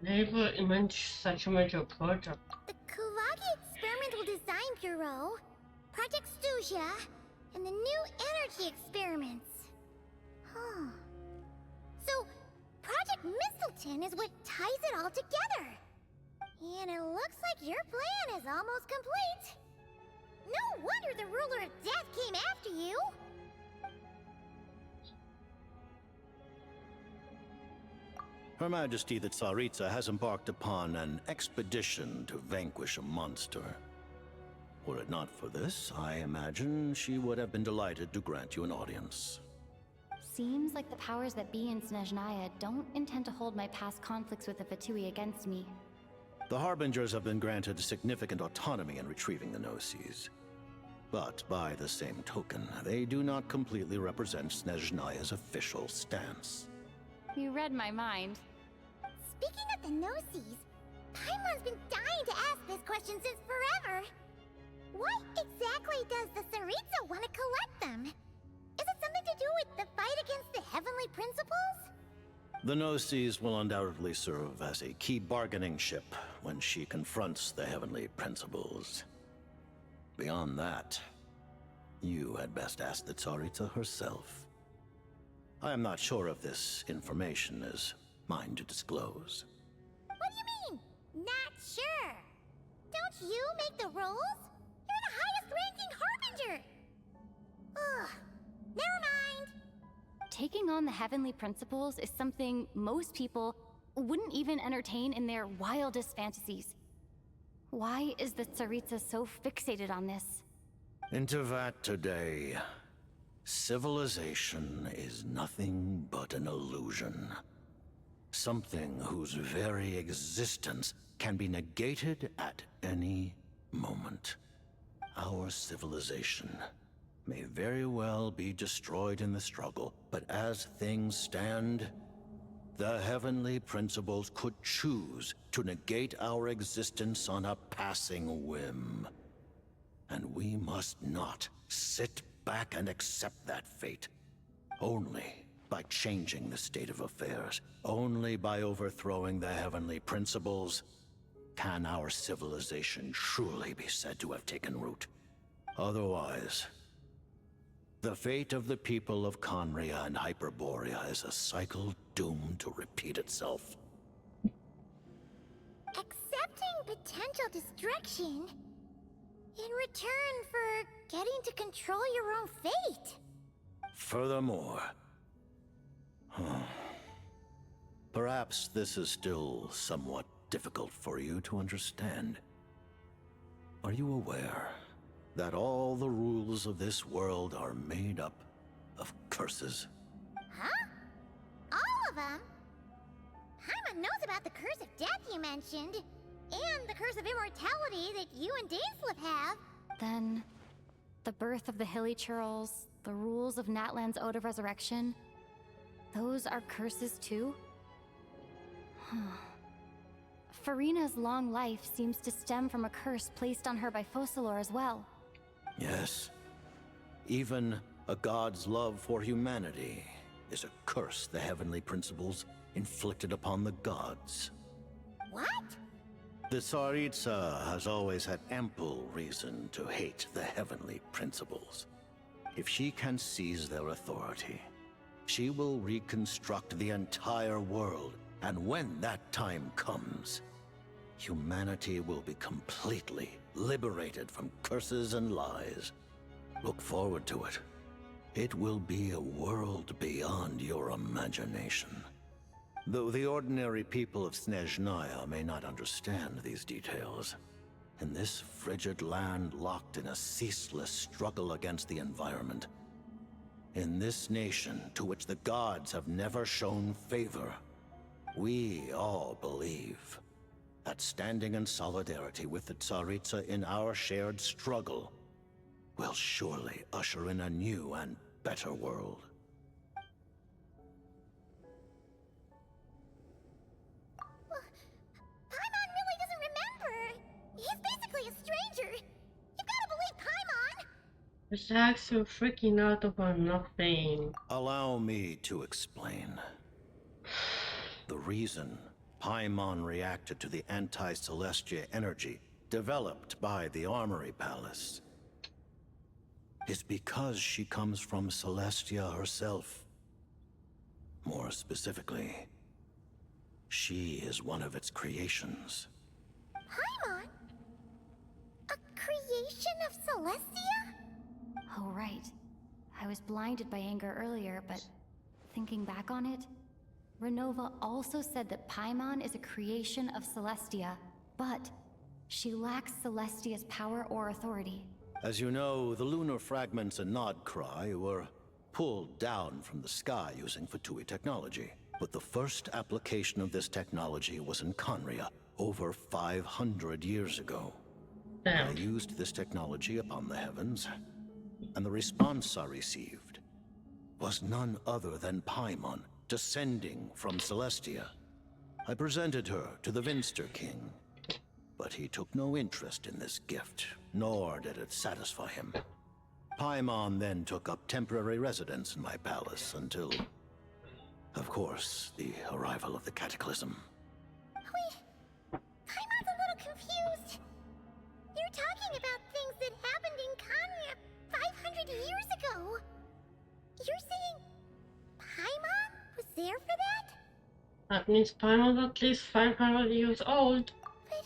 Never imagined such a major project. The Kuvaki Experimental Design Bureau, Project Stuja, and the new energy experiments. Huh. So, Project Mistelton is what ties it all together. And it looks like your plan is almost complete. No wonder the Ruler of Death came after you. Her Majesty the Tsaritsa has embarked upon an expedition to vanquish a monster. Were it not for this, I imagine she would have been delighted to grant you an audience. Seems like the powers that be in Snezhnaya don't intend to hold my past conflicts with the Fatui against me. The Harbingers have been granted significant autonomy in retrieving the Gnosis. But by the same token, they do not completely represent Snezhnaya's official stance. You read my mind. Speaking of the Gnosis, Paimon's been dying to ask this question since forever. Why exactly does the Tsaritsa want to collect them? Is it something to do with the fight against the Heavenly Principles? The Gnosis will undoubtedly serve as a key bargaining chip when she confronts the Heavenly Principles. Beyond that, you had best ask the Tsaritsa herself. I am not sure if this information is mine to disclose. What do you mean, not sure? Don't you make the rolls? You're the highest-ranking Harbinger! Ugh, never mind. Taking on the Heavenly Principles is something most people wouldn't even entertain in their wildest fantasies. Why is the Tsaritsa so fixated on this? In Tevat today, civilization is nothing but an illusion. something whose very existence can be negated at any moment. Our civilization may very well be destroyed in the struggle, but as things stand, the heavenly principles could choose to negate our existence on a passing whim. And we must not sit back and accept that fate. Only by changing the state of affairs, only by overthrowing the heavenly principles, can our civilization truly be said to have taken root. Otherwise, the fate of the people of Conria and Hyperborea is a cycle doomed to repeat itself. Accepting potential destruction in return for getting to control your own fate. Furthermore, perhaps this is still somewhat difficult for you to understand. Are you aware that all the rules of this world are made up of curses? Huh? All of them? Paimon knows about the curse of death you mentioned, and the curse of immortality that you and Dainsleif have. Then, the birth of the Hilly Churls, the rules of Natlan's Ode of Resurrection, those are curses too? Farina's long life seems to stem from a curse placed on her by Focalor as well. Yes. Even a god's love for humanity is a curse the heavenly principles inflicted upon the gods. What? The Tsaritsa has always had ample reason to hate the heavenly principles. If she can seize their authority, she will reconstruct the entire world, and when that time comes, humanity will be completely liberated from curses and lies. Look forward to it. It will be a world beyond your imagination. Though the ordinary people of Snezhnaya may not understand these details, in this frigid land locked in a ceaseless struggle against the environment, in this nation to which the gods have never shown favor, we all believe that standing in solidarity with the Tsaritsa in our shared struggle will surely usher in a new and better world. Paimon really doesn't remember. He's basically a stranger. You gotta believe Paimon. It's actually freaking out about nothing. Allow me to explain. The reason Paimon reacted to the anti-Celestia energy developed by the Armory Palace is because she comes from Celestia herself. More specifically, she is one of its creations. Paimon? A creation of Celestia? Oh, right. I was blinded by anger earlier, but thinking back on it, Renova also said that Paimon is a creation of Celestia, but she lacks Celestia's power or authority. As you know, the lunar fragments in Nodcry were pulled down from the sky using Fatui technology. But the first application of this technology was in Conria, over 500 years ago. I used this technology upon the heavens, and the response I received was none other than Paimon, descending from Celestia. I presented her to the Vinster King, but he took no interest in this gift, nor did it satisfy him. Paimon then took up temporary residence in my palace until, of course, the arrival of the Cataclysm. Wait, Paimon's a little confused. You're talking about things that happened in Conria 500 years ago. You're saying Paimon was there for that? That means Paimon's at least 500 years old. But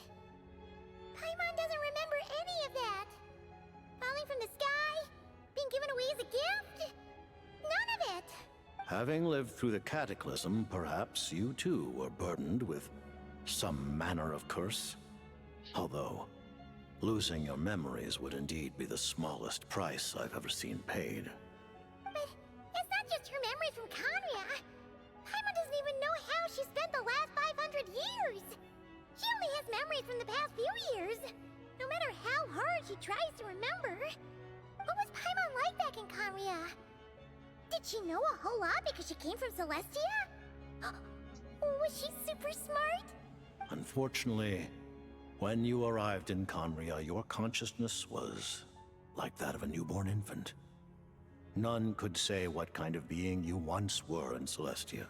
Paimon doesn't remember any of that. Falling from the sky, being given away as a gift, none of it. Having lived through the Cataclysm, perhaps you too were burdened with some manner of curse. Although, losing your memories would indeed be the smallest price I've ever seen paid. But it's not just her memory from Conria. Paimon doesn't even know how she spent the last memories from the past few years. No matter how hard she tries to remember. What was Paimon like back in Conria? Did she know a whole lot because she came from Celestia? Was she super smart? Unfortunately, when you arrived in Conria, your consciousness was like that of a newborn infant. None could say what kind of being you once were in Celestia.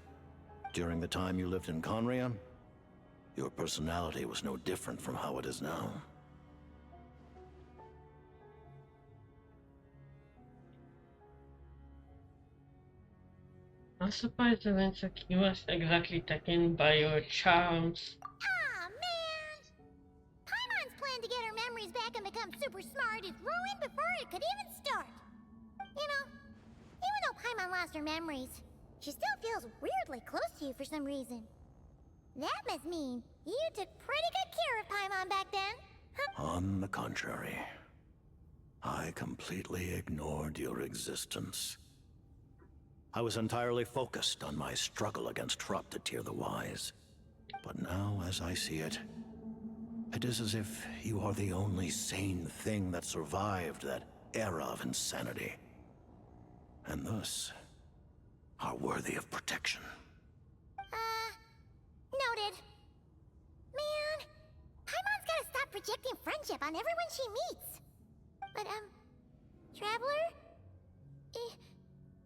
During the time you lived in Conria, your personality was no different from how it is now. I'm surprised you weren't so he was exactly taken by your charms. Aw, man! Paimon's plan to get her memories back and become super smart is ruined before it could even start. You know, even though Paimon lost her memories, she still feels weirdly close to you for some reason. That must mean you took pretty good care of Paimon back then. On the contrary, I completely ignored your existence. I was entirely focused on my struggle against Troptatir the Wise. But now, as I see it, it is as if you are the only sane thing that survived that era of insanity. And thus, are worthy of protection. Noted. Man, Paimon's gotta stop projecting friendship on everyone she meets. But, Traveler?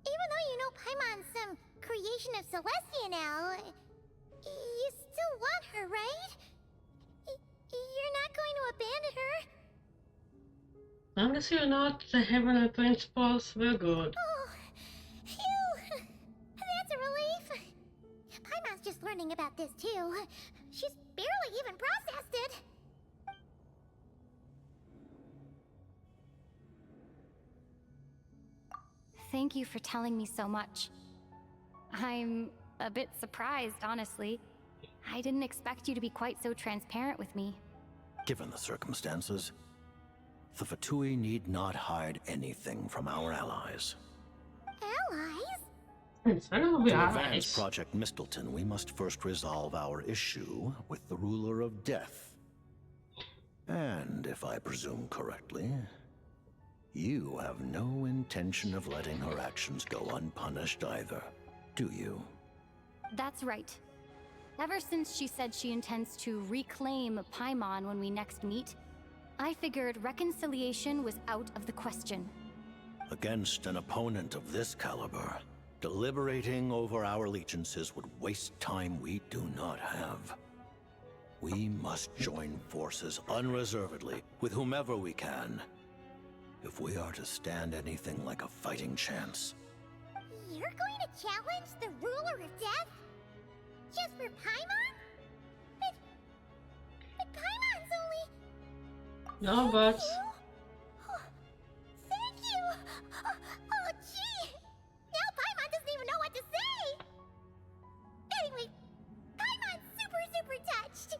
Even though you know Paimon's some creation of Celestia now, you still want her, right? You're not going to abandon her? As long as you're not, the heavenly principles were good. Oh, phew! That's a relief. Paimon's just learning about this too. She's barely even processed it. Thank you for telling me so much. I'm a bit surprised, honestly. I didn't expect you to be quite so transparent with me. Given the circumstances, the Fatui need not hide anything from our allies. Allies? I know we To are advance allies. Project Mistleton, we must first resolve our issue with the Ruler of Death. And if I presume correctly, you have no intention of letting her actions go unpunished either, do you? That's right. Ever since she said she intends to reclaim Paimon when we next meet, I figured reconciliation was out of the question. Against an opponent of this caliber, deliberating over our allegiances would waste time we do not have. We must join forces unreservedly with whomever we can, if we are to stand anything like a fighting chance. You're going to challenge the Ruler of Death? Just for Paimon? But Paimon's only... No, but... Thank you! Oh, gee! Now Paimon doesn't even know what to say! Anyway, Paimon's super touched!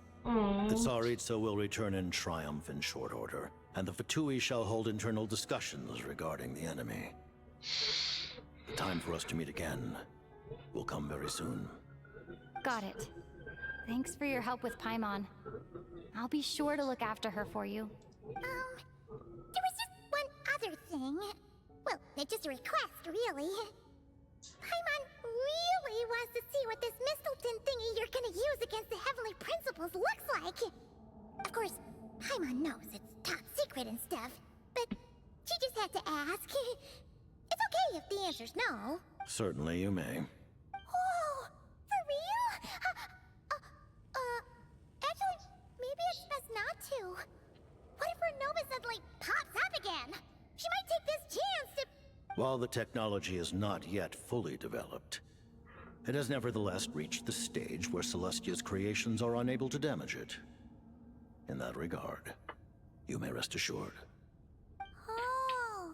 The Tsaritsa will return in triumph in short order, and the Fatui shall hold internal discussions regarding the enemy. The time for us to meet again will come very soon. Got it. Thanks for your help with Paimon. I'll be sure to look after her for you. There was just one other thing. Well, it's just a request, really. Paimon really wants to see what this Mistleton thingy you're gonna use against the Heavenly Principles looks like. Of course, Paimon knows it's top secret and stuff, but she just had to ask. It's okay if the answer's no. Certainly you may. Oh, for real? Actually, maybe it's best not to. What if her Nova suddenly pops up again? She might take this chance to... While the technology is not yet fully developed, it has nevertheless reached the stage where Celestia's creations are unable to damage it. In that regard, you may rest assured. Oh.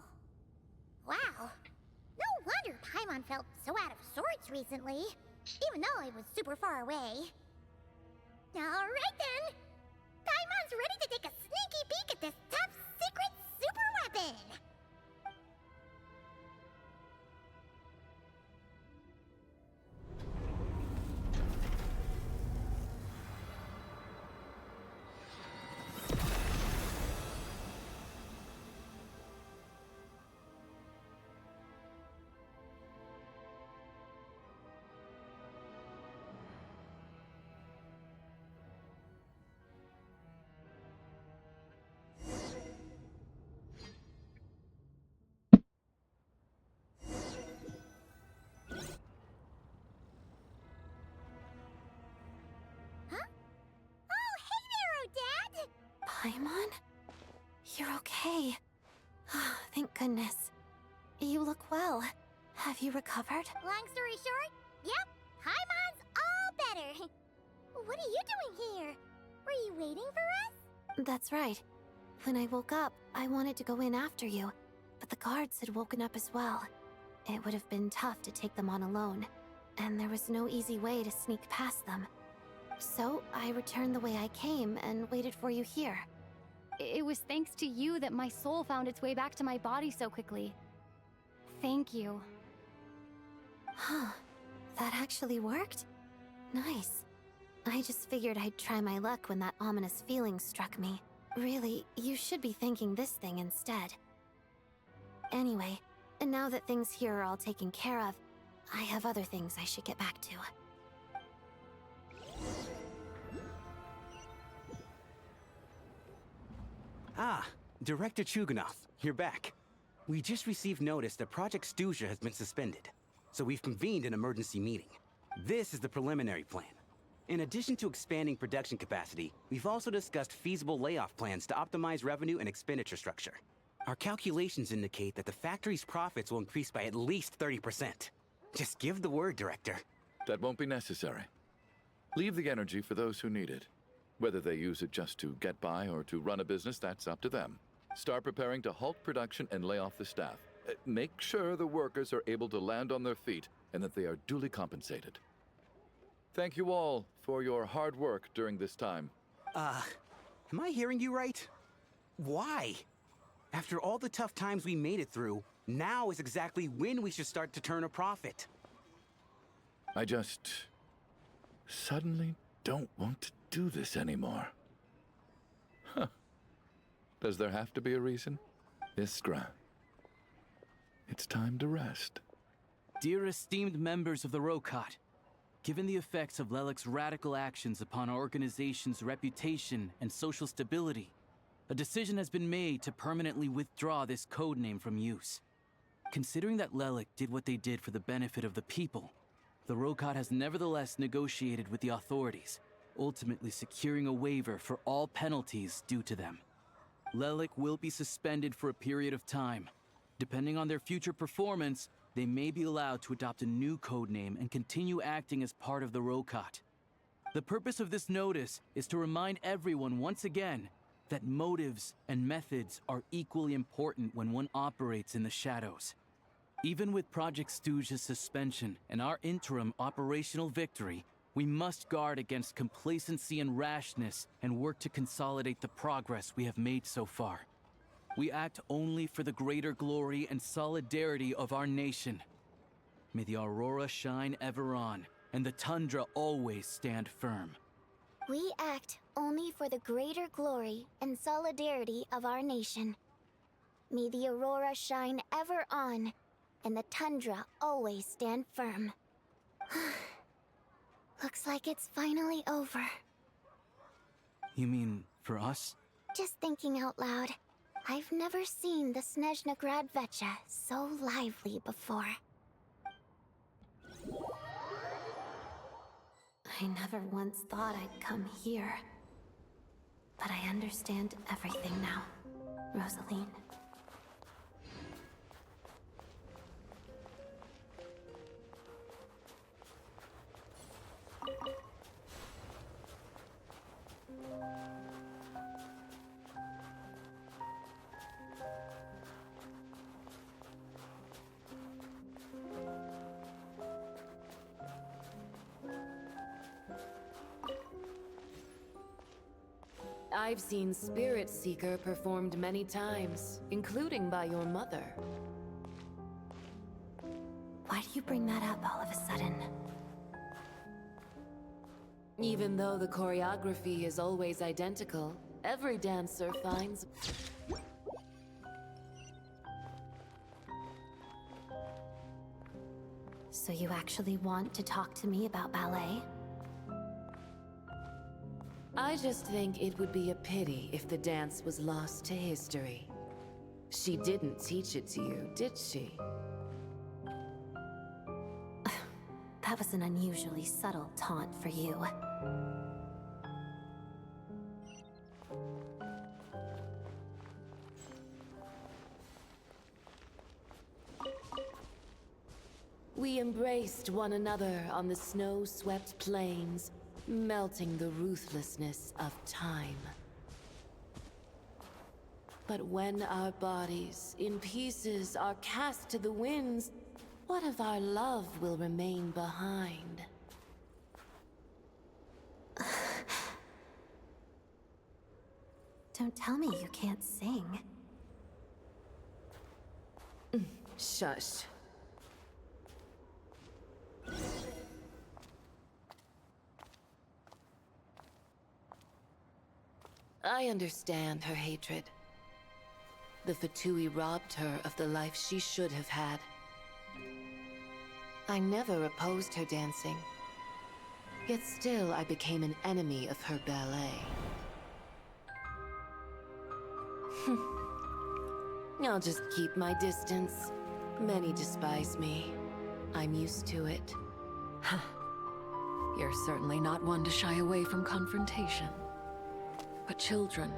Wow. No wonder Paimon felt so out of sorts recently, even though it was super far away. Alright then. Paimon's ready to take a sneaky peek at this top secret super weapon. Paimon? You're okay. Thank goodness. You look well. Have you recovered? Long story short, yep, Paimon's all better. What are you doing here? Were you waiting for us? That's right. When I woke up, I wanted to go in after you, but the guards had woken up as well. It would have been tough to take them on alone, and there was no easy way to sneak past them. So I returned the way I came and waited for you here. It was thanks to you that my soul found its way back to my body so quickly. Thank you. Huh. That actually worked? Nice. I just figured I'd try my luck when that ominous feeling struck me. Really, you should be thanking this thing instead. Anyway, and now that things here are all taken care of, I have other things I should get back to. Ah, Director Chuganov, you're back. We just received notice that Project Stuzha has been suspended, so we've convened an emergency meeting. This is the preliminary plan. In addition to expanding production capacity, we've also discussed feasible layoff plans to optimize revenue and expenditure structure. Our calculations indicate that the factory's profits will increase by at least 30%. Just give the word, Director. That won't be necessary. Leave the energy for those who need it. Whether they use it just to get by or to run a business, that's up to them. Start preparing to halt production and lay off the staff. Make sure the workers are able to land on their feet and that they are duly compensated. Thank you all for your hard work during this time. Am I hearing you right? Why? After all the tough times we made it through, now is exactly when we should start to turn a profit. I just suddenly don't want to do this anymore. Huh. Does there have to be a reason? Iskra, it's time to rest. Dear esteemed members of the Rokat, given the effects of Lelek's radical actions upon our organization's reputation and social stability, a decision has been made to permanently withdraw this codename from use. Considering that Lelek did what they did for the benefit of the people, the Rokat has nevertheless negotiated with the authorities, ultimately securing a waiver for all penalties due to them. Lelek will be suspended for a period of time. Depending on their future performance, they may be allowed to adopt a new codename and continue acting as part of the Rokat. The purpose of this notice is to remind everyone once again that motives and methods are equally important when one operates in the shadows. Even with Project Stuzha's suspension and our interim operational victory, we must guard against complacency and rashness and work to consolidate the progress we have made so far. We act only for the greater glory and solidarity of our nation. May the aurora shine ever on, and the tundra always stand firm. We act only for the greater glory and solidarity of our nation. May the aurora shine ever on, and the tundra always stand firm. Looks like it's finally over. You mean for us? Just thinking out loud, I've never seen the Snezhnaya Vecha so lively before. I never once thought I'd come here. But I understand everything now, Rosaline. I've seen Spirit Seeker performed many times, including by your mother. Why do you bring that up all of a sudden? Even though the choreography is always identical, every dancer finds... So you actually want to talk to me about ballet? I just think it would be a pity if the dance was lost to history. She didn't teach it to you, did she? That was an unusually subtle taunt for you. We embraced one another on the snow-swept plains, melting the ruthlessness of time. But when our bodies, in pieces, are cast to the winds, what of our love will remain behind? Don't tell me you can't sing. Shush. I understand her hatred. The Fatui robbed her of the life she should have had. I never opposed her dancing. Yet still I became an enemy of her ballet. I'll just keep my distance. Many despise me. I'm used to it. You're certainly not one to shy away from confrontation. But children,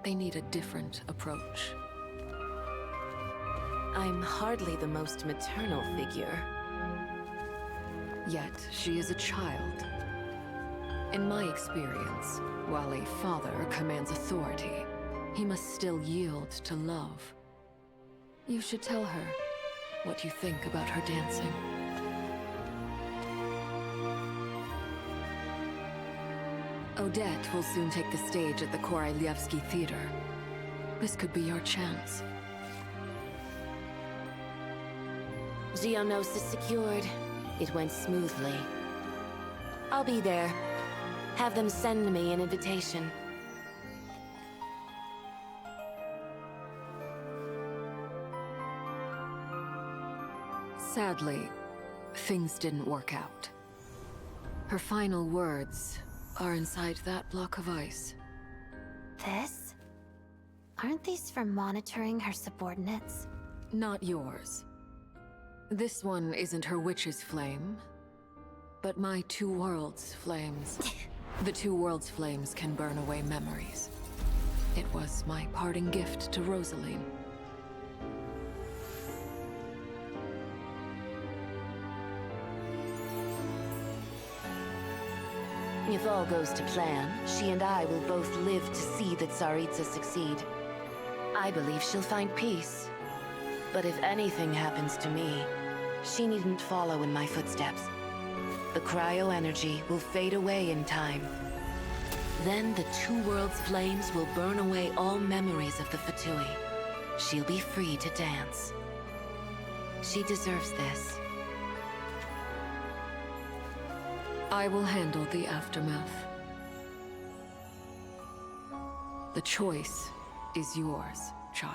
they need a different approach. I'm hardly the most maternal figure. Yet, she is a child. In my experience, while a father commands authority, he must still yield to love. You should tell her what you think about her dancing. Odette will soon take the stage at the Koralyevsky Theater. This could be your chance. Geonosis secured. It went smoothly. I'll be there. Have them send me an invitation. Sadly, things didn't work out. Her final words are inside that block of ice. This? Aren't these for monitoring her subordinates? Not yours. This one isn't her witch's flame, but my two worlds' flames. The two worlds' flames can burn away memories. It was my parting gift to Rosaline. If all goes to plan, she and I will both live to see the Tsaritsa succeed. I believe she'll find peace. But if anything happens to me, she needn't follow in my footsteps. The cryo-energy will fade away in time. Then the two worlds' flames will burn away all memories of the Fatui. She'll be free to dance. She deserves this. I will handle the aftermath. The choice is yours, child.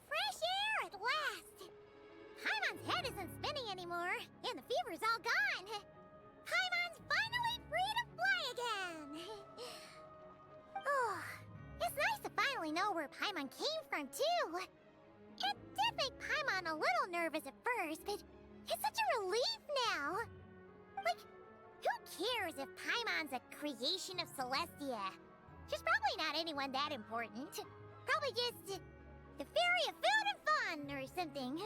Fresh air at last! Paimon's head isn't spinning anymore, and the fever's all gone. Paimon's finally free to fly again! Oh, it's nice to finally know where Paimon came from, too. It did make Paimon a little nervous at first, but it's such a relief now. Like, who cares if Paimon's a creation of Celestia? She's probably not anyone that important. Probably just the fairy of food and fun or something.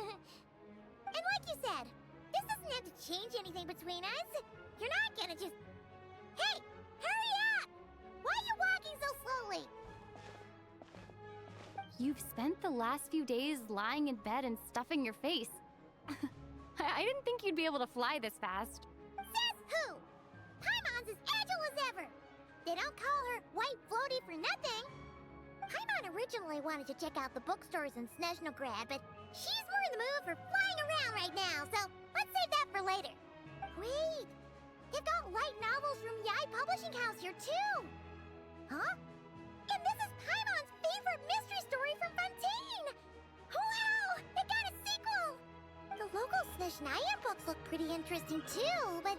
And like you said, this doesn't have to change anything between us. You're not gonna just... Hey, hurry up! Why are you walking so slowly? You've spent the last few days lying in bed and stuffing your face. I didn't think you'd be able to fly this fast. Says who? Paimon's as agile as ever. They don't call her White Floaty for nothing. Paimon originally wanted to check out the bookstores in Snezhnograd, but she's more in the mood for flying around right now, so let's save that for later. Wait, they've got light novels from Yai Publishing House here too. Huh? And this is Paimon's favorite mystery story from Fontaine! Wow! It got a sequel! The local snezhnaya books look pretty interesting too, but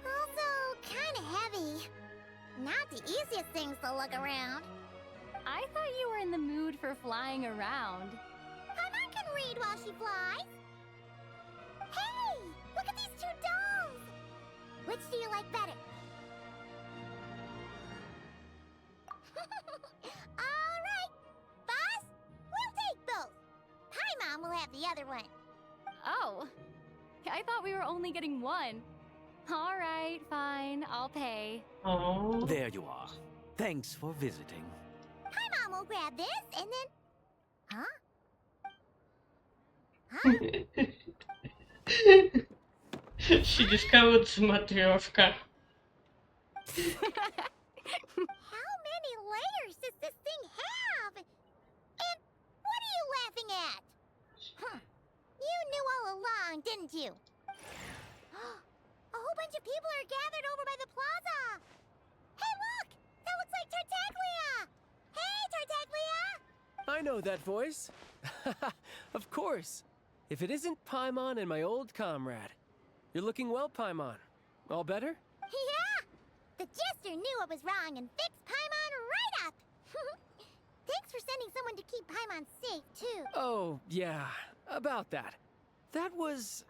also kinda heavy. Not the easiest things to look around. I I thought you were in the mood for flying around. Paimon can read while she flies. Hey! Look at these two dolls! Which do you like better? Alright! Boss, we'll take both. Paimon will have the other one. Oh, I thought we were only getting one. All right, fine, I'll pay. Oh. There you are. Thanks for visiting. Paimon will grab this and then... She discovered Matryoshka. How many layers does this thing have? And what are you laughing at? Huh. You knew all along, didn't you? A whole bunch of people are gathered over by the plaza. Hey, look! That looks like Tartaglia! Hey, Tartaglia! I know that voice. Of course. If it isn't Paimon and my old comrade. You're looking well, Paimon. All better? Yeah! The jester knew I was wrong and fixed Paimon right up! Thanks for sending someone to keep Paimon safe, too. Oh, yeah. About that. That was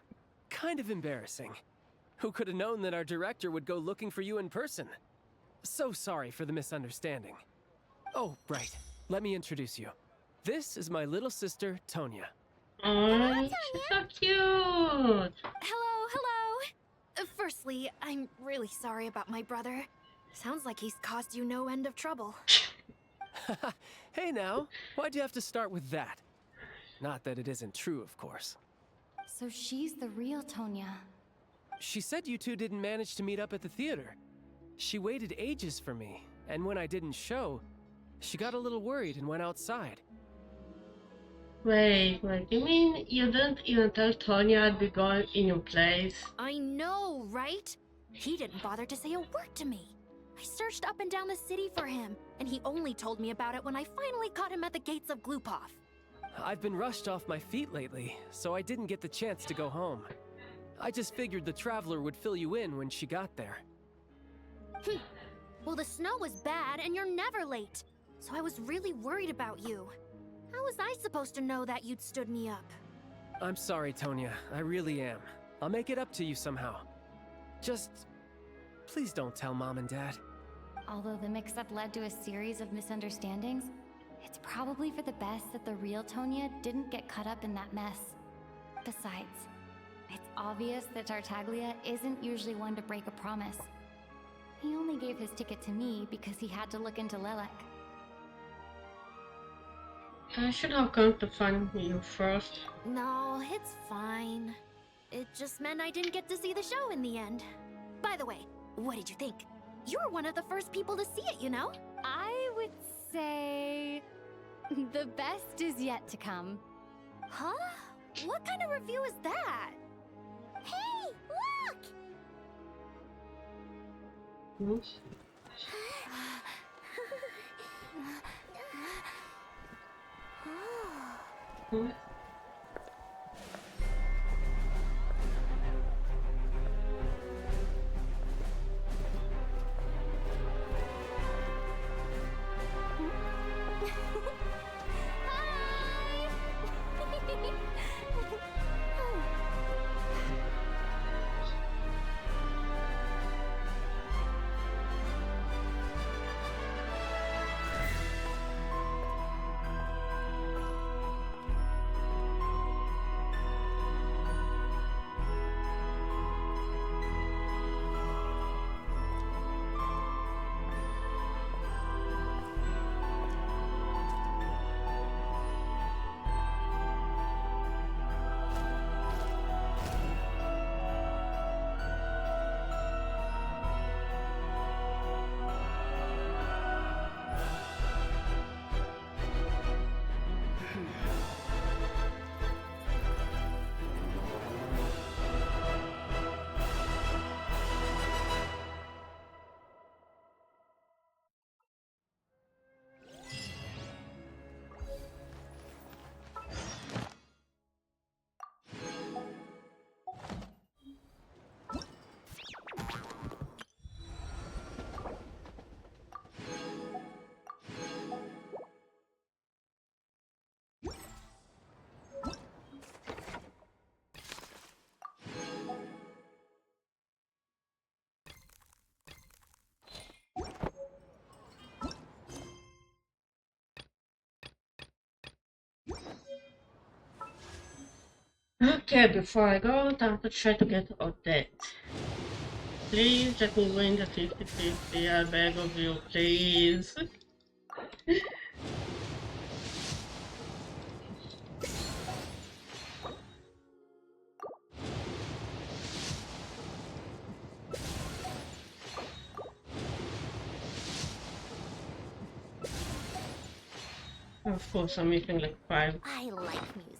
kind of embarrassing. Who could have known that our director would go looking for you in person? So sorry for the misunderstanding. Oh, right. Let me introduce you. This is my little sister, Tonya. Oh, she's so cute. Hello. Firstly, I'm really sorry about my brother. Sounds like he's caused you no end of trouble. Hey now, why'd you have to start with that? Not that it isn't true, of course. So she's the real Tonya. She said you two didn't manage to meet up at the theater. She waited ages for me, and when I didn't show, she got a little worried and went outside. Wait, you mean you didn't even tell Tonya I'd be going in your place? I know, right? He didn't bother to say a word to me. I searched up and down the city for him, and he only told me about it when I finally caught him at the gates of Glupov. I've been rushed off my feet lately, so I didn't get the chance to go home. I just figured the Traveler would fill you in when she got there. Well, the snow was bad, and you're never late. So I was really worried about you. How was I supposed to know that you'd stood me up? I'm sorry, Tonya. I really am. I'll make it up to you somehow. Just... please don't tell Mom and Dad. Although the mix-up led to a series of misunderstandings, it's probably for the best that the real Tonya didn't get caught up in that mess. Besides, it's obvious that Tartaglia isn't usually one to break a promise. He only gave his ticket to me because he had to look into Lelek. I should have come to find you first. No, it's fine. It just meant I didn't get to see the show in the end. By the way, what did you think? You were one of the first people to see it, you know? I would say... the best is yet to come. Huh? What kind of review is that? Hey, look! Oops. Hmm? Okay, before I go, time to try to get out that. Please let me win the 50-50, I beg of you, please. Of course, I'm making like 5. I like music.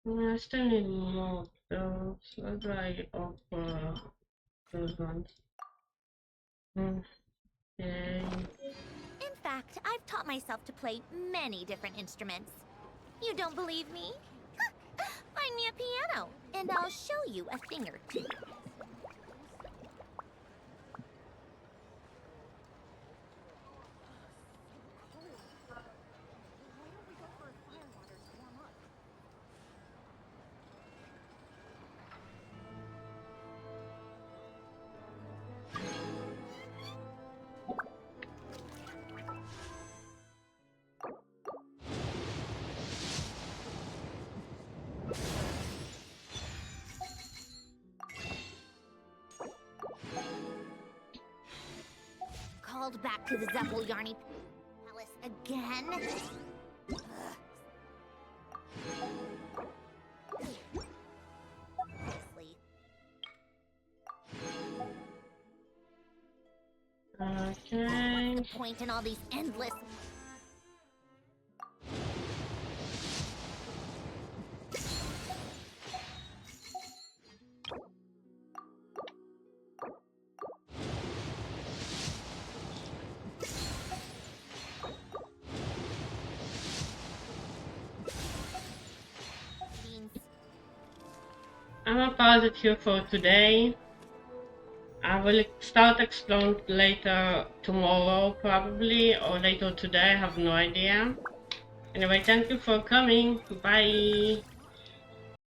I still need more of those. What do I offer those ones? Okay. In fact, I've taught myself to play many different instruments. You don't believe me? Find me a piano, and I'll show you a thing or two. Called back to the Zeppel-Yarny Palace again? Ugh. Seriously. Okay. What's the point in all these endless... I'm gonna pause it here for today. I will start exploring later tomorrow probably, or later today, I have no idea. Anyway, thank you for coming. Bye.